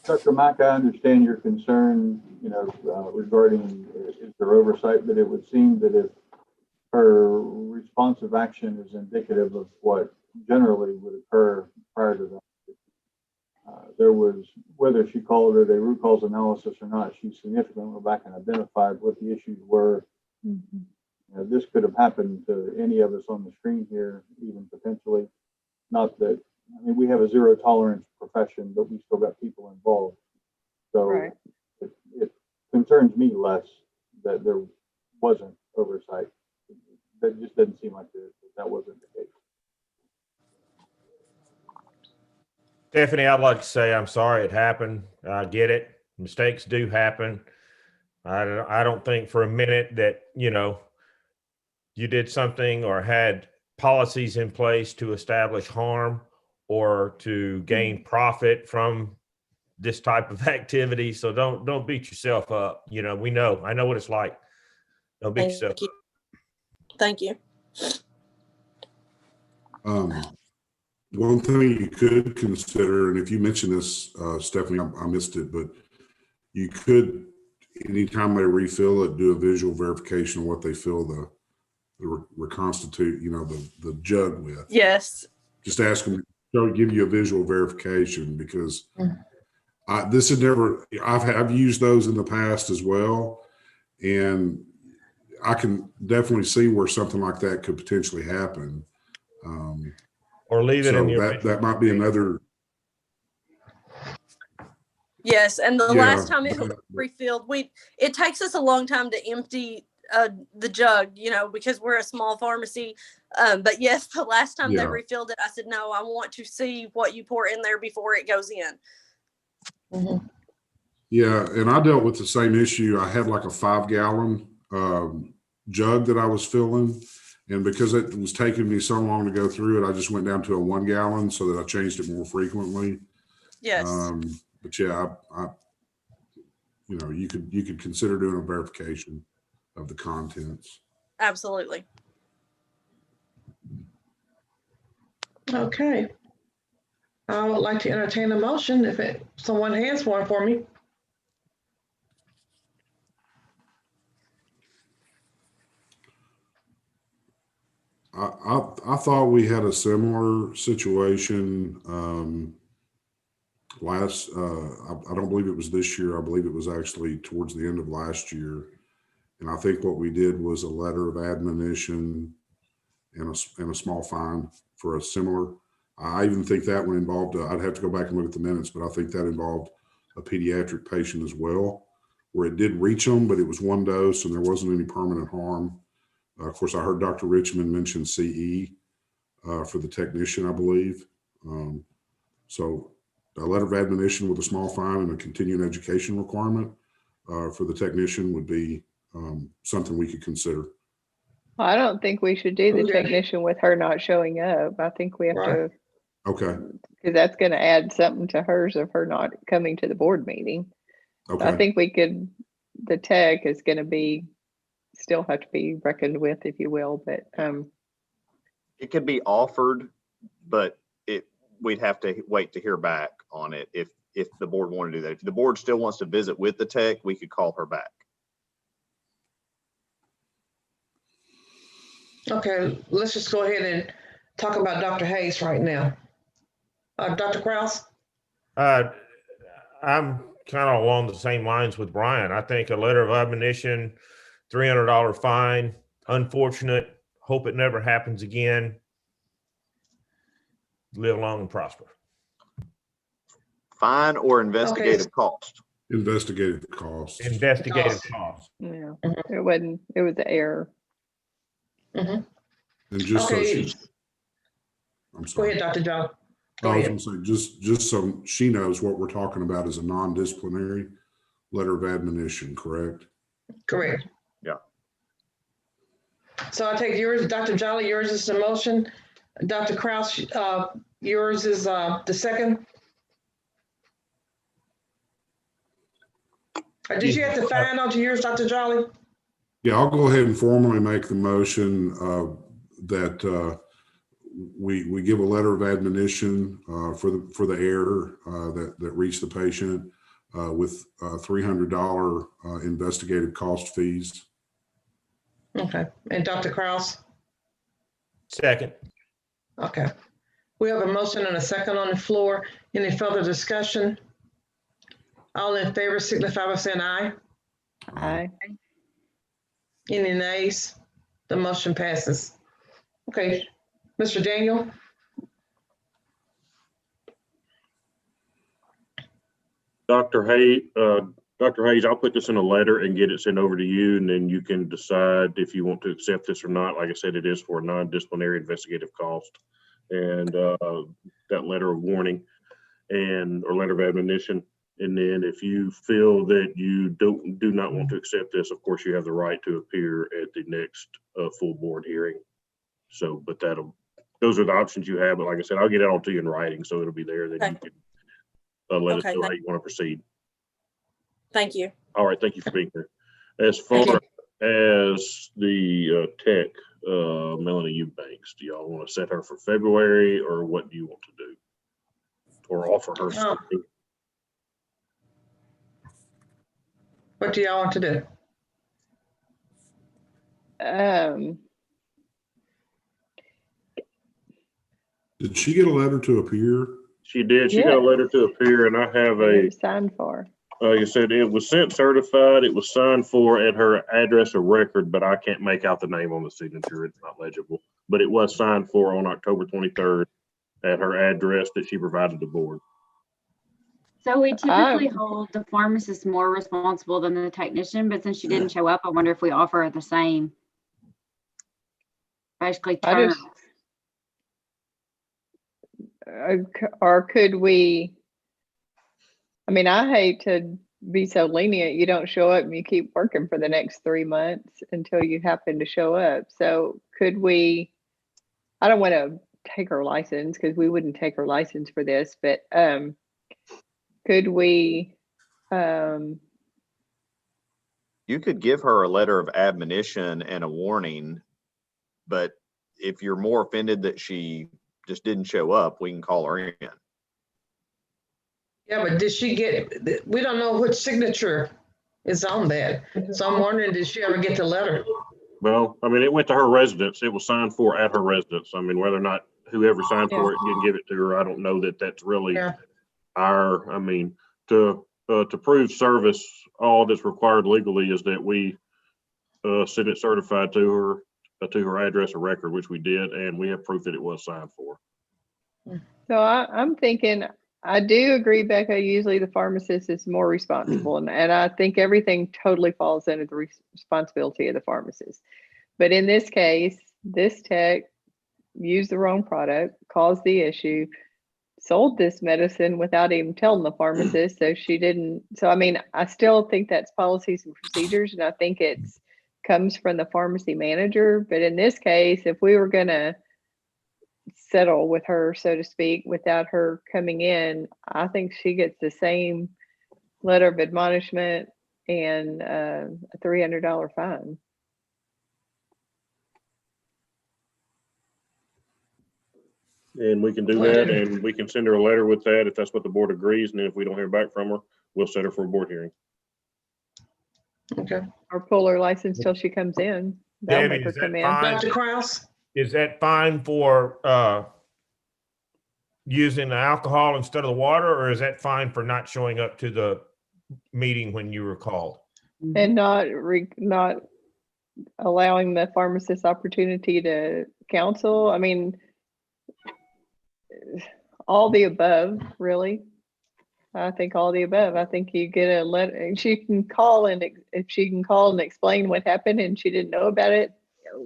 Dr. Mack, I understand your concern, you know, regarding is there oversight, but it would seem that if her responsive action is indicative of what generally would occur prior to that, there was, whether she called it a root cause analysis or not, she significantly went back and identified what the issues were. Mm-hmm. You know, this could have happened to any of us on the screen here, even potentially. Not that, I mean, we have a zero tolerance profession, but we still got people involved. So right. it concerns me less that there wasn't oversight. That just doesn't seem like that wasn't the case. Stephanie, I'd like to say I'm sorry it happened. I get it. Mistakes do happen. I don't think for a minute that, you know, you did something or had policies in place to establish harm or to gain profit from this type of activity. So don't beat yourself up. You know, I know what it's like. Don't beat yourself up. Thank you. One thing you could consider, and if you mentioned this, Stephanie, I missed it, but you could, anytime they refill it, do a visual verification of what they fill the reconstitute, the jug with. Yes. Just ask them to give you a visual verification, because this had never, I've used those in the past as well. And I can definitely see where something like that could potentially happen. Or leave it in the that might be another. Yes, and the Yeah, last time it was refilled, it takes us a long time to empty the jug, because we're a small pharmacy. But yes, the last time they refilled it, I said, no, I want to see what you pour in there before it goes in. Mm-hmm. Yeah, and I dealt with the same issue. I had like a 5-gallon jug that I was filling. And because it was taking me so long to go through it, I just went down to a 1-gallon so that I changed it more frequently. Yes. But yeah, you could consider doing a verification of the contents. Absolutely. Okay. I would like to entertain a motion if someone has one for me. I thought we had a similar situation last. I don't believe it was this year. I believe it was actually towards the end of last year. And I think what we did was a letter of admonition and a small fine for a similar. I even think that one involved. I'd have to go back and look at the minutes, but I think that involved a pediatric patient as well, where it did reach them, but it was one dose and there wasn't any permanent harm. Of course, I heard Dr. Richmond mention CE for the technician, I believe. So a letter of admonition with a small fine and a continuing education requirement for the technician would be something we could consider. Well, I don't think we should do the technician with her not showing up. I think we have to. Okay. Because that's going to add something to hers of her not coming to the board meeting. Okay. So I think the tech is going to still have to be reckoned with, if you will, but it could be offered, but we'd have to wait to hear back on it if the board wanted to do that. If the board still wants to visit with the tech, we could call her back. Okay, let's just go ahead and talk about Dr. Hayes right now. Dr. Krause? I'm kind of along the same lines with Brian. I think a letter of admonition, $300 fine, unfortunate, hope it never happens again. Live long and prosper. Fine or investigative cost? Investigative cost. Investigative cost. Yeah, it wasn't, it was an error. Mm-hmm. And just so I'm sorry. Go ahead, Dr. John. I was going to say, just so she knows what we're talking about is a non-disciplinary letter of admonition, correct? Correct. Yeah. So I take yours, Dr. Jolly, yours is the motion. Dr. Krause, yours is the second. Did you have to find out yours, Dr. Jolly? Yeah, I'll go ahead and formally make the motion that we give a letter of admonition for the error that reached the patient with $300 investigative cost fees. Okay, and Dr. Krause? Second. Okay, we have a motion and a second on the floor. Any further discussion? All in favor signify by saying aye. Aye. Any nays? The motion passes. Okay, Mr. Daniel? Dr. Hayes, I'll put this in a letter and get it sent over to you, and then you can decide if you want to accept this or not. Like I said, it is for a non-disciplinary investigative cost, and that letter of warning or letter of admonition. And then if you feel that you do not want to accept this, of course, you have the right to appear at the next full board hearing. So, but those are the options you have. But like I said, I'll get it all to you in writing, so it'll be there. Then you can let us know how you want to proceed. Thank you. All right. Thank you for being here. as the tech, Melanie Eubanks? Do y'all want to set her for February, or what do you want to do? Or offer her something? What do y'all want to do? Did she get a letter to appear? She did. She got a letter to appear, and I have It was signed for. like I said, it was sent certified. It was signed for at her address of record, but I can't make out the name on the signature. It's not legible. But it was signed for on October 23rd at her address that she provided the board. So we typically hold the pharmacist more responsible than the technician, but since she didn't show up, I wonder if we offer her the same. Basically terms. Or could we, I mean, I hate to be so lenient. You don't show up and you keep working for the next 3 months until you happen to show up. So could we, I don't want to take her license because we wouldn't take her license for this, but could we? You could give her a letter of admonition and a warning, but if you're more offended that she just didn't show up, we can call her in. Yeah, but did she get, we don't know which signature is on that. So I'm wondering, did she ever get the letter? Well, I mean, it went to her residence. It was signed for at her residence. I mean, whether or not whoever signed for it didn't give it to her, I don't know that that's really I mean, to prove service, all that's required legally is that we send it certified to her address of record, which we did, and we have proof that it was signed for. So I'm thinking, I do agree, Becca, usually the pharmacist is more responsible, and I think everything totally falls under the responsibility of the pharmacist. But in this case, this tech used the wrong product, caused the issue, sold this medicine without even telling the pharmacist. So she didn't. So, I mean, I still think that's policies and procedures, and I think it's comes from the pharmacy manager. But in this case, if we were going to settle with her, so to speak, without her coming in, I think she gets the same letter of admonishment and a $300 fine. And we can do that, and we can send her a letter with that if that's what the board agrees. And then if we don't hear back from her, we'll set her for a board hearing. Okay. Or pull her license till she comes in. That'll Debbie, make her is that come in. fine? Dr. Krause? Is that fine for using the alcohol instead of the water, or is that fine for not showing up to the meeting when you were called? And not allowing the pharmacist opportunity to counsel. I mean, all the above, really. I think all the above. I think you get a letter, and she can call, and if she can call and explain what happened and she didn't know about it,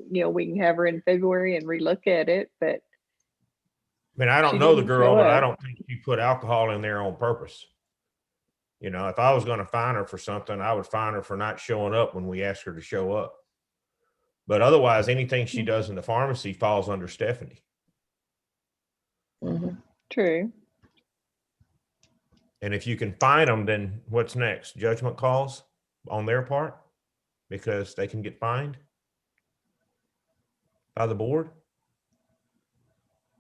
you know, we can have her in February and relook at it. But I mean, I don't she know the didn't girl, show but I up. don't think she put alcohol in there on purpose. You know, if I was going to fine her for something, I would fine her for not showing up when we asked her to show up. But otherwise, anything she does in the pharmacy falls under Stephanie. True. And if you can fine them, then what's next? Judgment calls on their part because they can get fined by the board?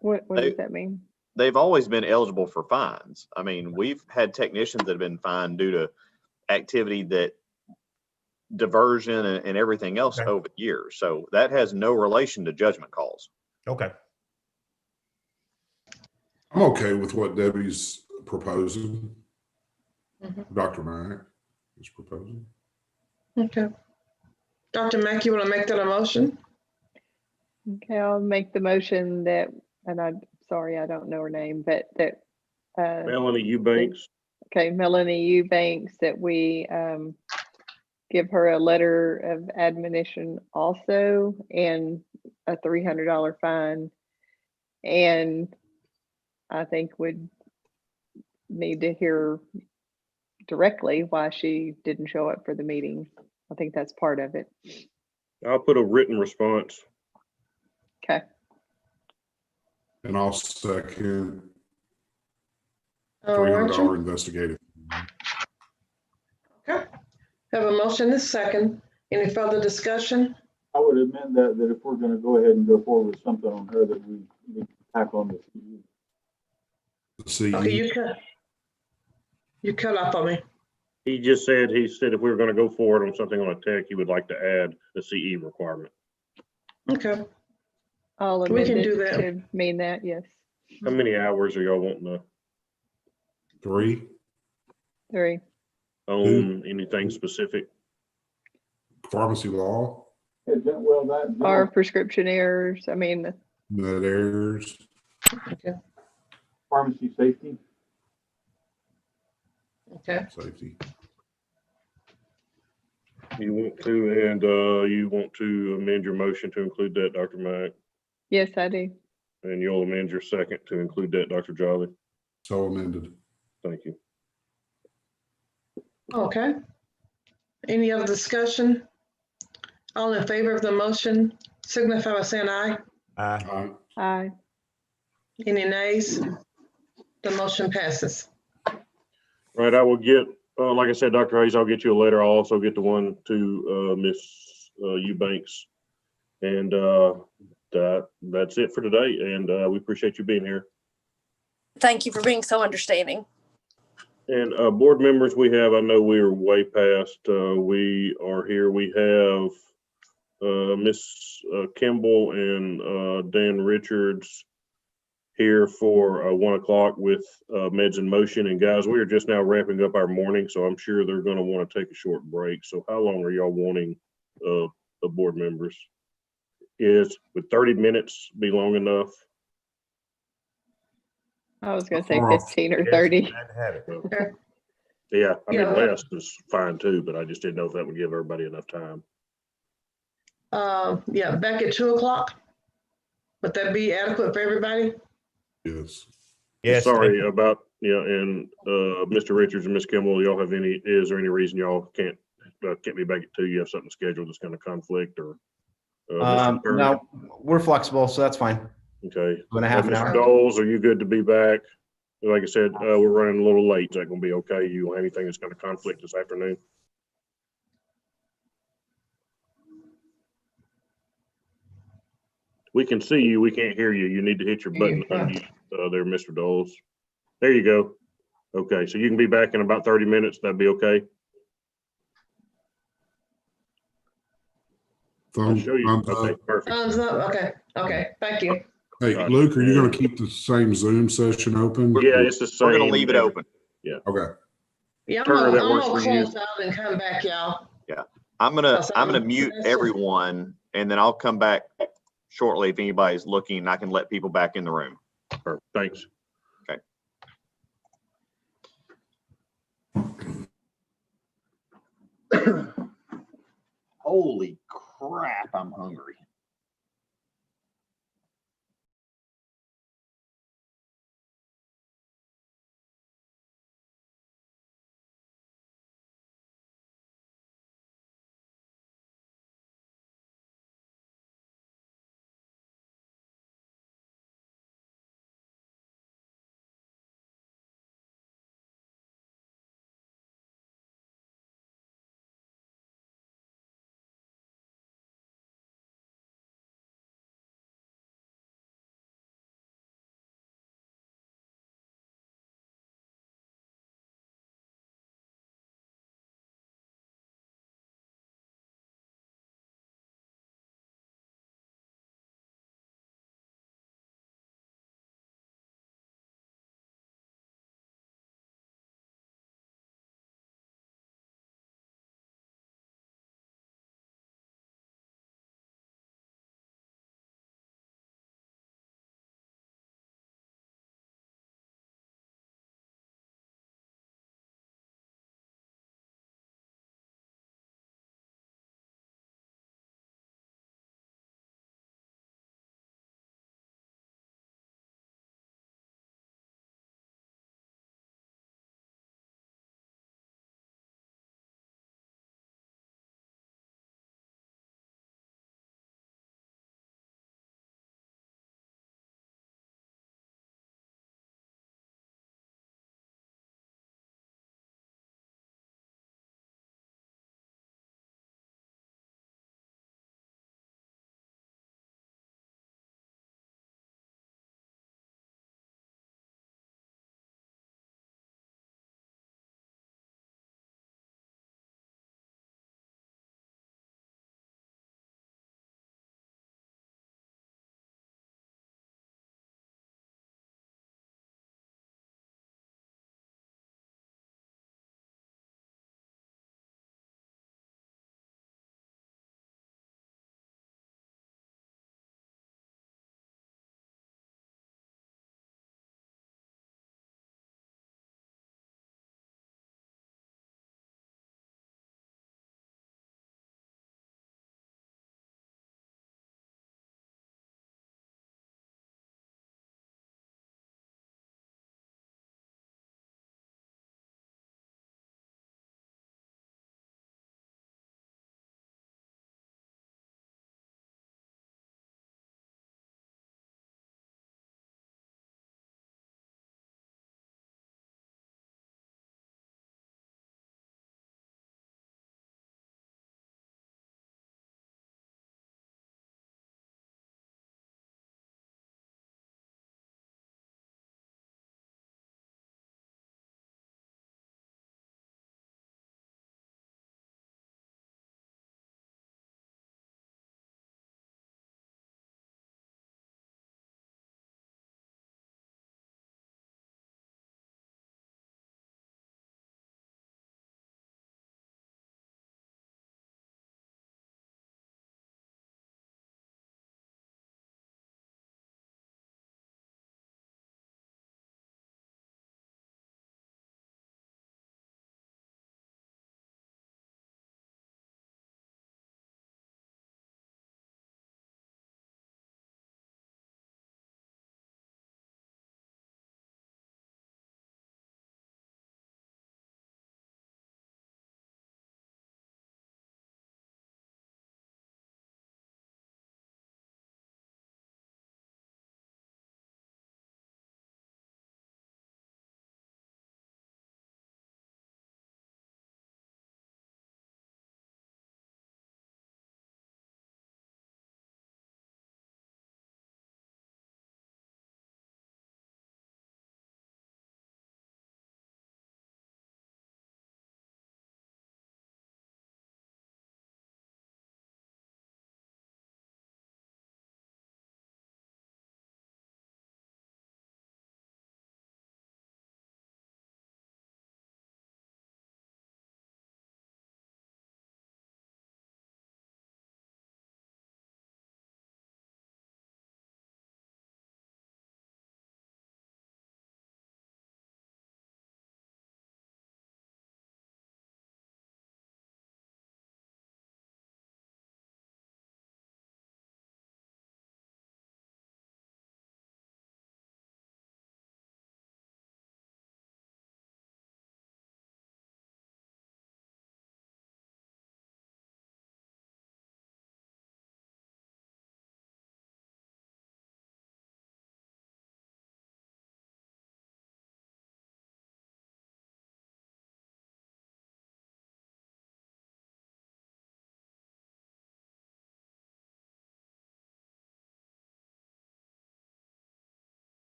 What does that mean? They've always been eligible for fines. I mean, we've had technicians that have been fined due to activity that diversion and everything else over the years. So that has no relation to judgment calls. Okay. I'm okay with what Debbie's proposing. Dr. Mack is proposing. Okay. Dr. Mack, you want to make that a motion? Okay, I'll make the motion that, and I'm sorry, I don't know her name, but that Melanie Eubanks. Okay, Melanie Eubanks, that we give her a letter of admonition also, and a $300 fine. And I think would need to hear directly why she didn't show up for the meeting. I think that's part of it. I'll put a written response. Okay. And I'll second All right. $300 investigative. Okay. Have a motion and a second. Any further discussion? I would amend that if we're gonna go ahead and go forward with something on her, that we need to tack on the CE. Okay, you cut off on me. He said if we were gonna go forward on something on a tech, he would like to add the CE requirement. Okay. I'll We amend can it do that. to mean that, yes. How many hours are y'all wanting to 3. 3. own anything specific? Pharmacy law, Well, that. Or prescription errors, I mean, med errors. Okay. Pharmacy safety. Okay. Safety. You want to amend your motion to include that, Dr. Mack? yes, I do. And you'll amend your second to include that, Dr. Jolly? So amended. Thank you. Okay. Any other discussion? All in favor of the motion, signify by saying aye. Aye. Aye. Any nays? The motion passes. Right, I will get, like I said, Dr. Hayes, I'll get you a letter. I'll also get the one to Miss Eubanks. And that's it for today. And we appreciate you being here. Thank you for being so understanding. And board members, I know we are way past, we are here. We have Miss Kimball and Dan Richards here for 1 o'clock with Meds in Motion. And guys, we are just now wrapping up our morning, so I'm sure they're going to want to take a short break. So how long are y'all wanting the board members? Would 30 minutes be long enough? I was gonna say 15 or 30. Yeah, I mean, Yeah. less is fine too, but I just didn't know if that would give everybody enough time. Yeah, back at 2 o'clock. Would that be adequate for everybody? Yes. Yes. Sorry about, and Mr. Richards and Miss Kimball, is there any reason y'all can't be back at 2? You have something scheduled that's going to conflict or? Mr. Turner? No, we're flexible, so that's fine. Okay. 2.5 an Mr. hour. Doles, are you good to be back? Like I said, we're running a little late. Is that going to be okay? You don't have anything that's going to conflict this afternoon? We can see you. We can't hear you. You need to hit your button to unmute there, Mr. Doles. There you go. Okay, so you can be back in about 30 minutes. That'd be okay? I'll show you. Okay, perfect. Thumbs up. Okay, thank you. Hey, Luke, are you going to keep the same Zoom session open? Yeah, it's the same. We're gonna leave it open. Yeah. Okay. Yeah, I'm Turner, that gonna works for you? close out and come back, y'all. Yeah. I'm gonna mute everyone and then I'll come back shortly if anybody's looking and I can let people back in the room. Perfect. Thanks. Okay. Holy crap, I'm hungry.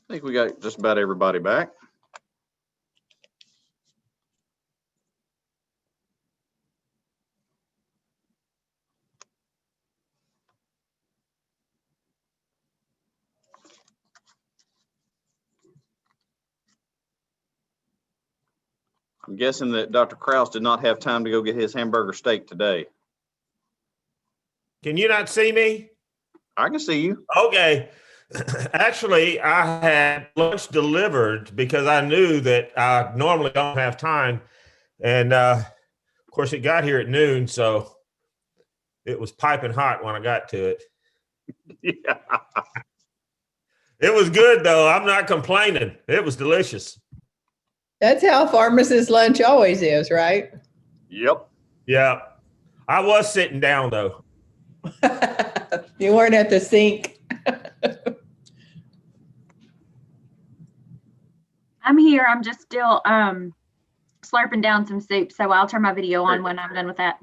I think we got just about everybody back. I'm guessing that Dr. Kraus did not have time to go get his hamburger steak today. Can you not see me? I can see you. Okay. Actually, I had lunch delivered because I knew that I normally don't have time. And of course, it got here at noon, so it was piping hot when I got to it. Yeah. It was good, though. I'm not complaining. It was delicious. That's how pharmacist lunch always is, right? Yep. Yeah. I was sitting down, though. You weren't at the sink. I'm here. I'm just still slurping down some soup, so I'll turn my video on when I'm done with that.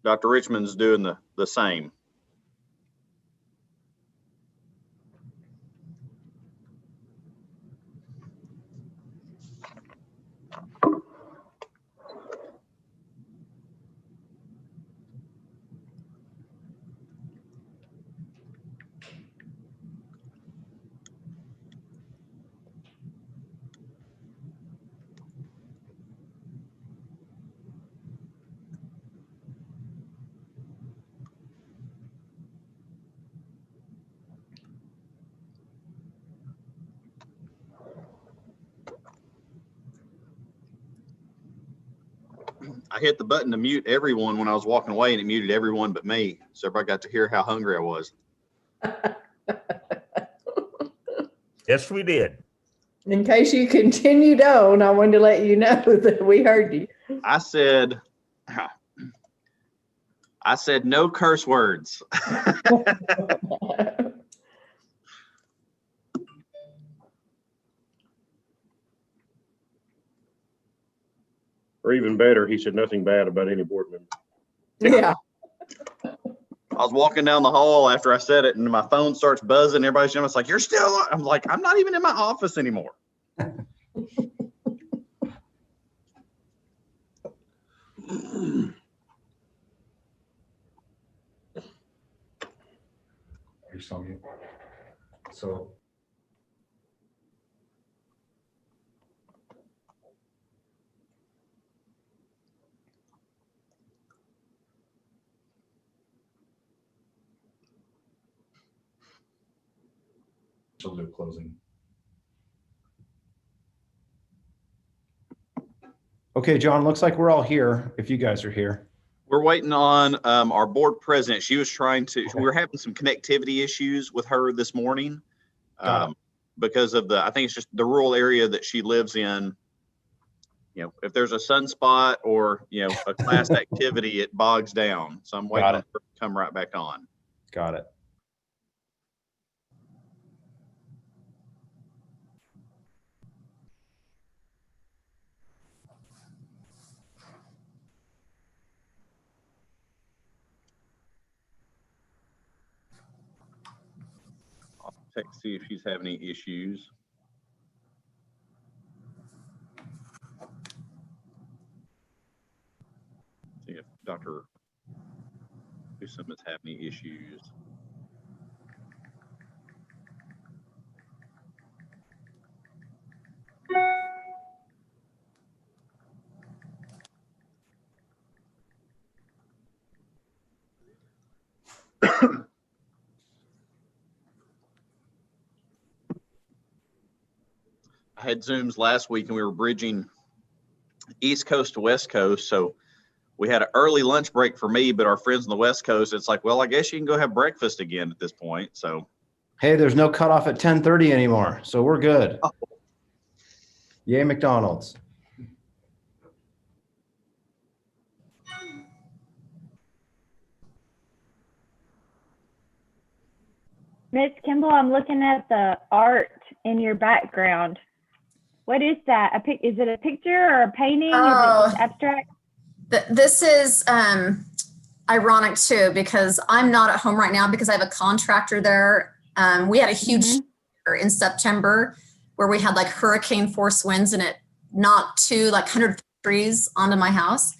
Dr. Richmond's doing the same. I hit the button to mute everyone when I was walking away, and it muted everyone but me. So everybody got to hear how hungry I was. Yes, we did. In case you continued on, I wanted to let you know that we heard you. I said no curse words. Or even better, he said nothing bad about any board member. Yeah. I was walking down the hall after I said it, and my phone starts buzzing. Everybody's just like, "You're still on." I'm like, I'm not even in my office anymore. So she'll do closing. Okay, John, looks like we're all here, if you guys are here. We're waiting on our board president. She was trying to, we were having some connectivity issues with her this morning because of I think it's just the rural area that she lives in. You know, if there's a sunspot or, you know, a class activity, it bogs down. So I'm waiting on her to come right back on. Got it. I'll check to see if she's having any issues. See if Dr. Newsom is having any issues. I had Zooms last week and we were bridging East Coast to West Coast. So we had an early lunch break for me, but our friends on the West Coast, it's like, well, I guess you can go have breakfast again at this point. So, hey, there's no cutoff at 10:30 anymore, so we're good. Oh. Yay, McDonald's. Miss Kimball, I'm looking at the art in your background. What is that? Is it a picture or a painting? Oh, is it abstract? This is ironic too, because I'm not at home right now because I have a contractor there We had a huge in September where we had like hurricane force winds and it knocked 100 trees onto my house.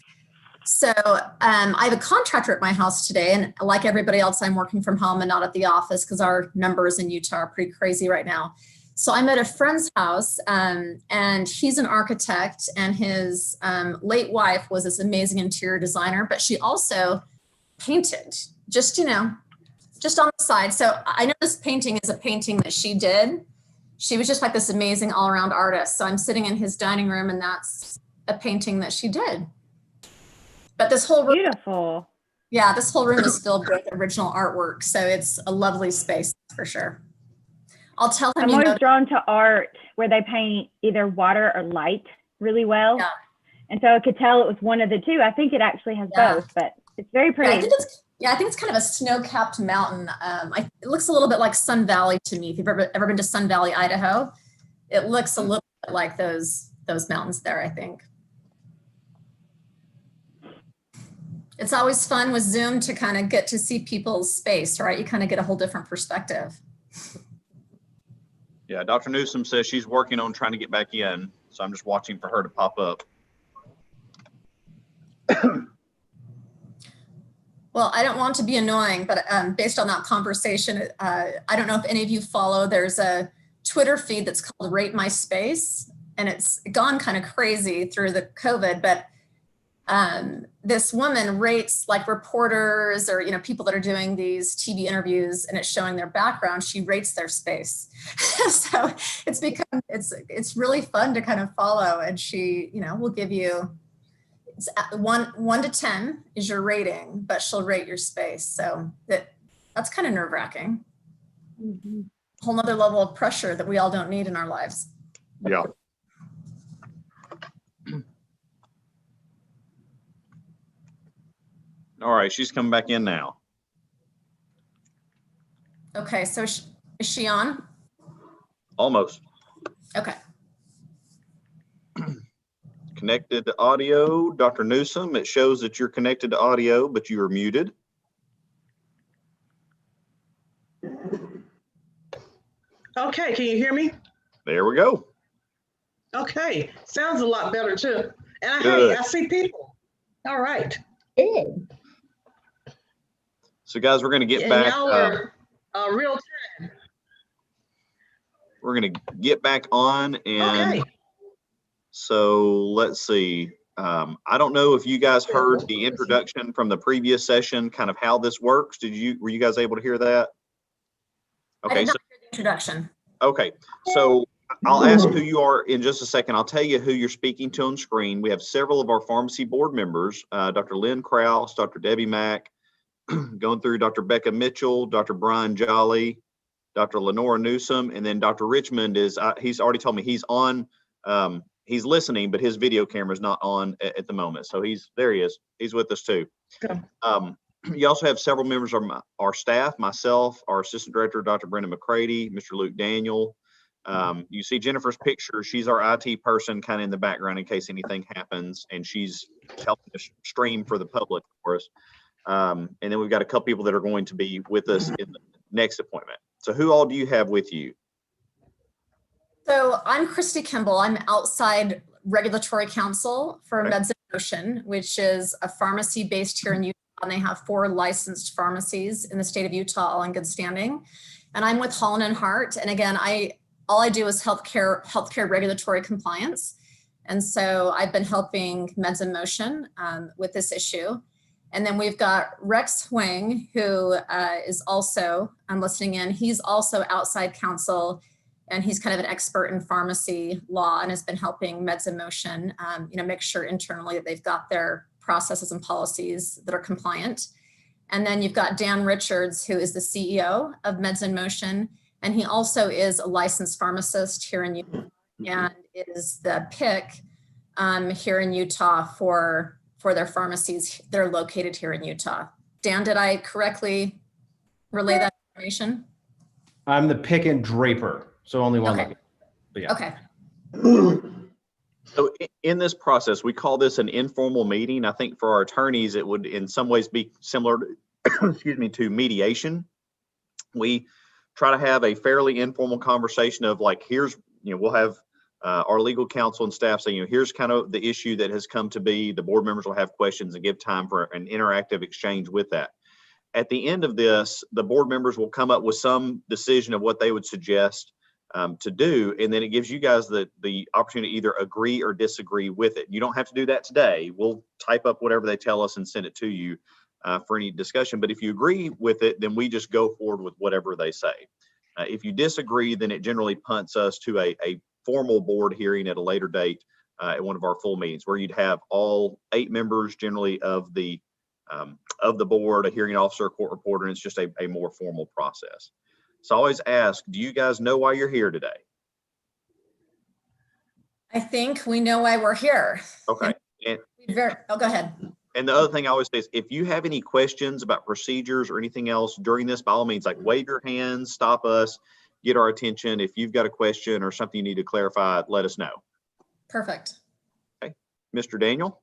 So I have a contractor at my house today, and like everybody else, I'm working from home and not at the office because our numbers in Utah are pretty crazy right now. So I'm at a friend's house, and he's an architect, and his late wife was this amazing interior designer, but she also painted, just on the side. So I know this painting is a painting that she did. She was just like this amazing all-around artist. So I'm sitting in his dining room, and that's a painting that she did. But this whole room, beautiful. Yeah, this whole room is filled with original artwork. So it's a lovely space for sure. I'll tell him. I'm always drawn to art where they paint either water or light really well. Yeah. And so I could tell it was one of the two. I think it actually has both, but it's very pretty. I think it's kind of a snow-capped mountain. It looks a little bit like Sun Valley to me. If you've ever been to Sun Valley, Idaho, it looks a little bit like those mountains there, I think. It's always fun with Zoom to kind of get to see people's space, right? You kind of get a whole different perspective. Yeah, Dr. Newsom says she's working on trying to get back in, so I'm just watching for her to pop up. Well, I don't want to be annoying, but based on that conversation, I don't know if any of you follow, there's a Twitter feed that's called Rate My Space, and it's gone kind of crazy through the COVID, but this woman rates like reporters or, people that are doing these TV interviews and it's showing their background, she rates their space. So it's really fun to kind of follow, and she, will give you, it's 1 to 10 is your rating, but she'll rate your space. So that's kind of nerve wracking. Mm-hmm. Whole nother level of pressure that we all don't need in our lives. Yeah. All right, she's coming back in now. Okay, so is she on? Almost. Okay. Connected to audio. Dr. Newsom, it shows that you're connected to audio, but you are muted. Okay, can you hear me? There we go. Okay, sounds a lot better too. And Good. I see people. All right. Good. So guys, we're going to get And back. y'all are real time. We're going to get back on, and so let's see. I don't know if you guys heard the introduction from the previous session, kind of how this works. Were you guys able to hear that? I Okay. did not hear the introduction. Okay. So I'll ask who you are in just a second. I'll tell you who you're speaking to on screen. We have several of our pharmacy board members, Dr. Lynn Krause, Dr. Debbie Mack, going through Dr. Becca Mitchell, Dr. Brian Jolly, Dr. Lenora Newsom, and then Dr. Richmond he's already told me he's on, he's listening, but his video camera is not on at the moment. So there he is. He's with us too. Okay. You also have several members of our staff, myself, our assistant director, Dr. Brenda McCready, Mr. Luke Daniel. You see Jennifer's picture. She's our IT person kind of in the background in case anything happens, and she's helping us stream for the public for us. And then we've got a couple people that are going to be with us in the next appointment. So who all do you have with you? So I'm Christy Kimball. I'm outside regulatory counsel for Meds in Motion, which is a pharmacy based here in Utah, and they have 4 licensed pharmacies in the state of Utah, all in good standing. And I'm with Holland and Hart. And again, all I do is healthcare regulatory compliance. And so I've been helping Meds in Motion with this issue. And then we've got Rex Huang, who is also, I'm listening in, he's also outside counsel, and he's kind of an expert in pharmacy law and has been helping Meds in Motion, make sure internally that they've got their processes and policies that are compliant. And then you've got Dan Richards, who is the CEO of Meds in Motion, and he also is a licensed pharmacist here in Utah and is the PIC here in Utah for their pharmacies. They're located here in Utah. Dan, did I correctly relay that information? I'm the pick and draper, so only one. Okay. Yeah. Okay. So in this process, we call this an informal meeting. I think for our attorneys, it would in some ways be similar to, excuse me, to mediation. We try to have a fairly informal conversation of like, here's, we'll have our legal counsel and staff say, here's kind of the issue that has come to be. The board members will have questions and give time for an interactive exchange with that. At the end of this, the board members will come up with some decision of what they would suggest to do. And then it gives you guys the opportunity to either agree or disagree with it. You don't have to do that today. We'll type up whatever they tell us and send it to you for any discussion. But if you agree with it, then we just go forward with whatever they say. If you disagree, then it generally punts us to a formal board hearing at a later date at one of our full meetings, where you'd have all 8 members generally of the board, a hearing officer, a court reporter, and it's just a more formal process. So I always ask, do you guys know why you're here today? I think we know why we're here. Okay. And go ahead. And the other thing I always say is, if you have any questions about procedures or anything else during this, by all means, like wave your hands, stop us, get our attention. If you've got a question or something you need to clarify, let us know. Perfect. Okay. Mr. Daniel?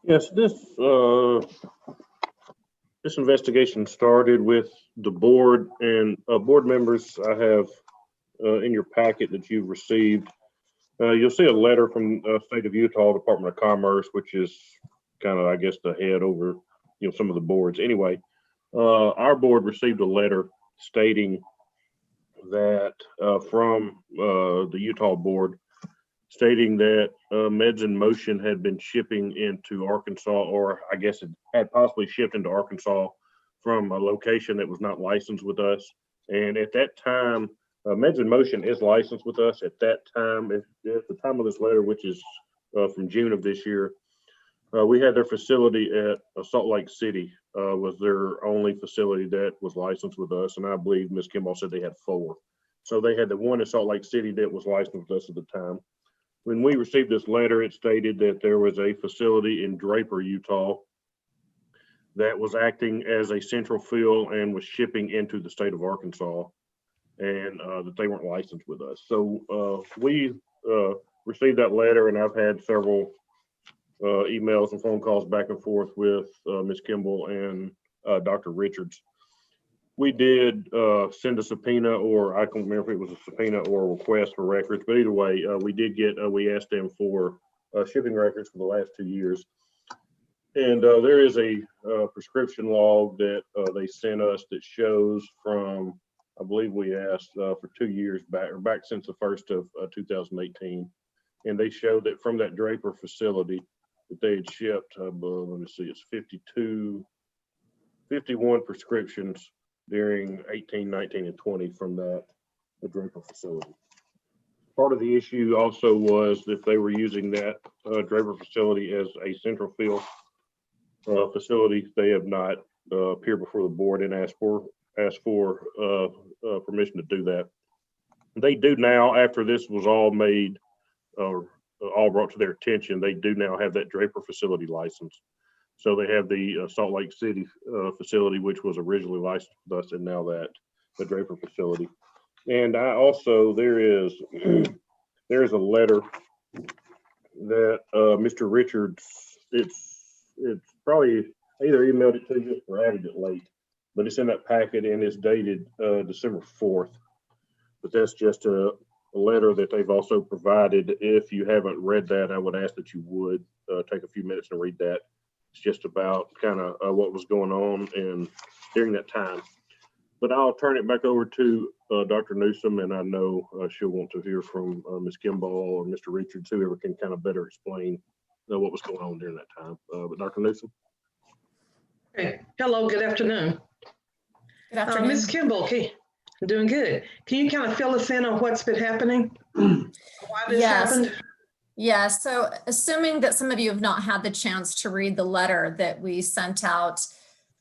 Yes, this investigation started with the board and board members. I have in your packet that you've received, you'll see a letter from State of Utah Department of Commerce, which is kind of, I guess, the head over, some of the boards. Anyway, our board received a letter stating that from the Utah board, stating that Meds in Motion had been shipping into Arkansas, or I guess it had possibly shipped into Arkansas from a location that was not licensed with us. And at that time, Meds in Motion is licensed with us. At that time, at the time of this letter, which is from June of this year, we had their facility at Salt Lake City was their only facility that was licensed with us. And I believe Ms. Kimball said they had 4. So they had the one in Salt Lake City that was licensed with us at the time. When we received this letter, it stated that there was a facility in Draper, Utah, that was acting as a central fill and was shipping into the state of Arkansas, and that they weren't licensed with us. So we received that letter, and I've had several emails and phone calls back and forth with Ms. Kimball and Dr. Richards. We did send a subpoena, or I can't remember if it was a subpoena or a request for records, but either way, we asked them for shipping records for the last 2 years. And there is a prescription log that they sent us that shows from, I believe we asked for 2 years back, or back since the 1st of 2018. And they showed that from that Draper facility that they had shipped, let me see, it's 51 prescriptions during 18, 19, and 20 from the Draper facility. Part of the issue also was if they were using that Draper facility as a central fill facility, they have not appeared before the board and asked for permission to do that. They do now, after this was all made, all brought to their attention, they do now have that Draper facility license. So they have the Salt Lake City facility, which was originally licensed with us, and now that the Draper facility. And I also, there is a letter that Mr. Richards, it's probably either emailed it to you or added it late, but it's in that packet and it's dated December 4th. But that's just a letter that they've also provided. If you haven't read that, I would ask that you would take a few minutes to read that. It's just about kind of what was going on and during that time. But I'll turn it back over to Dr. Newsom, and I know she'll want to hear from Ms. Kimball or Mr. Richards, whoever can kind of better explain what was going on during that time. But Dr. Newsom. Hey, hello, good afternoon. Good afternoon. Ms. Kimball, okay, I'm doing good. Can you kind of fill us in on what's been happening? Why this happened? Yeah, so assuming that some of you have not had the chance to read the letter that we sent out,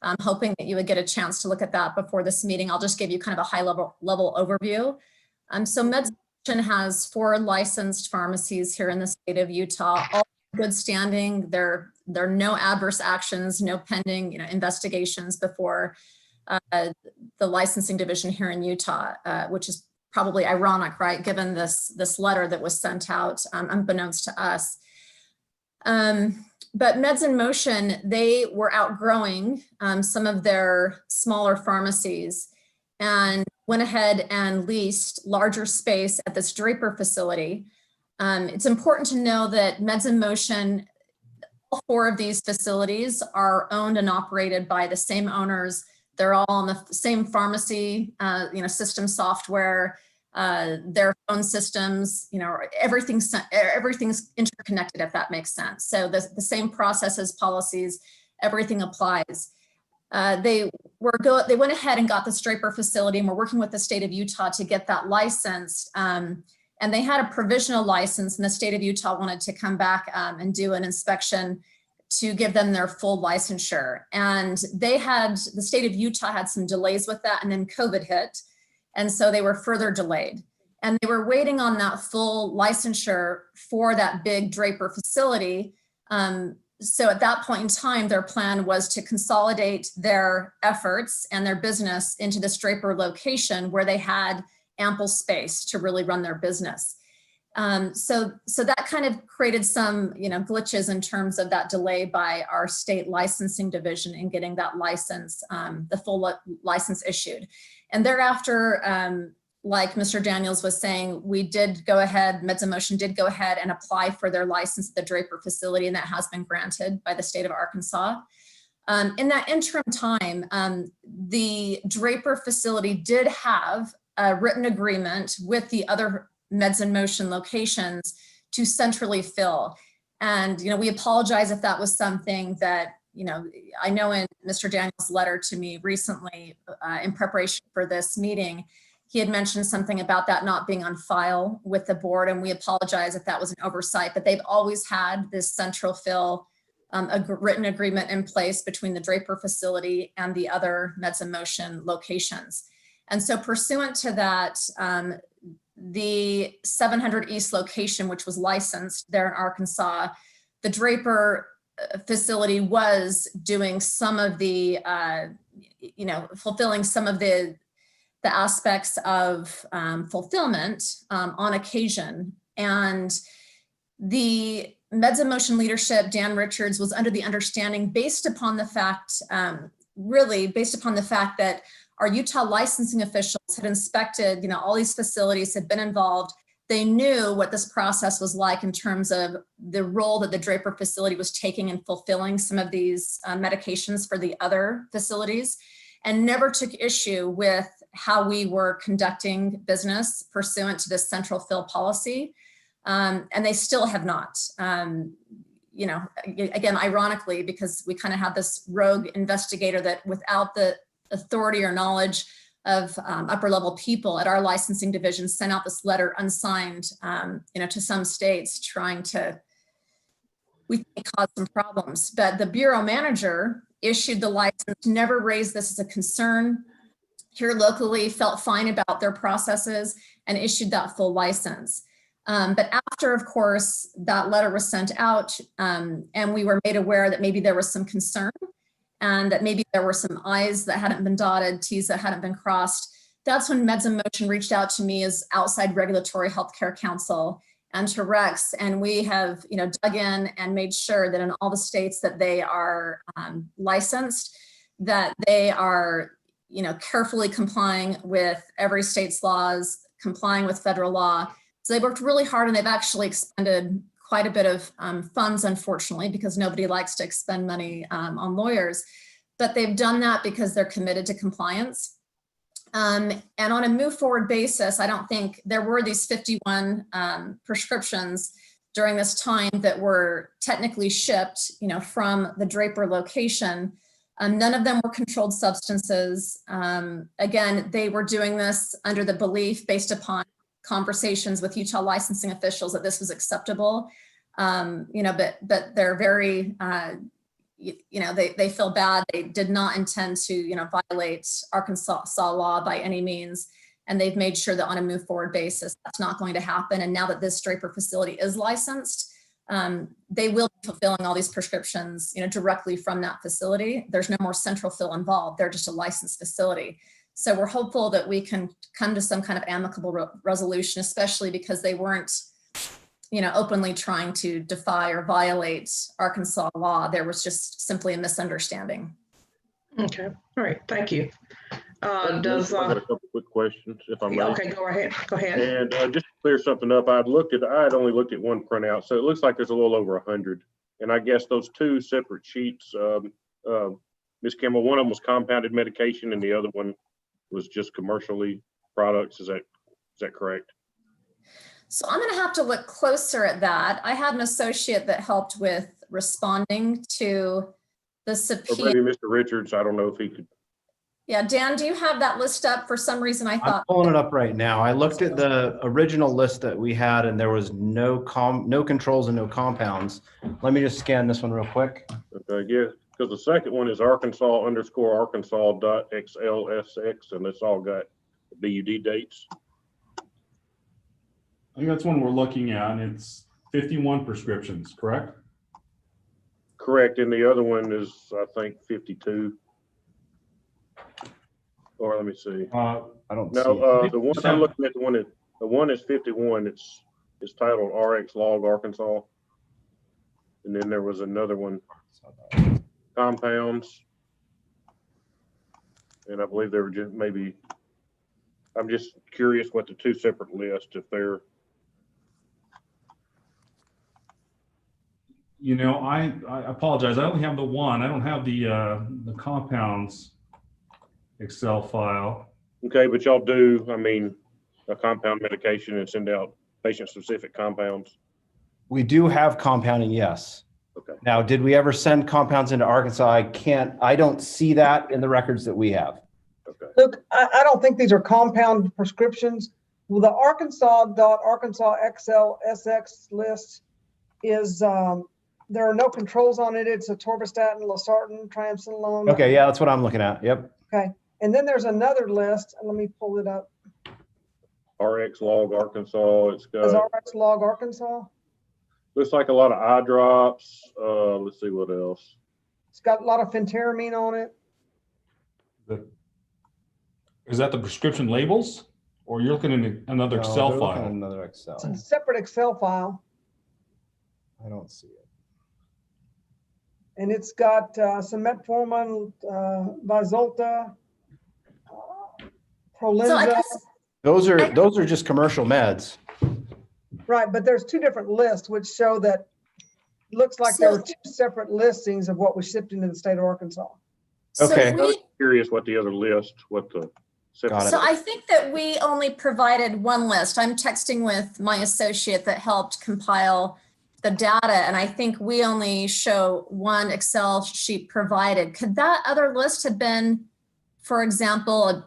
I'm hoping that you would get a chance to look at that before this meeting. I'll just give you kind of a high level overview. So Meds in Motion has 4 licensed pharmacies here in the state of Utah, all in good standing. There are no adverse actions, no pending investigations before the licensing division here in Utah, which is probably ironic, right? Given this letter that was sent out unbeknownst to us. But Meds in Motion, they were outgrowing some of their smaller pharmacies. and went ahead and leased larger space at this Draper facility. It's important to know that Meds in Motion, all 4 of these facilities are owned and operated by the same owners. They're all on the same pharmacy, system software, their phone systems, everything's interconnected, if that makes sense. So the same processes, policies, everything applies. They went ahead and got this Draper facility, and we're working with the state of Utah to get that licensed. And they had a provisional license, and the state of Utah wanted to come back and do an inspection to give them their full licensure. And the state of Utah had some delays with that, and then COVID hit. And so they were further delayed. And they were waiting on that full licensure for that big Draper facility. So at that point in time, their plan was to consolidate their efforts and their business into this Draper location where they had ample space to really run their business. So that kind of created some, glitches in terms of that delay by our state licensing division in getting that license, the full license issued. And thereafter, like Mr. Daniels was saying, we did go ahead, Meds in Motion did go ahead and apply for their license at the Draper facility, and that has been granted by the state of Arkansas. In that interim time, the Draper facility did have a written agreement with the other Meds in Motion locations to centrally fill. And, we apologize if that was something that, I know in Mr. Daniels' letter to me recently in preparation for this meeting, he had mentioned something about that not being on file with the board, and we apologize if that was an oversight, but they've always had this central fill, a written agreement in place between the Draper facility and the other Meds in Motion locations. And so pursuant to that, the 700 East location, which was licensed there in Arkansas, the Draper facility was doing some of the, fulfilling some of the aspects of fulfillment on occasion. And the Meds in Motion leadership, Dan Richards, was under the understanding based upon the fact, that our Utah licensing officials had inspected, all these facilities, had been involved. They knew what this process was like in terms of the role that the Draper facility was taking in fulfilling some of these medications for the other facilities, and never took issue with how we were conducting business pursuant to this central fill policy. And they still have not. Again, ironically, because we kind of have this rogue investigator that, without the authority or knowledge of upper level people at our licensing division, sent out this letter unsigned, to some states, trying to, we think, cause some problems. But the bureau manager issued the license, never raised this as a concern here locally, felt fine about their processes, and issued that full license. But after, of course, that letter was sent out, and we were made aware that maybe there was some concern, and that maybe there were some I's that hadn't been dotted, T's that hadn't been crossed. That's when Meds in Motion reached out to me as outside regulatory healthcare counsel and to Rex. And we have, dug in and made sure that in all the states that they are licensed, that they are, carefully complying with every state's laws, complying with federal law. So they worked really hard, and they've actually expended quite a bit of funds, unfortunately, because nobody likes to expend money on lawyers, but they've done that because they're committed to compliance. And on a move forward basis, I don't think there were these 51 prescriptions during this time that were technically shipped, from the Draper location. None of them were controlled substances. Again, they were doing this under the belief, based upon conversations with Utah licensing officials, that this was acceptable. But they're very, they feel bad. They did not intend to, violate Arkansas law by any means. And they've made sure that on a move forward basis, that's not going to happen. And now that this Draper facility is licensed, they will be fulfilling all these prescriptions, directly from that facility. There's no more central fill involved. They're just a licensed facility. So we're hopeful that we can come to some kind of amicable resolution, especially because they weren't, openly trying to defy or violate Arkansas law. There was just simply a misunderstanding. Okay, all right, thank you. Does, I got a couple quick questions, if I may. okay, go ahead, go ahead. And just to clear something up, I had only looked at one printout, so it looks like there's a little over 100. And I guess those two separate sheets, Ms. Kimball, one of them was compounded medication and the other one was just commercially products. Is that correct? So I'm going to have to look closer at that. I had an associate that helped with responding to the Or subpoena. maybe Mr. Richards, I don't know if he could. Yeah, Dan, do you have that list up? For some reason, I I'm thought. pulling it up right now. I looked at the original list that we had and there was no controls and no compounds. Let me just scan this one real quick. Okay, yeah, because the second one is Arkansas_Arkansas.xlsx, and it's all got BUD dates. I think that's one we're looking at, and it's 51 prescriptions, correct? Correct, and the other one is, I think, 52. Or let me see. I don't see No, it. the one I'm looking at, the one is 51. It's titled RX Log Arkansas. And then there was another one, compounds. And I believe they were just maybe, I'm just curious what the two separate lists, if they're. You know, I apologize. I only have the one. I don't have the compounds Excel file. Okay, but y'all do, I mean, a compound medication and send out patient-specific compounds. We do have compounding, yes. Okay. Now, did we ever send compounds into Arkansas? I don't see that in the records that we have. Okay. Look, I don't think these are compound prescriptions. Well, the Arkansas.ArkansasXLSX list is, there are no controls on it. It's atorvastatin, losartan, triamcinolone. Okay, yeah, that's what I'm looking at. Yep. Okay, and then there's another list, and let me pull it up. RX Log Arkansas, it's Is got, RX Log Arkansas? looks like a lot of eye drops. Let's see what else. It's got a lot of phentermine on it. Is that the prescription labels, or you're looking at another No, Excel they're looking at file? another Excel. It's a separate Excel file, I don't see it. and it's got some metformin, Vyzulta, So I Prolenza. guess, Those are just commercial meds. Right, but there's two different lists which show that looks like there were two separate listings of what was shipped into the state of Arkansas. Okay. I was curious what the other list, what the. Got it. so I think that we only provided one list. I'm texting with my associate that helped compile the data, and I think we only show one Excel sheet provided. Could that other list have been, for example,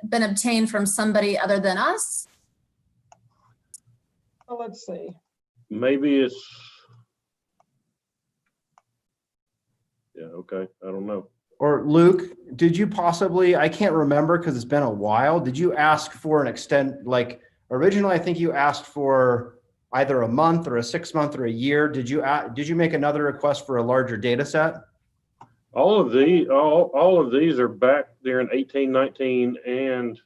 been obtained from somebody other than us? Well, let's see. Maybe it's. Yeah, okay, I don't know. Or Luke, did you possibly, I can't remember because it's been a while, did you ask for an like originally I think you asked for either a month or a 6 month or a year. Did you make another request for a larger data set? All of these are back there in 18, 19, and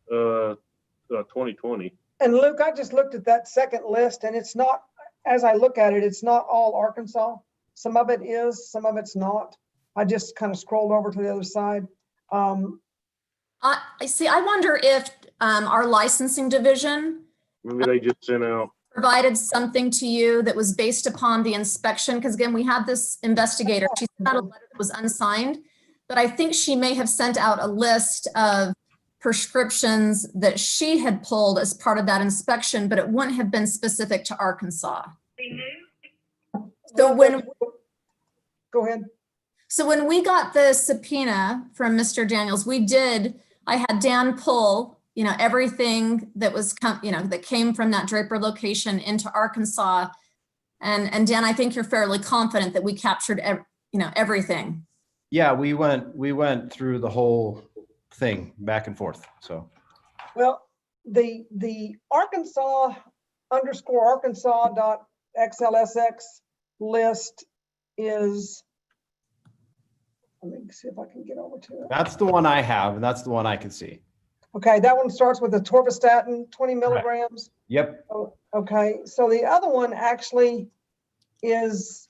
2020. And Luke, I just looked at that second list, and it's not, as I look at it, it's not all Arkansas. Some of it is, some of it's not. I just kind of scrolled over to the other side. I see. I wonder if our licensing division Maybe they just sent out. provided something to you that was based upon the inspection. Because again, we had this investigator. She sent out a letter that was unsigned, but I think she may have sent out a list of prescriptions that she had pulled as part of that inspection, but it wouldn't have been specific to Arkansas. So go ahead. So when we got the subpoena from Mr. Daniels, I had Dan pull, everything that was, that came from that Draper location into Arkansas. And Dan, I think you're fairly confident that we captured, everything. Yeah, we went through the whole thing back and forth. So, well, the Arkansas_Arkansas.xlsx list is, let me see if I can get over to it. that's the one I have, and that's the one I can see. Okay, that one starts with the atorvastatin, 20 milligrams. Yep. Oh, okay, so the other one actually is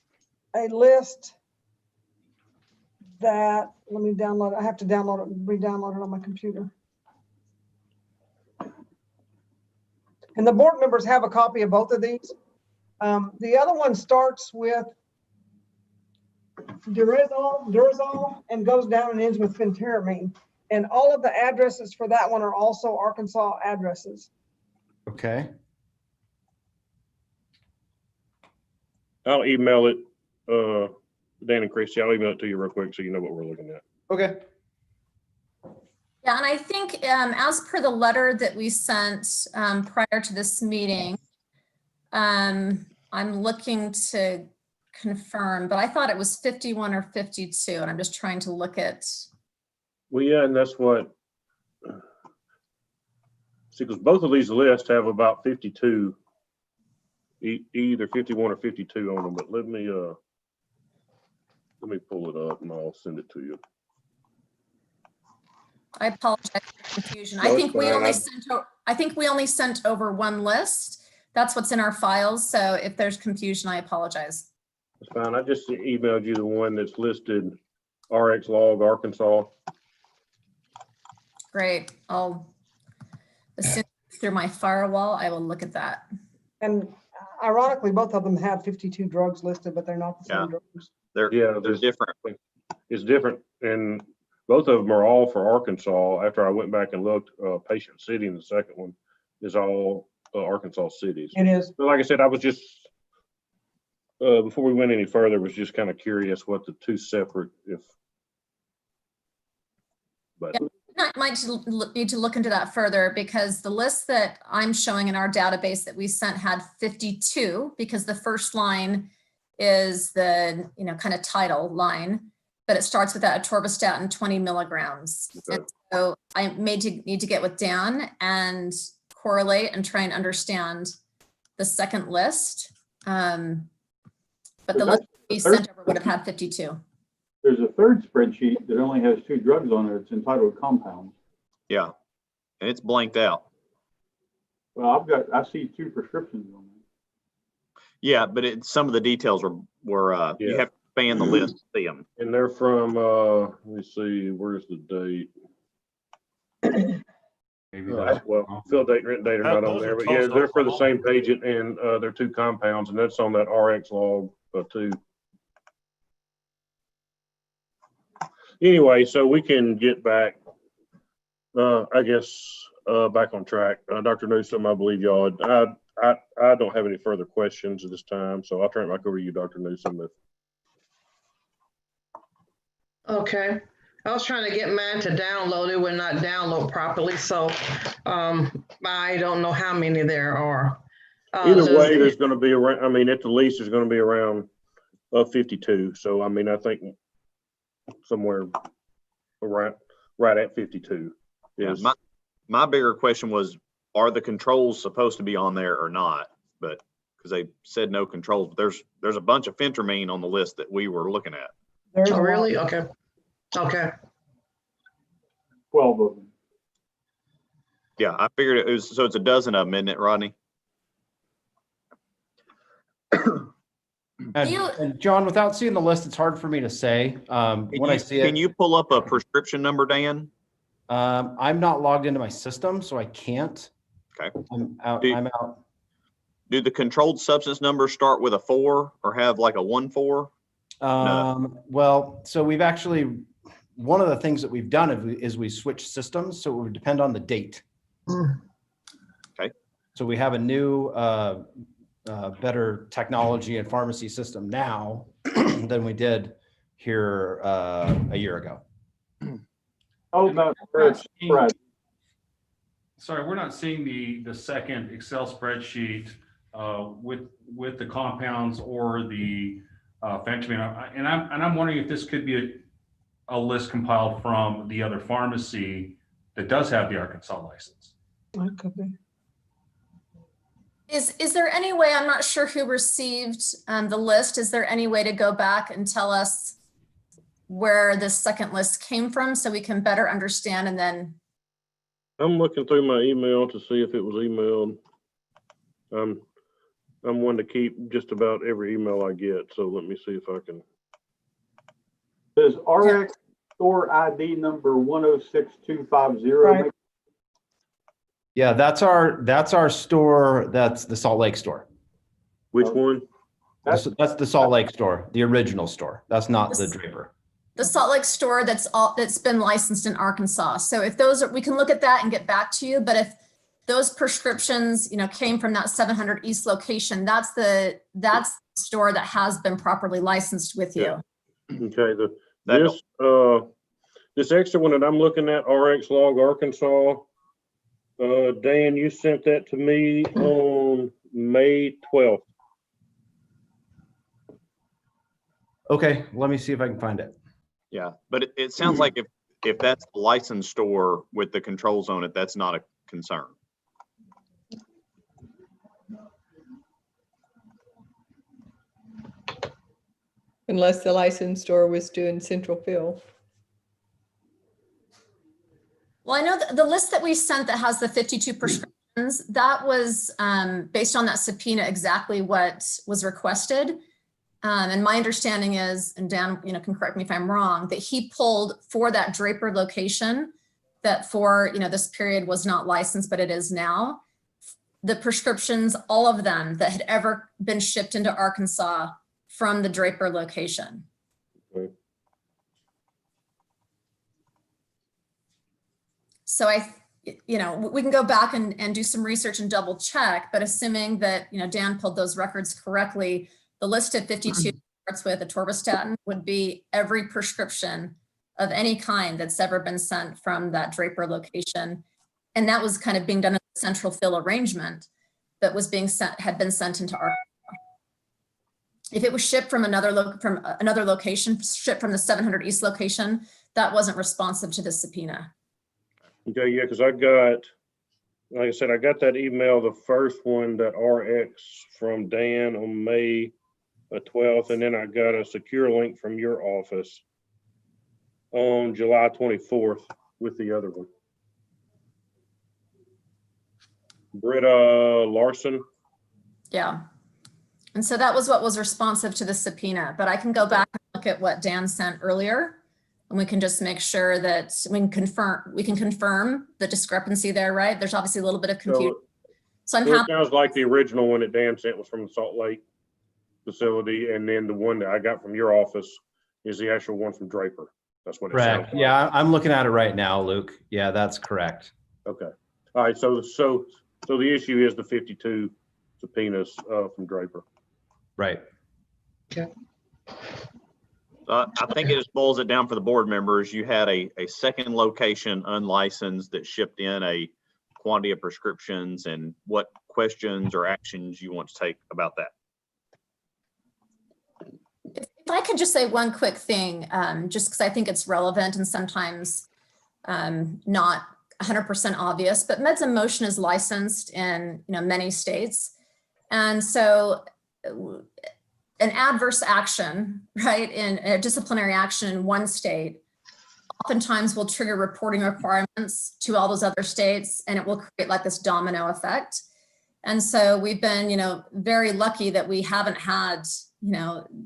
a list. that, let me download, I have to download it, re-download it on my computer. And the board members have a copy of both of these. The other one starts with Durezol, and goes down and ends with phentermine. And all of the addresses for that one are also Arkansas addresses. Okay. I'll email it, Dan and Christy, I'll email it to you real quick so you know what we're looking at. Okay. Yeah, and I think as per the letter that we sent prior to this meeting, I'm looking to confirm, but I thought it was 51 or 52, and I'm just trying to look at. Well, yeah, and that's what, see, because both of these lists have about 52, either 51 or 52 on them, but let me pull it up and I'll send it to you. I apologize for the confusion. No, I it's think we fine. only sent over one list. That's what's in our files. So if there's confusion, I apologize. That's fine. I just emailed you the one that's listed RX log Arkansas. Great. As soon as through my firewall, I will look at that. And ironically, both of them have 52 drugs listed, but they're not the same drugs. They're different. It's different, and both of them are all for Arkansas. After I went back and looked, Patient City in the second one is all Arkansas cities. It is. But like I said, I was just before we went any further, was just kind of curious what the two separate but. Yeah. I might need to look into that further, because the list that I'm showing in our database that we sent had 52, because the first line is the kind of title line, but it starts with that atorvastatin 20 milligrams. Okay. And so I need to get with Dan and correlate and try and understand the second list. But the list we sent over would have had 52. There's a third spreadsheet that only has 2 drugs on it. It's entitled compounds. Yeah, and it's blanked out. Well, I see 2 prescriptions on there. Yeah, but some of the details were you have to span the list to see them. And they're from, let me see, where's the date? Maybe well, fill date, written date are not on there, but yeah, they're for the same page, and they're 2 compounds, and that's on that RX log too. Anyway, so we can get back, I guess, back on track. Dr. Newsom, I believe y'all, I don't have any further questions at this time, so I'll turn it back over to you, Dr. Newsom. Okay. I was trying to get mine to download. It would not download properly, so I don't know how many there are. Either way, there's going to be around, I mean, at the least, there's going to be around 52. So, I mean, I think somewhere around right at 52. Yeah, my bigger question was, are the controls supposed to be on there or not? But because they said no controls, but there's a bunch of phentermine on the list that we were looking at. Oh, really? Okay. Okay. 12 of them. Yeah, I figured it was, so it's a dozen of them, isn't it, Rodney? And John, without seeing the list, it's hard for me to say. When I see it, can you pull up a prescription number, Dan? I'm not logged into my system, so I can't. Okay. I'm out. Do the controlled substance numbers start with a 4 or have like a 1-4? No. Well, so we've actually, one of the things that we've done is we switch systems, so it would depend on the date. Okay. So we have a new, better technology and pharmacy system now than we did here a year ago. How about spread? Sorry, we're not seeing the second Excel spreadsheet with the compounds or the phentermine, and I'm wondering if this could be a list compiled from the other pharmacy that does have the Arkansas license. That could be. Is there any way, I'm not sure who received the list, is there any way to go back and tell us where this second list came from so we can better understand? And then I'm looking through my email to see if it was emailed. I'm one to keep just about every email I get, so let me see if I can. Does RX store ID number 106250? Right. Yeah, that's our store. That's the Salt Lake store. Which one? That's the Salt Lake store, the original store. That's not the Draper. The Salt Lake store that's been licensed in Arkansas. So if those are, we can look at that and get back to you. But if those prescriptions, came from that 700 East location, that's the store that has been properly licensed with you. Okay. This extra one that I'm looking at, RX Log Arkansas. Dan, you sent that to me on May 12th. Okay, let me see if I can find it. Yeah, but it sounds like if that's the licensed store with the controls on it, that's not a concern. Unless the licensed store was doing central fill. Well, I know the list that we sent that has the 52 prescriptions, that was based on that subpoena exactly what was requested. And my understanding is, and Dan, can correct me if I'm wrong, that he pulled for that Draper location that for, this period was not licensed, but it is now. The prescriptions, all of them that had ever been shipped into Arkansas from the Draper location. Okay. So we can go back and do some research and double check, but assuming that, Dan pulled those records correctly, the list of 52 starts with atorvastatin would be every prescription of any kind that's ever been sent from that Draper location. And that was kind of being done in a central fill arrangement that was had been sent into Arkansas. If it was shipped from another location, shipped from the 700 East location, that wasn't responsive to the subpoena. Okay, yeah, because I got that email, the first one, that RX from Dan on May 12th, and then I got a secure link from your office on July 24th with the other one. Britta Larson. Yeah. And so that was what was responsive to the subpoena, but I can go back and look at what Dan sent earlier, and we can just make sure that we can confirm the discrepancy there, right? There's obviously a little bit of confusion. So I'm happy. It sounds like the original one that Dan sent was from the Salt Lake facility, and then the one that I got from your office is the actual one from Draper. That's what it sounds Correct. like. Yeah, I'm looking at it right now, Luke. Yeah, that's correct. Okay. All right. So the issue is the 52 subpoenas from Draper. Right. Okay. I think it just boils it down for the board members. You had a second location unlicensed that shipped in a quantity of prescriptions, and what questions or actions you want to take about that. If I could just say one quick thing, just because I think it's relevant and sometimes not 100% obvious, but Meds in Motion is licensed in many states. And so an adverse action, right, in a disciplinary action in one state, oftentimes will trigger reporting requirements to all those other states, and it will create like this domino effect. And so we've been, very lucky that we haven't had,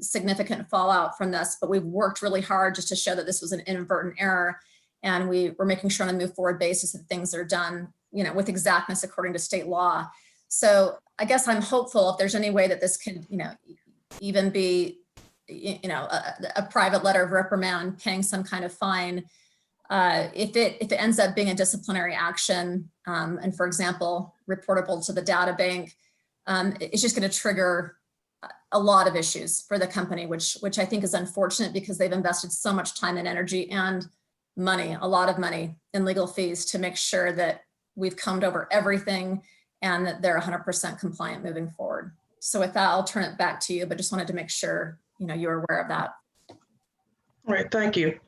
significant fallout from this, but we've worked really hard just to show that this was an inadvertent error. And we're making sure on a move forward basis that things are done, with exactness according to state law. So I guess I'm hopeful if there's any way that this could, even be, a private letter of reprimand, paying some kind of fine. If it ends up being a disciplinary action, and for example, reportable to the data bank, it's just going to trigger a lot of issues for the company, which I think is unfortunate because they've invested so much time and energy and money, a lot of money in legal fees to make sure that we've combed over everything and that they're 100% compliant moving forward. So with that, I'll turn it back to you, but just wanted to make sure, you're aware of that. All right, thank you.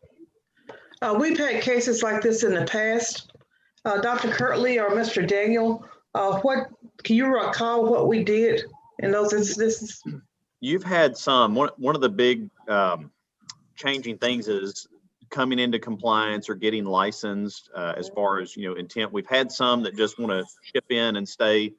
We've had cases like this in the past. Dr. Kirtley or Mr. Daniel, what can you recall what we did in those instances? You've had some. One of the big changing things is coming into compliance or getting licensed as far as intent. We've had some that just want to ship in and stay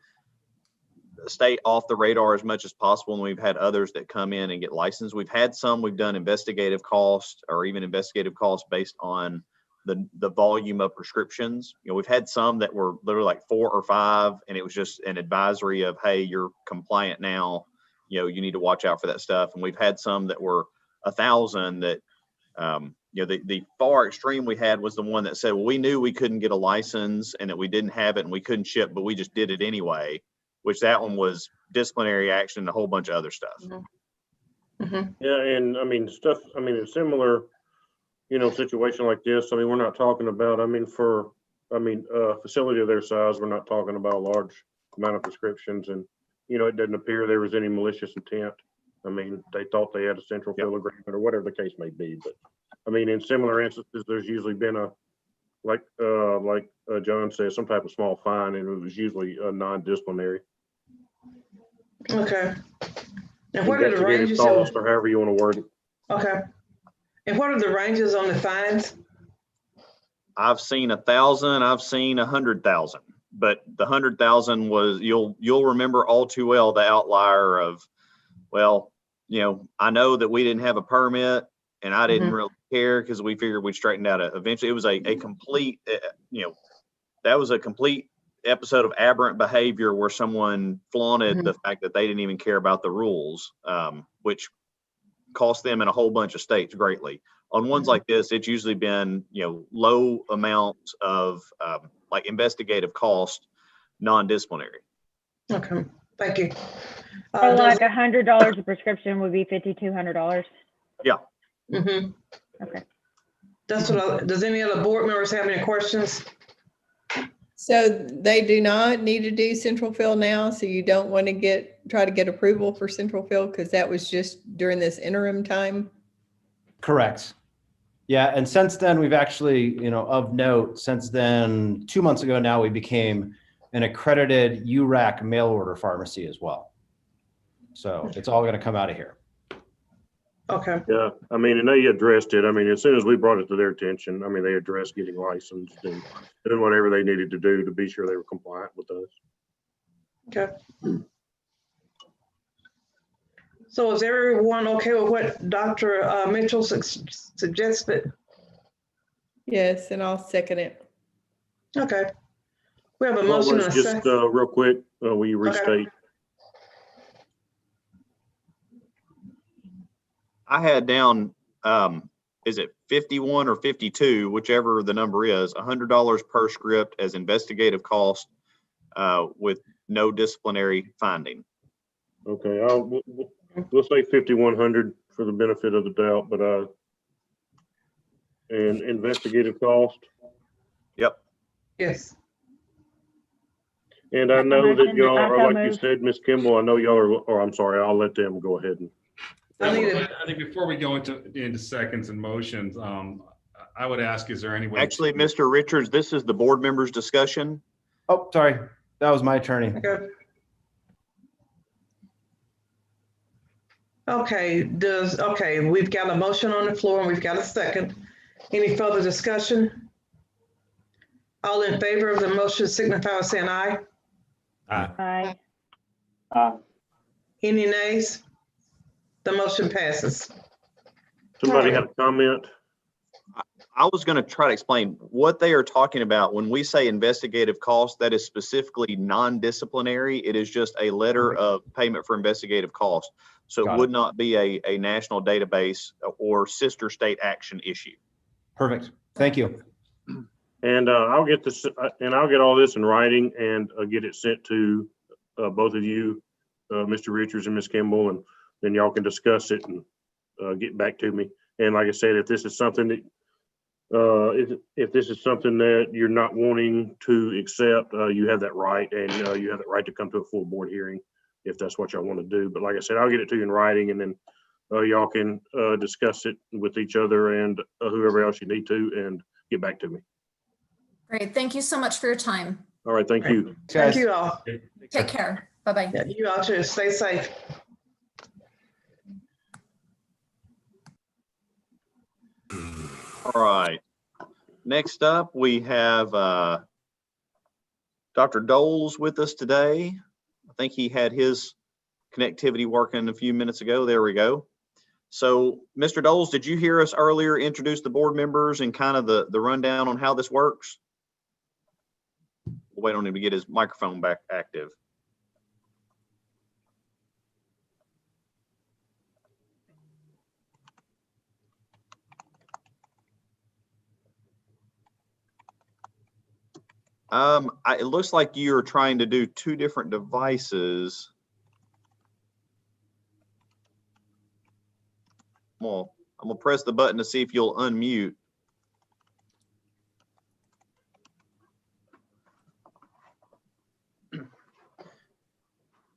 stay off the radar as much as possible, and we've had others that come in and get licensed. We've had some, we've done investigative cost or even investigative costs based on the volume of prescriptions. You know, we've had some that were literally like 4 or 5, and it was just an advisory of, hey, you're compliant now, you know, you need to watch out for that stuff. And we've had some that were 1,000 that, you know, the far extreme we had was the one that said, well, we knew we couldn't get a license and that we didn't have it and we couldn't ship, but we just did it anyway, which that one was disciplinary action and a whole bunch of other stuff. Mm-hmm. Yeah, and I mean, stuff, I mean, a similar, you know, situation like this, I mean, we're not talking about, I mean, for, I mean, facility of their size, we're not talking about a large amount of prescriptions, and, you know, it doesn't appear there was any malicious intent. I mean, they thought they had a central fill agreement or whatever the case may be, but I mean, in similar instances, there's usually been a, like John said, some type of small fine, and it was usually a non-disciplinary. Okay. And what are the Investigative ranges? cost, or however you want to word it. Okay. And what are the ranges on the fines? I've seen 1,000, I've seen 100,000, but the 100,000 was, you'll remember all too well the outlier of, well, you know, I know that we didn't have a permit and I didn't really care because we figured we'd straighten out eventually. It was a complete, you know, that was a complete episode of aberrant behavior where someone flaunted the fact that they didn't even care about the rules, which cost them in a whole bunch of states greatly. On ones like this, it's usually been, you know, low amounts of like investigative cost, non-disciplinary. Okay, thank you. So like $100 a prescription would be $5,200. Yeah. Mm-hmm. Okay. That's what does any other board members have any questions? So they do not need to do central fill now. So you don't want to try to get approval for central fill because that was just during this interim time. Correct. Yeah. And since then, we've actually, you know, of note, since then, 2 months ago now, we became an accredited URAC mail order pharmacy as well. So it's all going to come out of here. Okay. Yeah, I mean, and they addressed it. I mean, as soon as we brought it to their attention, I mean, they addressed getting licensed and doing whatever they needed to do to be sure they were compliant with us. Okay. So is everyone okay with what Dr. Mitchell suggested? Yes, and I'll second it. Okay. We have a Well, motion. let's just real quick, will you restate? Okay. I had down, is it 51 or 52, whichever the number is, $100 per script as investigative cost with no disciplinary finding. Okay, we'll say 5,100 for the benefit of the doubt, but and investigative cost. Yep. Yes. And I know that y'all are, like you moved. said, Ms. Kimball, I know y'all are, or I'm sorry, I'll let them go ahead and. I think before we go into seconds and motions, I would ask, is there any way? Actually, Mr. Richards, this is the board members' discussion. Oh, sorry. That was my attorney. Okay. Okay, we've got a motion on the floor and we've got a second. Any further discussion? All in favor of the motion signify by saying aye. Aye. Aye. Any nays? The motion passes. Somebody had a comment? I was going to try to explain what they are talking about. When we say investigative cost, that is specifically non-disciplinary. It is just a letter of payment for investigative cost. So it would not be a national database or sister state action issue. Perfect. Thank you. And I'll get this, and I'll get all this in writing and get it sent to both of you, Mr. Richards and Ms. Kimball, and then y'all can discuss it and get back to me. And like I said, if this is something that, if this is something that you're not wanting to accept, you have that right, and you have the right to come to a full board hearing if that's what y'all want to do. But like I said, I'll get it to you in writing, and then y'all can discuss it with each other and whoever else you need to, and get back to me. Great. Thank you so much for your time. All right, thank you. Thank you all. Take care. Bye-bye. Yeah, you all too. Stay safe. All right. Next up, we have Dr. Doles with us today. I think he had his connectivity working a few minutes ago. There we go. So, Mr. Doles, did you hear us earlier introduce the board members and kind of the rundown on how this works? We'll wait on him to get his microphone back active. It looks like you're trying to do two different devices. Well, I'm gonna press the button to see if you'll unmute.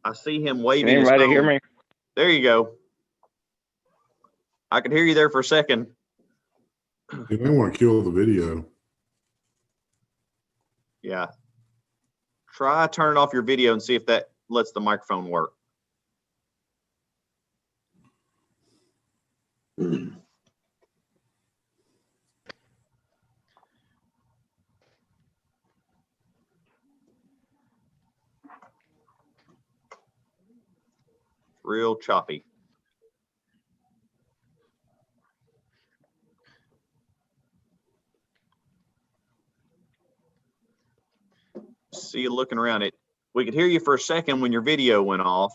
I see him waving. Can anybody hear me? There you go. I could hear you there for a second. You may want to kill the video. Yeah. Try turning off your video and see if that lets the microphone work. Real choppy. See you looking around it. We could hear you for a second when your video went off.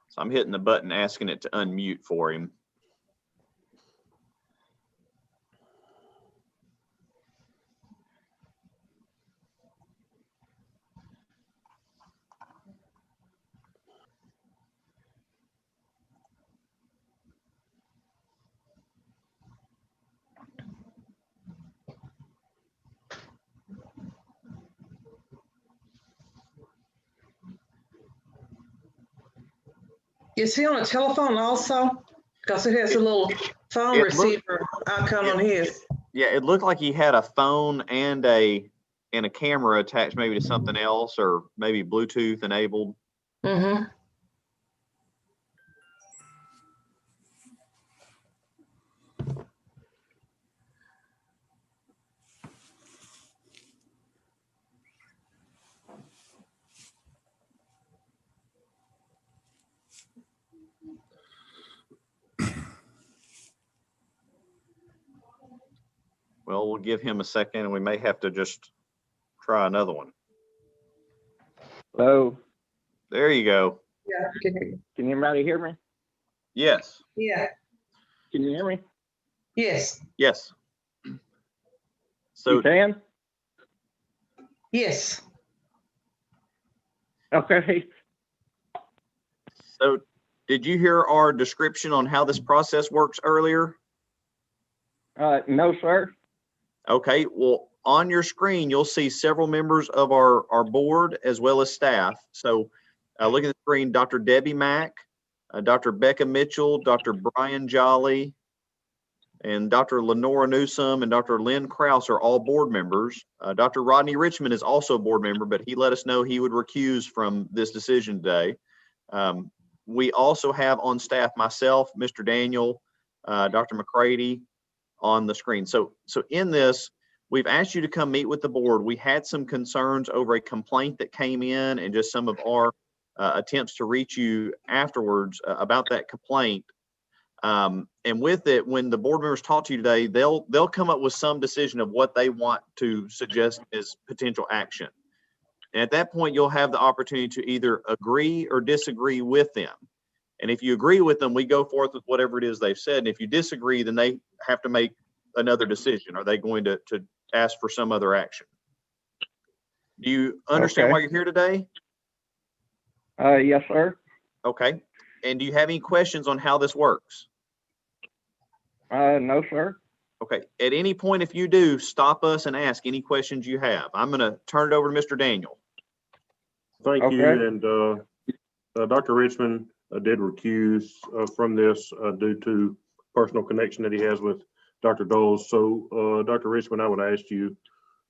So I'm hitting the button asking it to unmute for him. Is he on a telephone also? Because it has a little phone receiver icon on his. Yeah, it looked like he had a phone and a camera attached maybe to something else, or maybe Bluetooth enabled. Mm-hmm. Well, we'll give him a second and we may have to just try another one. Hello. There you go. Yeah, I can hear you. Can anybody hear me? Yes. Yeah. Can you hear me? Yes. Yes. So you can? Yes. Okay. So did you hear our description on how this process works earlier? No, sir. Okay, well, on your screen, you'll see several members of our board as well as staff. So look at the screen, Dr. Debbie Mack, Dr. Becca Mitchell, Dr. Brian Jolly, and Dr. Lenora Newsom and Dr. Lynn Krause are all board members. Dr. Rodney Richmond is also a board member, but he let us know he would recuse from this decision today. We also have on staff myself, Mr. Daniel, Dr. McCready on the screen. So in this, we've asked you to come meet with the board. We had some concerns over a complaint that came in and just some of our attempts to reach you afterwards about that complaint. And with it, when the board members talk to you today, they'll come up with some decision of what they want to suggest as potential action. And at that point, you'll have the opportunity to either agree or disagree with them. And if you agree with them, we go forth with whatever it is they've said. And if you disagree, then they have to make another decision. Are they going to ask for some other action? Do you understand why you're here today? Yes, sir. Okay. And do you have any questions on how this works? No, sir. Okay. At any point, if you do, stop us and ask any questions you have. I'm going to turn it over to Mr. Daniel. Thank you. And Dr. Richmond did recuse from this due to personal connection that he has with Dr. Doles. So Dr. Richmond, I would ask you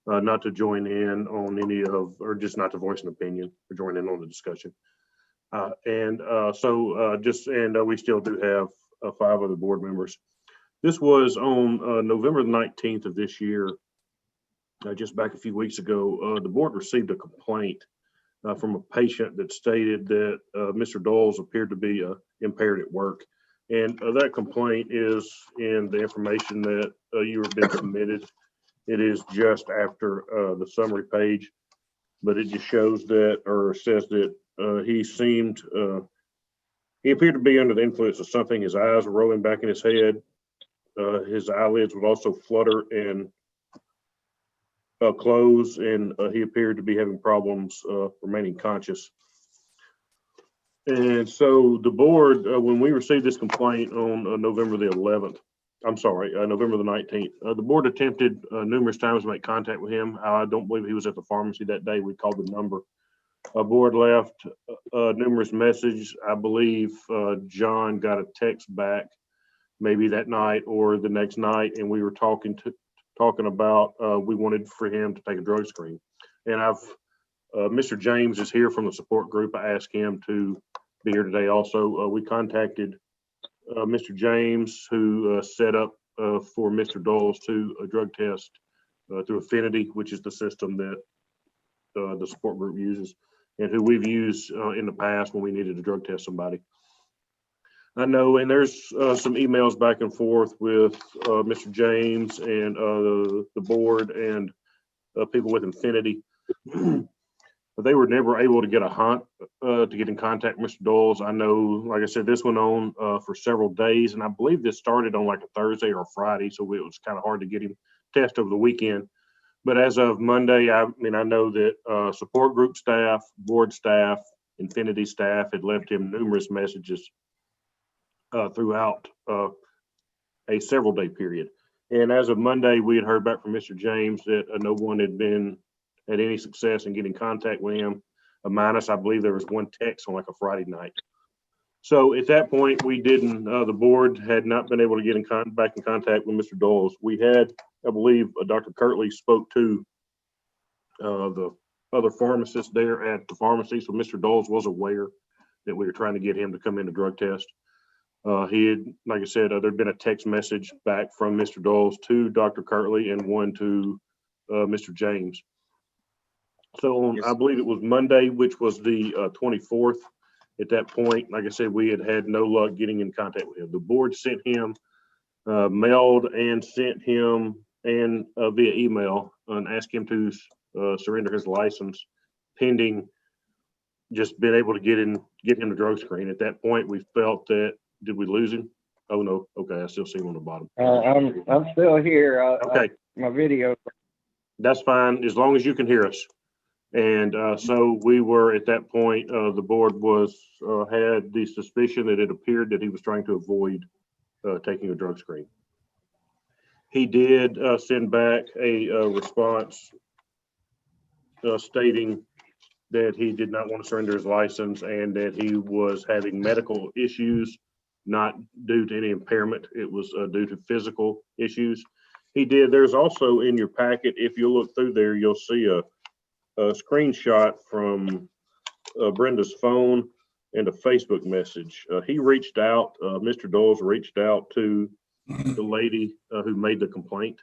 not to join in on any of, or just not to voice an opinion or join in on the discussion. We still do have 5 other board members. This was on November the 19th of this year, just back a few weeks ago. The board received a complaint from a patient that stated that Mr. Doles appeared to be impaired at work. And that complaint is in the information that you have been submitted. It is just after the summary page, but it just shows that, or says that he appeared to be under the influence of something. His eyes were rolling back in his head. His eyelids would also flutter and close, and he appeared to be having problems remaining conscious. And so the board, when we received this complaint on November the 11th, November the 19th, the board attempted numerous times to make contact with him. I don't believe he was at the pharmacy that day. We called the number. Board left numerous messages. I believe John got a text back maybe that night or the next night, and we were talking about we wanted for him to take a drug screen. And Mr. James is here from the support group. I asked him to be here today also. We contacted Mr. James, who set up for Mr. Doles to a drug test through Affinity, which is the system that the support group uses, and who we've used in the past when we needed to drug test somebody. I know, and there's some emails back and forth with Mr. James and the board and people with Infinity. But they were never able to get to get in contact with Mr. Doles. I know, like I said, this went on for several days, and I believe this started on like a Thursday or a Friday, so it was kind of hard to get him test over the weekend. But as of Monday, I know that support group staff, board staff, Infinity staff had left him numerous messages throughout a several-day period. And as of Monday, we had heard back from Mr. James that no one had any success in getting contact with him, minus, I believe there was one text on like a Friday night. So at that point, we didn't, the board had not been able to get back in contact with Mr. Doles. We had, I believe, Dr. Kirtley spoke to the other pharmacist there at the pharmacy. So Mr. Doles was aware that we were trying to get him to come in to drug test. He had, like I said, there'd been a text message back from Mr. Doles to Dr. Kirtley and one to Mr. James. So on, I believe it was Monday, which was the 24th. At that point, like I said, we had no luck getting in contact with him. The board sent him, mailed and sent him and via email and asked him to surrender his license pending just being able to get him the drug screen. At that point, we felt that, did we lose him? Oh no, okay, I still see him on the bottom. I'm still here. Okay. My video. That's fine, as long as you can hear us. And so we were at that point, the board had the suspicion that it appeared that he was trying to avoid taking a drug screen. He did send back a response stating that he did not want to surrender his license and that he was having medical issues, not due to any impairment. It was due to physical issues. He did. There's also in your packet, if you look through there, you'll see a screenshot from Brenda's phone and a Facebook message. He reached out, Mr. Doles reached out to the lady who made the complaint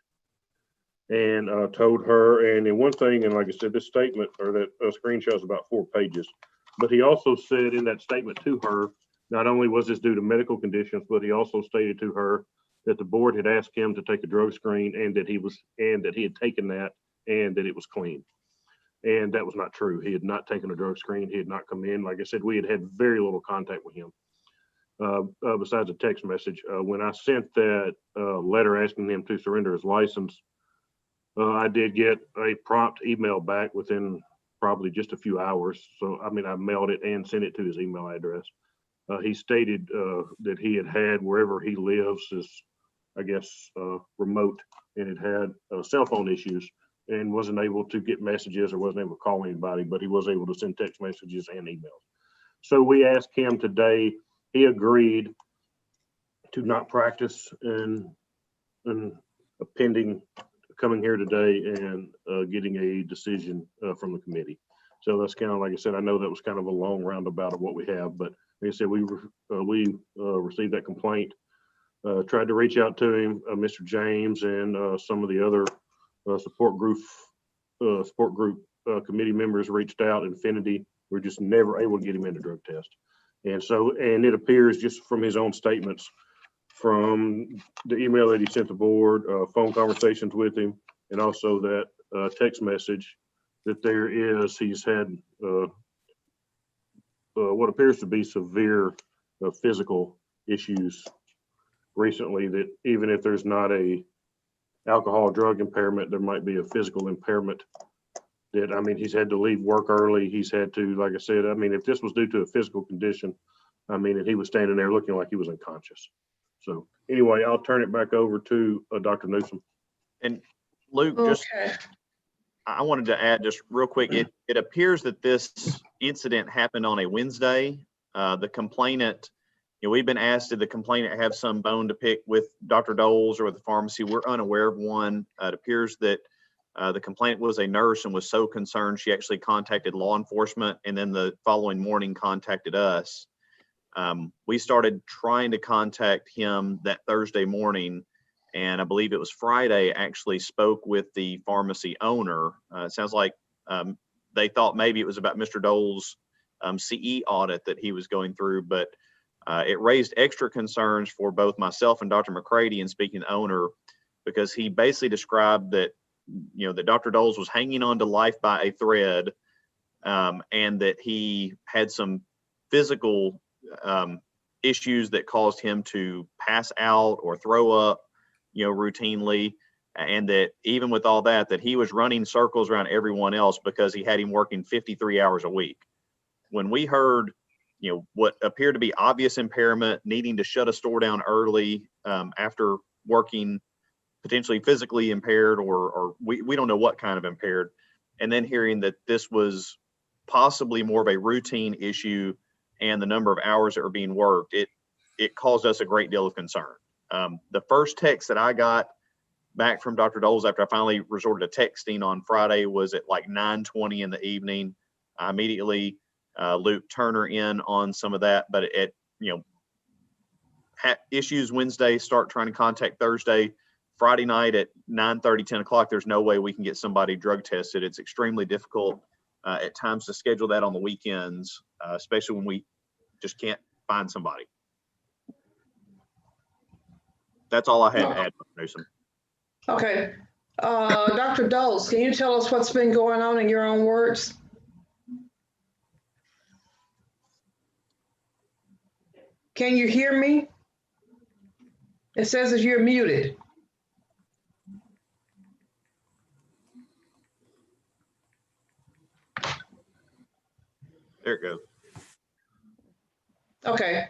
and told her, and then one thing, and like I said, this statement or that screenshot is about 4 pages, but he also said in that statement to her, not only was this due to medical conditions, but he also stated to her that the board had asked him to take a drug screen and that he had taken that and that it was clean. And that was not true. He had not taken a drug screen. He had not come in. Like I said, we had very little contact with him besides a text message. When I sent that letter asking him to surrender his license, I did get a prompt email back within probably just a few hours. So, I mailed it and sent it to his email address. He stated that he had wherever he lives is, I guess, remote, and it had cell phone issues and wasn't able to get messages or wasn't able to call anybody, but he was able to send text messages and emails. So we asked him today, he agreed to not practice and pending coming here today and getting a decision from the committee. So that's kind of, like I said, I know that was kind of a long roundabout of what we have, but like I said, we received that complaint, tried to reach out to him, Mr. James, and some of the other support group committee members reached out. Infinity, we're just never able to get him in a drug test. And so, and it appears just from his own statements, from the email that he sent the board, phone conversations with him, and also that text message, that he's had what appears to be severe physical issues recently, that even if there's not a alcohol drug impairment, there might be a physical impairment. That, I mean, he's had to leave work early. He's had to, like I said, I mean, if this was due to a physical condition, I mean, and he was standing there looking like he was unconscious. So anyway, I'll turn it back over to Dr. Newsom. And Luke, just I wanted to add just real quick, it appears that this incident happened on a Wednesday. The complainant, we've been asked, did the complainant have some bone to pick with Dr. Doles or with the pharmacy? We're unaware of one. It appears that the complainant was a nurse and was so concerned she actually contacted law enforcement, and then the following morning contacted us. We started trying to contact him that Thursday morning, and I believe it was Friday, actually spoke with the pharmacy owner. It sounds like they thought maybe it was about Mr. Dole's CE audit that he was going through, but it raised extra concerns for both myself and Dr. McCready in speaking to the owner, because he basically described that, that Dr. Doles was hanging on to life by a thread, and that he had some physical issues that caused him to pass out or throw up, routinely. And that even with all that, that he was running circles around everyone else because he had him working 53 hours a week. When we heard, what appeared to be obvious impairment, needing to shut a store down early after working potentially physically impaired, or we don't know what kind of impaired, and then hearing that this was possibly more of a routine issue and the number of hours that were being worked, it caused us a great deal of concern. The first text that I got back from Dr. Doles after I finally resorted to texting on Friday was at like 9:20 in the evening. I immediately looped Turner in on some of that, but issues Wednesday, start trying to contact Thursday. Friday night at 9:30, 10 o'clock, there's no way we can get somebody drug tested. It's extremely difficult at times to schedule that on the weekends, especially when we just can't find somebody. That's all I had to add, Dr. Newsom. Okay. Dr. Doles, can you tell us what's been going on in your own words? Can you hear me? It says that you're muted. There it goes. Okay.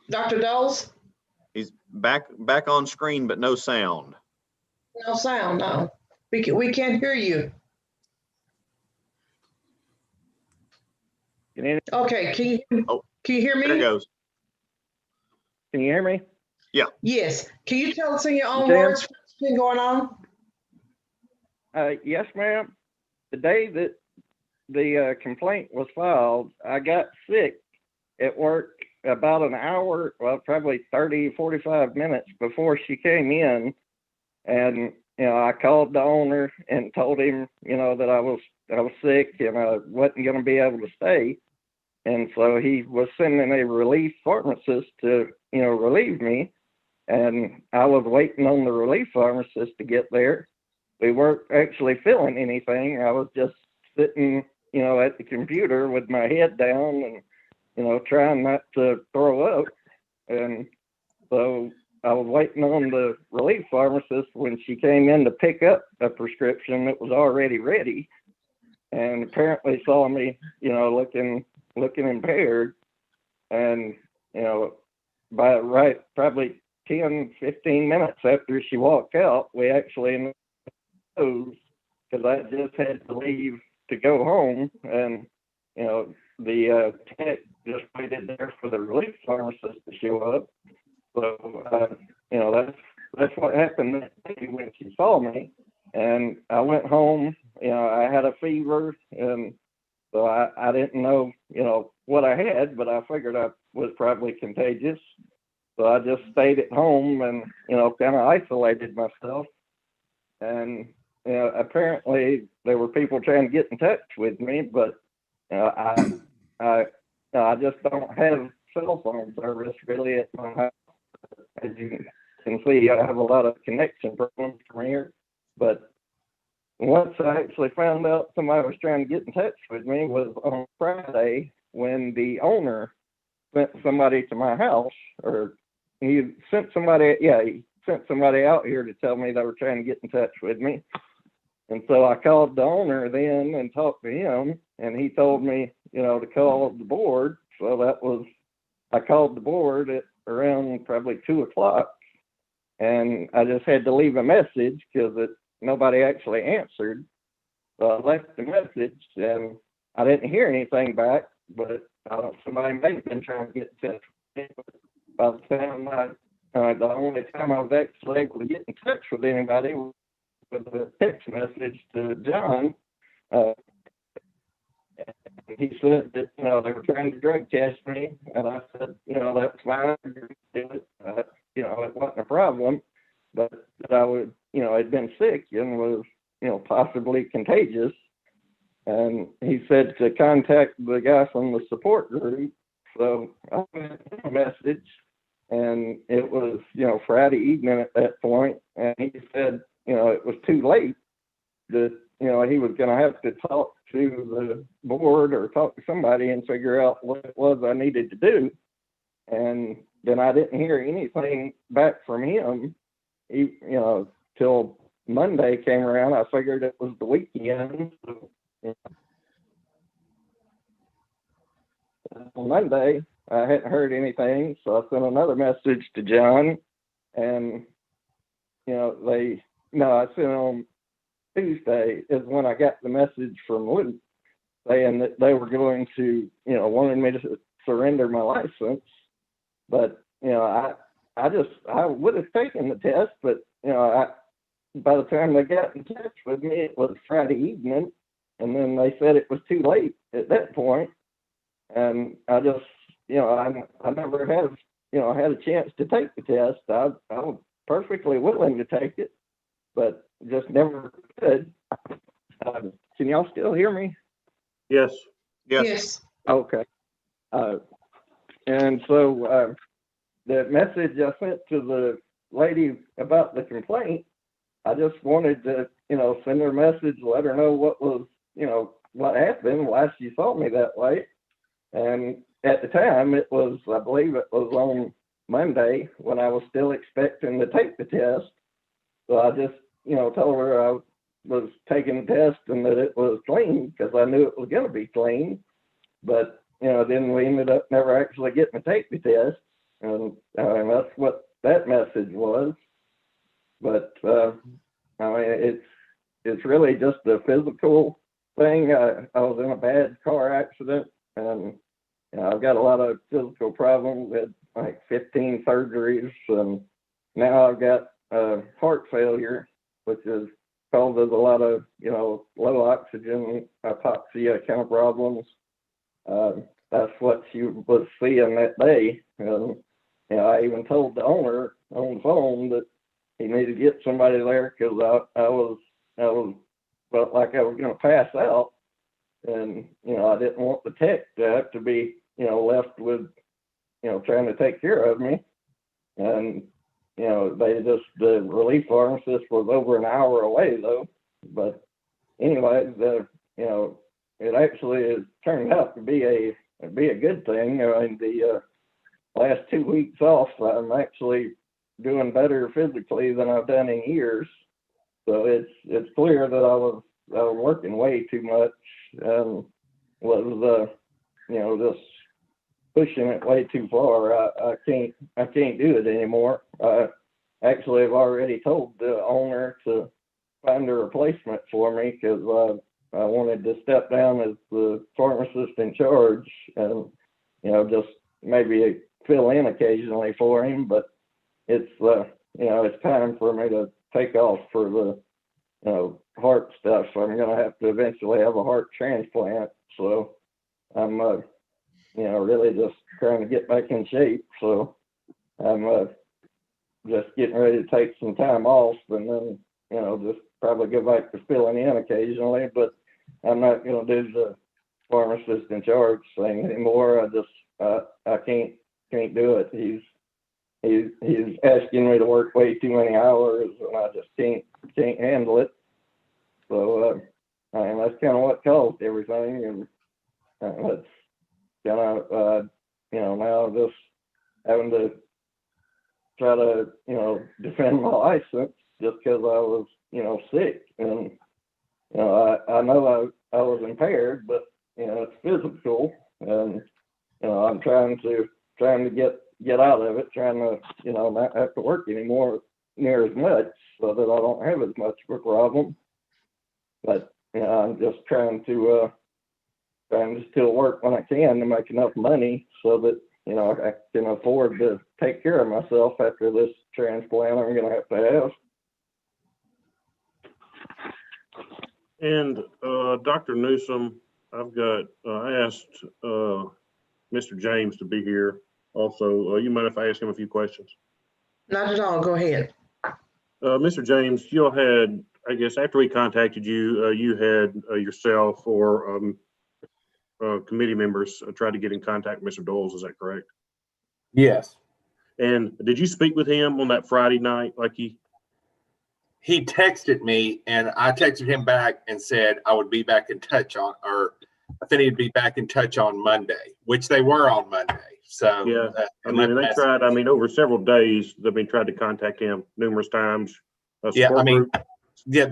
Dr. Doles? He's back on screen, but no sound. No sound, no. We can't hear you. Okay, can you hear me? There it goes. Can you hear me? Yeah. Yes. Can you tell us in your own Sam? words what's been going on? Yes, ma'am. The day that the complaint was filed, I got sick at work about an hour, well, probably 30, 45 minutes before she came in. And, I called the owner and told him, that I was sick and I wasn't going to be able to stay. And so he was sending a relief pharmacist to, relieve me. And I was waiting on the relief pharmacist to get there. We weren't actually feeling anything. I was just sitting, at the computer with my head down and, trying not to throw up. And so I was waiting on the relief pharmacist when she came in to pick up a prescription that was already ready, and apparently saw me, looking impaired. And, by probably 10, 15 minutes after she walked out, we actually knows, because I just had to leave to go home, and the tech just waited there for the relief pharmacist to show up. So that's what happened that day when she saw me. And I went home, I had a fever, and so I didn't know, what I had, but I figured I was probably contagious. So I just stayed at home and, kind of isolated myself. And, apparently there were people trying to get in touch with me, but I just don't have cell phone service really at my house. As you can see, I have a lot of connection problems from here. But once I actually found out somebody was trying to get in touch with me was on Friday when the owner sent somebody to my house, or he sent somebody out here to tell me they were trying to get in touch with me. And so I called the owner then and talked to him, and he told me, to call the board. So I called the board at around probably 2:00, and I just had to leave a message because nobody actually answered. So I left the message, and I didn't hear anything back, but somebody may have been trying to get in touch with me. By the time the only time I was actually able to get in touch with anybody was with a text message to John. He said that, they were trying to drug test me, and I said, that's fine. It wasn't a problem, but that I would, had been sick and was, possibly contagious. And he said to contact the guy from the support group. So I sent him a message, and it was, Friday evening at that point, and he said, it was too late, that, he was going to have to talk to the board or talk to somebody and figure out what it was I needed to do. And then I didn't hear anything back from him, till Monday came around. I figured it was the weekend. So, on Monday, I hadn't heard anything, so I sent another message to John, and I sent on Tuesday is when I got the message from Luke saying that they were going to, wanted me to surrender my license. But, I would have taken the test, but, by the time they got in touch with me, it was Friday evening, and then they said it was too late at that point. And I just, I never have, had a chance to take the test. I was perfectly willing to take it, but just never could. Can y'all still hear me? Yes. Yes. Okay. And so the message I sent to the lady about the complaint, I just wanted to, send her a message, let her know what was, what happened, why she saw me that way. And at the time, it was, I believe it was on Monday when I was still expecting to take the test. So I just, told her I was taking the test and that it was clean because I knew it was going to be clean. But, then we ended up never actually getting to take the test. And that's what that message was. But, it's really just a physical thing. I was in a bad car accident, and I've got a lot of physical problems. With like 15 surgeries, and now I've got heart failure, which is causes a lot of low oxygen, hypoxia kind of problems. That's what she was seeing that day, and I even told the owner on the phone that he needed to get somebody there because I felt like I was going to pass out, and I didn't want the tech to have to be left with trying to take care of me. And the relief pharmacist was over an hour away though. But anyway, it actually has turned out to be a good thing. The last 2 weeks off, I'm actually doing better physically than I've done in years. So it's clear that I was working way too much and was just pushing it way too far. I can't do it anymore. I actually have already told the owner to find a replacement for me because I wanted to step down as the pharmacist in charge and just maybe fill in occasionally for him. But it's it's time for me to take off for heart stuff. So I'm gonna have to eventually have a heart transplant. So I'm really just trying to get back in shape. So I'm just getting ready to take some time off, and then just probably go back to filling in occasionally. But I'm not gonna do the pharmacist in charge thing anymore. I can't do it. He's asking me to work way too many hours, and I just can't handle it. So that's kind of what caused everything, and that's kind of now just having to try to defend my license just because I was sick, and I know I was impaired, but it's physical, and I'm trying to get out of it, trying to not have to work anymore near as much, so that I don't have as much of a problem. But I'm just trying to still work when I can to make enough money so that I can afford to take care of myself after this transplant I'm going to have. And Dr. Newsom, I asked Mr. James to be here also. You mind if I ask him a few questions? Not at all. Go ahead. Mr. James, you had, I guess, after we contacted you, you had yourself or committee members tried to get in contact with Mr. Doles. Is that correct? Yes. And did you speak with him on that Friday night? He texted me, and I texted him back and said I would be back in touch I think he'd be back in touch on Monday, which they were on Monday. So yeah, they tried. Over several days, they've tried to contact him numerous times. They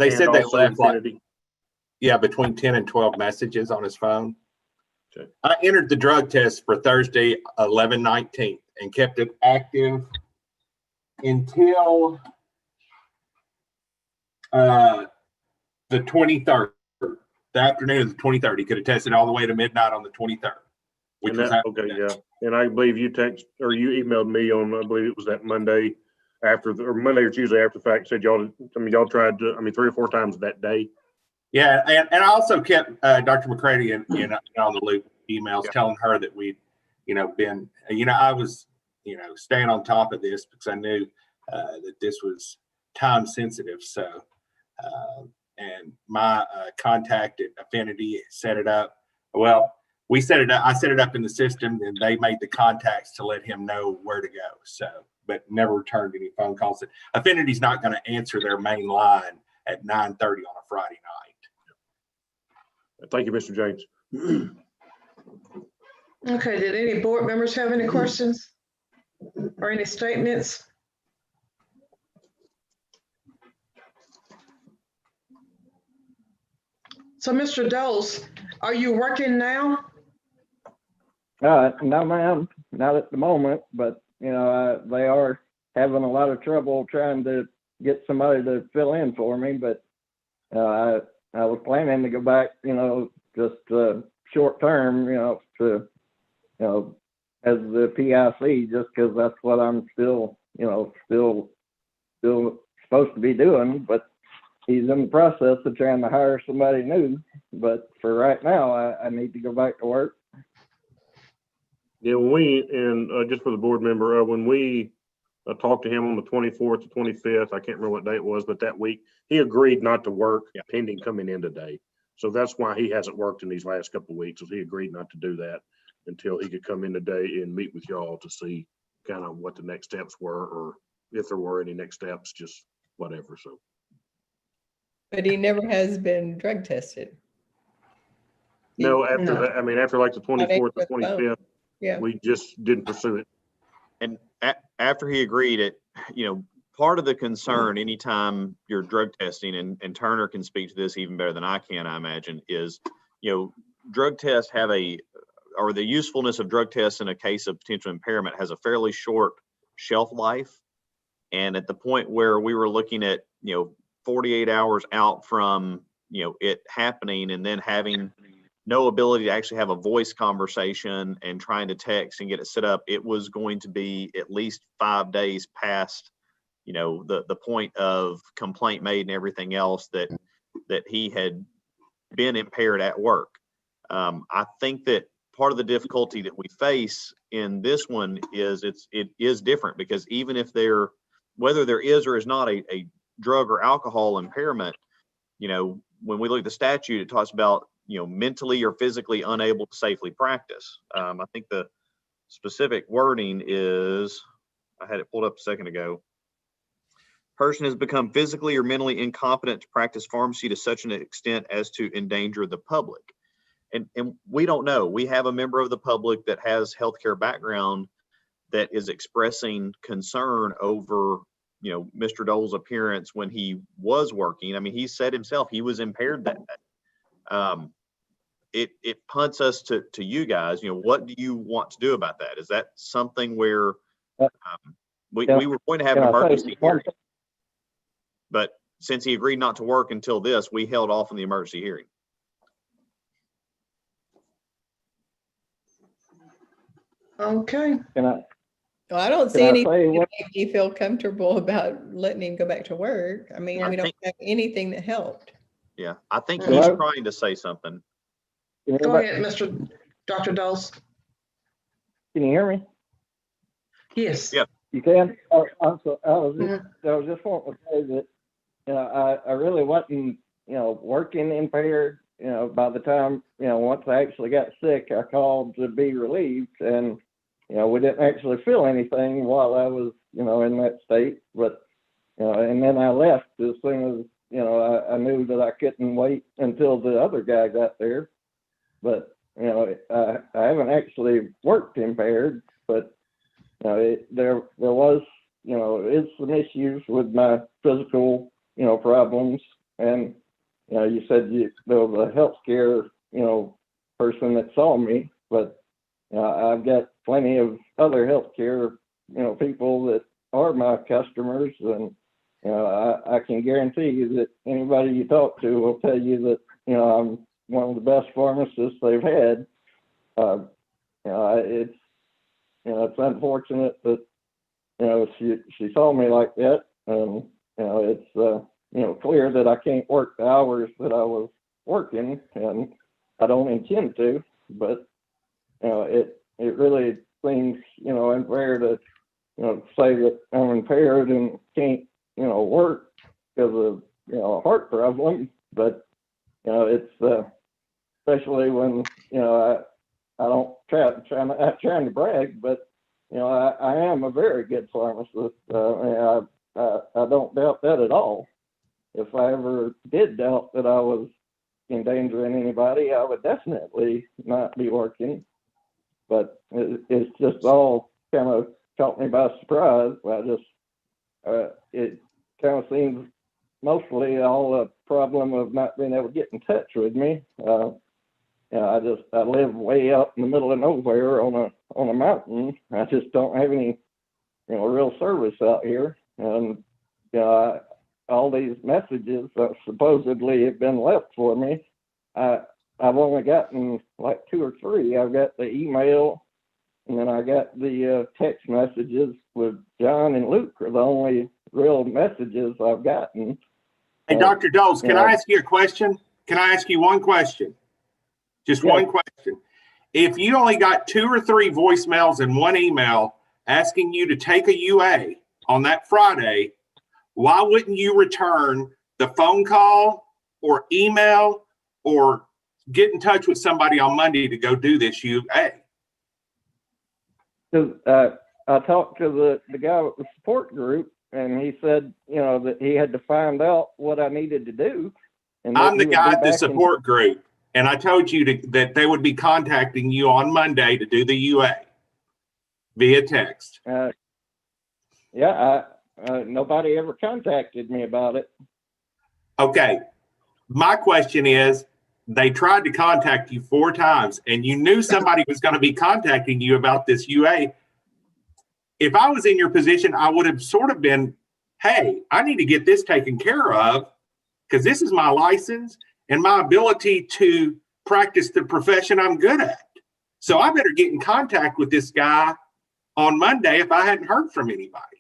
said they left between 10 and 12 messages on his phone. Okay. I entered the drug test for Thursday, 11/19, and kept it active until the 23rd, the afternoon of the 23rd. He could have tested all the way to midnight on the 23rd. And I believe you emailed me on, I believe it was that Monday Monday or Tuesday after the fact, said y'all tried to, 3 or 4 times that day. Yeah, and I also kept Dr. McCready in on the loop emails, telling her that we'd, been, I was, staying on top of this because I knew that this was time sensitive. So, and my contact at Affinity set it up. Well, I set it up in the system, and they made the contacts to let him know where to go. So, but never returned any phone calls. Affinity's not going to answer their main line at 9:30 on a Friday night. Thank you, Mr. James. Okay, did any board members have any questions or any statements? So, Mr. Doles, are you working now? No, ma'am, not at the moment, but they are having a lot of trouble trying to get somebody to fill in for me. But I was planning to go back, just short term, to, as the PIC, just because that's what I'm still supposed to be doing. But he's in the process of trying to hire somebody new. But for right now, I need to go back to work. Yeah, just for the board member, when we talked to him on the 24th to 25th, I can't remember what day it was, but that week, he agreed not to work pending coming in today. So that's why he hasn't worked in these last couple of weeks, is he agreed not to do that until he could come in today and meet with y'all to see kind of what the next steps were, or if there were any next steps, just whatever. So. But he never has been drug tested. No, after that, after like the 24th to 25th, we just didn't pursue it. And after he agreed, part of the concern anytime you're drug testing, and Turner can speak to this even better than I can, I imagine, is, drug tests or the usefulness of drug tests in a case of potential impairment has a fairly short shelf life. And at the point where we were looking at, 48 hours out from, it happening, and then having no ability to actually have a voice conversation and trying to text and get it set up, it was going to be at least 5 days past you know, the point of complaint made and everything else, that he had been impaired at work. I think that part of the difficulty that we face in this one is it is different, because even if whether there is or is not a drug or alcohol impairment, you know, when we look at the statute, it talks about, you know, mentally or physically unable to safely practice. I think the specific wording is, I had it pulled up a second ago. Person has become physically or mentally incompetent to practice pharmacy to such an extent as to endanger the public. And we don't know. We have a member of the public that has healthcare background that is expressing concern over, you know, Mr. Dole's appearance when he was working. I mean, he said himself he was impaired that day. It punts us to you guys. You know, what do you want to do about that? Is that something where we were going to have an emergency hearing, but since he agreed not to work until this, we held off on the emergency hearing. Okay. Well, I don't see anything that make you feel comfortable about letting him go back to work. I mean, we don't have anything that helped. Yeah, I think he's trying to say something. Go ahead, Dr. Dose. Can you hear me? Yes. Yeah. You can? Oh, I was just wanting to say that, you know, I really wasn't, you know, working impaired. You know, by the time, you know, once I actually got sick, I called to be relieved, and, you know, we didn't actually feel anything while I was, you know, in that state. But, you know, and then I left as soon as, you know, I knew that I couldn't wait until the other guy got there. But, you know, I haven't actually worked impaired, but, you know, there was, you know, some issues with my physical, you know, problems. And, you know, you said there was a healthcare, you know, person that saw me, but I've got plenty of other healthcare, you know, people that are my customers, and, you know, I can guarantee you that anybody you talk to will tell you that, you know, I'm one of the best pharmacists they've had. You know, it's unfortunate that, you know, she saw me like that, and, you know, it's you know, clear that I can't work the hours that I was working, and I don't intend to, but, you know, it really seems, you know, unfair to, you know, say that I'm impaired and can't, you know, work because of, you know, a heart problem. But, you know, it's especially when, you know, I don't not trying to brag, but, you know, I am a very good pharmacist. I don't doubt that at all. If I ever did doubt that I was endangering anybody, I would definitely not be working. But it's just all kind of caught me by surprise. It kind of seems mostly all a problem of not being able to get in touch with me. You know, I live way out in the middle of nowhere on a mountain. I just don't have any, you know, real service out here. And, you know, all these messages that supposedly have been left for me, I've only gotten like 2 or 3. I've got the email, and then I got the text messages with John and Luke are the only real messages I've gotten. Hey, Dr. Dose, can I ask you a question? Can I ask you one question? Just one question. If you only got 2 or 3 voicemails and 1 email asking you to take a UA on that Friday, why wouldn't you return the phone call or email or get in touch with somebody on Monday to go do this UA? Because I talked to the guy with the support group, and he said, you know, that he had to find out what I needed to do. And I'm the guy at the support group, and I told you that they would be contacting you on Monday to do the UA via text. Nobody ever contacted me about it. Okay. My question is, they tried to contact you 4 times, and you knew somebody was going to be contacting you about this UA. If I was in your position, I would have sort of been, hey, I need to get this taken care of because this is my license and my ability to practice the profession I'm good at. So I better get in contact with this guy on Monday if I hadn't heard from anybody.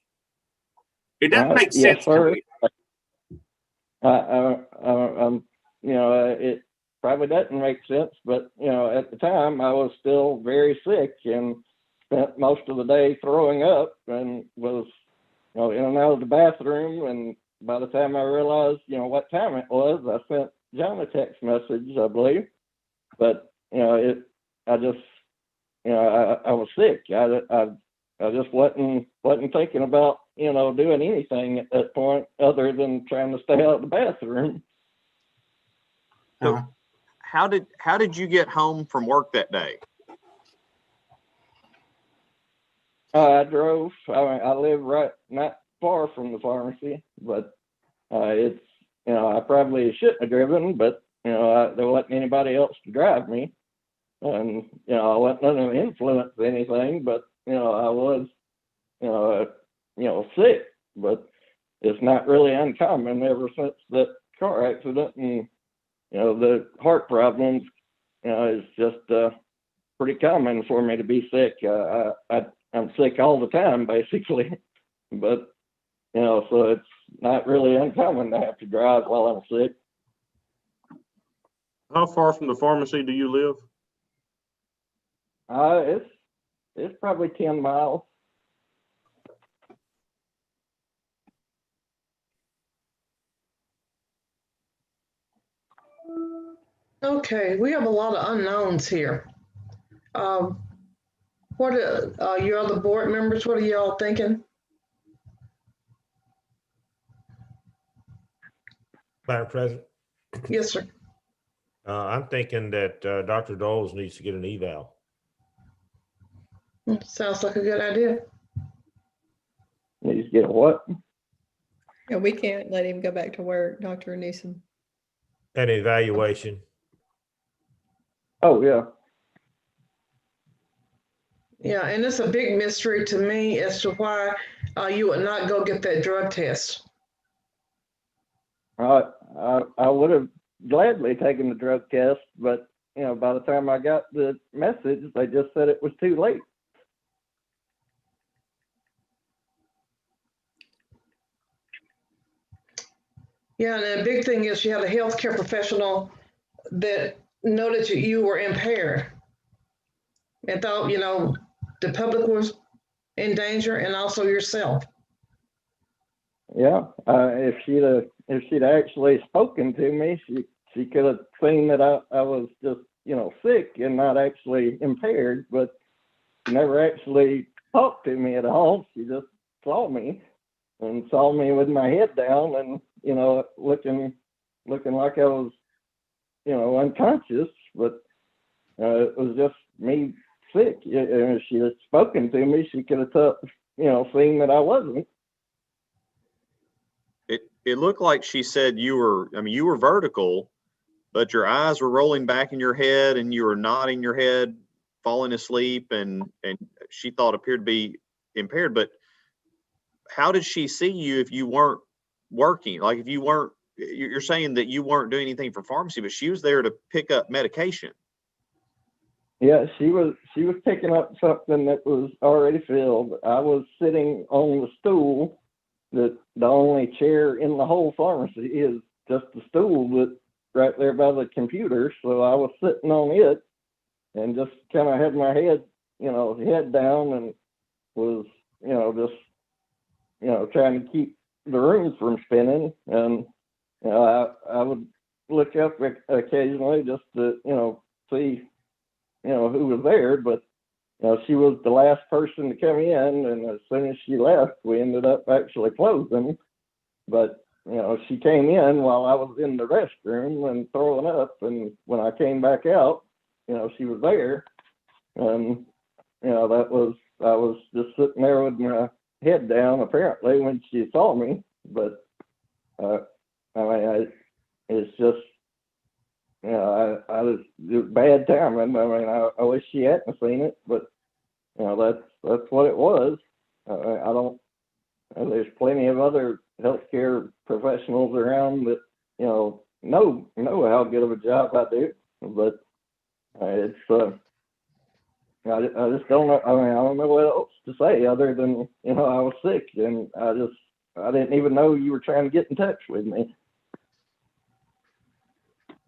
It doesn't make Yes, sense to sir. me. It probably doesn't make sense, but at the time I was still very sick and spent most of the day throwing up and was, in and out of the bathroom. And by the time I realized, what time it was, I sent John a text message, I believe. But I was sick. I just wasn't thinking about doing anything at that point other than trying to stay out of the bathroom. So how did you get home from work that day? I drove. I live not far from the pharmacy, but it's I probably shouldn't have driven, but there wasn't anybody else to drive me, and I wasn't under the influence of anything, but I was sick, but it's not really uncommon ever since that car accident, and the heart problems is just pretty common for me to be sick. I'm sick all the time basically, but so it's not really uncommon to have to drive while I'm sick. How far from the pharmacy do you live? It's probably 10 miles. Okay, we have a lot of unknowns here. What are your other board members? What are y'all thinking? Madam President, Yes, sir. I'm thinking that Dr. Doles needs to get an eval. Sounds like a good idea. Needs to get a what? Yeah, we can't let him go back to work, Dr. Newsom. An evaluation. Oh, yeah. Yeah, and it's a big mystery to me as to why you would not go get that drug test. I would have gladly taken the drug test, but by the time I got the message, they just said it was too late. Yeah, and the big thing is you had a healthcare professional that noted you were impaired and thought, the public was in danger and also yourself. Yeah, if she'd actually spoken to me, she could have seen that I was just sick and not actually impaired, but she never actually talked to me at all. She just saw me with my head down and looking like I was unconscious, but it was just me sick. If she had spoken to me, she could have seen that I wasn't. It looked like she said you were vertical, but your eyes were rolling back in your head and you were nodding your head, falling asleep, and she thought appeared to be impaired. But how did she see you if you weren't working? Like if you weren't, you're saying that you weren't doing anything for pharmacy, but she was there to pick up medication. Yeah, she was picking up something that was already filled. I was sitting on the stool. That the only chair in the whole pharmacy is just the stool that's right there by the computer. So I was sitting on it and just kind of had my head, head down and was, just, trying to keep the room from spinning. And, I would look up occasionally just to, see, who was there, but she was the last person to come in, and as soon as she left, we ended up actually closing. But she came in while I was in the restroom and throwing up, and when I came back out, she was there, and I was just sitting there with my head down apparently when she saw me. But it's just. I was bad timing. I wish she hadn't seen it, but that's what it was. There's plenty of other healthcare professionals around that know how good of a job I do, but it's I just don't know. I don't know what else to say other than I was sick, and I just I didn't even know you were trying to get in touch with me.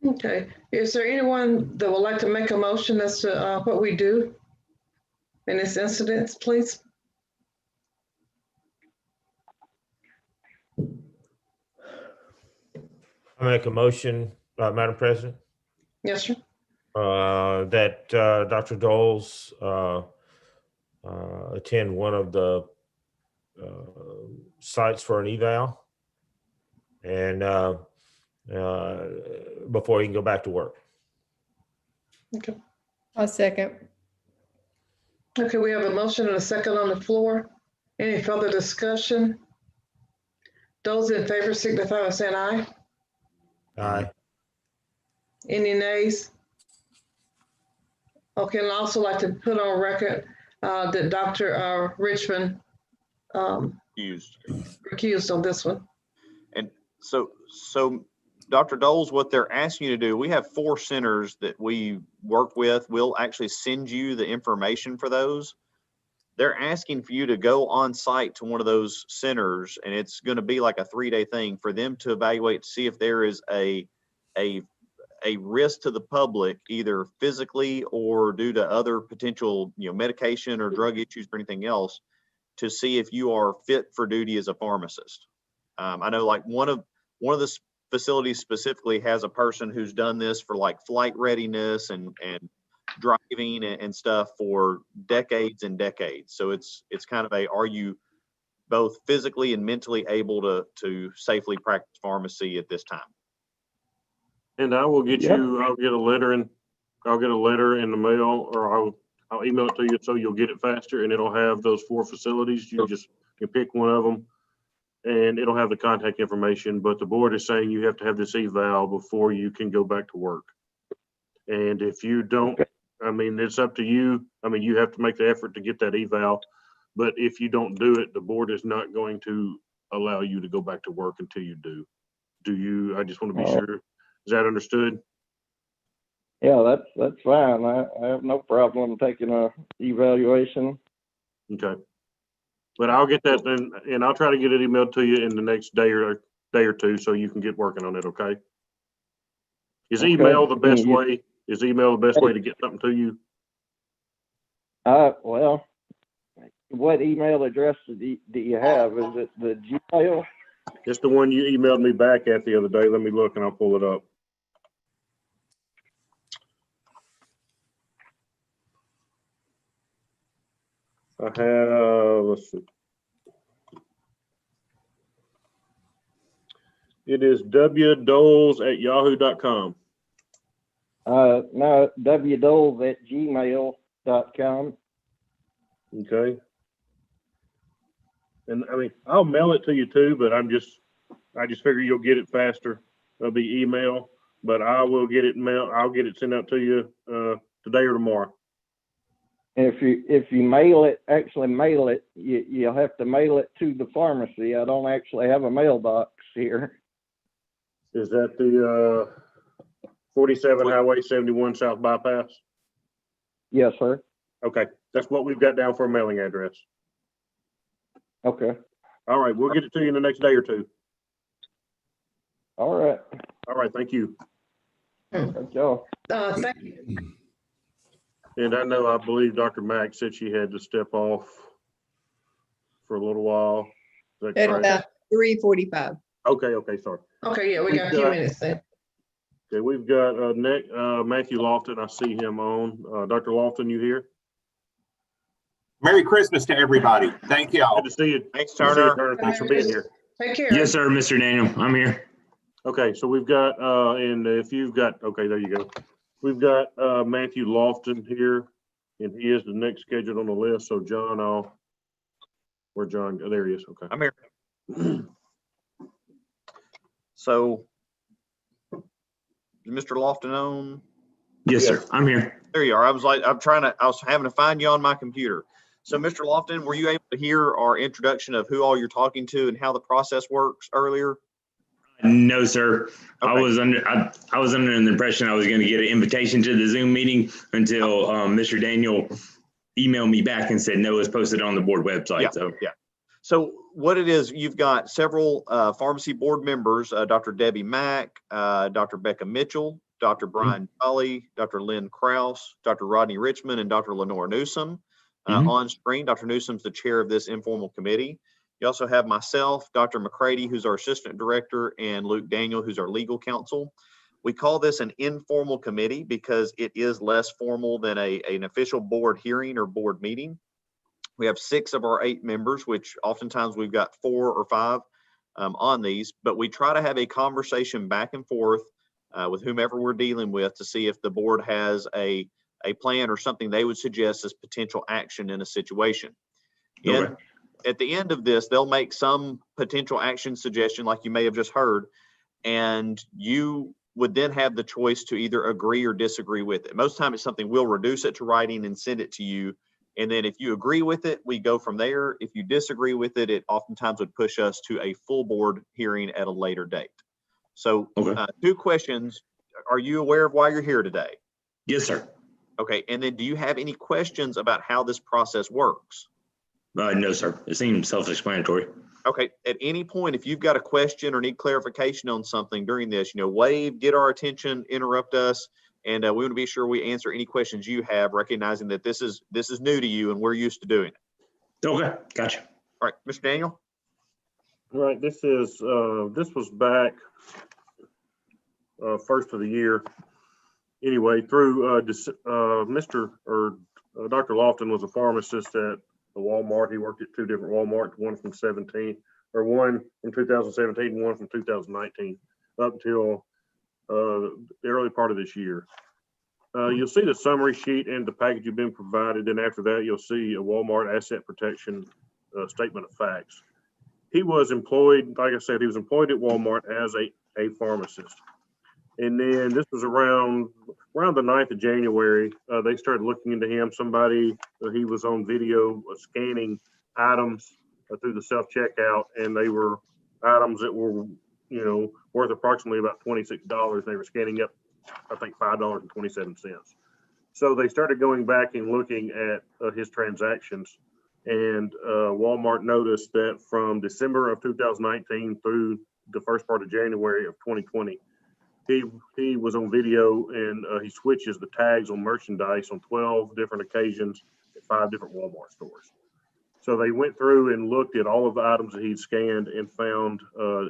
Okay, is there anyone that would like to make a motion as to what we do in this incident, please? I make a motion, Madam President, Yes, sir. that Dr. Doles attend one of the sites for an eval and before he can go back to work. Okay. A second. Okay, we have a motion and a second on the floor. Any further discussion? Those in favor signify by saying aye. Aye. Any nays? Okay, and I'd also like to put on record that Dr. Richmond recused on this one. And so Dr. Doles, what they're asking you to do, we have 4 centers that we work with. We'll actually send you the information for those. They're asking for you to go on site to one of those centers, and it's going to be like a 3-day thing for them to evaluate to see if there is a risk to the public, either physically or due to other potential, medication or drug issues or anything else, to see if you are fit for duty as a pharmacist. I know like one of the facilities specifically has a person who's done this for like flight readiness and driving and stuff for decades and decades. So it's kind of are you both physically and mentally able to safely practice pharmacy at this time? And I will get you, I'll get a letter in the mail, or I'll email it to you so you'll get it faster, and it'll have those 4 facilities. You pick one of them and it'll have the contact information, but the board is saying you have to have this eval before you can go back to work. And if you don't, I mean, it's up to you. I mean, you have to make the effort to get that eval, but if you don't do it, the board is not going to allow you to go back to work until you do. Do you? I just want to be sure. Is that understood? Yeah, that's fine. I have no problem taking a evaluation. Okay. But I'll get that then, and I'll try to get it emailed to you in the next day or two so you can get working on it, okay? Is email the best way? Is email the best way to get something to you? Well, what email address do you have? Is it the Gmail? It's the one you emailed me back at the other day. Let me look and I'll pull it up. I have, let's see. It is wdoles@yahoo.com. No, wdoles@gmail.com. Okay. And I mean, I'll mail it to you too, but I just figure you'll get it faster. It'll be email, but I will get it mail. I'll get it sent out to you today or tomorrow. If you actually mail it, you'll have to mail it to the pharmacy. I don't actually have a mailbox here. Is that the 47 Highway 71 South Bypass? Yes, sir. Okay, that's what we've got down for a mailing address. Okay. All right, we'll get it to you in the next day or two. All right. All right, thank you. Thank y'all. Thank you. And I believe Dr. Mack said she had to step off for a little while. Is that At correct? 3:45. Okay, sorry. Okay, yeah, we got a few minutes then. Okay, we've got Matthew Lofton. I see him on. Dr. Lofton, you here? Merry Christmas to everybody. Thank you all. Good to see you. Thanks, Good to see you, Turner. Thanks for being here. Take care. Yes, sir, Mr. Daniel. I'm here. Okay, so we've got, and if you've got, okay, there you go. We've got Matthew Lofton here, and he is the next scheduled on the list. So John, where John, oh, there he is. Okay. I'm here. So, is Mr. Lofton on? Yes, sir. I'm here. There you are. I was having to find you on my computer. So, Mr. Lofton, were you able to hear our introduction of who all you're talking to and how the process works earlier? No, sir. Okay. I was under the impression I was going to get an invitation to the Zoom meeting until Mr. Daniel emailed me back and said no, it's posted on the board website. Yeah. So what it is, you've got several pharmacy board members, Dr. Debbie Mack, Dr. Becca Mitchell, Dr. Brian Jolly, Dr. Lynn Krause, Dr. Rodney Richmond, and Dr. Lenore Newsom. On screen, Dr. Newsom's the chair of this informal committee. You also have myself, Dr. McCready, who's our assistant director, and Luke Daniel, who's our legal counsel. We call this an informal committee because it is less formal than an official board hearing or board meeting. We have 6 of our 8 members, which oftentimes we've got 4 or 5 on these, but we try to have a conversation back and forth with whomever we're dealing with to see if the board has a plan or something they would suggest as potential action in a situation. Okay. At the end of this, they'll make some potential action suggestion like you may have just heard, and you would then have the choice to either agree or disagree with it. Most time it's something we'll reduce it to writing and send it to you. And then if you agree with it, we go from there. If you disagree with it, it oftentimes would push us to a full board hearing at a later date. So 2 questions. Are you aware of why you're here today? Yes, sir. Okay. And then do you have any questions about how this process works? No, sir. It seems self-explanatory. Okay. At any point, if you've got a question or need clarification on something during this, wave, get our attention, interrupt us. And we want to be sure we answer any questions you have, recognizing that this is new to you and we're used to doing it. Okay, gotcha. All right, Mr. Daniel. All right, this was back first of the year. Anyway, through Dr. Lofton was a pharmacist at the Walmart. He worked at 2 different Walmarts, one from 2017, one from 2019, up until the early part of this year. You'll see the summary sheet and the package you've been provided, and after that you'll see a Walmart asset protection statement of facts. He was employed, like I said, he was employed at Walmart as a pharmacist. And then this was around the 9th of January, they started looking into him. He was on video scanning items through the self-checkout, and they were items that were worth approximately about $26. They were scanning up, I think, $5.27. So they started going back and looking at his transactions, and Walmart noticed that from December of 2019 through the first part of January of 2020, he was on video, and he switches the tags on merchandise on 12 different occasions at 5 different Walmart stores. So they went through and looked at all of the items that he'd scanned and found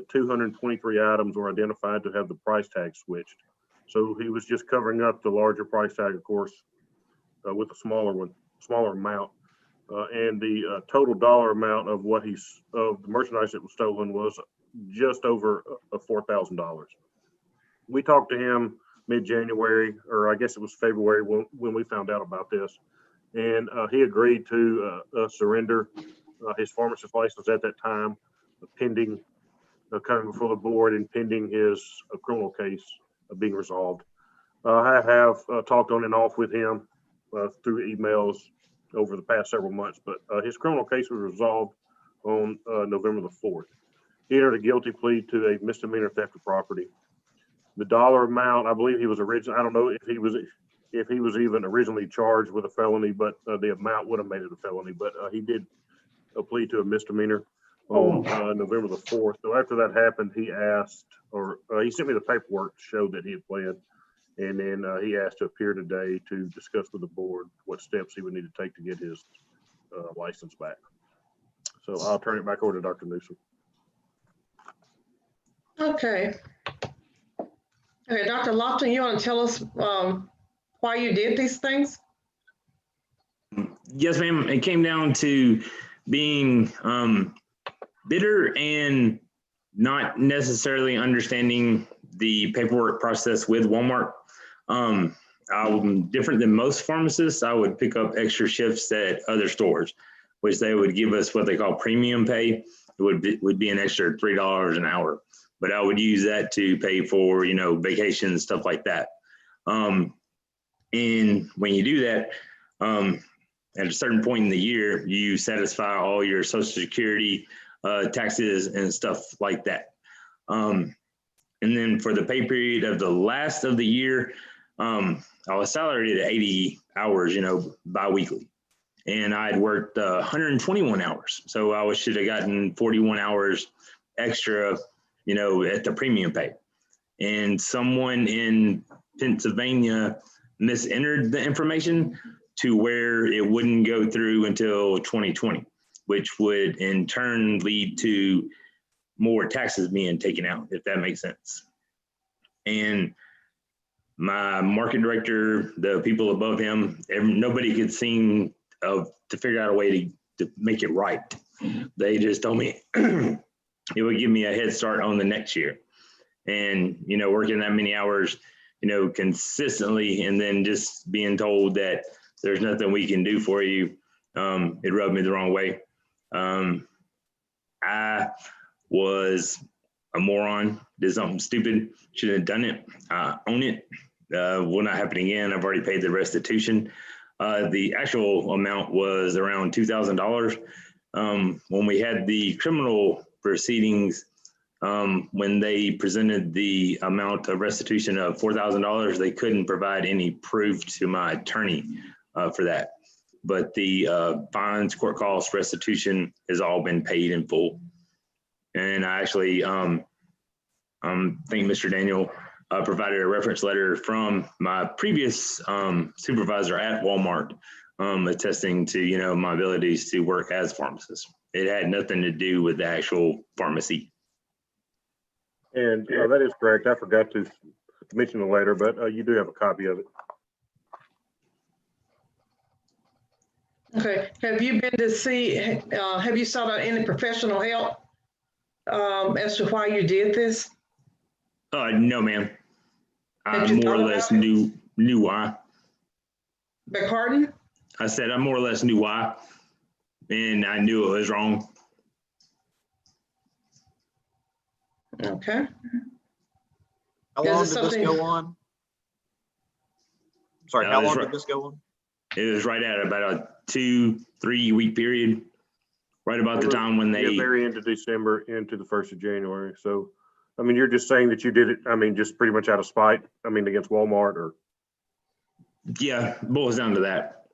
223 items were identified to have the price tag switched. So he was just covering up the larger price tag, of course, with a smaller amount. And the total dollar amount of the merchandise that was stolen was just over $4,000. We talked to him mid-January, or I guess it was February when we found out about this. And he agreed to surrender his pharmacist license at that time, pending coming before the board and pending his criminal case being resolved. I have talked on and off with him through emails over the past several months, but his criminal case was resolved on November the 4th. He entered a guilty plea to a misdemeanor theft of property. The dollar amount, I believe he was originally, I don't know if he was even originally charged with a felony, but the amount would have made it a felony. But he did a plea to a misdemeanor on November the 4th. So after that happened, he asked, or he sent me the paperwork to show that he had pled. And then he asked to appear today to discuss with the board what steps he would need to take to get his license back. So I'll turn it back over to Dr. Newsom. Okay. Okay, Dr. Lofton, you want to tell us why you did these things? Yes, ma'am. It came down to being bitter and not necessarily understanding the paperwork process with Walmart. I'm different than most pharmacists. I would pick up extra shifts at other stores, which they would give us what they call premium pay. It would be an extra $3 an hour. But I would use that to pay for, vacations, stuff like that. And when you do that, at a certain point in the year, you satisfy all your Social Security taxes and stuff like that. And then for the pay period of the last of the year, I was salaried at 80 hours, bi-weekly. and I'd worked 121 hours. So I should have gotten 41 hours extra, you know, at the premium pay. And someone in Pennsylvania misentered the information to where it wouldn't go through until 2020, which would in turn lead to more taxes being taken out, if that makes sense. And my market director, the people above him, nobody could seem to figure out a way to make it right. They just told me it would give me a head start on the next year. And, you know, working that many hours, you know, consistently, and then just being told that there's nothing we can do for you, it rubbed me the wrong way. I was a moron, did something stupid, shouldn't have done it. Own it. Will not happen again. I've already paid the restitution. The actual amount was around $2,000. When we had the criminal proceedings, when they presented the amount of restitution of $4,000, they couldn't provide any proof to my attorney for that. But the fines, court costs, restitution has all been paid in full. And I actually think Mr. Daniel provided a reference letter from my previous supervisor at Walmart, attesting to, you know, my abilities to work as a pharmacist. It had nothing to do with the actual pharmacy. And that is correct. I forgot to mention the letter, but you do have a copy of it. Okay, have you been to see, have you sought out any professional help as to why you did this? No, ma'am. I more or less knew why. Beg pardon? I said I more or less knew why, and I knew it was wrong. Okay. How long did this go on? Sorry, how long did this go on? It was right at about a 2-3 week period, right about the time when they very end of December into the 1st of January. So, I mean, you're just saying that you did it, I mean, just pretty much out of spite, I mean, against Walmart, or? Yeah, boils down to that.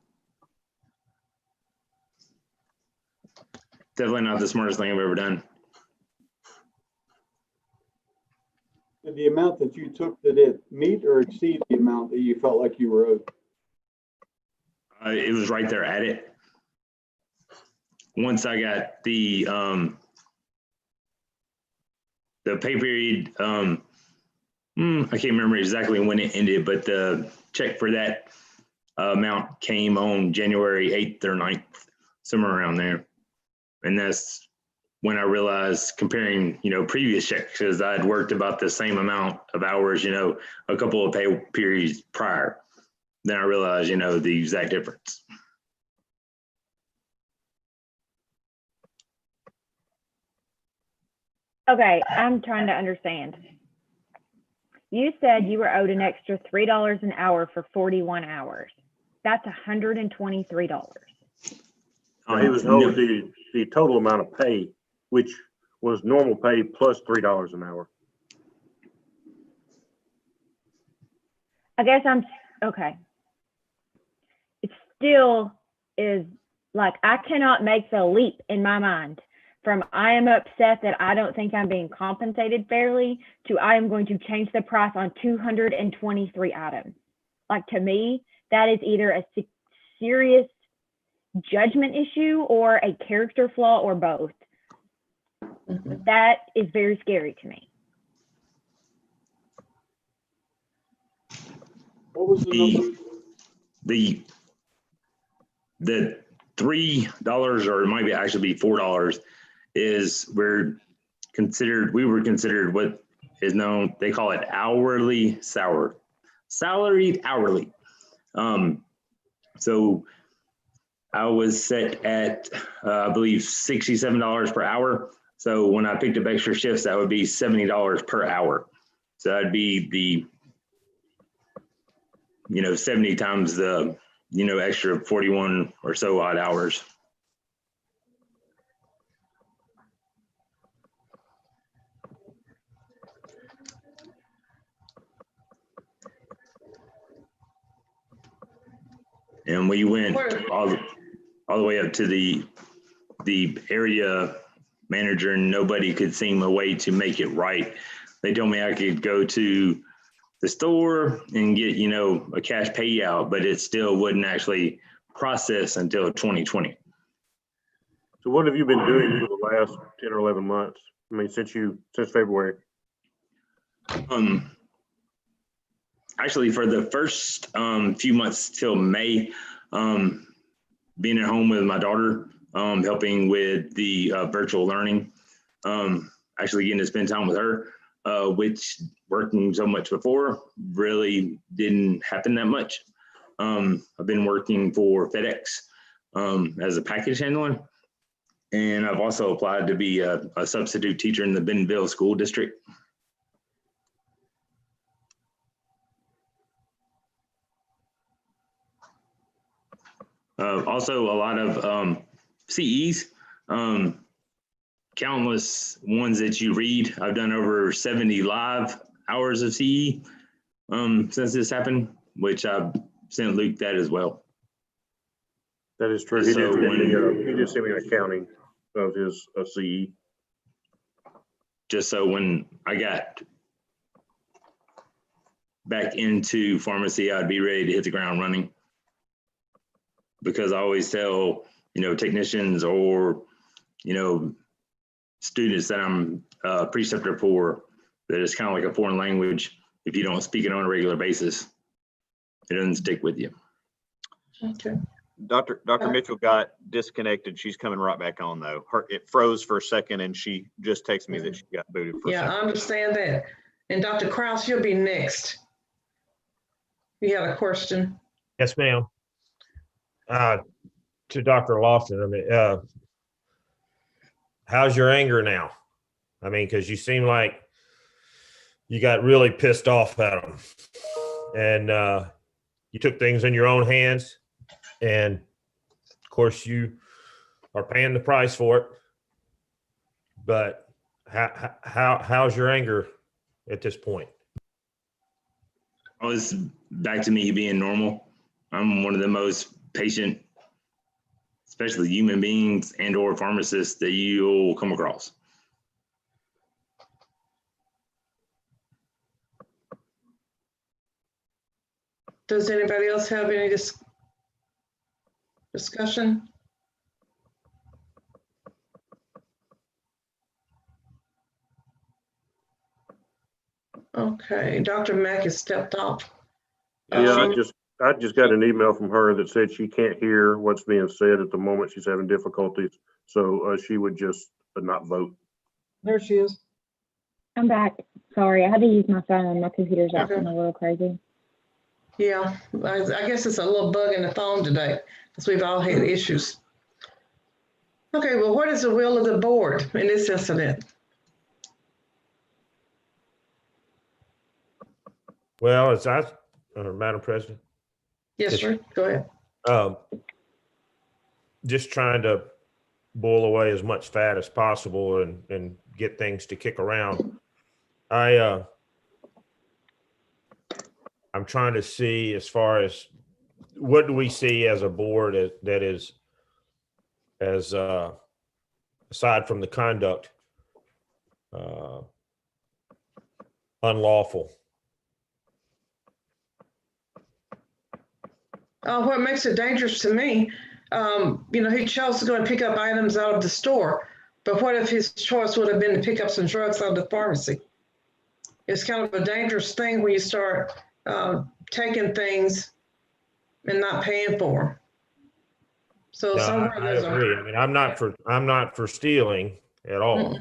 Definitely not the smartest thing I've ever done. Did the amount that you took, did it meet or exceed the amount that you felt like you were owed? It was right there at it. Once I got the pay period, I can't remember exactly when it ended, but the check for that amount came on January 8th or 9th, somewhere around there. And that's when I realized, comparing, you know, previous checks, because I had worked about the same amount of hours, you know, a couple of pay periods prior. Then I realized, you know, the exact difference. Okay, I'm trying to understand. You said you were owed an extra $3 an hour for 41 hours. That's $123. He was owed the total amount of pay, which was normal pay plus $3 an hour. I guess okay. It still is like, I cannot make the leap in my mind from I am upset that I don't think I'm being compensated fairly to I am going to change the price on 223 items. Like, to me, that is either a serious judgment issue or a character flaw or both. That is very scary to me. What was the number? The $3, or it might actually be $4, is we were considered what is known, they call it hourly salaried hourly. So I was set at I believe $67 per hour. So when I picked up extra shifts, that would be $70 per hour. So that'd be the, you know, 70 times the, you know, extra 41 or so odd hours. And we went all the way up to the area manager, and nobody could seem a way to make it right. They told me I could go to the store and get, you know, a cash payout, but it still wouldn't actually process until 2020. So what have you been doing for the last 10 or 11 months? I mean, since February? Actually, for the first few months till May, being at home with my daughter, helping with the virtual learning, actually getting to spend time with her, which working so much before really didn't happen that much. I've been working for FedEx as a package handler, and I've also applied to be a substitute teacher in the Bentonville School District. Also a lot of CEs, countless ones that you read. I've done over 70 live hours of CE since this happened, which I've sent Luke that as well. That is true. He did send me an accounting of his CE. Just so when I got back into pharmacy, I'd be ready to hit the ground running. Because I always tell, you know, technicians or, you know, students that I'm a preceptor for, that it's kind of like a foreign language. If you don't speak it on a regular basis, it doesn't stick with you. Okay. Dr. Mitchell got disconnected. She's coming right back on though. It froze for a second and she just texted me that she got booted for a second. I understand that. And Dr. Kraus, you'll be next. You have a question? Yes, ma'am. To Dr. Lofton, I mean, how's your anger now? I mean, because you seem like you got really pissed off at him, and you took things in your own hands, and of course you are paying the price for it. But how's your anger at this point? Oh, it's back to me being normal. I'm one of the most patient, especially human beings and or pharmacists that you'll come across. Does anybody else have any discussion? Okay, Dr. Mack has stepped off. Yeah, I just got an email from her that said she can't hear what's being said at the moment. She's having difficulties. So she would just not vote. There she is. I'm back. Sorry, I had to use my phone. My computer's acting a little crazy. Yeah, I guess it's a little bug in the phone today because we've all had issues. Okay, well, what is the will of the board in this incident? Well, as Madam President. Yes, sir. Go ahead. Just trying to boil away as much fat as possible and get things to kick around. I'm trying to see as far as what do we see as a board that is as aside from the conduct unlawful. What makes it dangerous to me, he chose to go and pick up items out of the store, but what if his choice would have been to pick up some drugs out of the pharmacy? It's kind of a dangerous thing when you start taking things and not paying for them. So No, somewhere I there's agree. I mean, I'm not for stealing at all.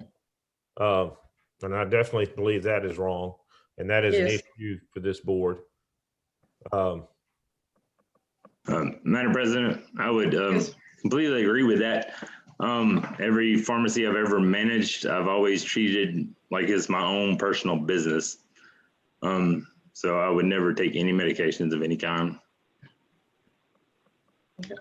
And I definitely believe that is wrong. And that is an issue for this board. Madam President, I would completely agree with that. Every pharmacy I've ever managed, I've always treated like it's my own personal business. So I would never take any medications of any kind. Okay.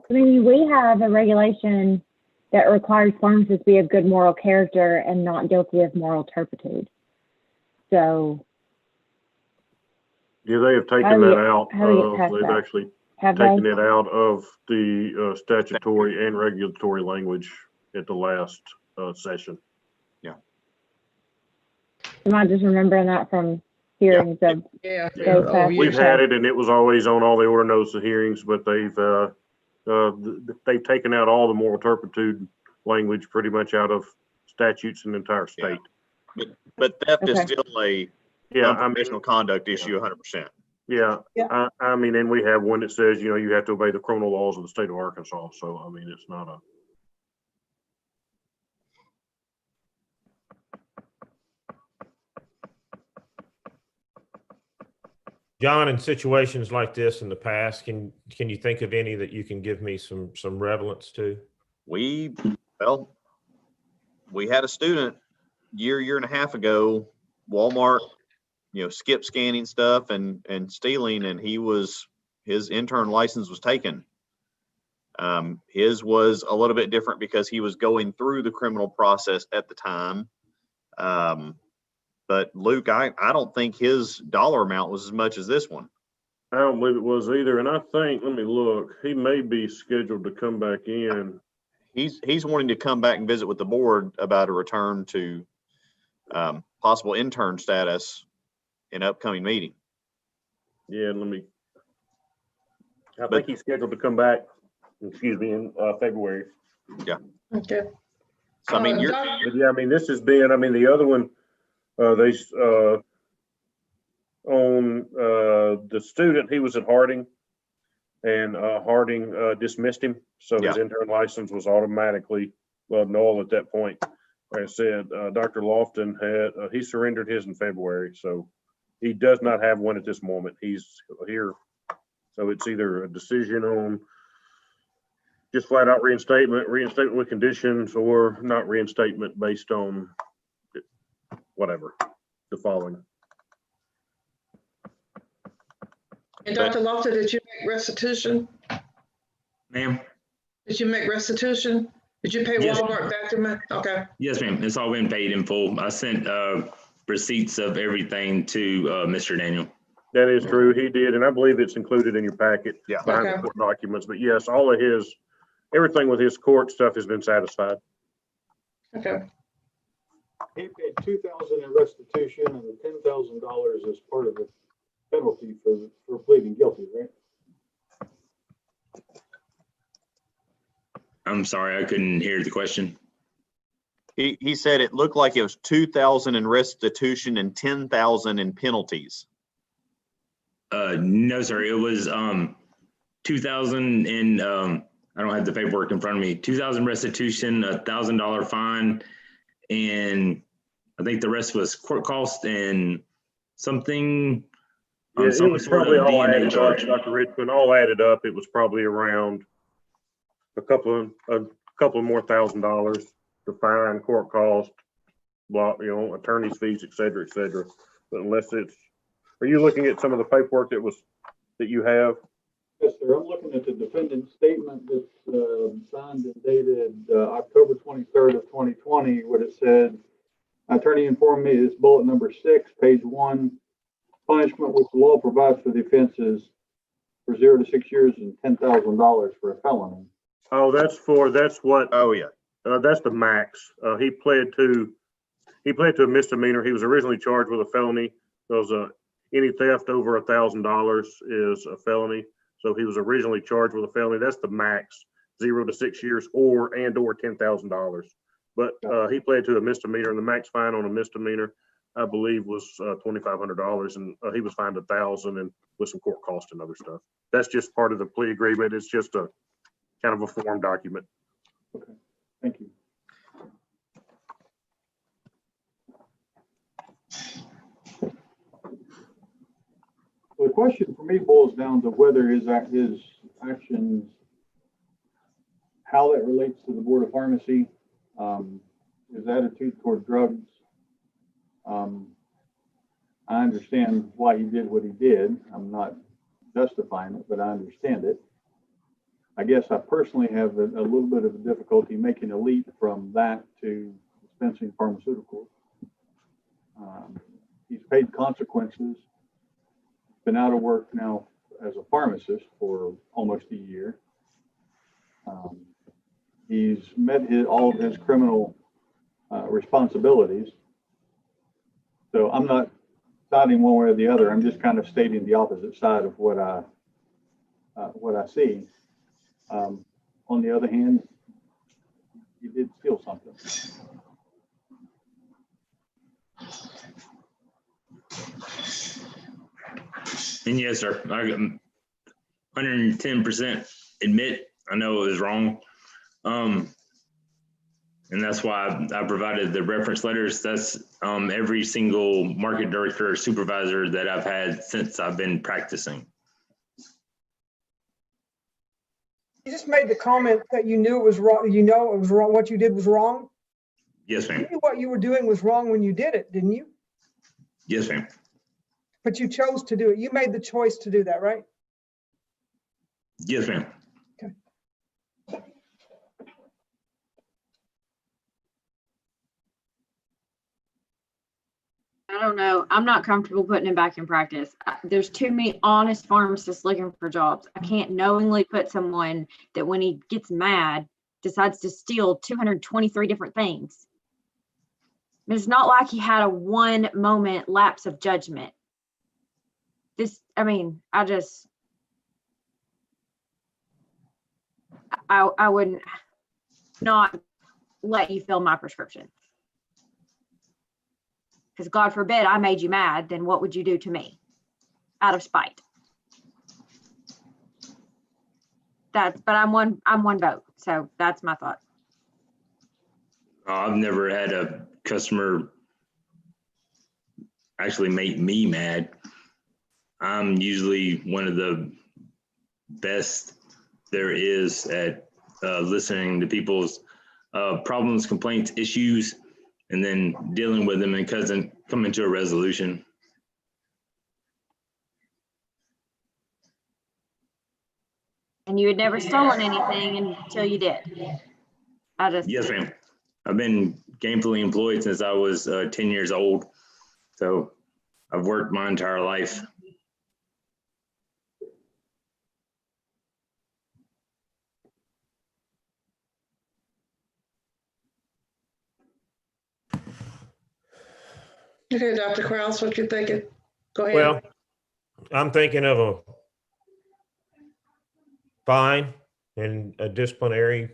I mean, we have a regulation that requires pharmacists to be of good moral character and not guilty of moral turpitude. So Yeah, they have taken How do that you- out. how do you get past They've that? actually Have taken they? it out of the statutory and regulatory language at the last session. Am I just remembering that from hearings of Yeah. days past? We've had it, and it was always on all the order notes of hearings, but they've taken out all the moral turpitude language pretty much out of statutes in the entire state. But theft is Okay. still a Yeah, unprofessional conduct issue 100%. Yeah, Yeah. I mean, and we have one that says, you know, you have to obey the criminal laws of the state of Arkansas. So, I mean, it's not a. John, in situations like this in the past, can you think of any that you can give me some relevance to? We had a student year and a half ago, Walmart, skip scanning stuff and stealing, and his intern license was taken. His was a little bit different because he was going through the criminal process at the time. But Luke, I don't think his dollar amount was as much as this one. I don't believe it was either. And I think, let me look, he may be scheduled to come back in. He's wanting to come back and visit with the board about a return to possible intern status in upcoming meeting. Yeah, I think he's scheduled to come back, in February. Yeah. Okay. So, I mean, this has been, the other one, on the student, he was at Harding, and Harding dismissed him. So his intern license was automatically null at that point. Like I said, Dr. Lofton he surrendered his in February. So he does not have one at this moment. He's here. So it's either a decision on just flat out reinstatement with conditions, or not reinstatement based on whatever the following. And Dr. Lofton, did you make restitution? Ma'am? Did you make restitution? Did you pay Yes. Walmart back to me? Okay. Yes, ma'am. It's all been paid in full. I sent receipts of everything to Mr. Daniel. That is true. He did, and I believe it's included in your packet behind the court documents. But yes, all of everything with his court stuff has been satisfied. Okay. He paid $2,000 in restitution, and the $10,000 is part of the penalty for pleading guilty, right? I'm sorry, I couldn't hear the question. He said it looked like it was 2,000 in restitution and 10,000 in penalties. No, sir. It was 2,000 in I don't have the paperwork in front of me. 2,000 restitution, $1,000 fine, and I think the rest was court cost and something. Yeah, it was probably all added charge. up, Dr. Richmond, all added up. It was probably around a couple of more $1,000 to fine, court cost, attorney's fees, et cetera, et cetera. But are you looking at some of the paperwork that you have? Yes, sir. I'm looking at the defendant's statement that's signed and dated October 23rd of 2020, what it said. Attorney informed me it's bullet number 6, page 1. Punishment which the law provides for the offenses for 0 to 6 years and $10,000 for a felony. Oh, that's what. Oh, yeah. That's the max. He pled to a misdemeanor. He was originally charged with a felony. Any theft over $1,000 is a felony. So he was originally charged with a felony. That's the max, 0 to 6 years or $10,000. But he pled to a misdemeanor, and the max fine on a misdemeanor, I believe, was $2,500, and he was fined $1,000 and with some court costs and other stuff. That's just part of the plea agreement. It's just a kind of a form document. Okay, thank you. The question for me boils down to whether his actions, how that relates to the Board of Pharmacy, his attitude toward drugs. I understand why he did what he did. I'm not justifying it, but I understand it. I guess I personally have a little bit of a difficulty making a leap from that to dispensing pharmaceuticals. He's paid consequences. been out of work now as a pharmacist for almost a year. He's met all of his criminal responsibilities. So I'm not siding one way or the other. I'm just kind of stating the opposite side of what I see. On the other hand, he did steal something. And yes, sir, I 110% admit I know it was wrong. And that's why I provided the reference letters. That's every single market director or supervisor that I've had since I've been practicing. You just made the comment that you knew it was wrong. You know it was wrong. What you did was wrong. Yes, You ma'am. knew what you were doing was wrong when you did it, didn't you? Yes, ma'am. But you chose to do it. You made the choice to do that, right? Yes, ma'am. I don't know. I'm not comfortable putting him back in practice. There's too many honest pharmacists looking for jobs. I can't knowingly put someone that when he gets mad decides to steal 223 different things. It's not like he had a one moment lapse of judgment. I wouldn't not let you fill my prescription. Because God forbid I made you mad, then what would you do to me? Out of spite. But I'm one vote. So that's my thought. I've never had a customer actually make me mad. I'm usually one of the best there is at listening to people's problems, complaints, issues, and then dealing with them and coming to a resolution. And you had never stolen anything until you did. Yes, ma'am. I've been gainfully employed since I was 10 years old. So I've worked my entire life. Okay, Dr. Krause, what you thinking? Go ahead. Well, I'm thinking of a fine and a disciplinary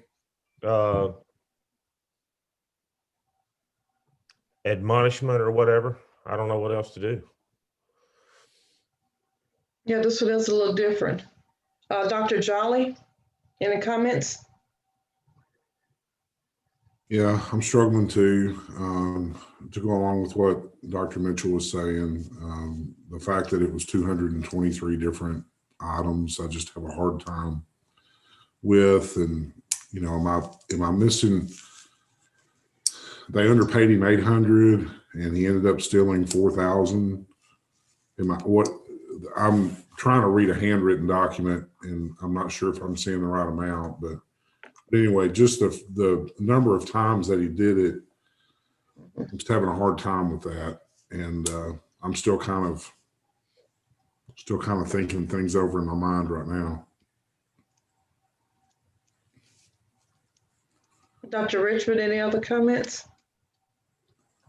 admonishment or whatever. I don't know what else to do. Yeah, this one is a little different. Dr. Jolly, any comments? Yeah, I'm struggling to go along with what Dr. Mitchell was saying. The fact that it was 223 different items, I just have a hard time with. And am I missing? They underpaid him 800, and he ended up stealing 4,000. I'm trying to read a handwritten document, and I'm not sure if I'm seeing the right amount, but anyway, just the number of times that he did it, I'm just having a hard time with that. And I'm still kind of thinking things over in my mind right now. Dr. Richmond, any other comments?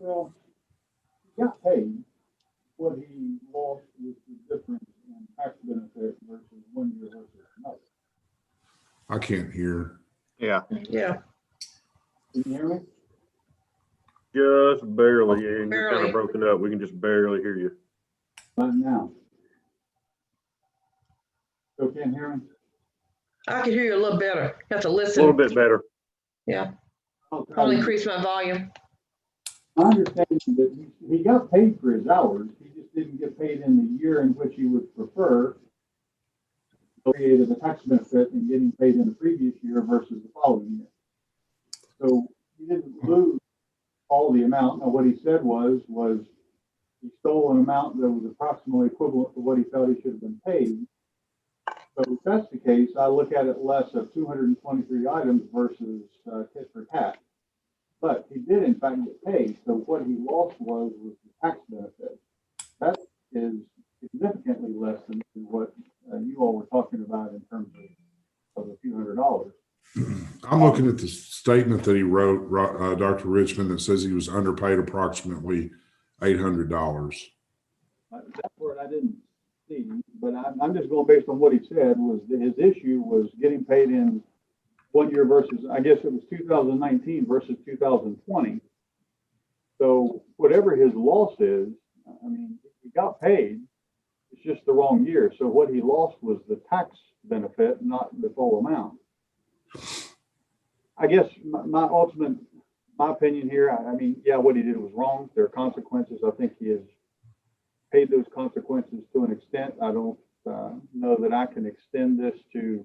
Well, he got paid. What he lost was the difference in tax benefit versus 1 year versus another. I can't hear. Yeah. Can you hear me? Just barely. And you're kind Barely. of broken up. We can just barely hear you. Not now. Still can't hear me? I can hear you a little better. You have to A listen. little bit better. Yeah, Okay. I'll increase my volume. My understanding is that he got paid for his hours. He just didn't get paid in the year in which he would prefer. He created a tax benefit in getting paid in the previous year versus the following year. So he didn't lose all the amount. Now, what he said was he stole an amount that was approximately equivalent to what he felt he should have been paid. So if that's the case, I look at it less of 223 items versus tit for tat. But he did in fact get paid. So what he lost was the tax benefit. That is significantly less than what you all were talking about in terms of a few $100s. I'm looking at the statement that he wrote, Dr. Richmond, that says he was underpaid approximately $800. That part I didn't see, but I'm just going based on what he said. Was that his issue was getting paid in 1 year versus, I guess it was 2019 versus 2020. So whatever his loss is, I mean, he got paid. It's just the wrong year. So what he lost was the tax benefit, not the full amount. I guess my opinion here, I mean, yeah, what he did was wrong. There are consequences. I think he has paid those consequences to an extent. I don't know that I can extend this to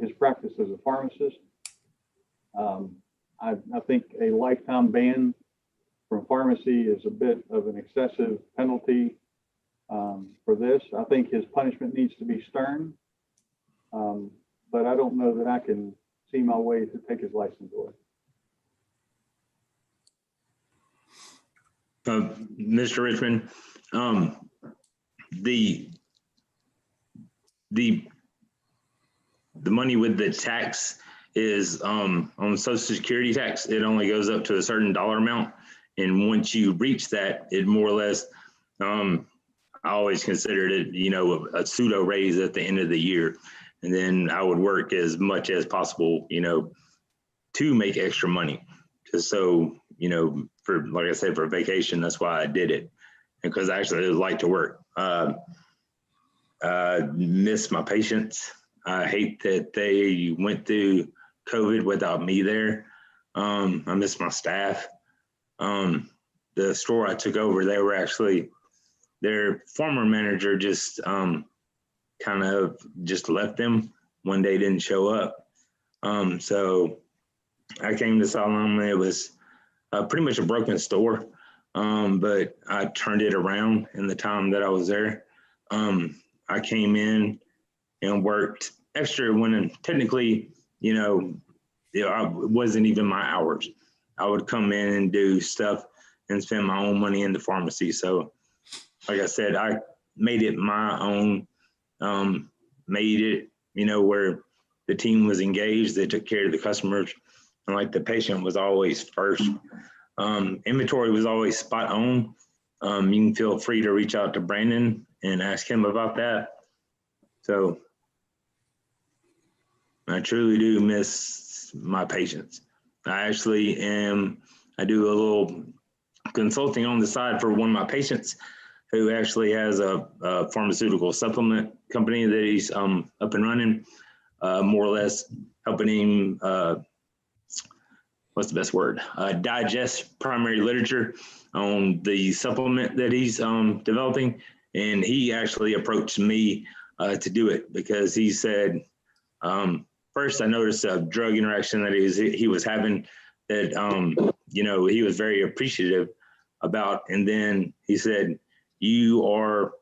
his practice as a pharmacist. I think a lifetime ban from pharmacy is a bit of an excessive penalty for this. I think his punishment needs to be stern, but I don't know that I can see my way to take his license away. Mr. Richmond, the money with the tax is on Social Security tax. It only goes up to a certain dollar amount, and once you reach that, it more or less. I always considered it, you know, a pseudo raise at the end of the year, and then I would work as much as possible, you know, to make extra money, just so, you know, for, like I said, for vacation. That's why I did it, because I actually like to work. Miss my patients. I hate that they went through COVID without me there. I miss my staff. The store I took over, they were actually, their former manager just kind of just left them one day, didn't show up. So I came to Salem, and it was pretty much a broken store, but I turned it around in the time that I was there. I came in and worked extra when technically, you know, it wasn't even my hours. I would come in and do stuff and spend my own money in the pharmacy. So like I said, I made it my own, made it, you know, where the team was engaged, they took care of the customers, and like the patient was always first. Inventory was always spot on. You can feel free to reach out to Brandon and ask him about that. So I truly do miss my patients. I actually I do a little consulting on the side for one of my patients who actually has a pharmaceutical supplement company that he's up and running, more or less helping him, what's the best word? Digest primary literature on the supplement that he's developing. And he actually approached me to do it because he said, first I noticed a drug interaction that he was having that, you know, he was very appreciative about. And then he said, you are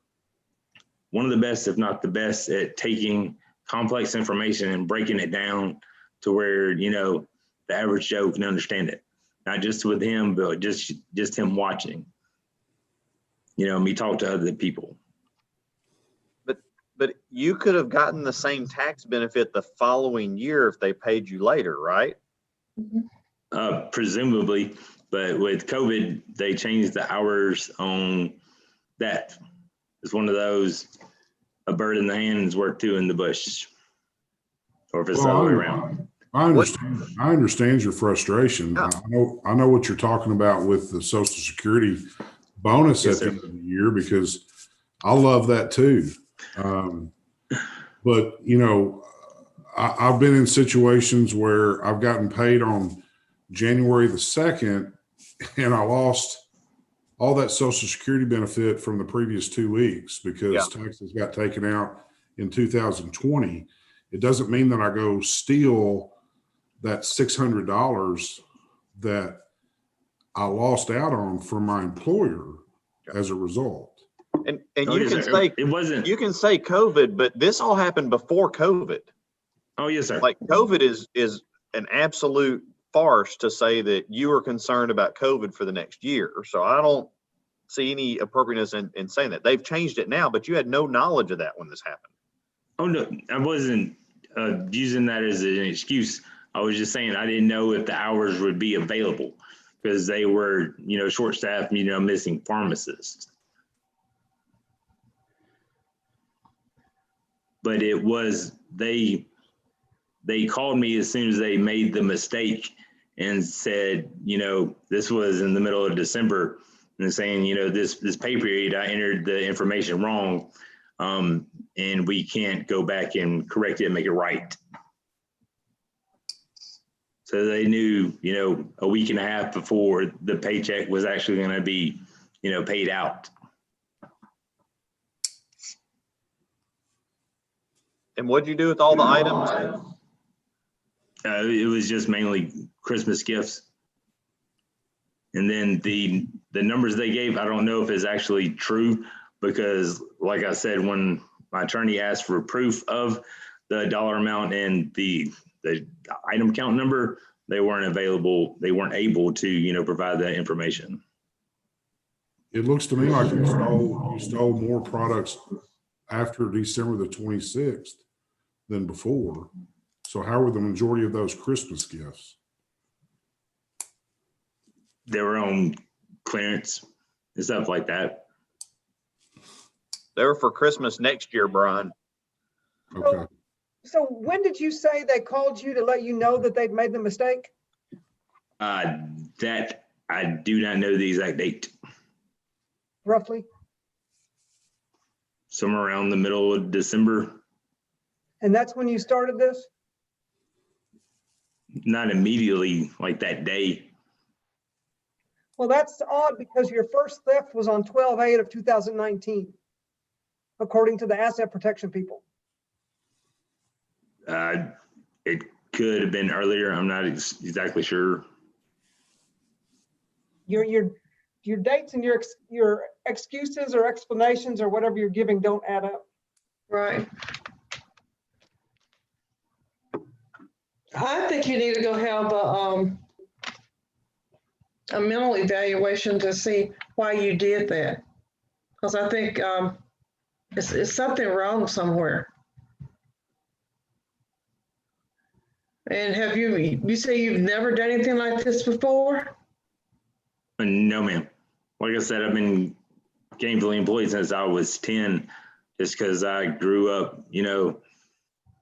one of the best, if not the best, at taking complex information and breaking it down to where, you know, the average Joe can understand it. Not just with him, but just him watching, you know, me talk to other people. But you could have gotten the same tax benefit the following year if they paid you later, right? Presumably, but with COVID, they changed the hours on that. It's one of those, a bird in the hand is worth two in the bush, or if it's the other way around. I understand your frustration. I know what you're talking about with the Social Security bonus at the end of the year, because I love that too. But you know, I've been in situations where I've gotten paid on January the 2nd, and I lost all that Social Security benefit from the previous 2 weeks because taxes got taken out in 2020. It doesn't mean that I go steal that $600 that I lost out on from my employer as a result. And you can say it wasn't. You can say COVID, but this all happened before COVID. Oh yes, sir. Like COVID is an absolute farce to say that you are concerned about COVID for the next year. So I don't see any appropriateness in saying that. They've changed it now, but you had no knowledge of that when this happened. Oh, no, I wasn't using that as an excuse. I was just saying I didn't know if the hours would be available because they were, short-staffed, missing pharmacists. But it was, they called me as soon as they made the mistake and said, this was in the middle of December, and saying, this pay period, I entered the information wrong, and we can't go back and correct it and make it right. So they knew, a week and a half before the paycheck was actually going to be, paid out. And what'd you do with all the items? It was just mainly Christmas gifts. And then the numbers they gave, I don't know if it's actually true, because like I said, when my attorney asked for proof of the dollar amount and the item count number, they weren't available. They weren't able to, provide that information. It looks to me like you stole more products after December the 26th than before. So how were the majority of those Christmas gifts? They were on clearance and stuff like that. They were for Christmas next year, Brian. Okay. So when did you say they called you to let you know that they'd made the mistake? That I do not know the exact date. Roughly? Somewhere around the middle of December. And that's when you started this? Not immediately, like that day. Well, that's odd because your first theft was on 12/8 of 2019, according to the asset protection people. It could have been earlier. I'm not exactly sure. Your dates and your excuses or explanations or whatever you're giving don't add up. Right. I think you need to go have a mental evaluation to see why you did that. Because I think it's something wrong somewhere. And have you say you've never done anything like this before? No, ma'am. Like I said, I've been gainfully employed since I was 10, just because I grew up,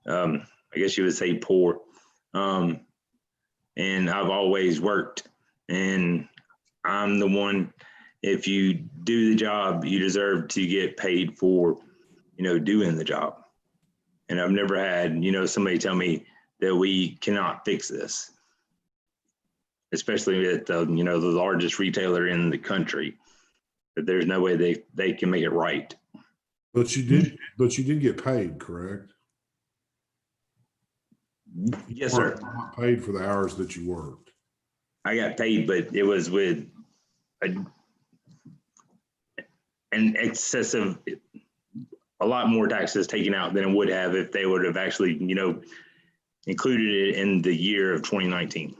I guess you would say poor. And I've always worked, and I'm the one, if you do the job, you deserve to get paid for, doing the job. And I've never had, somebody tell me that we cannot fix this, especially at the, the largest retailer in the country, that there's no way they can make it right. But you did get paid, correct? Yes, sir. Not paid for the hours that you worked. I got paid, but it was with an excessive, a lot more taxes taken out than it would have if they would have actually, included it in the year of 2019.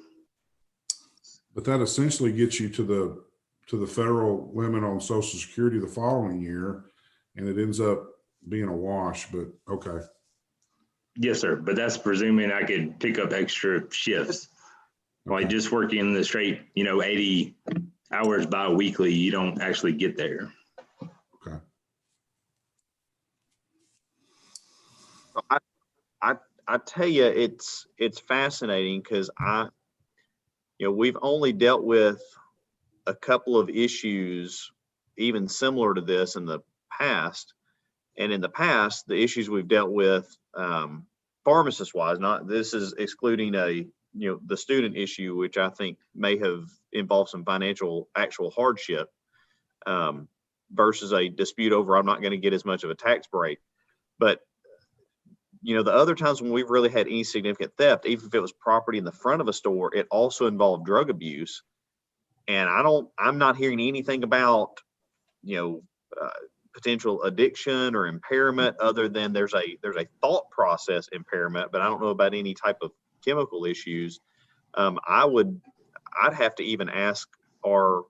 But that essentially gets you to the federal limit on Social Security the following year, and it ends up being a wash, but okay. Yes, sir. But that's presuming I could pick up extra shifts. Like just working the straight, 80 hours bi-weekly, you don't actually get there. Okay. I tell you, it's fascinating because we've only dealt with a couple of issues, even similar to this in the past. And in the past, the issues we've dealt with, pharmacist wise, this is excluding the student issue, which I think may have involved some financial actual hardship, versus a dispute over, I'm not going to get as much of a tax break. But the other times when we've really had any significant theft, even if it was property in the front of a store, it also involved drug abuse. And I'm not hearing anything about, potential addiction or impairment other than there's a thought process impairment, but I don't know about any type of chemical issues. I'd have to even ask our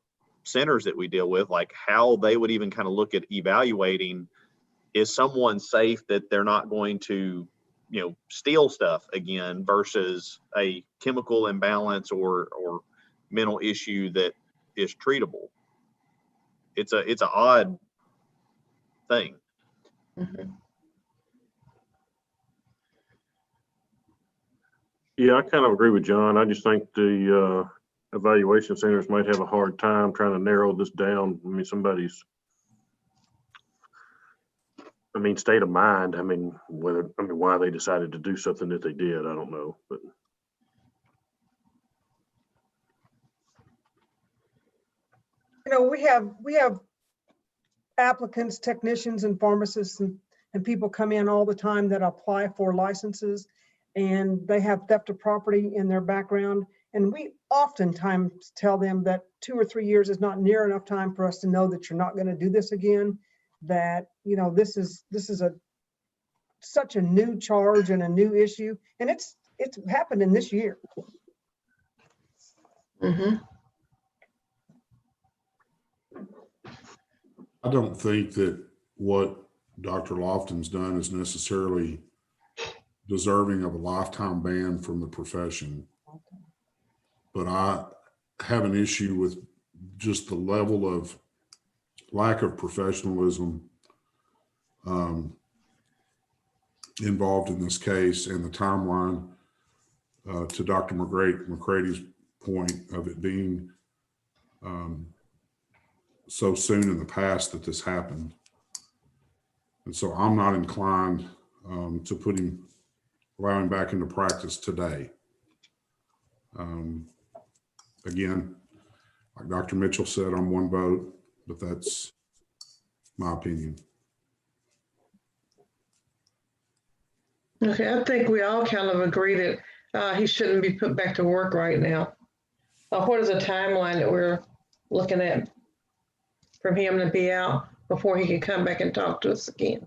centers that we deal with, like how they would even kind of look at evaluating, is someone safe that they're not going to, steal stuff again versus a chemical imbalance or mental issue that is treatable. It's an odd thing. Yeah, I kind of agree with John. I just think the evaluation centers might have a hard time trying to narrow this down. I mean, state of mind. Why they decided to do something that they did, I don't know. But we have applicants, technicians, and pharmacists and people come in all the time that apply for licenses, and they have theft of property in their background. And we oftentimes tell them that 2 or 3 years is not near enough time for us to know that you're not going to do this again. That, this is such a new charge and a new issue, and it's happened in this year. I don't think that what Dr. Lofton's done is necessarily deserving of a lifetime ban from the profession. But I have an issue with just the level of lack of professionalism involved in this case, and the timeline, to Dr. McCrady's point of it being so soon in the past that this happened. And so I'm not inclined to allow him back into practice today. Again, like Dr. Mitchell said, I'm one vote, but that's my opinion. Okay, I think we all kind of agree that he shouldn't be put back to work right now. What is the timeline that we're looking at for him to be out before he can come back and talk to us again?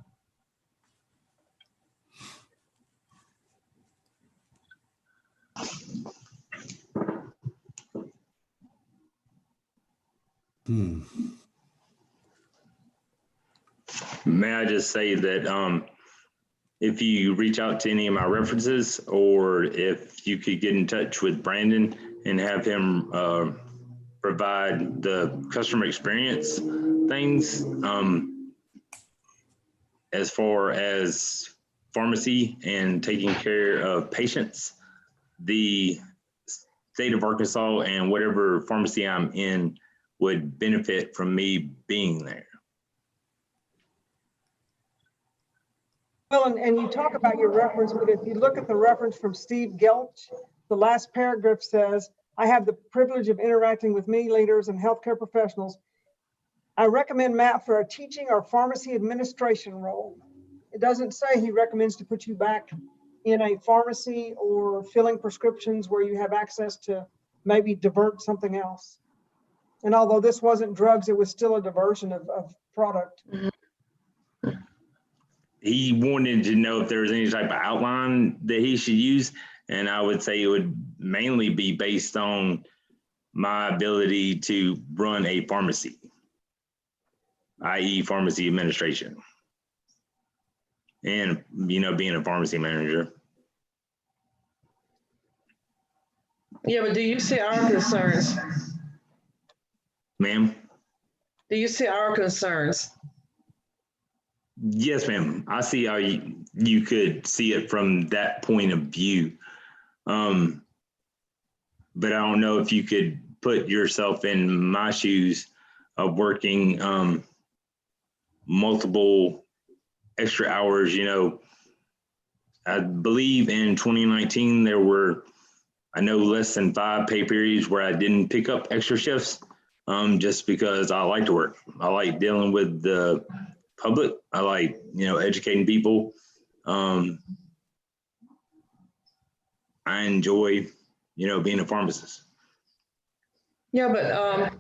May I just say that if you reach out to any of my references, or if you could get in touch with Brandon and have him provide the customer experience things as far as pharmacy and taking care of patients, the state of Arkansas and whatever pharmacy I'm in would benefit from me being there. Well, and you talk about your reference, but if you look at the reference from Steve Gelch, the last paragraph says, I have the privilege of interacting with many leaders and healthcare professionals. I recommend Matt for a teaching or pharmacy administration role. It doesn't say he recommends to put you back in a pharmacy or filling prescriptions where you have access to maybe divert something else. And although this wasn't drugs, it was still a diversion of product. He wanted to know if there was any type of outline that he should use. And I would say it would mainly be based on my ability to run a pharmacy, i.e. pharmacy administration. And, being a pharmacy manager. Yeah, but do you see our concerns? Ma'am? Do you see our concerns? Yes, ma'am. I see how you could see it from that point of view. But I don't know if you could put yourself in my shoes of working multiple extra hours. I believe in 2019, there were, less than 5 pay periods where I didn't pick up extra shifts just because I like to work. I like dealing with the public. I like, educating people. I enjoy, being a pharmacist. Yeah, but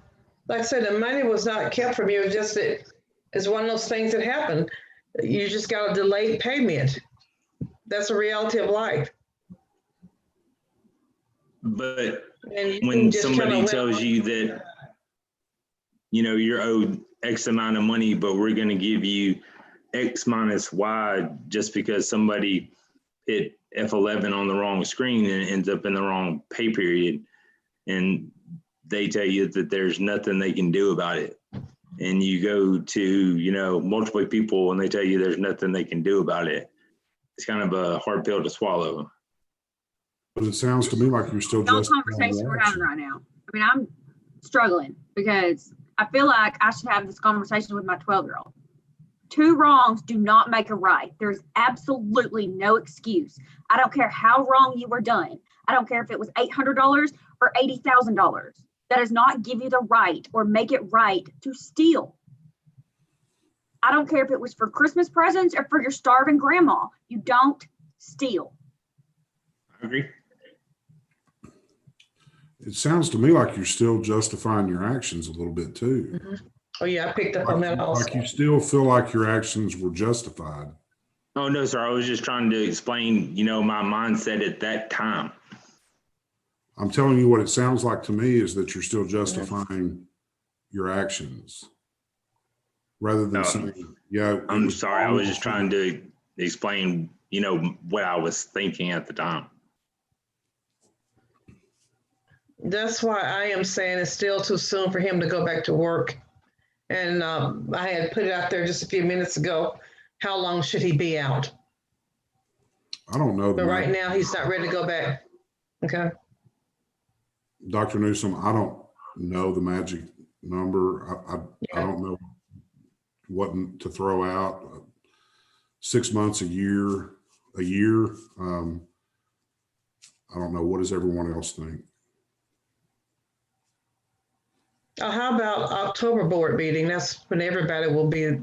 like I said, the money was not kept from you. It's just that it's one of those things that happen. You just got a delayed payment. That's a reality of life. But when somebody tells you that you know, you're owed X amount of money, but we're going to give you X minus Y just because somebody hit F11 on the wrong screen and ends up in the wrong pay period. And they tell you that there's nothing they can do about it. And you go to, you know, multiple people and they tell you there's nothing they can do about it. It's kind of a hard pill to swallow. But it sounds to me like you're still No just conversation we're having right now. I mean, I'm struggling because I feel like I should have this conversation with my 12-year-old. 2 wrongs do not make a right. There's absolutely no excuse. I don't care how wrong you were done. I don't care if it was $800 or $80,000. That does not give you the right or make it right to steal. I don't care if it was for Christmas presents or for your starving grandma. You don't steal. I agree. It sounds to me like you're still justifying your actions a little bit too. Mm-hmm. Oh yeah, I picked up on that also. Like you still feel like your actions were justified. Oh, no, sir. I was just trying to explain, you know, my mindset at that time. I'm telling you what it sounds like to me is that you're still justifying your actions rather than saying, yeah. I'm sorry. I was just trying to explain, you know, what I was thinking at the time. That's why I am saying it's still too soon for him to go back to work. And I had put it out there just a few minutes ago. How long should he be out? I don't know. But right now he's not ready to go back. Okay. Dr. Newsom, I don't know the magic number. I don't know what to throw out. 6 months, a year. I don't know. What does everyone else think? How about October board meeting? That's when everybody will be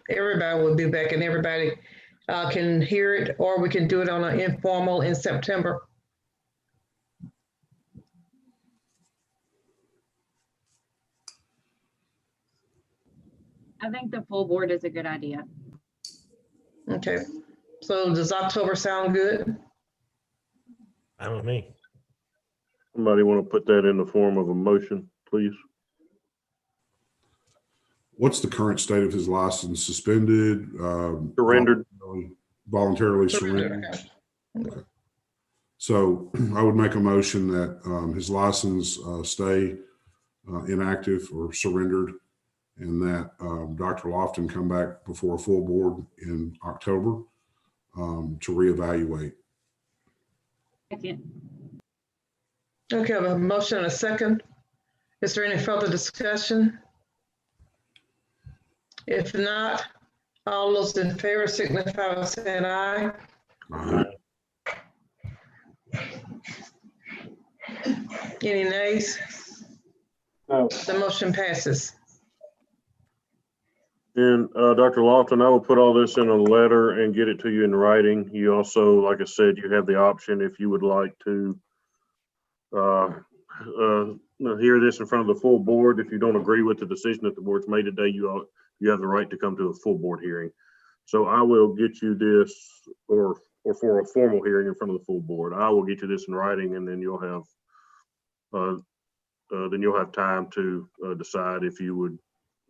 back and everybody can hear it, or we can do it on an informal in September. I think the full board is a good idea. Okay. So does October sound good? Fine with me. Somebody want to put that in the form of a motion, please? What's the current state of his license? Suspended? Surrendered. Voluntarily surrendered. Okay. So I would make a motion that his license stay inactive or surrendered, and that Dr. Lofton come back before a full board in October to reevaluate. Second. Okay, I have a motion and a second. Is there any further discussion? If not, all those in favor signify by saying aye. Aye. Any nays? No. The motion passes. And Dr. Lofton, I will put all this in a letter and get it to you in writing. You also, like I said, you have the option if you would like to hear this in front of the full board. If you don't agree with the decision that the board's made today, you have the right to come to a full board hearing. So I will get you this, or for a formal hearing in front of the full board, I will get you this in writing, and then you'll have time to decide if you would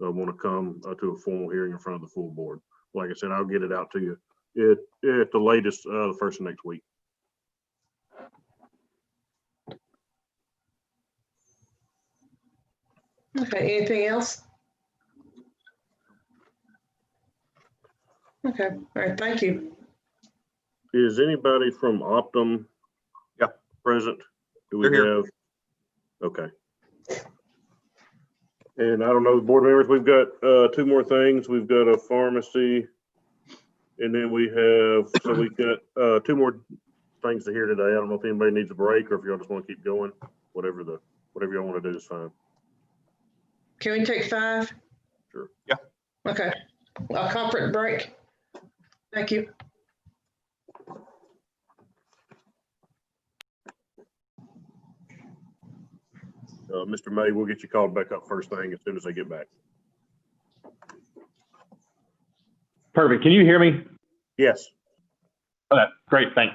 want to come to a formal hearing in front of the full board. Like I said, I'll get it out to you at the latest the first of next week. Okay, anything else? Okay, all right, thank you. Is anybody from Optum present? Do we They're here. have? Okay. And I don't know, board members, we've got 2 more things. We've got a pharmacy, and then we've got 2 more things to hear today. I don't know if anybody needs a break or if y'all just want to keep going. Whatever y'all want to do is fine. Can we take 5? Sure. Yeah. Okay, a comfort break. Thank you. Mr. May, we'll get you called back up first thing as soon as they get back. Perfect. Can you hear me? Yes. Okay, great. Thanks.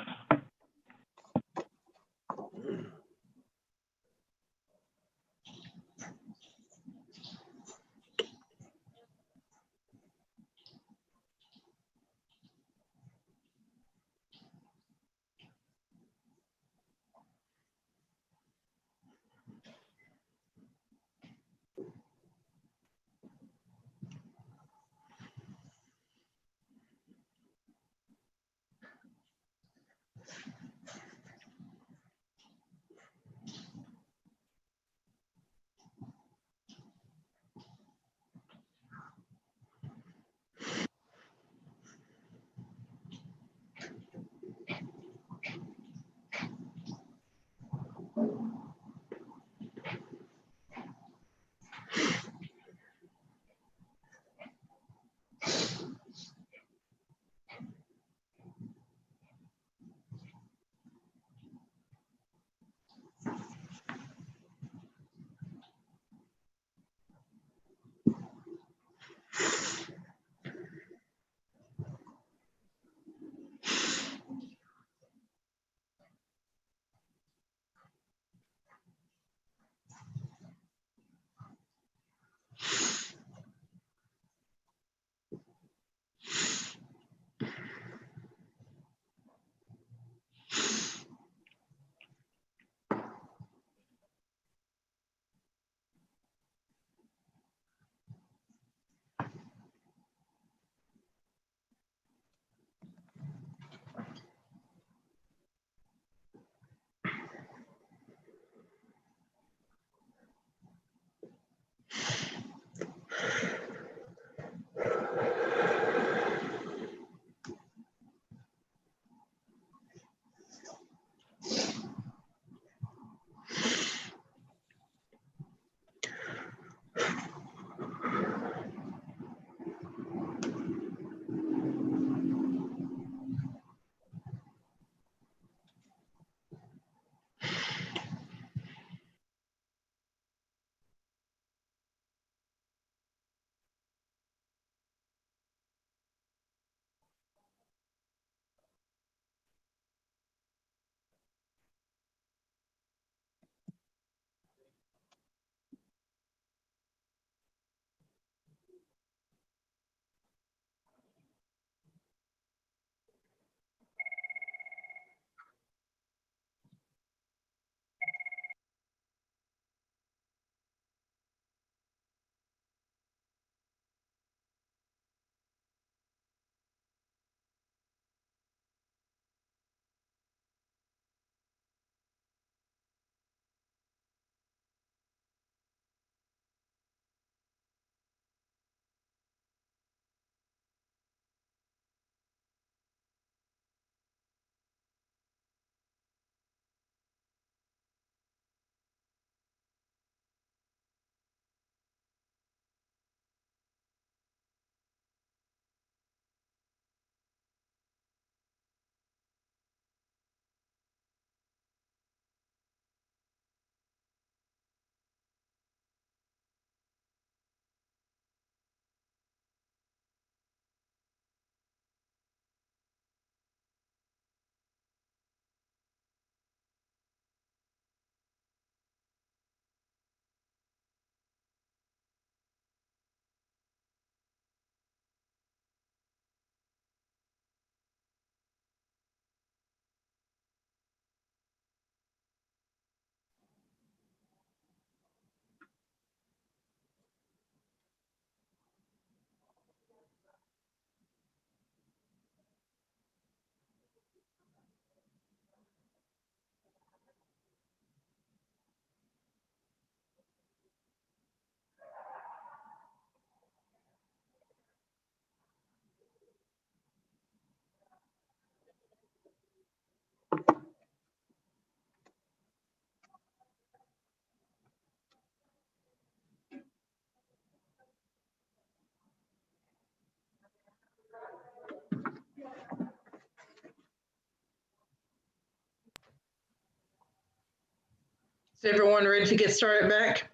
Is everyone ready to get started back?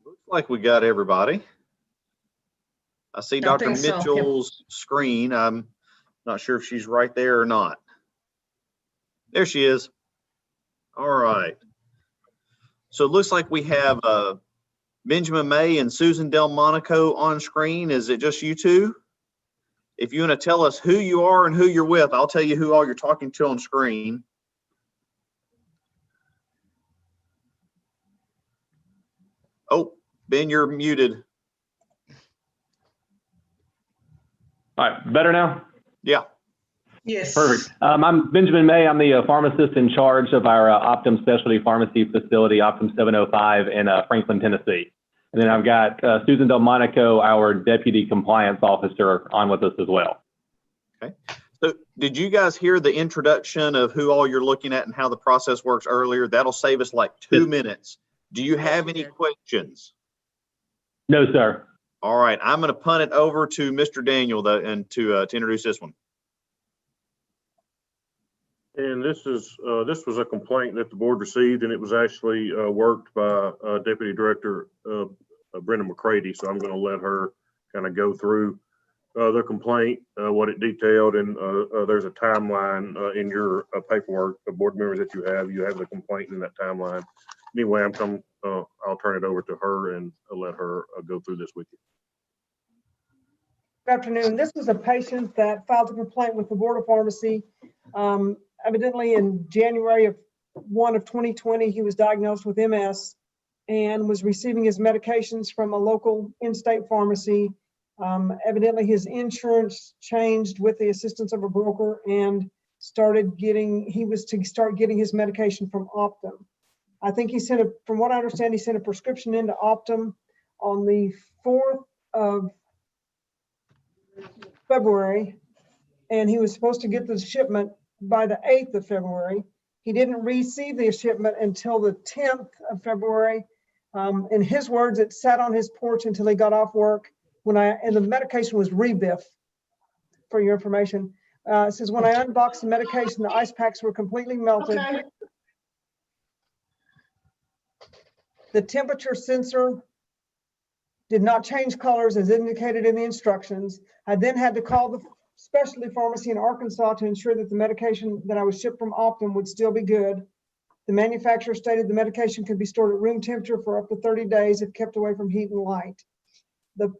Looks like we got everybody. I see Dr. think so, yeah. Mitchell's screen. I'm not sure if she's right there or not. There she is. All right. So it looks like we have Benjamin May and Susan Delmonico on screen. Is it just you two? If you want to tell us who you are and who you're with, I'll tell you who all you're talking to on screen. Oh, Ben, you're muted. All right, better now? Yeah. Yes. Perfect. I'm Benjamin May. I'm the pharmacist in charge of our Optum Specialty Pharmacy Facility, Optum 705 in Franklin, Tennessee. And then I've got Susan Delmonico, our Deputy Compliance Officer, on with us as well. Okay. So did you guys hear the introduction of who all you're looking at and how the process works earlier? That'll save us like 2 minutes. Do you have any questions? No, sir. All right. I'm going to punt it over to Mr. Daniel and to introduce this one. And this was a complaint that the board received, and it was actually worked by Deputy Director Brenda McCready. So I'm going to let her kind of go through the complaint, what it detailed, and there's a timeline in your paperwork, the board members that you have the complaint in that timeline. Anyway, I'll turn it over to her and let her go through this with you. Good afternoon. This was a patient that filed a complaint with the Board of Pharmacy. Evidently in January of 2020, he was diagnosed with MS and was receiving his medications from a local in-state pharmacy. Evidently his insurance changed with the assistance of a broker and he was to start getting his medication from Optum. I think from what I understand, he sent a prescription into Optum on the 4th of February, and he was supposed to get the shipment by the 8th of February. He didn't receive the shipment until the 10th of February. In his words, it sat on his porch until he got off work and the medication was Rebiff, for your information. It says, when I unboxed the medication, the ice packs were completely melted. Okay. The temperature sensor did not change colors as indicated in the instructions. I then had to call the specialty pharmacy in Arkansas to ensure that the medication that I was shipped from Optum would still be good. The manufacturer stated the medication could be stored at room temperature for up to 30 days if kept away from heat and light. The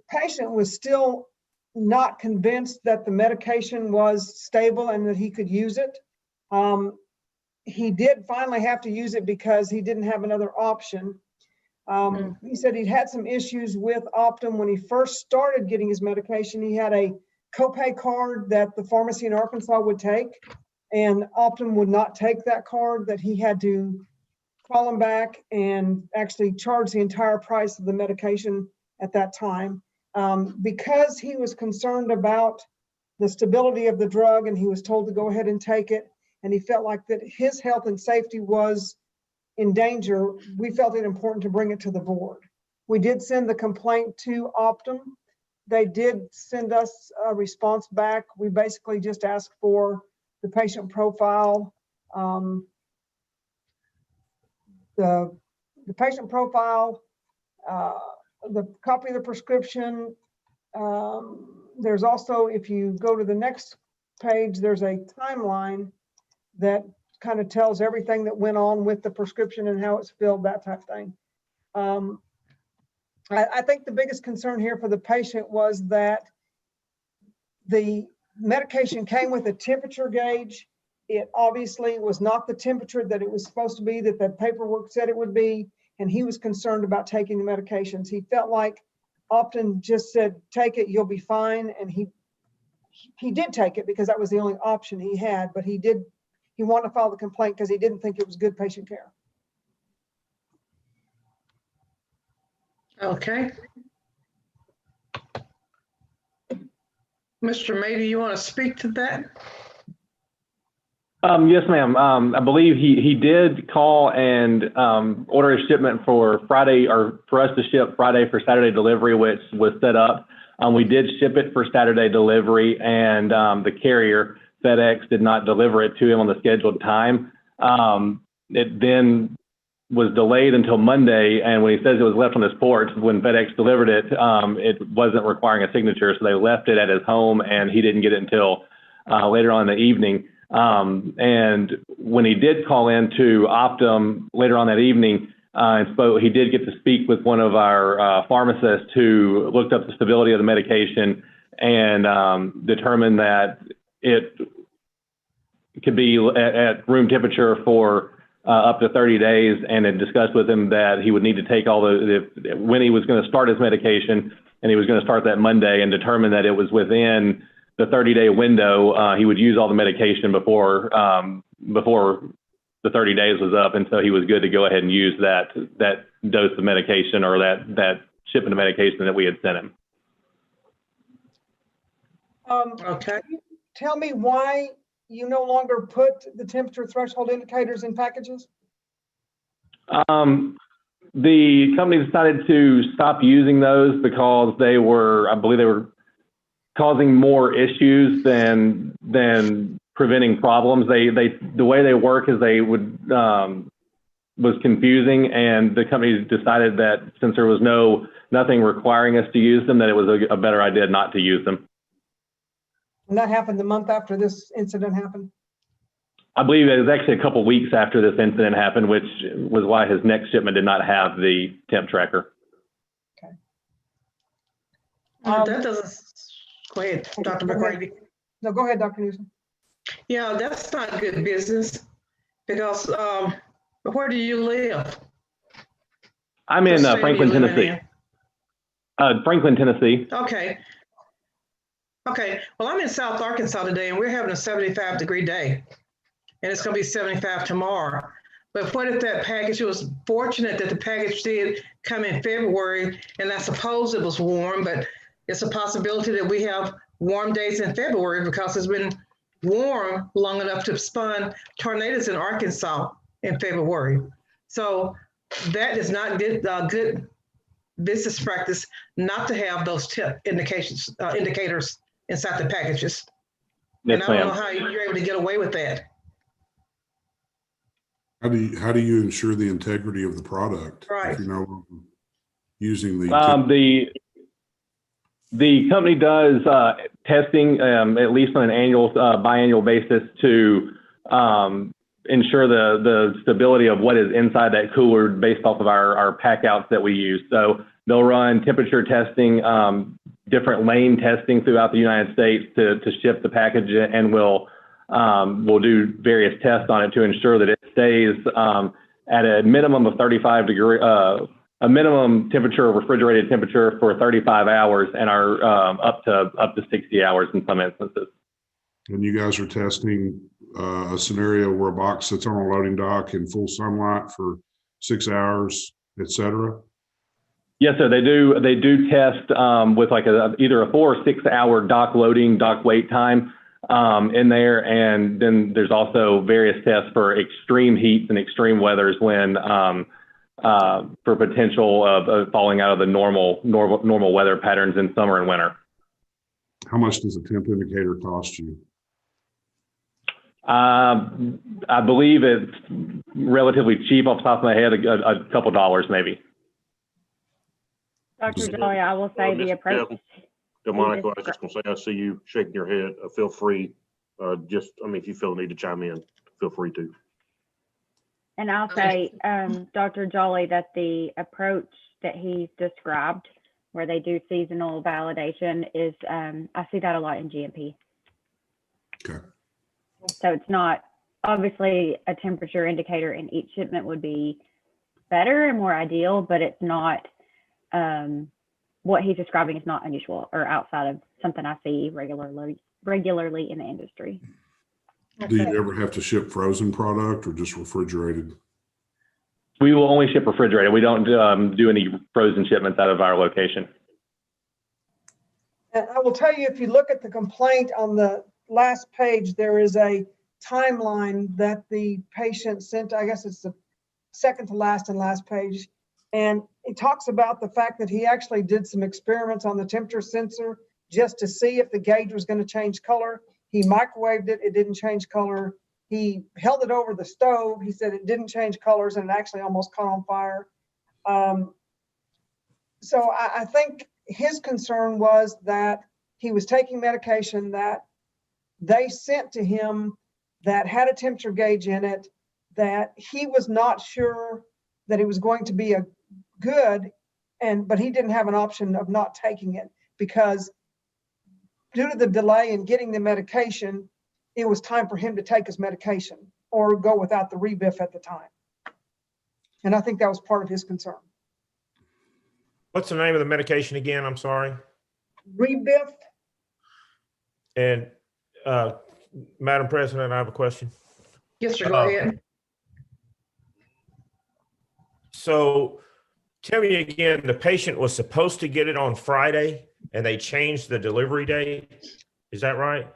patient was still not convinced that the medication was stable and that he could use it. He did finally have to use it because he didn't have another option. He said he'd had some issues with Optum when he first started getting his medication. He had a copay card that the pharmacy in Arkansas would take, and Optum would not take that card, that he had to call him back and actually charge the entire price of the medication at that time. Because he was concerned about the stability of the drug and he was told to go ahead and take it, and he felt like that his health and safety was in danger, we felt it important to bring it to the board. We did send the complaint to Optum. They did send us a response back. We basically just asked for the patient profile, the patient profile, the copy of the prescription. There's also, if you go to the next page, there's a timeline that kind of tells everything that went on with the prescription and how it's filled, that type of thing. I think the biggest concern here for the patient was that the medication came with a temperature gauge. It obviously was not the temperature that it was supposed to be, that the paperwork said it would be, and he was concerned about taking the medications. He felt like Optum just said, take it, you'll be fine. And he did take it because that was the only option he had, but he wanted to file the complaint because he didn't think it was good patient care. Okay. Mr. May, do you want to speak to that? Yes, ma'am. I believe he did call and order a shipment for Friday, or for us to ship Friday for Saturday delivery, which was set up. We did ship it for Saturday delivery, and the carrier FedEx did not deliver it to him on the scheduled time. It then was delayed until Monday, and when he says it was left on his porch, when FedEx delivered it, it wasn't requiring a signature, so they left it at his home, and he didn't get it until later on in the evening. And when he did call in to Optum later on that evening, and spoke, he did get to speak with one of our pharmacists who looked up the stability of the medication and determined that it could be at room temperature for up to 30 days, and had discussed with him that he would need to take all when he was going to start his medication, and he was going to start that Monday, and determined that it was within the 30-day window. He would use all the medication before the 30 days was up, and so he was good to go ahead and use that dose of medication, or that shipment of medication that we had sent him. Okay. Tell me why you no longer put the temperature threshold indicators in packages? The company decided to stop using those because I believe they were causing more issues than preventing problems. The way they work is was confusing, and the company decided that since there was nothing requiring us to use them, that it was a better idea not to use them. And that happened the month after this incident happened? I believe it was actually a couple of weeks after this incident happened, which was why his next shipment did not have the temp tracker. Okay. That doesn't, go ahead, Dr. McCarty. No, go ahead, Dr. Newsom. Yeah, that's not good business, because where do you live? I'm in Franklin, Tennessee. Franklin, Tennessee. Okay. Okay, well, I'm in South Arkansas today, and we're having a 75-degree day, and it's going to be 75 tomorrow. But what if that package, it was fortunate that the package did come in February, and I suppose it was warm, but it's a possibility that we have warm days in February because it's been warm long enough to spawn tornadoes in Arkansas in February. So that is not good business practice not to have those tip indicators inside the packages. Yes, and I don't know how you're able to get away with that. How do you ensure the integrity of the product? Right. If you're not using the the company does testing at least on an biannual basis to ensure the stability of what is inside that cooler based off of our pack outs that we use. So they'll run temperature testing, different lane testing throughout the United States to ship the package, and we'll do various tests on it to ensure that it stays at a minimum of 35 degree, a minimum temperature, refrigerated temperature for 35 hours, and are up to 60 hours in some instances. And you guys are testing a scenario where a box sits on a loading dock in full sunlight for 6 hours, et cetera? Yes, sir. They do test with like either a 4 or 6 hour dock loading, dock wait time in there, and then there's also various tests for extreme heats and extreme weathers when for potential of falling out of the normal weather patterns in summer and winter. How much does a temp indicator cost you? I believe it's relatively cheap off the top of my head, a couple dollars maybe. Dr. Jolly, I will say the approach. Monica, I was just going to say, I see you shaking your head. Feel free. If you feel the need to chime in, feel free to. And I'll say, Dr. Jolly, that the approach that he's described, where they do seasonal validation, is I see that a lot in GMP. Okay. So it's not, obviously a temperature indicator in each shipment would be better and more ideal, but it's not, what he's describing is not unusual or outside of something I see regularly in the industry. Do you ever have to ship frozen product or just refrigerated? We will only ship refrigerated. We don't do any frozen shipments out of our location. And I will tell you, if you look at the complaint on the last page, there is a timeline that the patient sent. I guess it's the second to last and last page. And it talks about the fact that he actually did some experiments on the temperature sensor just to see if the gauge was going to change color. He microwaved it. It didn't change color. He held it over the stove. He said it didn't change colors and it actually almost caught on fire. So I think his concern was that he was taking medication that they sent to him that had a temperature gauge in it, that he was not sure that it was going to be a good, but he didn't have an option of not taking it because due to the delay in getting the medication, it was time for him to take his medication or go without the rebiff at the time. And I think that was part of his concern. What's the name of the medication again? I'm sorry. Rebiff. And Madam President, I have a question. Yes, sir, go ahead. So tell me again, the patient was supposed to get it on Friday and they changed the delivery date. Is that right?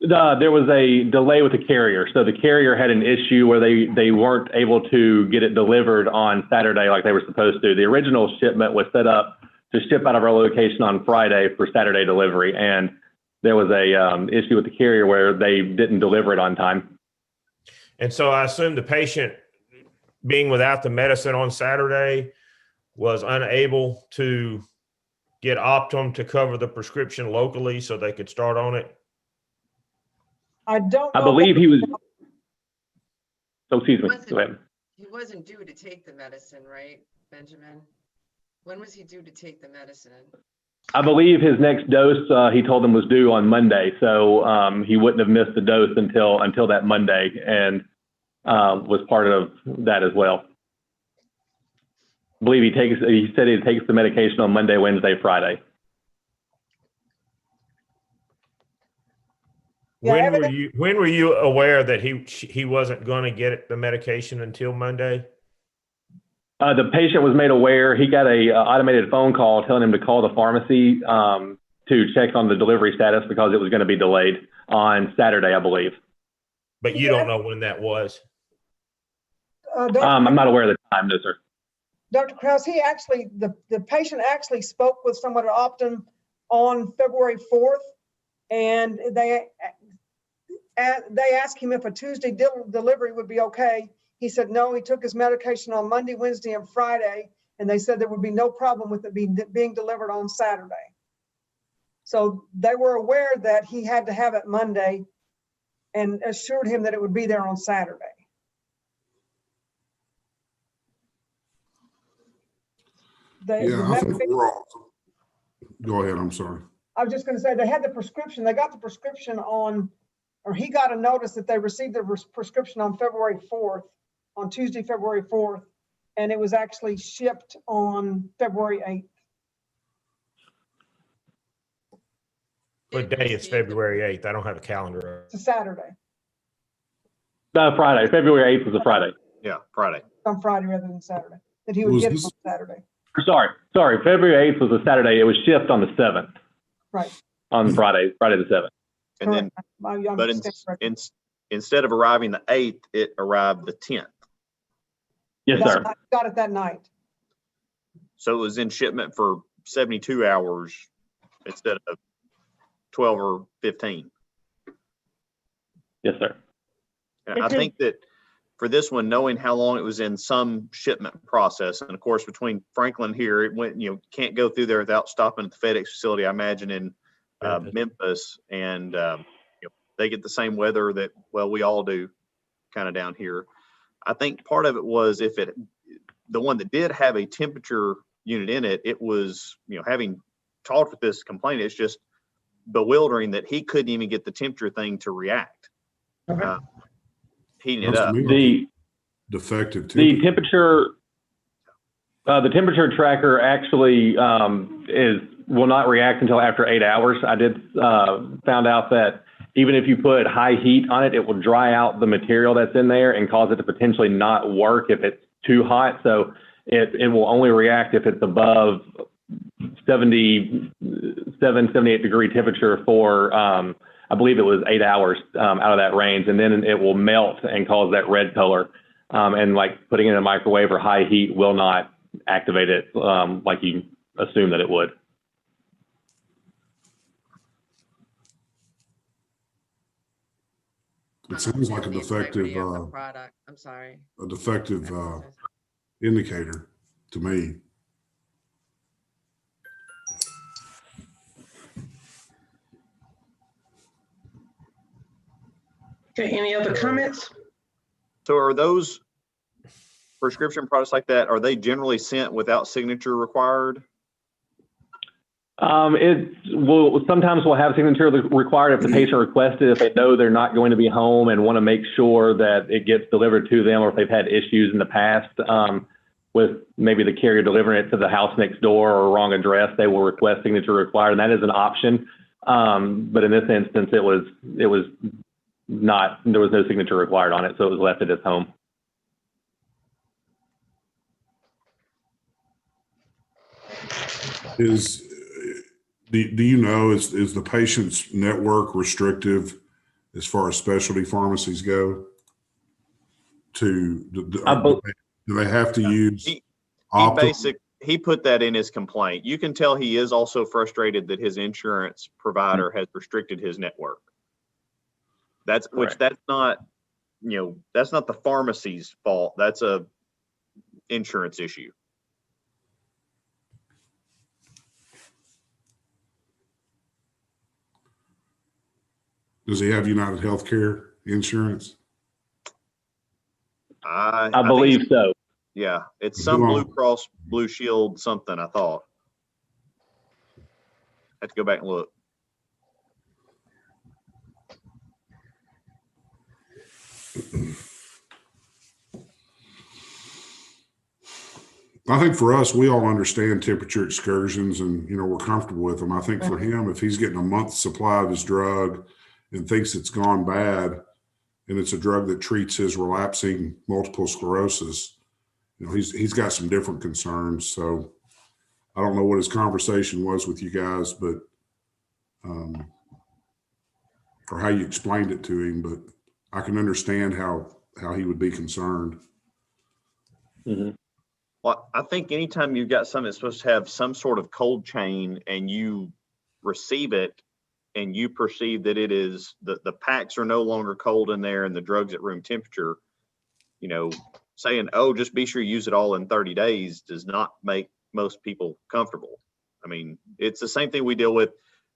There was a delay with the carrier. So the carrier had an issue where they weren't able to get it delivered on Saturday like they were supposed to. The original shipment was set up to ship out of our location on Friday for Saturday delivery. And there was a issue with the carrier where they didn't deliver it on time. And so I assume the patient being without the medicine on Saturday was unable to get Optum to cover the prescription locally so they could start on it. I don't know. I believe he was. Oh, excuse me. Go ahead. He wasn't due to take the medicine, right, Benjamin? When was he due to take the medicine? I believe his next dose, he told them, was due on Monday. So he wouldn't have missed the dose until that Monday, and was part of that as well. I believe he said he takes the medication on Monday, Wednesday, Friday. When were you aware that he wasn't going to get the medication until Monday? The patient was made aware. He got a automated phone call telling him to call the pharmacy to check on the delivery status because it was going to be delayed on Saturday, I believe. But you don't know when that was? I'm not aware of the time, no, sir. Dr. Krause, the patient actually spoke with someone at Optum on February 4th, and they asked him if a Tuesday delivery would be okay. He said no. He took his medication on Monday, Wednesday, and Friday, and they said there would be no problem with it being delivered on Saturday. So they were aware that he had to have it Monday and assured him that it would be there on Saturday. I think we're all. Go ahead, I'm sorry. I was just going to say they had the prescription. They got the prescription he got a notice that they received the prescription on February 4th, on Tuesday, February 4th, and it was actually shipped on February 8th. What day is February 8th? I don't have a calendar. It's a Saturday. Friday. February 8th was a Friday. Yeah, Friday. On Friday rather than Saturday. That he would get it on Saturday. Sorry. February 8th was a Saturday. It was shipped on the 7th. Right. On Friday the 7th. And then, but instead of arriving the 8th, it arrived the 10th. Yes, sir. I got it that night. So it was in shipment for 72 hours instead of 12 or 15. Yes, sir. And I think that for this one, knowing how long it was in some shipment process, and of course, between Franklin here, it went, can't go through there without stopping at the FedEx facility, I imagine in Memphis, and they get the same weather that, well, we all do kind of down here. I think part of it was the one that did have a temperature unit in it, it was, having talked with this complaint, it's just bewildering that he couldn't even get the temperature thing to react. Heating it up. The defective temperature. The temperature tracker actually will not react until after 8 hours. I did found out that even if you put high heat on it, it will dry out the material that's in there and cause it to potentially not work if it's too hot. So it will only react if it's above 78 degree temperature for, I believe it was 8 hours out of that range. And then it will melt and cause that red color. And like putting it in a microwave or high heat will not activate it like you assume that it would. It sounds like a the integrity defective, of the product. I'm sorry. a defective indicator to me. Okay, any other comments? So are those prescription products like that, are they generally sent without signature required? Sometimes we'll have signature required if the patient requested, if they know they're not going to be home and want to make sure that it gets delivered to them, or if they've had issues in the past with maybe the carrier delivering it to the house next door or wrong address, they will request signature required, and that is an option. But in this instance, it was not, there was no signature required on it, so it was left at his home. Do you know, is the patient's network restrictive as far as specialty pharmacies go? Do they have to use he put that in his complaint. You can tell he is also frustrated that his insurance provider has restricted his network. That's not, that's not the pharmacy's fault. That's a insurance issue. Does he have United Healthcare insurance? I believe so. Yeah, it's some Blue Cross Blue Shield something, I thought. I have to go back and look. I think for us, we all understand temperature excursions and, we're comfortable with them. I think for him, if he's getting a month's supply of his drug and thinks it's gone bad, and it's a drug that treats his relapsing multiple sclerosis, he's got some different concerns. So I don't know what his conversation was with you guys, but or how you explained it to him, but I can understand how he would be concerned. Mm-hmm. Well, I think anytime you've got something that's supposed to have some sort of cold chain and you receive it and you perceive that it is, the packs are no longer cold in there and the drug's at room temperature, saying, oh, just be sure you use it all in 30 days does not make most people comfortable. I mean, it's the same thing we deal with.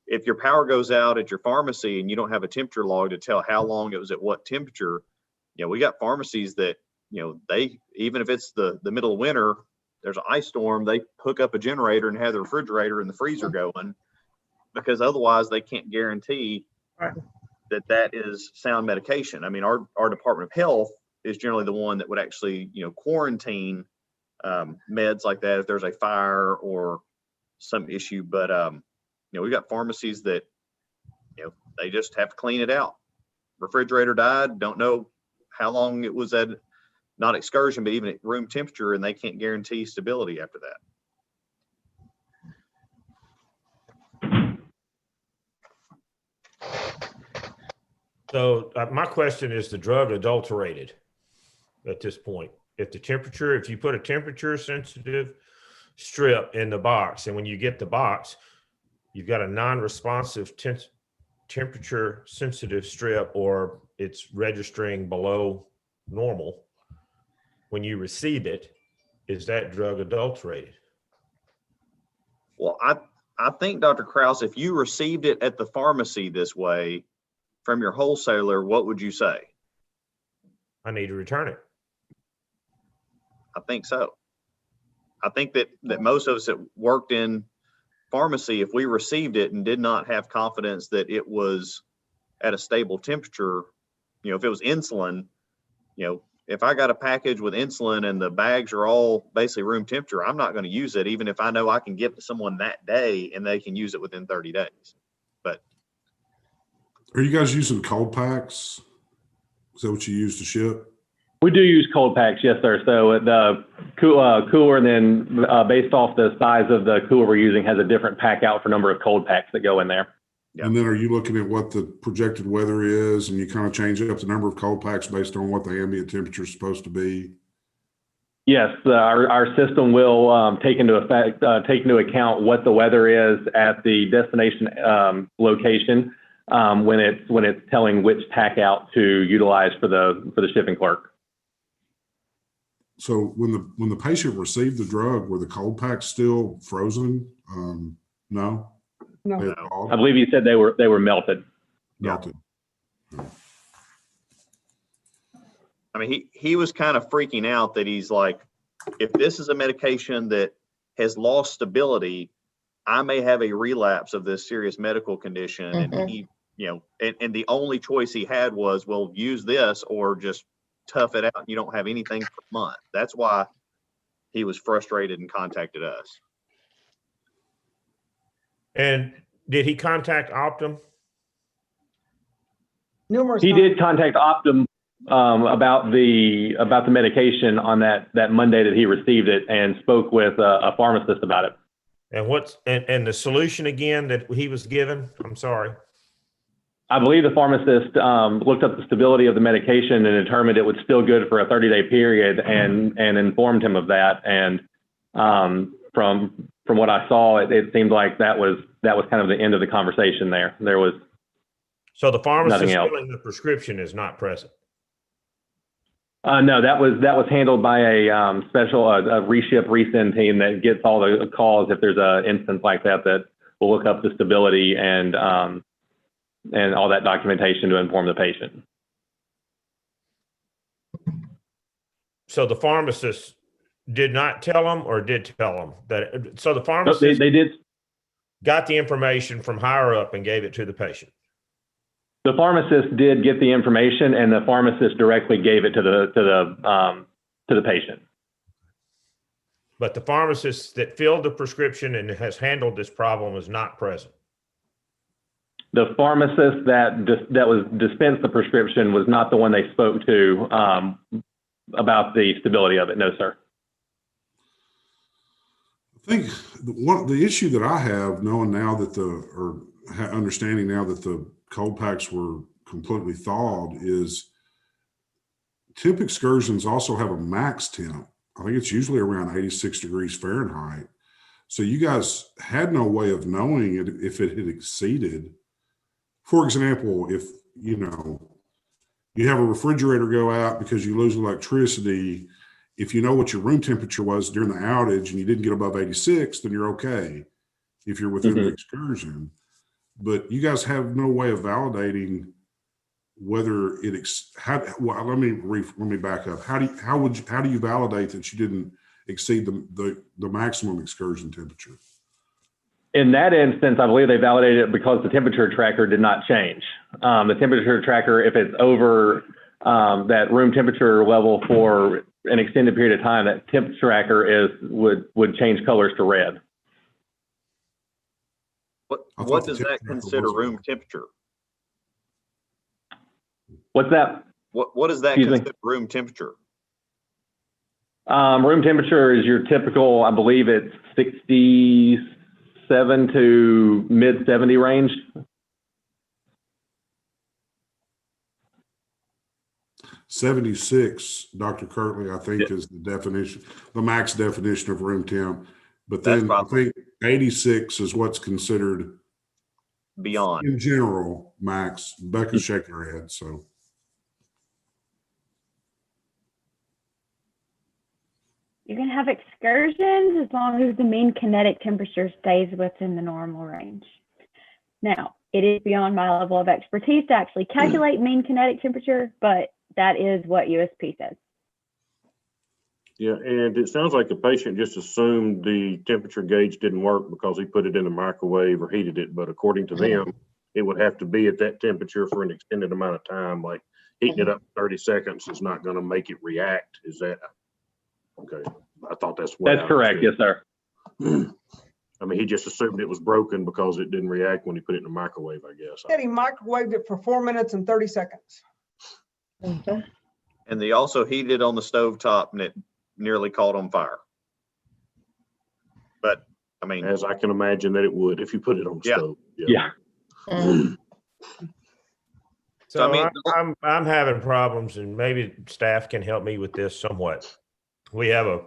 If your power goes out at your pharmacy and you don't have a temperature log to tell how long it was at what temperature, we got pharmacies that, they, even if it's the middle of winter, there's an ice storm, they hook up a generator and have the refrigerator and the freezer going, because otherwise they can't guarantee that is sound medication. I mean, our Department of Health is generally the one that would actually, quarantine meds like that if there's a fire or some issue. But, we got pharmacies that, they just have to clean it out. Refrigerator died, don't know how long it was at, not excursion, but even at room temperature, and they can't guarantee stability after that. So my question is, the drug adulterated at this point? If you put a temperature sensitive strip in the box, and when you get the box, you've got a non-responsive temperature sensitive strip, or it's registering below normal. When you receive it, is that drug adulterated? Well, I think, Dr. Krause, if you received it at the pharmacy this way from your wholesaler, what would you say? I need to return it. I think so. I think that most of us that worked in pharmacy, if we received it and did not have confidence that it was at a stable temperature, if it was insulin, if I got a package with insulin and the bags are all basically room temperature, I'm not going to use it, even if I know I can give it to someone that day and they can use it within 30 days. But are you guys using cold packs? Is that what you use to ship? We do use cold packs, yes, sir. So the cooler, and then based off the size of the cooler we're using, has a different pack out for number of cold packs that go in there. Yeah. And then are you looking at what the projected weather is, and you kind of change up the number of cold packs based on what the ambient temperature is supposed to be? Yes, our system will take into account what the weather is at the destination location. when it's telling which tack out to utilize for the shipping clerk. So when the patient received the drug, were the cold packs still frozen? No. No. I believe you said they were melted. Melted. I mean, he was kind of freaking out that he's like, if this is a medication that has lost stability, I may have a relapse of this serious medical condition. And he, and the only choice he had was, well, use this or just tough it out. You don't have anything for a month. That's why he was frustrated and contacted us. And did he contact Optum? Numerous He times. did contact Optum about the medication on that Monday that he received it, and spoke with a pharmacist about it. And what's and the solution again that he was given? I'm sorry. I believe the pharmacist looked up the stability of the medication and determined it was still good for a 30-day period, and informed him of that. And from what I saw, it seemed like that was kind of the end of the conversation there. There was So the pharmacist nothing else. filling the prescription is not present. No, that was handled by a special a reship resend team that gets all the calls if there's an instance like that will look up the stability and all that documentation to inform the patient. So the pharmacist did not tell him, or did tell him that? So the pharmacist they did got the information from higher up and gave it to the patient. The pharmacist did get the information, and the pharmacist directly gave it to the patient. But the pharmacist that filled the prescription and has handled this problem is not present. The pharmacist that was dispensed the prescription was not the one they spoke to about the stability of it. No, sir. I think the issue that I have, knowing now that understanding now that the cold packs were completely thawed, is temp excursions also have a max temp. I think it's usually around 86 degrees Fahrenheit. So you guys had no way of knowing if it had exceeded. For example, if you have a refrigerator go out because you lose electricity, if you know what your room temperature was during the outage and you didn't get above 86, then you're okay if you're within the excursion. But you guys have no way of validating whether let me back up. How do you validate that you didn't exceed the maximum excursion temperature? In that instance, I believe they validated it because the temperature tracker did not change. The temperature tracker, if it's over that room temperature level for an extended period of time, that temp tracker would change colors to red. What does that consider room temperature? What's that? What does that consider room temperature? Room temperature is your typical, I believe it's 67 to mid 70 range. .76, Dr. Kirtley, I think, is the definition, the max definition of room temp. But then I think 86 is what's considered beyond in general max. Becca's shaking her head. So you can have excursions as long as the mean kinetic temperature stays within the normal range. Now, it is beyond my level of expertise to actually calculate mean kinetic temperature, but that is what USP says. Yeah, and it sounds like the patient just assumed the temperature gauge didn't work because he put it in the microwave or heated it. But according to them, it would have to be at that temperature for an extended amount of time. Like heating it up 30 seconds is not going to make it react. Is that okay? I thought that's what. That's correct. Yes, sir. I mean, he just assumed it was broken because it didn't react when he put it in the microwave, I guess. He microwaved it for 4 minutes and 30 seconds. And they also heated it on the stovetop, and it nearly caught on fire. But I mean, as I can imagine that it would if you put it on the stove. Yeah. So I mean, I'm having problems, and maybe staff can help me with this somewhat. We have a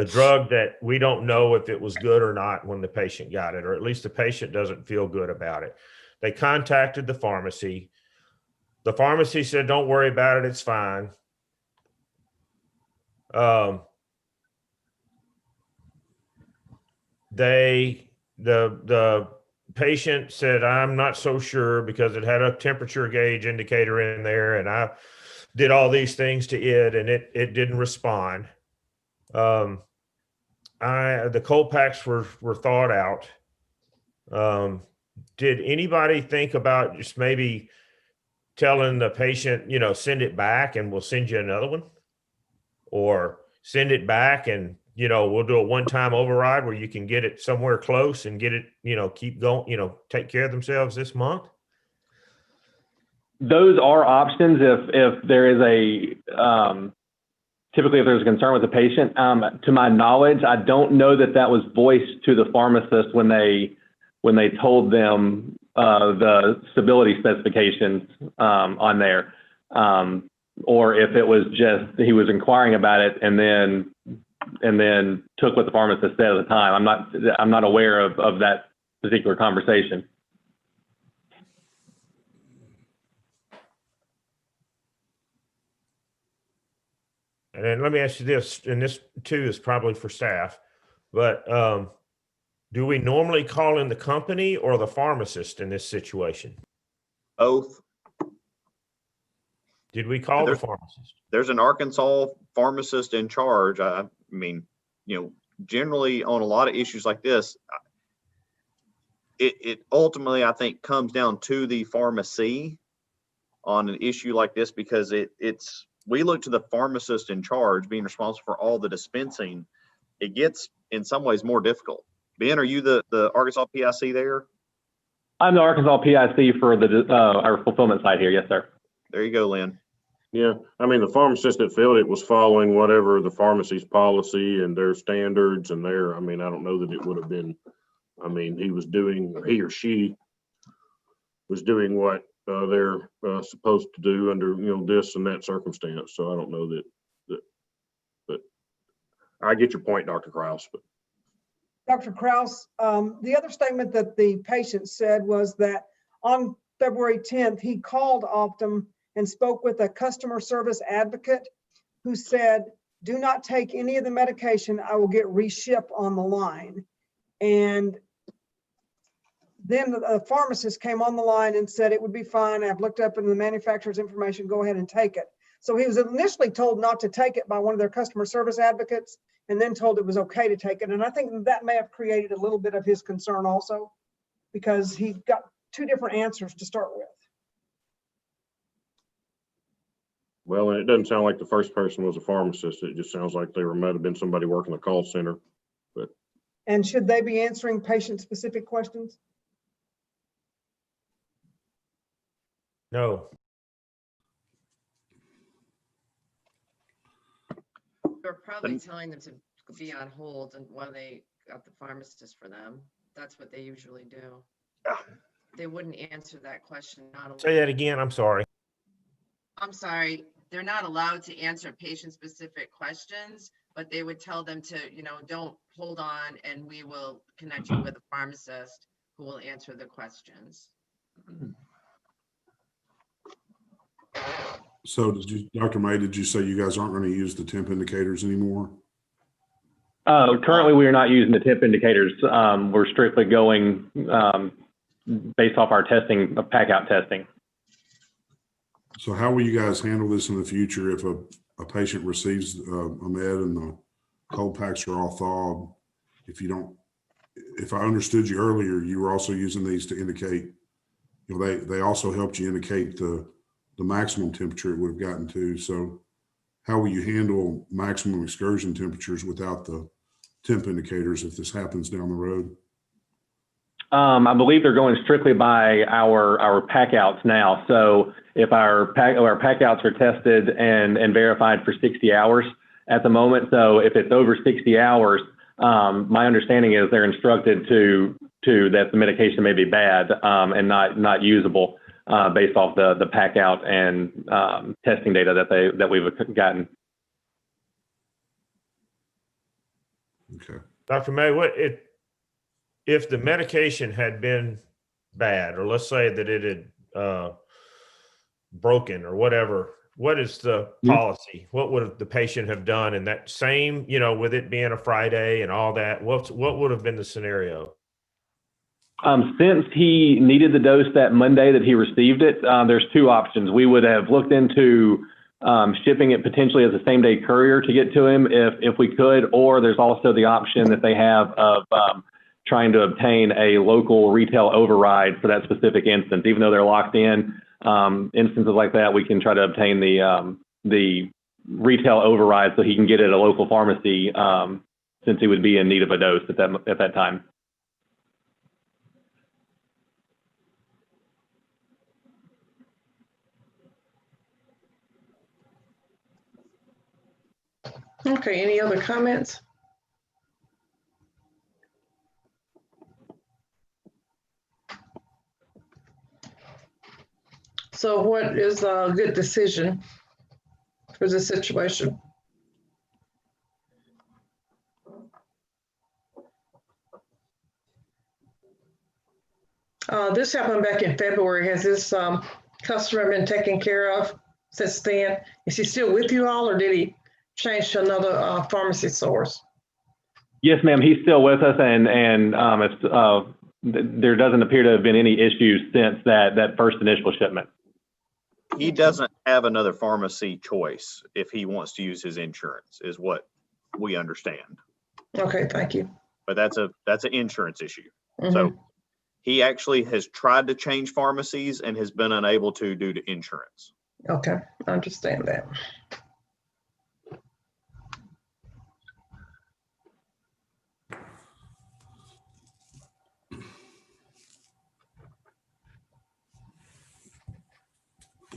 drug that we don't know if it was good or not when the patient got it, or at least the patient doesn't feel good about it. They contacted the pharmacy. The pharmacy said, don't worry about it. It's fine. The patient said, I'm not so sure because it had a temperature gauge indicator in there, and I did all these things to it, and it didn't respond. The cold packs were thawed out. Did anybody think about just maybe telling the patient, send it back and we'll send you another one? Or send it back and, we'll do a one-time override where you can get it somewhere close and get it, keep going, take care of themselves this month? Those are options if there is typically if there's a concern with the patient. To my knowledge, I don't know that was voiced to the pharmacist when they told them the stability specifications on there, or if it was just he was inquiring about it and then took what the pharmacist said at the time. I'm not aware of that particular conversation. And then let me ask you this, and this too is probably for staff, but do we normally call in the company or the pharmacist in this situation? Both. Did we call the pharmacist? There's an Arkansas pharmacist in charge. I mean, generally on a lot of issues like this, it ultimately, I think, comes down to the pharmacy on an issue like this, because we look to the pharmacist in charge being responsible for all the dispensing. It gets in some ways more difficult. Ben, are you the Arkansas PIC there? I'm the Arkansas PIC for our fulfillment site here. Yes, sir. There you go, Lynn. Yeah, I mean, the pharmacist that filled it was following whatever the pharmacy's policy and their standards and I don't know that it would have been, he was doing, or he or she was doing what they're supposed to do under, this and that circumstance. So I don't know but I get your point, Dr. Krause, but. Dr. Krause, the other statement that the patient said was that on February 10th, he called Optum and spoke with a customer service advocate who said, do not take any of the medication. I will get reshipped on the line. And then the pharmacist came on the line and said, it would be fine. I've looked up in the manufacturer's information, go ahead and take it. So he was initially told not to take it by one of their customer service advocates, and then told it was okay to take it. And I think that may have created a little bit of his concern also, because he got two different answers to start with. Well, and it doesn't sound like the first person was a pharmacist. It just sounds like might have been somebody working the call center. But. And should they be answering patient-specific questions? No. They're probably telling them to be on hold and while they got the pharmacist for them. That's what they usually do. They wouldn't answer that question. Say that again. I'm sorry. I'm sorry. They're not allowed to answer patient-specific questions, but they would tell them to, don't hold on, and we will connect you with a pharmacist who will answer the questions. So Dr. May, did you say you guys aren't going to use the temp indicators anymore? Currently, we are not using the temp indicators. We're strictly going based off our testing, pack out testing. So how will you guys handle this in the future if a patient receives a med and the cold packs are all thawed? If I understood you earlier, you were also using these to indicate, they also helped you indicate the maximum temperature it would have gotten to. So how will you handle maximum excursion temperatures without the temp indicators if this happens down the road? I believe they're going strictly by our pack outs now. So if our pack outs are tested and verified for 60 hours at the moment. So if it's over 60 hours, my understanding is they're instructed to that the medication may be bad and not usable based off the pack out and testing data that we've gotten. Okay. Dr. May, if the medication had been bad, or let's say that it had broken or whatever, what is the policy? What would the patient have done in that same, with it being a Friday and all that? What would have been the scenario? Since he needed the dose that Monday that he received it, there's two options. We would have looked into shipping it potentially as a same day courier to get to him if we could, or there's also the option that they have of trying to obtain a local retail override for that specific instance. Even though they're locked in, instances like that, we can try to obtain the retail override so he can get it at a local pharmacy since he would be in need of a dose at that time. Okay, any other comments? So what is a good decision for this situation? This happened back in February. Has this customer been taken care of since then? Is he still with you all, or did he change to another pharmacy source? Yes, ma'am. He's still with us, and there doesn't appear to have been any issues since that first initial shipment. He doesn't have another pharmacy choice if he wants to use his insurance, is what we understand. Okay, thank you. But that's an insurance issue. Mm-hmm. So he actually has tried to change pharmacies and has been unable to due to insurance. Okay, I understand that.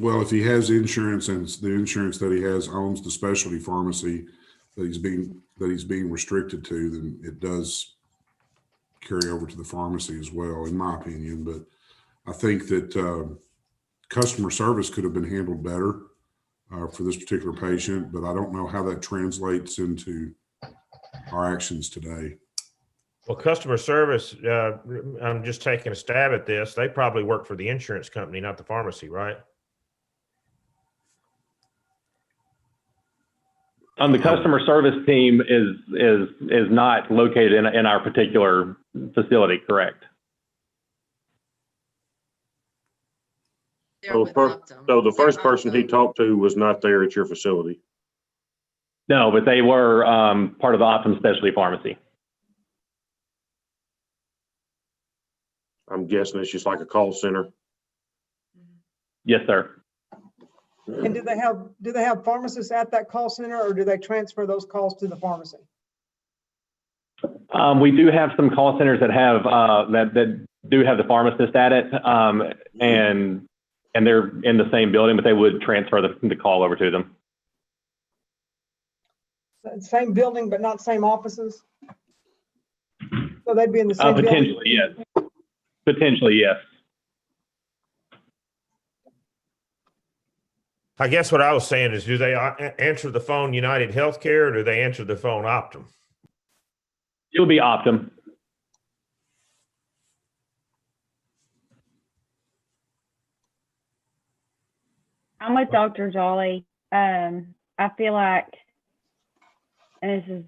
Well, if he has insurance and the insurance that he has owns the specialty pharmacy that he's being restricted to, then it does carry over to the pharmacy as well, in my opinion. But I think that customer service could have been handled better for this particular patient, but I don't know how that translates into our actions today. Well, customer service, I'm just taking a stab at this. They probably work for the insurance company, not the pharmacy, right? The customer service team is not located in our particular facility, correct? So the first person he talked to was not there at your facility? No, but they were part of the Optum Specialty Pharmacy. I'm guessing it's just like a call center. Yes, sir. And do they have pharmacists at that call center, or do they transfer those calls to the pharmacy? We do have some call centers that have that do have the pharmacist at it, and they're in the same building, but they would transfer the call over to them. Same building, but not same offices? So they'd be in the same potentially, building? yes. Potentially, yes. I guess what I was saying is, do they answer the phone United Healthcare, or do they answer the phone Optum? It would be Optum. I'm with Dr. Jolly. I feel like, and this is,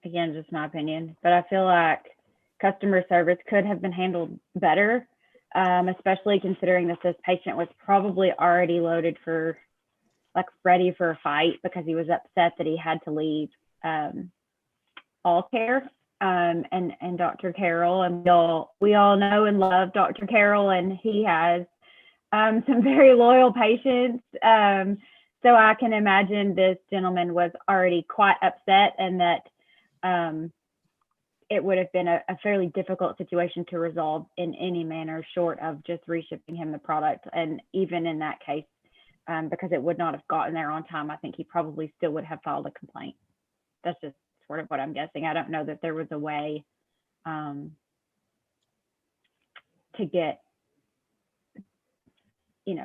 again, just my opinion, but I feel like customer service could have been handled better, especially considering that this patient was probably already loaded for, like, ready for a fight because he was upset that he had to leave all care and Dr. Carroll, and we all know and love Dr. Carroll, and he has some very loyal patients. So I can imagine this gentleman was already quite upset, and that it would have been a fairly difficult situation to resolve in any manner short of just reshipping him the product. And even in that case, because it would not have gotten there on time, I think he probably still would have filed a complaint. That's just sort of what I'm guessing. I don't know that there was a way to get,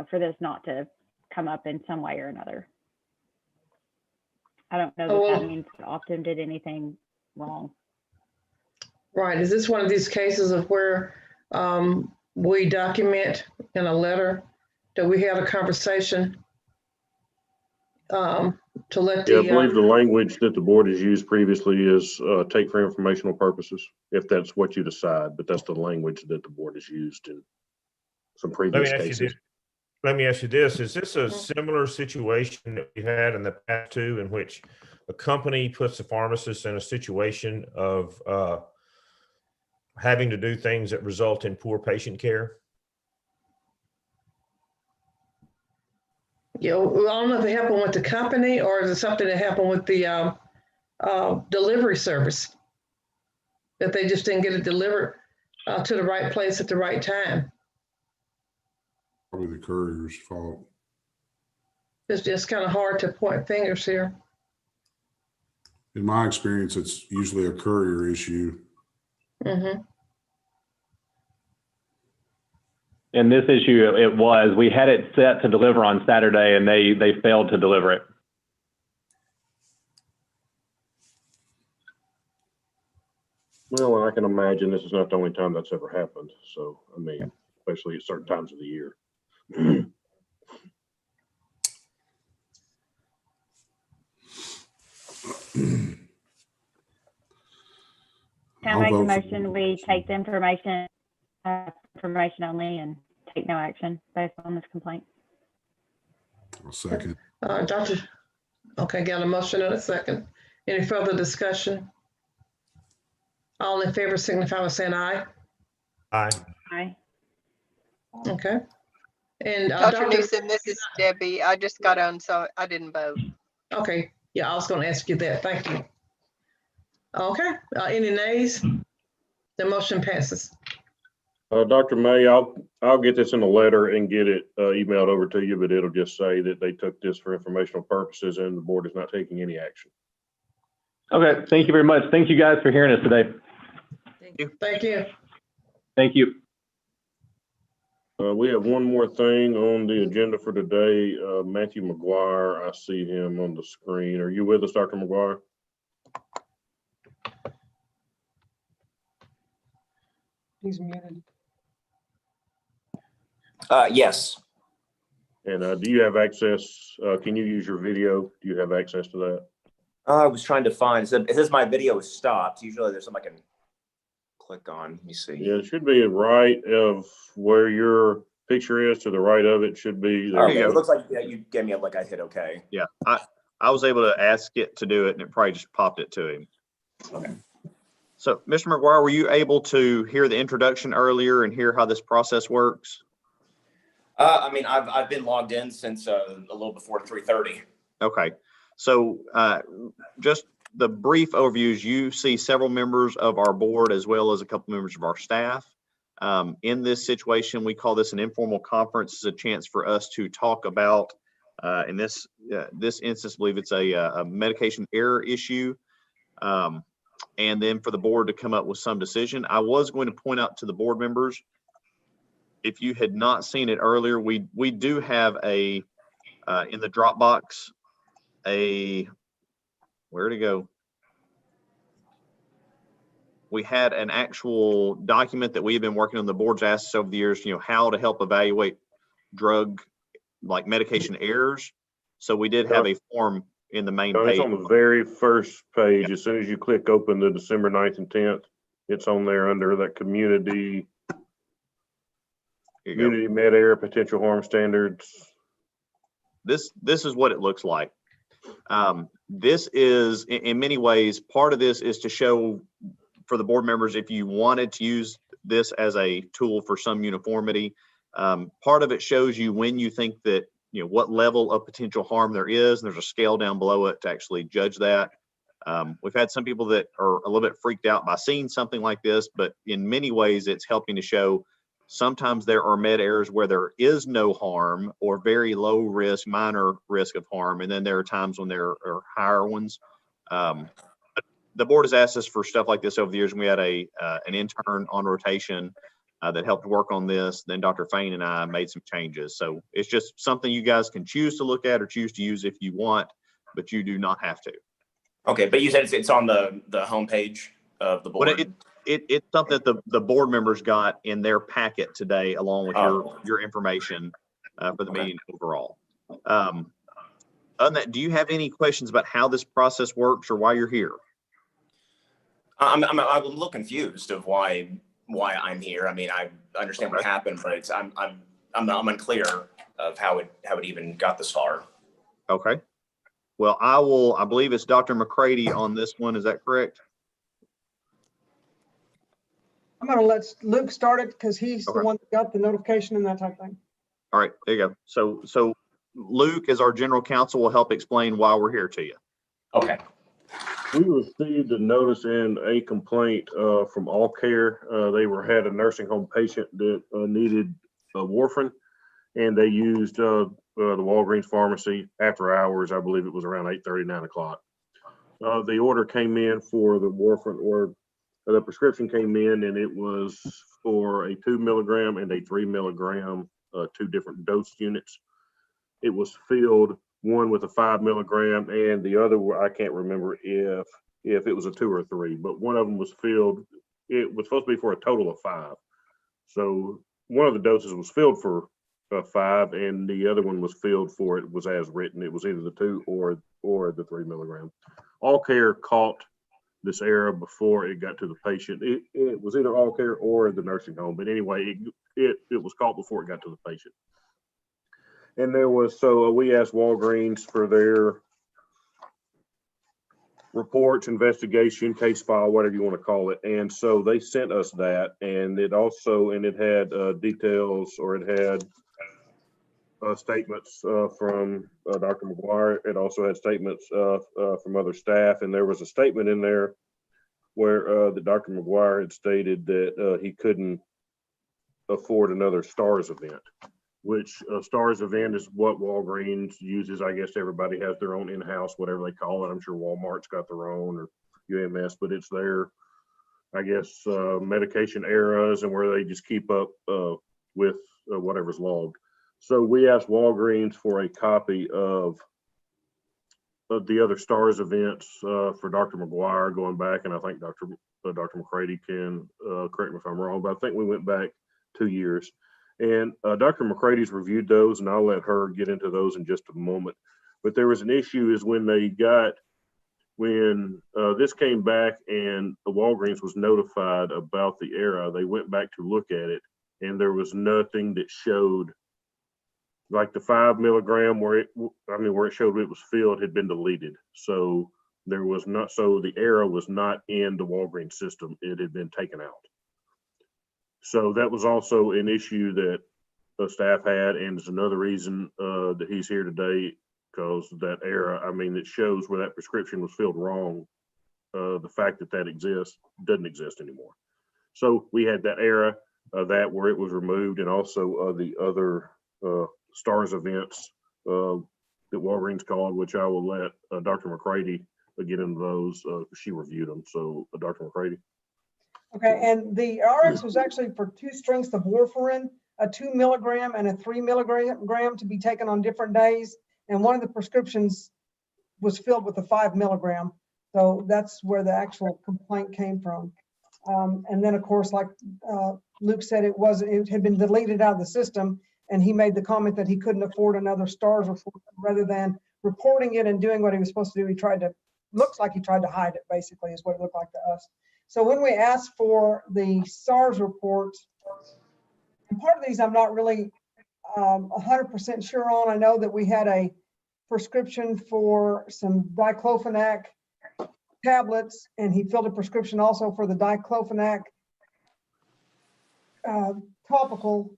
for this not to come up in some way or another. I don't know that means that Optum did anything wrong. Right. Is this one of these cases of where we document in a letter that we had a conversation to let Yeah, I the, believe the language that the board has used previously is take for informational purposes, if that's what you decide, but that's the language that the board has used in some Let me previous ask you cases. this. Let me ask you this. Is this a similar situation that we had in the past too, in which a company puts the pharmacist in a situation of having to do things that result in poor patient care? you know, I don't know if it happened with the company or is it something that happened with the delivery service, that they just didn't get it delivered to the right place at the right time. Probably the courier's fault. It's just kind of hard to point fingers here. In my experience, it's usually a courier issue. Mm-hmm. In this issue, we had it set to deliver on Saturday and they failed to deliver it. Well, I can imagine this is not the only time that's ever happened. So, I mean, especially at certain times of the year. Can I make a motion? We take the information only and take no action based on this complaint. I'll second. Okay, got a motion and a second. Any further discussion? All in favor signify by saying aye. Aye. Aye. Okay. And Dr. Newsom, this is Debbie. I just got on, so I didn't vote. Okay, yeah, I was going to ask you that. Thank you. Okay, any nays? The motion passes. Dr. May, I'll get this in a letter and get it emailed over to you, but it'll just say that they took this for informational purposes and the board is not taking any action. Okay, thank you very much. Thank you guys for hearing us today. Thank you. Thank you. We have one more thing on the agenda for today. Matthew McGuire, I see him on the screen. Are you with us, Dr. McGuire? He's muted. Yes. And do you have access? Can you use your video? Do you have access to that? I was trying to find, it says my video is stopped. Usually there's something I can click on. Let me see. Yeah, it should be right of where your picture is. To the right of it should be. There Okay, it looks like you gave me I hit okay. Yeah, I was able to ask it to do it and it probably just popped it to him. Okay. So, Mr. McGuire, were you able to hear the introduction earlier and hear how this process works? I mean, I've been logged in since a little before 3:30. Okay, so just the brief overview is you see several members of our board as well as a couple members of our staff. In this situation, we call this an informal conference. It's a chance for us to talk about, in this instance, I believe it's a medication error issue. And then for the board to come up with some decision. I was going to point out to the board members, if you had not seen it earlier, we do have in the Dropbox, where to go? We had an actual document that we've been working on. The board's asked us over the years, how to help evaluate drug, like medication errors. So we did have a form in the main page. It's on the very first page. As soon as you click open the December 9th and 10th, it's on there under that community med error potential harm standards. This is what it looks like. This is in many ways, part of this is to show for the board members, if you wanted to use this as a tool for some uniformity, part of it shows you when you think that, what level of potential harm there is. And there's a scale down below it to actually judge that. We've had some people that are a little bit freaked out by seeing something like this, but in many ways it's helping to show sometimes there are med errors where there is no harm or very low risk, minor risk of harm. And then there are times when there are higher ones. The board has asked us for stuff like this over the years. And we had an intern on rotation that helped work on this. Then Dr. Fain and I made some changes. So it's just something you guys can choose to look at or choose to use if you want, but you do not have to. Okay, but you said it's on the homepage of the board. Well, It's something that the board members got in their packet today, along with your information for the meeting overall. Other than that, do you have any questions about how this process works or why you're here? I'm a little confused of why I'm here. I mean, I understand what happened, but I'm unclear of how it even got this far. Okay. Well, I believe it's Dr. McCready on this one. Is that correct? I'm going to let Luke start it because he's the one that got the notification and that type of thing. All right, there you go. So Luke, as our general counsel, will help explain why we're here to you. Okay. We received a notice and a complaint from All Care. They had a nursing home patient that needed warfarin, and they used the Walgreens pharmacy after hours. I believe it was around 8:30, 9 o'clock. The order came in for the warfarin, or the prescription came in, and it was for a 2 milligram and a 3 milligram, 2 different dose units. It was filled, one with a 5 milligram, and the other, I can't remember if it was a 2 or a 3, but one of them was filled. It was supposed to be for a total of 5. So one of the doses was filled for 5, and the other one was filled for, it was as written. It was either the 2 or the 3 milligram. All Care caught this error before it got to the patient. It was either All Care or the nursing home, but anyway, it was caught before it got to the patient. And we asked Walgreens for their reports, investigation, case file, whatever you want to call it. And so they sent us that, and it had details, or it had statements from Dr. McGuire. It also had statements from other staff, and there was a statement in there where the Dr. McGuire had stated that he couldn't afford another STARS event, which STARS event is what Walgreens uses. I guess everybody has their own in-house, whatever they call it. I'm sure Walmart's got their own, or UMS, but it's their, I guess, medication eras, and where they just keep up with whatever's logged. So we asked Walgreens for a copy of the other STARS events for Dr. McGuire going back, and I think Dr. McCready can correct me if I'm wrong, but I think we went back 2 years. And Dr. McCready's reviewed those, and I'll let her get into those in just a moment. But there was an issue is when this came back and the Walgreens was notified about the error, they went back to look at it, and there was nothing that showed, like the 5 milligram where it showed it was filled had been deleted. So the error was not in the Walgreens system. It had been taken out. So that was also an issue that the staff had, and it's another reason that he's here today, because that error, it shows where that prescription was filled wrong. The fact that exists doesn't exist anymore. So we had that error, that where it was removed, and also the other STARS events that Walgreens called, which I will let Dr. McCready get into those. She reviewed them. So Dr. McCready. Okay, and the RX was actually for 2 strengths of warfarin, a 2 milligram and a 3 milligram to be taken on different days. And one of the prescriptions was filled with a 5 milligram. So that's where the actual complaint came from. And then, of course, like Luke said, it had been deleted out of the system, and he made the comment that he couldn't afford another STARS report. Rather than reporting it and doing what he was supposed to do, looks like he tried to hide it, basically, is what it looked like to us. So when we asked for the SARS reports, and part of these I'm not really 100% sure on. I know that we had a prescription for some diclofenac tablets, and he filled a prescription also for the diclofenac topical,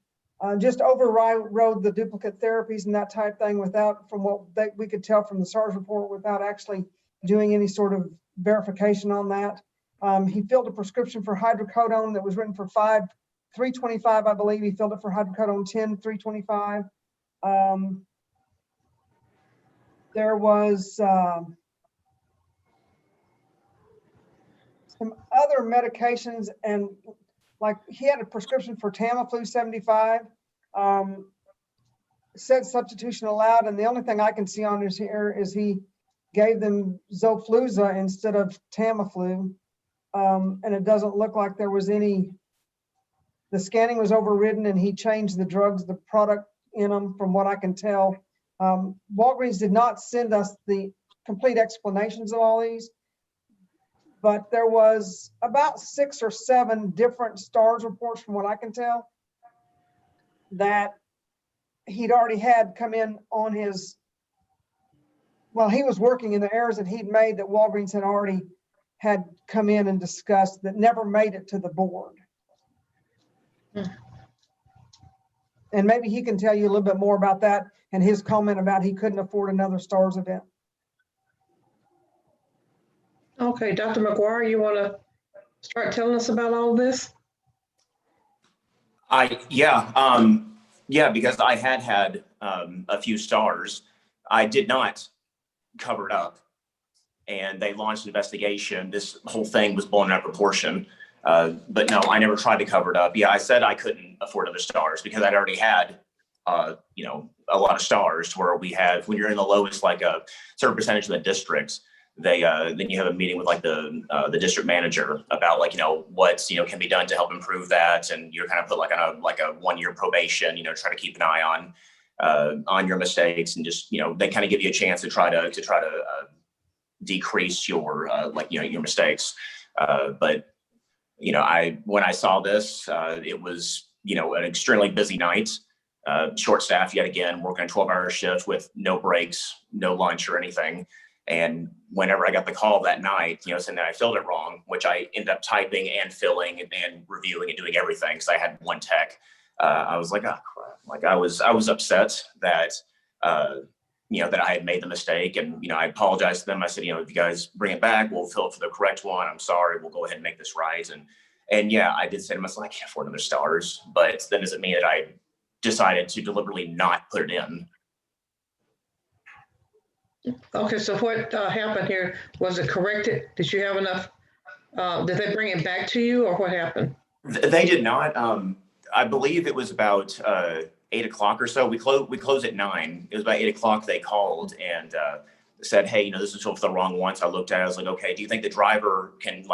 just overrode the duplicate therapies and that type thing from what we could tell from the SARS report, without actually doing any sort of verification on that. He filled a prescription for hydrocodone that was written for 325, I believe. He filled it for hydrocodone 10, 325. There was some other medications, and like he had a prescription for Tamiflu 75, said substitution allowed, and the only thing I can see on his here is he gave them Zofluza instead of Tamiflu. And it doesn't look like there was any, the scanning was overridden and he changed the drugs, the product in them, from what I can tell. Walgreens did not send us the complete explanations of all these, but there was about 6 or 7 different STARS reports, from what I can tell, that he'd already had come in on his, well, he was working in the errors that he'd made that Walgreens had already had come in and discussed that never made it to the board. And maybe he can tell you a little bit more about that and his comment about he couldn't afford another STARS event. Okay, Dr. McGuire, you want to start telling us about all this? Yeah, because I had a few STARS. I did not cover it up, and they launched an investigation. This whole thing was blown out of proportion. But no, I never tried to cover it up. Yeah, I said I couldn't afford other STARS because I'd already had, a lot of STARS, where we have, when you're in the lowest, like a certain percentage of the districts, they then you have a meeting with like the district manager about like, what's, can be done to help improve that. And you're kind of put like on a 1-year probation, try to keep an eye on your mistakes, and just, they kind of give you a chance to try to decrease your your mistakes. But when I saw this, it was, an extremely busy night, short staff yet again, working a 12-hour shift with no breaks, no lunch or anything. And whenever I got the call that night, saying that I filled it wrong, which I ended up typing and filling and reviewing and doing everything because I had one tech, I was like, oh crap! Like I was upset that that I had made the mistake, and I apologized to them. I said, if you guys bring it back, we'll fill it for the correct one. I'm sorry. We'll go ahead and make this right. And yeah, I did say to myself, I can't afford another STARS, but that doesn't mean that I decided to deliberately not put it in. Okay, so what happened here? Was it corrected? Did you have enough? Did they bring it back to you, or what happened? They did not. I believe it was about 8 o'clock or so. We closed at 9. It was about 8 o'clock. They called and said, hey, this is for the wrong one. So I looked at it. I was like, okay, do you think the driver can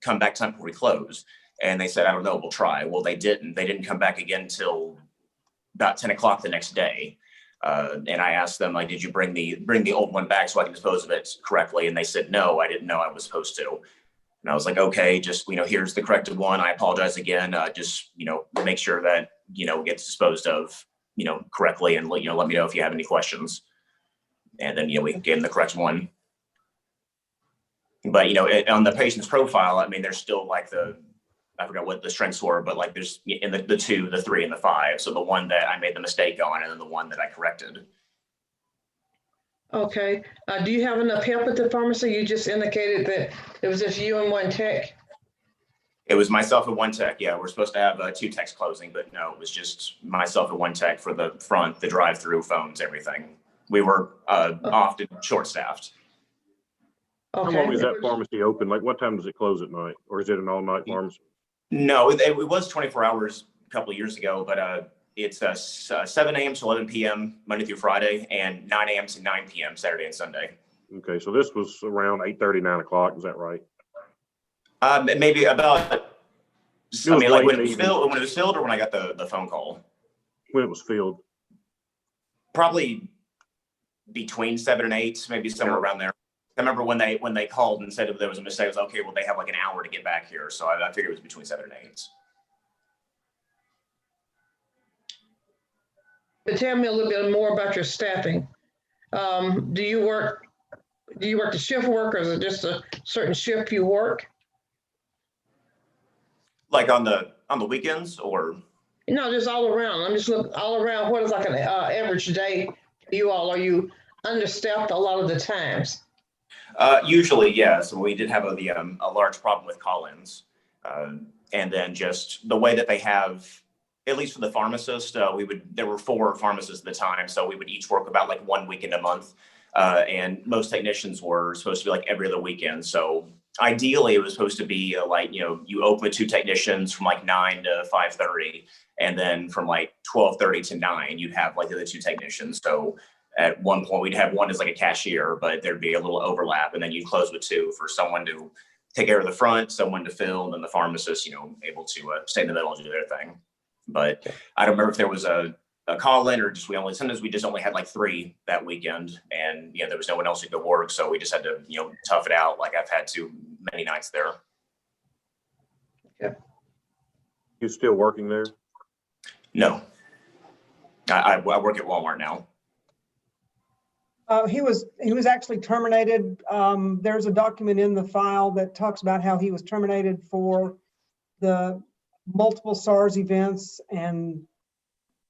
come back time before we close? And they said, I don't know, we'll try. Well, they didn't. They didn't come back again until about 10 o'clock the next day. And I asked them, did you bring the old one back so I can dispose of it correctly? And they said, no, I didn't know I was supposed to. And I was like, okay, just, here's the corrected one. I apologize again. Just, make sure that, gets disposed of, correctly, and let me know if you have any questions. And then, we gave them the correct one. But, on the patient's profile, there's still I forgot what the strengths were, but there's in the 2, the 3, and the 5. So the one that I made the mistake on, and then the one that I corrected. Okay. Do you have enough help at the pharmacy? You just indicated that it was just you and one tech. It was myself and one tech. Yeah, we're supposed to have 2 techs closing, but no, it was just myself and one tech for the front, the drive-through, phones, everything. We were often short-staffed. Okay. How long is that pharmacy open? What time does it close at night? Or is it an all-night pharmacy? No, it was 24 hours a couple of years ago, but it's 7 a.m. to 11 p.m. Monday through Friday, and 9 a.m. to 9 p.m. Saturday and Sunday. Okay, so this was around 8:30, 9 o'clock. Is that right? Maybe about. When it was filled, or when I got the phone call. When it was filled. Probably between 7 and 8, maybe somewhere around there. I remember when they called and said if there was a mistake, I was okay, well, they have an hour to get back here. So I figured it was between 7 and 8. But tell me a little bit more about your staffing. Do you work the shift work, or is it just a certain shift you work? On the weekends, or? No, just all around. I'm just looking all around. What is an average day for you all? Are you understaffed a lot of the times? Usually, yes. We did have a large problem with call-ins, and then just the way that they have, at least for the pharmacist, there were 4 pharmacists at the time, so we would each work about 1 weekend a month, and most technicians were supposed to be every other weekend. So ideally, it was supposed to be you open with 2 technicians from 9 to 5:30, and then from 12:30 to 9, you'd have the other 2 technicians. So at one point, we'd have one as a cashier, but there'd be a little overlap, and then you'd close with 2 for someone to take care of the front, someone to fill, and then the pharmacist, able to stay in the middle and do their thing. But I don't remember if there was a call in or just sometimes we just only had like 3 that weekend, and there was no one else who could work, so we just had to tough it out like I've had to many nights there. You still working there? No, I work at Walmart now. He was actually terminated. There's a document in the file that talks about how he was terminated for the multiple SARS events and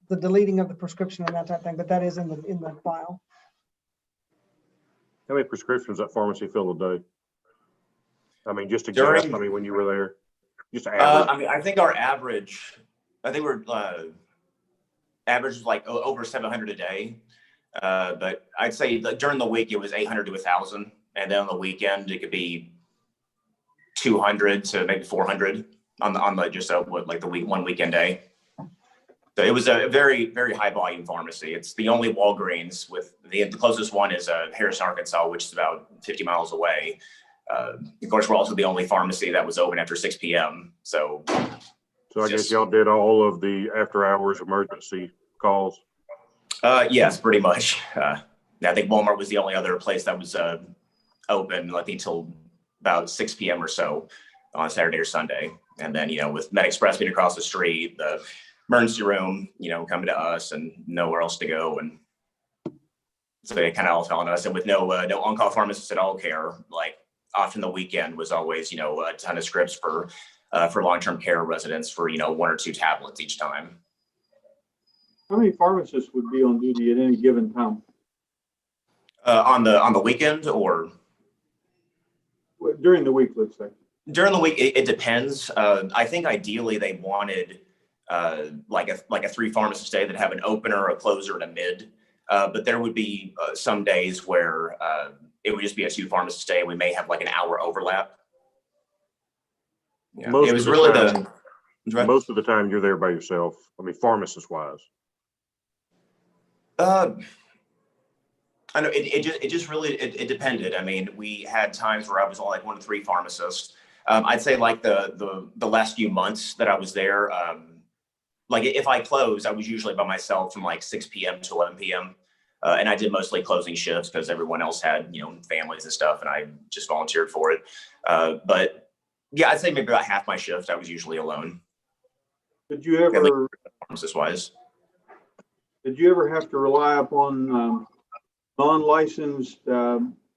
the deleting of the prescription and that type of thing, but that is in the file. How many prescriptions that pharmacy fill a day? I mean, just to During- guess, when you were there, just average. I think our average, we're average was like over 700 a day. But I'd say during the week, it was 800 to 1,000. And then on the weekend, it could be 200 to maybe 400 on the one weekend day. So it was a very, very high volume pharmacy. It's the only Walgreens with the closest one is Harrison, Arkansas, which is about 50 miles away. Of course, we're also the only pharmacy that was open after 6 p.m. So I guess y'all did all of the after hours emergency calls. Yes, pretty much. I think Walmart was the only other place that was open, I think, till about 6 p.m. or so on Saturday or Sunday. And then, with MedExpress being across the street, the emergency room, coming to us and nowhere else to go. And so they kind of all fell on us. And with no on-call pharmacists at all care, like often the weekend was always, a ton of scripts for long-term care residents for, 1 or 2 tablets each time. How many pharmacists would be on duty at any given time? On the weekend or? During the week, let's say. During the week, it depends. I think ideally they wanted like a 3 pharmacist day that have an opener, a closer, and a mid. But there would be some days where it would just be a 2 pharmacist day. We may have like an hour overlap. Yeah, Most it was of the really time, most of the time you're there by yourself. I mean, pharmacist wise. I know it just really depended. I mean, we had times where I was only like 1 to 3 pharmacists. I'd say like the last few months that I was there, like if I closed, I was usually by myself from like 6 p.m. to 11 p.m. And I did mostly closing shifts because everyone else had, families and stuff, and I just volunteered for it. But yeah, I'd say maybe about half my shift, I was usually alone. Did you ever, pharmacist wise? Did you ever have to rely upon non-licensed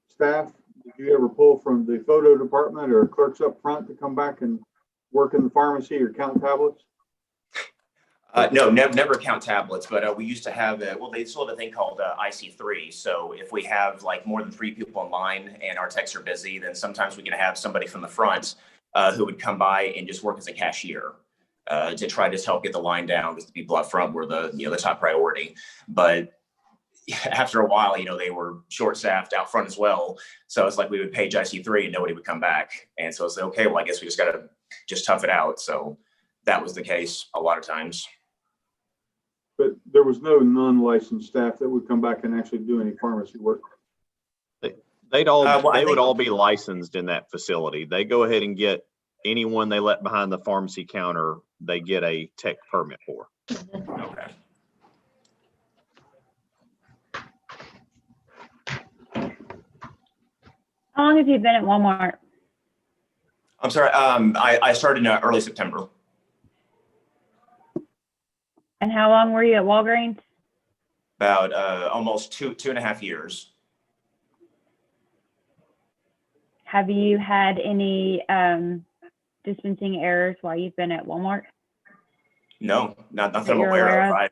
staff? Did you ever pull from the photo department or clerks up front to come back and work in the pharmacy or count tablets? No, never count tablets, but we used to have they still have a thing called IC3. So if we have like more than 3 people in line and our techs are busy, then sometimes we can have somebody from the front who would come by and just work as a cashier to try to help get the line down, because the people up front were the top priority. But after a while, they were short-staffed out front as well. So it's like we would page IC3 and nobody would come back. And so it's like, okay, well, I guess we just got to just tough it out. So that was the case a lot of times. But there was no non-licensed staff that would come back and actually do any pharmacy work. They would all be licensed in that facility. They go ahead and get anyone they let behind the pharmacy counter, they get a tech permit for. Okay. How long have you been at Walmart? I'm sorry. I started in early September. And how long were you at Walgreens? About almost two and a half years. Have you had any dispensing errors while you've been at Walmart? No, nothing I'm aware of.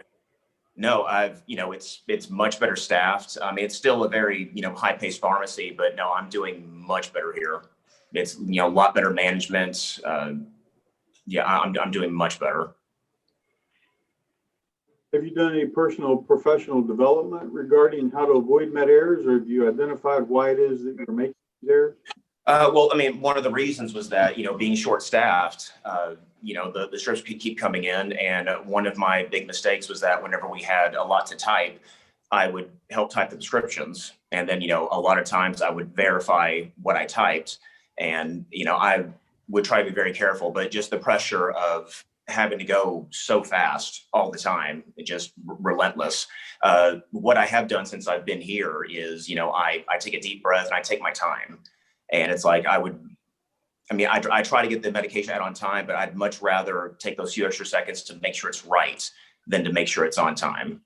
It's much better staffed. I mean, it's still a very, high-paced pharmacy, but no, I'm doing much better here. It's, a lot better management. I'm doing much better. Have you done any personal professional development regarding how to avoid med errors, or have you identified why it is that you're making these errors? Well, I mean, one of the reasons was that, being short-staffed, the strips keep coming in. And one of my big mistakes was that whenever we had a lot to type, I would help type the prescriptions. And then, a lot of times I would verify what I typed. And, I would try to be very careful, but just the pressure of having to go so fast all the time, just relentless. What I have done since I've been here is, I take a deep breath and I take my time. And it's like, I try to get the medication out on time, but I'd much rather take those few extra seconds to make sure it's right than to make sure it's on time.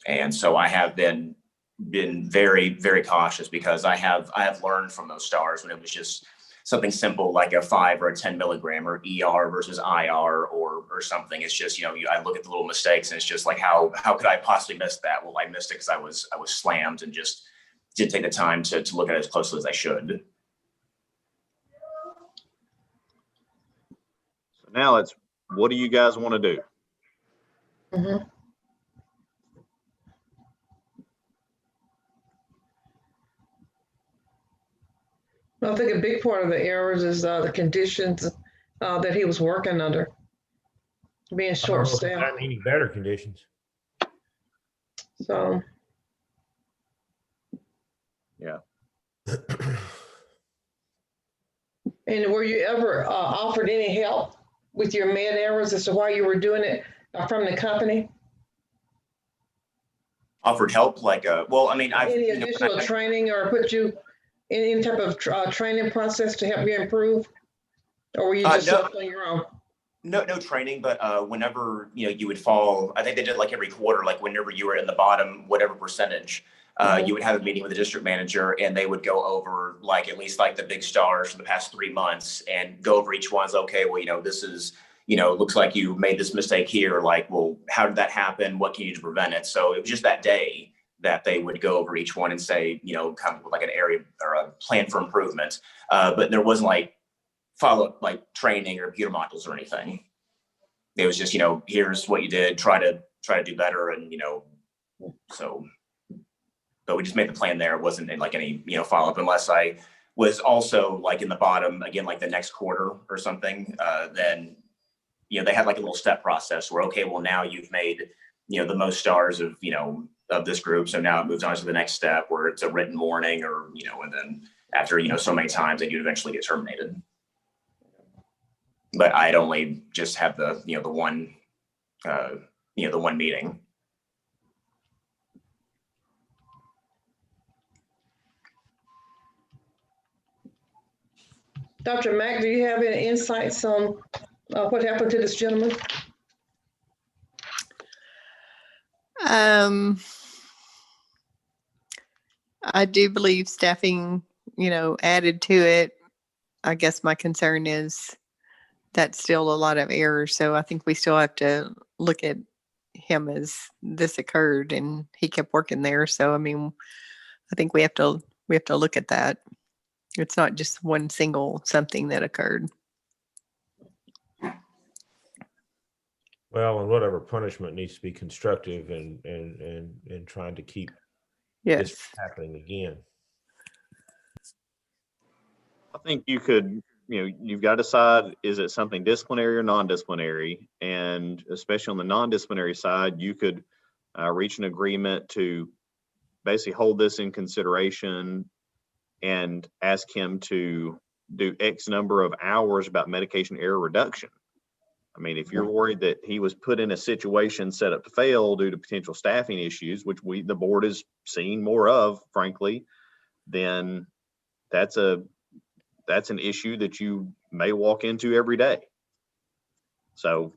And so I have been very, very cautious, because I have learned from those stars when it was just something simple like a 5 or a 10 milligram or ER versus IR or something. It's just, I look at the little mistakes and it's just like, how could I possibly miss that? Well, I missed it because I was slammed and just didn't take the time to look at it as closely as I should. So now it's, what do you guys want to do? Mm-hmm. I think a big part of the errors is the conditions that he was working under, being short staffed. Not any better conditions. So, yeah. And were you ever offered any help with your med errors as to why you were doing it from the company? Offered help, like, any additional training, or put you in any type of training process to help you improve, or were you just left on your own? No training, but whenever, you would fall, I think they did like every quarter, like whenever you were in the bottom, whatever percentage, you would have a meeting with the district manager, and they would go over like, at least like the big stars for the past 3 months, and go over each one's, okay, well, this is, looks like you made this mistake here. Like, well, how did that happen? What can you do to prevent it? So it was just that day that they would go over each one and say, kind of like an area or a plan for improvement. But there wasn't like follow-up, like training or computer modules or anything. It was just, here's what you did, try to do better. And, so, but we just made the plan there. It wasn't in like any, follow-up, unless I was also like in the bottom again, like the next quarter or something. Then, they had like a little step process where, okay, well, now you've made, the most stars of, of this group. So now it moves on to the next step where it's a written warning, or, and then after, so many times, that you'd eventually get terminated. But I'd only just have the, the one, the one meeting. Dr. Mack, do you have any insights on what happened to this gentleman? I do believe staffing, added to it. I guess my concern is that's still a lot of errors. So I think we still have to look at him as this occurred and he kept working there. So, I think we have to look at that. It's not just one single something that occurred. Well, and whatever punishment needs to be constructive and trying to keep this from happening again. I think you could, you've got to decide, is it something disciplinary or non-disciplinary? And especially on the non-disciplinary side, you could reach an agreement to basically hold this in consideration and ask him to do X number of hours about medication error reduction. If you're worried that he was put in a situation set up to fail due to potential staffing issues, which the board is seeing more of, frankly, then that's an issue that you may walk into every day. So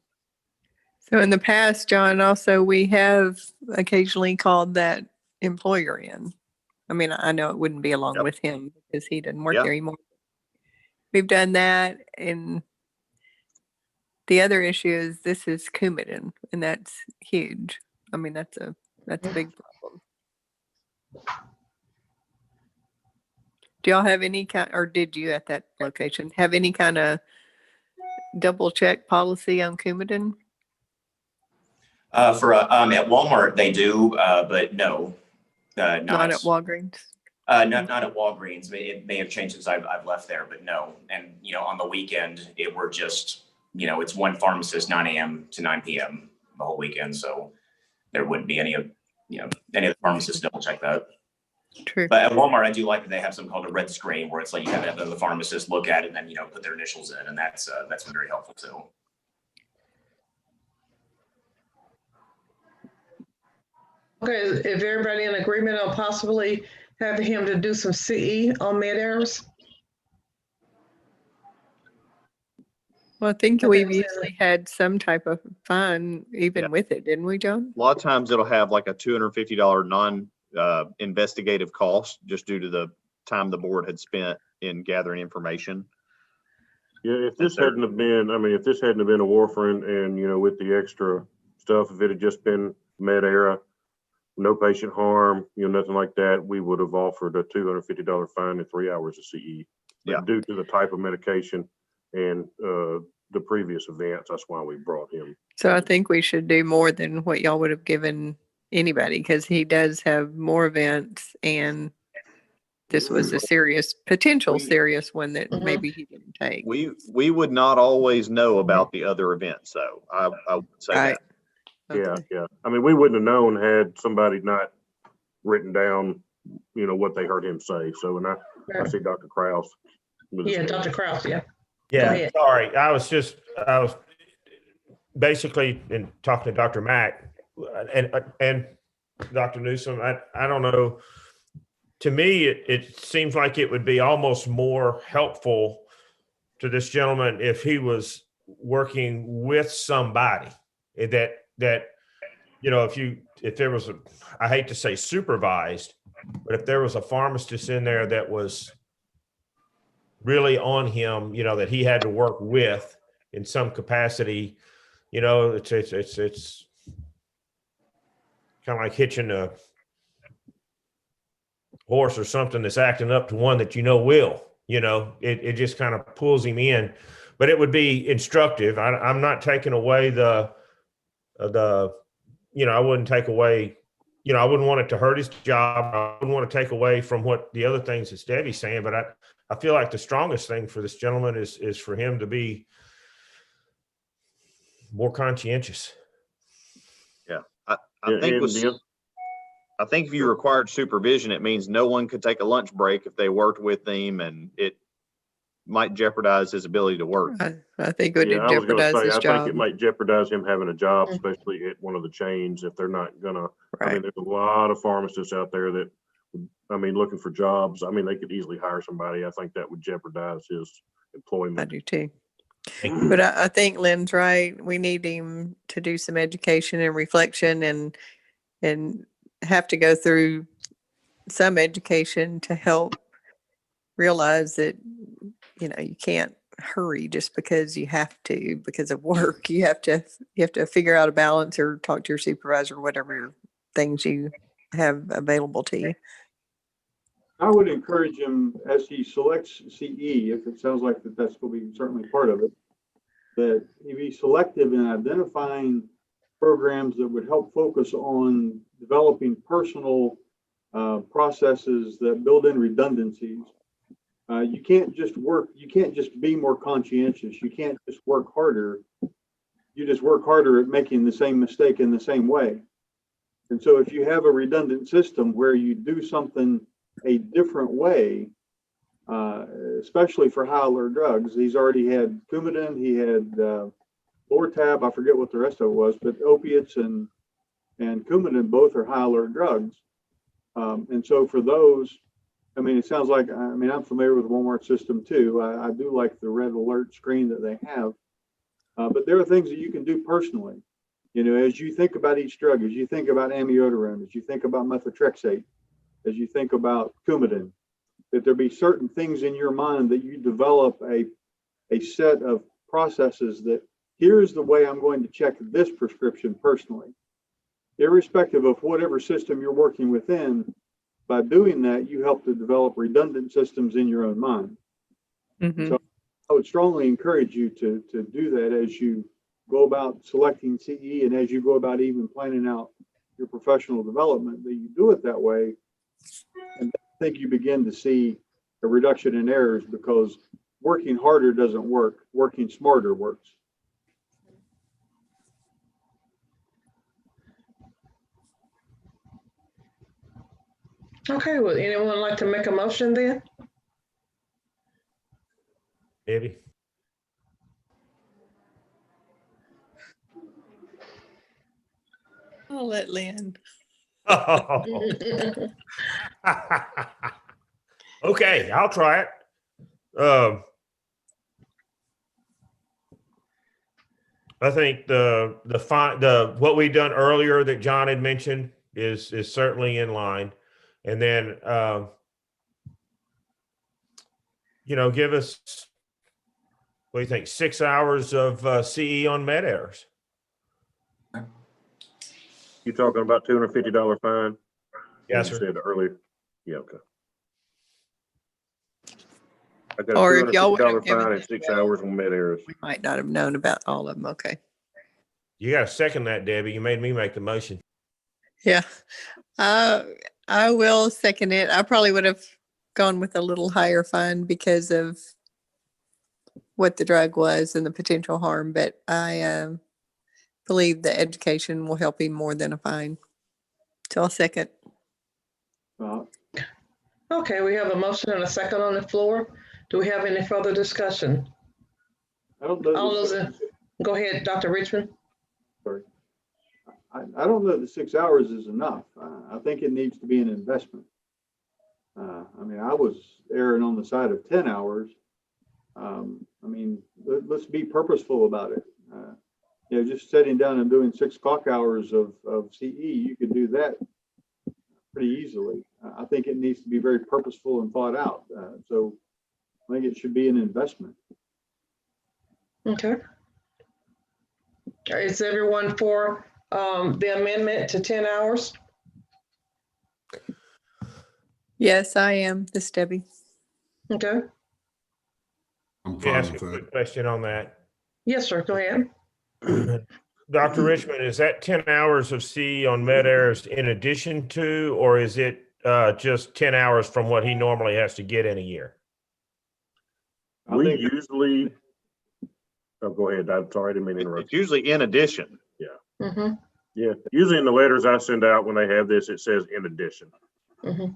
in the past, John, also we have occasionally called that employer in. I know it wouldn't be along with him because he doesn't work there anymore. We've done that, and the other issue is this is Coumadin, and that's huge. That's a big problem. Do y'all have any kind, or did you at that location have any kind of double check policy on Coumadin? At Walmart they do, but no, not at Walgreens. Not at Walgreens. It may have changed since I've left there, but no. And on the weekend, we're just it's one pharmacist, 9 a.m. to 9 p.m. the whole weekend, so there wouldn't be any of the pharmacists double check that. True. But at Walmart, I do like that they have something called a red screen where it's like you have the pharmacist look at it and then, put their initials in. And that's been very helpful too. Okay, is everybody in agreement on possibly having him to do some CE on med errors? Well, I think Okay, we've so- usually had some type of fine even with it, didn't we, John? A lot of times it'll have like a $250 investigative cost just due to the time the board had spent in gathering information. Yeah, if this hadn't have been, if this hadn't have been a warfarin and, with the extra stuff, if it had just been med era, no patient harm, nothing like that, we would have offered a $250 fine and 3 hours of CE. But Yeah. due to the type of medication and the previous events, that's why we brought him. So I think we should do more than what y'all would have given anybody because he does have more events and this was a potential serious one that maybe he didn't take. We would not always know about the other events, though. I would say that. Yeah. We wouldn't have known had somebody not written down, what they heard him say. So, and I see Dr. Krause. Yeah, Dr. Krause, yeah. Go Yeah, ahead. sorry. I was basically in talking to Dr. Mack and Dr. Newsom. I don't know. To me, it seems like it would be almost more helpful to this gentleman if he was working with somebody that if there was I hate to say supervised, but if there was a pharmacist in there that was really on him, that he had to work with in some capacity, it's kind of like hitching a horse or something that's acting up to one that will, it just kind of pulls him in, but it would be instructive. I'm not taking away I wouldn't take away, I wouldn't want it to hurt his job. I wouldn't want to take away from what the other things that Debbie's saying, but I feel like the strongest thing for this gentleman is for him to be more conscientious. Yeah. I think if you required supervision, it means no one could take a lunch break if they worked with him, and it might jeopardize his ability to work. I think it would jeopardize his job. I think it might jeopardize him having a job, especially at one of the chains if they're not gonna. There's a lot of pharmacists out there that, looking for jobs. They could easily hire somebody. I think that would jeopardize his employment. I do too. But I think Lynn's right. We need him to do some education and reflection and have to go through some education to help realize that, you can't hurry just because you have to, because of work. You have to figure out a balance or talk to your supervisor, whatever things you have available to you. I would encourage him as he selects CE, if it sounds like that's going to be certainly part of it, that he be selective in identifying programs that would help focus on developing personal processes that build in redundancies. You can't just be more conscientious. You can't just work harder. You just work harder at making the same mistake in the same way. And so if you have a redundant system where you do something a different way, especially for high alert drugs, he's already had Coumadin, he had Lortab, I forget what the rest of it was, but opiates and Coumadin both are high alert drugs. And so for those, it sounds like, I'm familiar with the Walmart system too. I do like the red alert screen that they have. But there are things that you can do personally. As you think about each drug, as you think about amiodarone, as you think about methotrexate, as you think about Coumadin, that there be certain things in your mind that you develop a set of processes that here's the way I'm going to check this prescription personally. Irrespective of whatever system you're working within, by doing that, you help to develop redundant systems in your own mind. Mm-hmm. So I would strongly encourage you to do that as you go about selecting CE and as you go about even planning out your professional development, that you do it that way. And I think you begin to see a reduction in errors, because working harder doesn't work. Working smarter works. Okay, would anyone like to make a motion then? Debbie? I'll let Lynn. Okay, I'll try it. I think what we done earlier that John had mentioned is certainly in line. And then, give us, what do you think, 6 hours of CE on med errors? You talking about $250 fine? Yes, You sir. said earlier. Yeah, okay. I got a Or if y'all would have $250 given fine it and 6 to us, hours on med errors. we might not have known about all of them. Okay. You got to second that, Debbie. You made me make the motion. Yeah. I will second it. I probably would have gone with a little higher fine because of what the drug was and the potential harm, but I believe the education will help him more than a fine. So I'll second. Okay, we have a motion and a second on the floor. Do we have any further discussion? All those go ahead, Dr. Richmond. Sorry. I don't know that 6 hours is enough. I think it needs to be an investment. I mean, I was erring on the side of 10 hours. Let's be purposeful about it. Just sitting down and doing 6 clock hours of CE, you can do that pretty easily. I think it needs to be very purposeful and thought out. So I think it should be an investment. Okay. Is everyone for the amendment to 10 hours? Yes, I am. This is Debbie. Okay. I'm Can I fine ask with a that. quick question on that? Yes, sir. Go ahead. Dr. Richmond, is that 10 hours of C on med errors in addition to, or is it just 10 hours from what he normally has to get in a year? We usually, go ahead. I'm sorry, I didn't mean to interrupt. It's usually in addition. Yeah. Mm-hmm. Yeah. Usually in the letters I send out when they have this, it says in addition. Mm-hmm.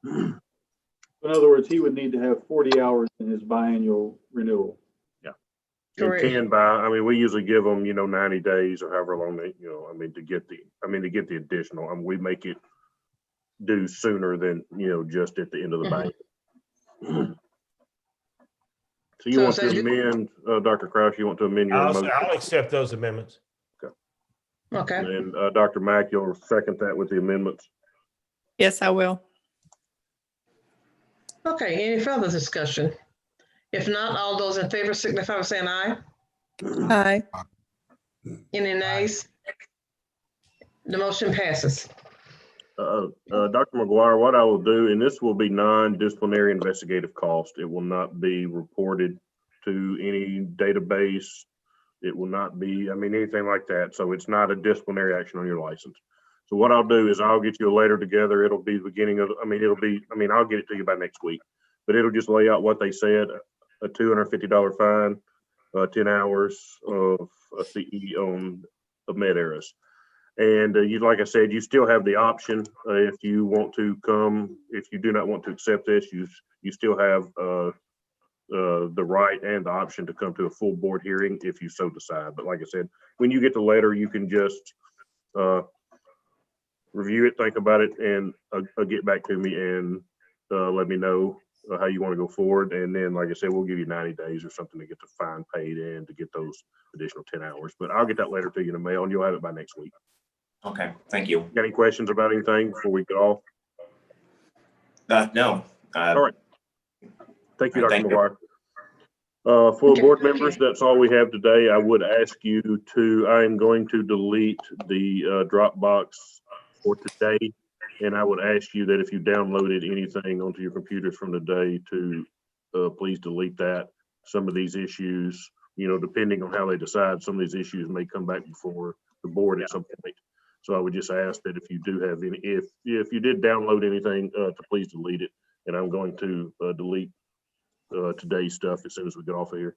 In other words, he would need to have 40 hours in his biannual renewal. Yeah. Correct. And 10 we usually give them, 90 days or however long they, to get the additional. We make it due sooner than, just at the end of the bank. So you want to amend, Dr. Krause, you want to amend your motion? I'll accept those amendments. Okay. And Dr. Mack, you'll second that with the amendments? Yes, I will. Okay, any further discussion? If not, all those in favor signify by saying aye. Aye. Any nays? The motion passes. Dr. McGuire, what I will do, and this will be non-disciplinary investigative cost. It will not be reported to any database. It will not be, anything like that. So it's not a disciplinary action on your license. So what I'll do is I'll get you a letter together. It'll be the beginning of, I'll get it to you by next week, but it'll just lay out what they said, a $250 fine, 10 hours of CE on med errors. And like I said, you still have the option if you want to come. If you do not want to accept this, you still have the right and the option to come to a full board hearing if you so decide. But like I said, when you get the letter, you can just review it, think about it, and get back to me and let me know how you want to go forward. And then, like I said, we'll give you 90 days or something to get the fine paid and to get those additional 10 hours. But I'll get that letter to you in the mail, and you'll have it by next week. Okay, thank you. Got any questions about anything before we get off? No. All right. Thank you, Dr. Thank you. McGuire. For board members, that's all we have today. I would ask you I am going to delete the Dropbox for today. And I would ask you that if you downloaded anything onto your computers from today to please delete that. Some of these issues, depending on how they decide, some of these issues may come back before the board at some point. So I would just ask that if you do have any, if you did download anything, to please delete it. And I'm going to delete today's stuff as soon as we get off of here.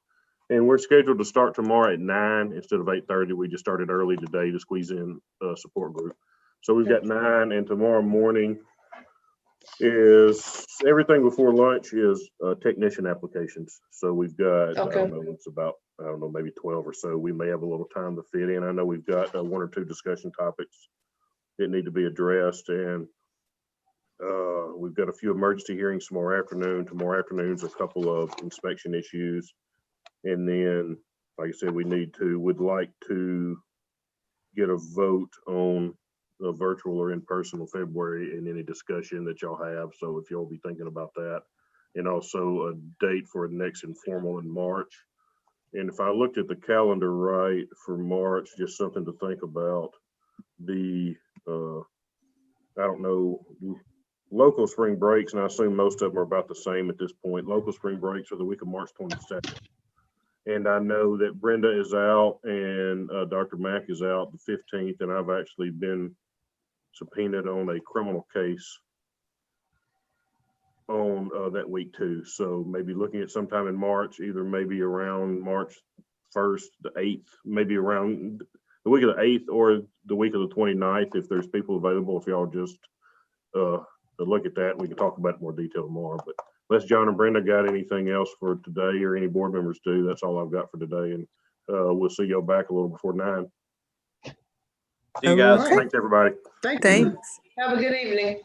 And we're scheduled to start tomorrow at 9 instead of 8:30. We just started early today to squeeze in a support group. So we've got 9, and tomorrow morning is everything before lunch is technician applications. So we've got, I Okay. don't know, it's about, I don't know, maybe 12 or so. We may have a little time to fit in. I know we've got one or two discussion topics that need to be addressed, and we've got a few emergency hearings tomorrow afternoon. Tomorrow afternoon's a couple of inspection issues. And then, like I said, would like to get a vote on the virtual or in person in February and any discussion that y'all have. So if y'all be thinking about that, and also a date for the next informal in March. And if I looked at the calendar right for March, just something to think about, the, I don't know, local spring breaks, and I assume most of them are about the same at this point. Local spring breaks are the week of March 22nd. And I know that Brenda is out and Dr. Mack is out the 15th, and I've actually been subpoenaed on a criminal case on that week too. So maybe looking at sometime in March, either maybe around March 1st, the 8th, maybe around the week of the 8th or the week of the 29th, if there's people available, if y'all just look at that, we can talk about it in more detail tomorrow. But unless John and Brenda got anything else for today, or any board members do, that's all I've got for today. And we'll see y'all back a little before 9. See you guys. Okay. Thanks, everybody. Thank you. Have a good evening.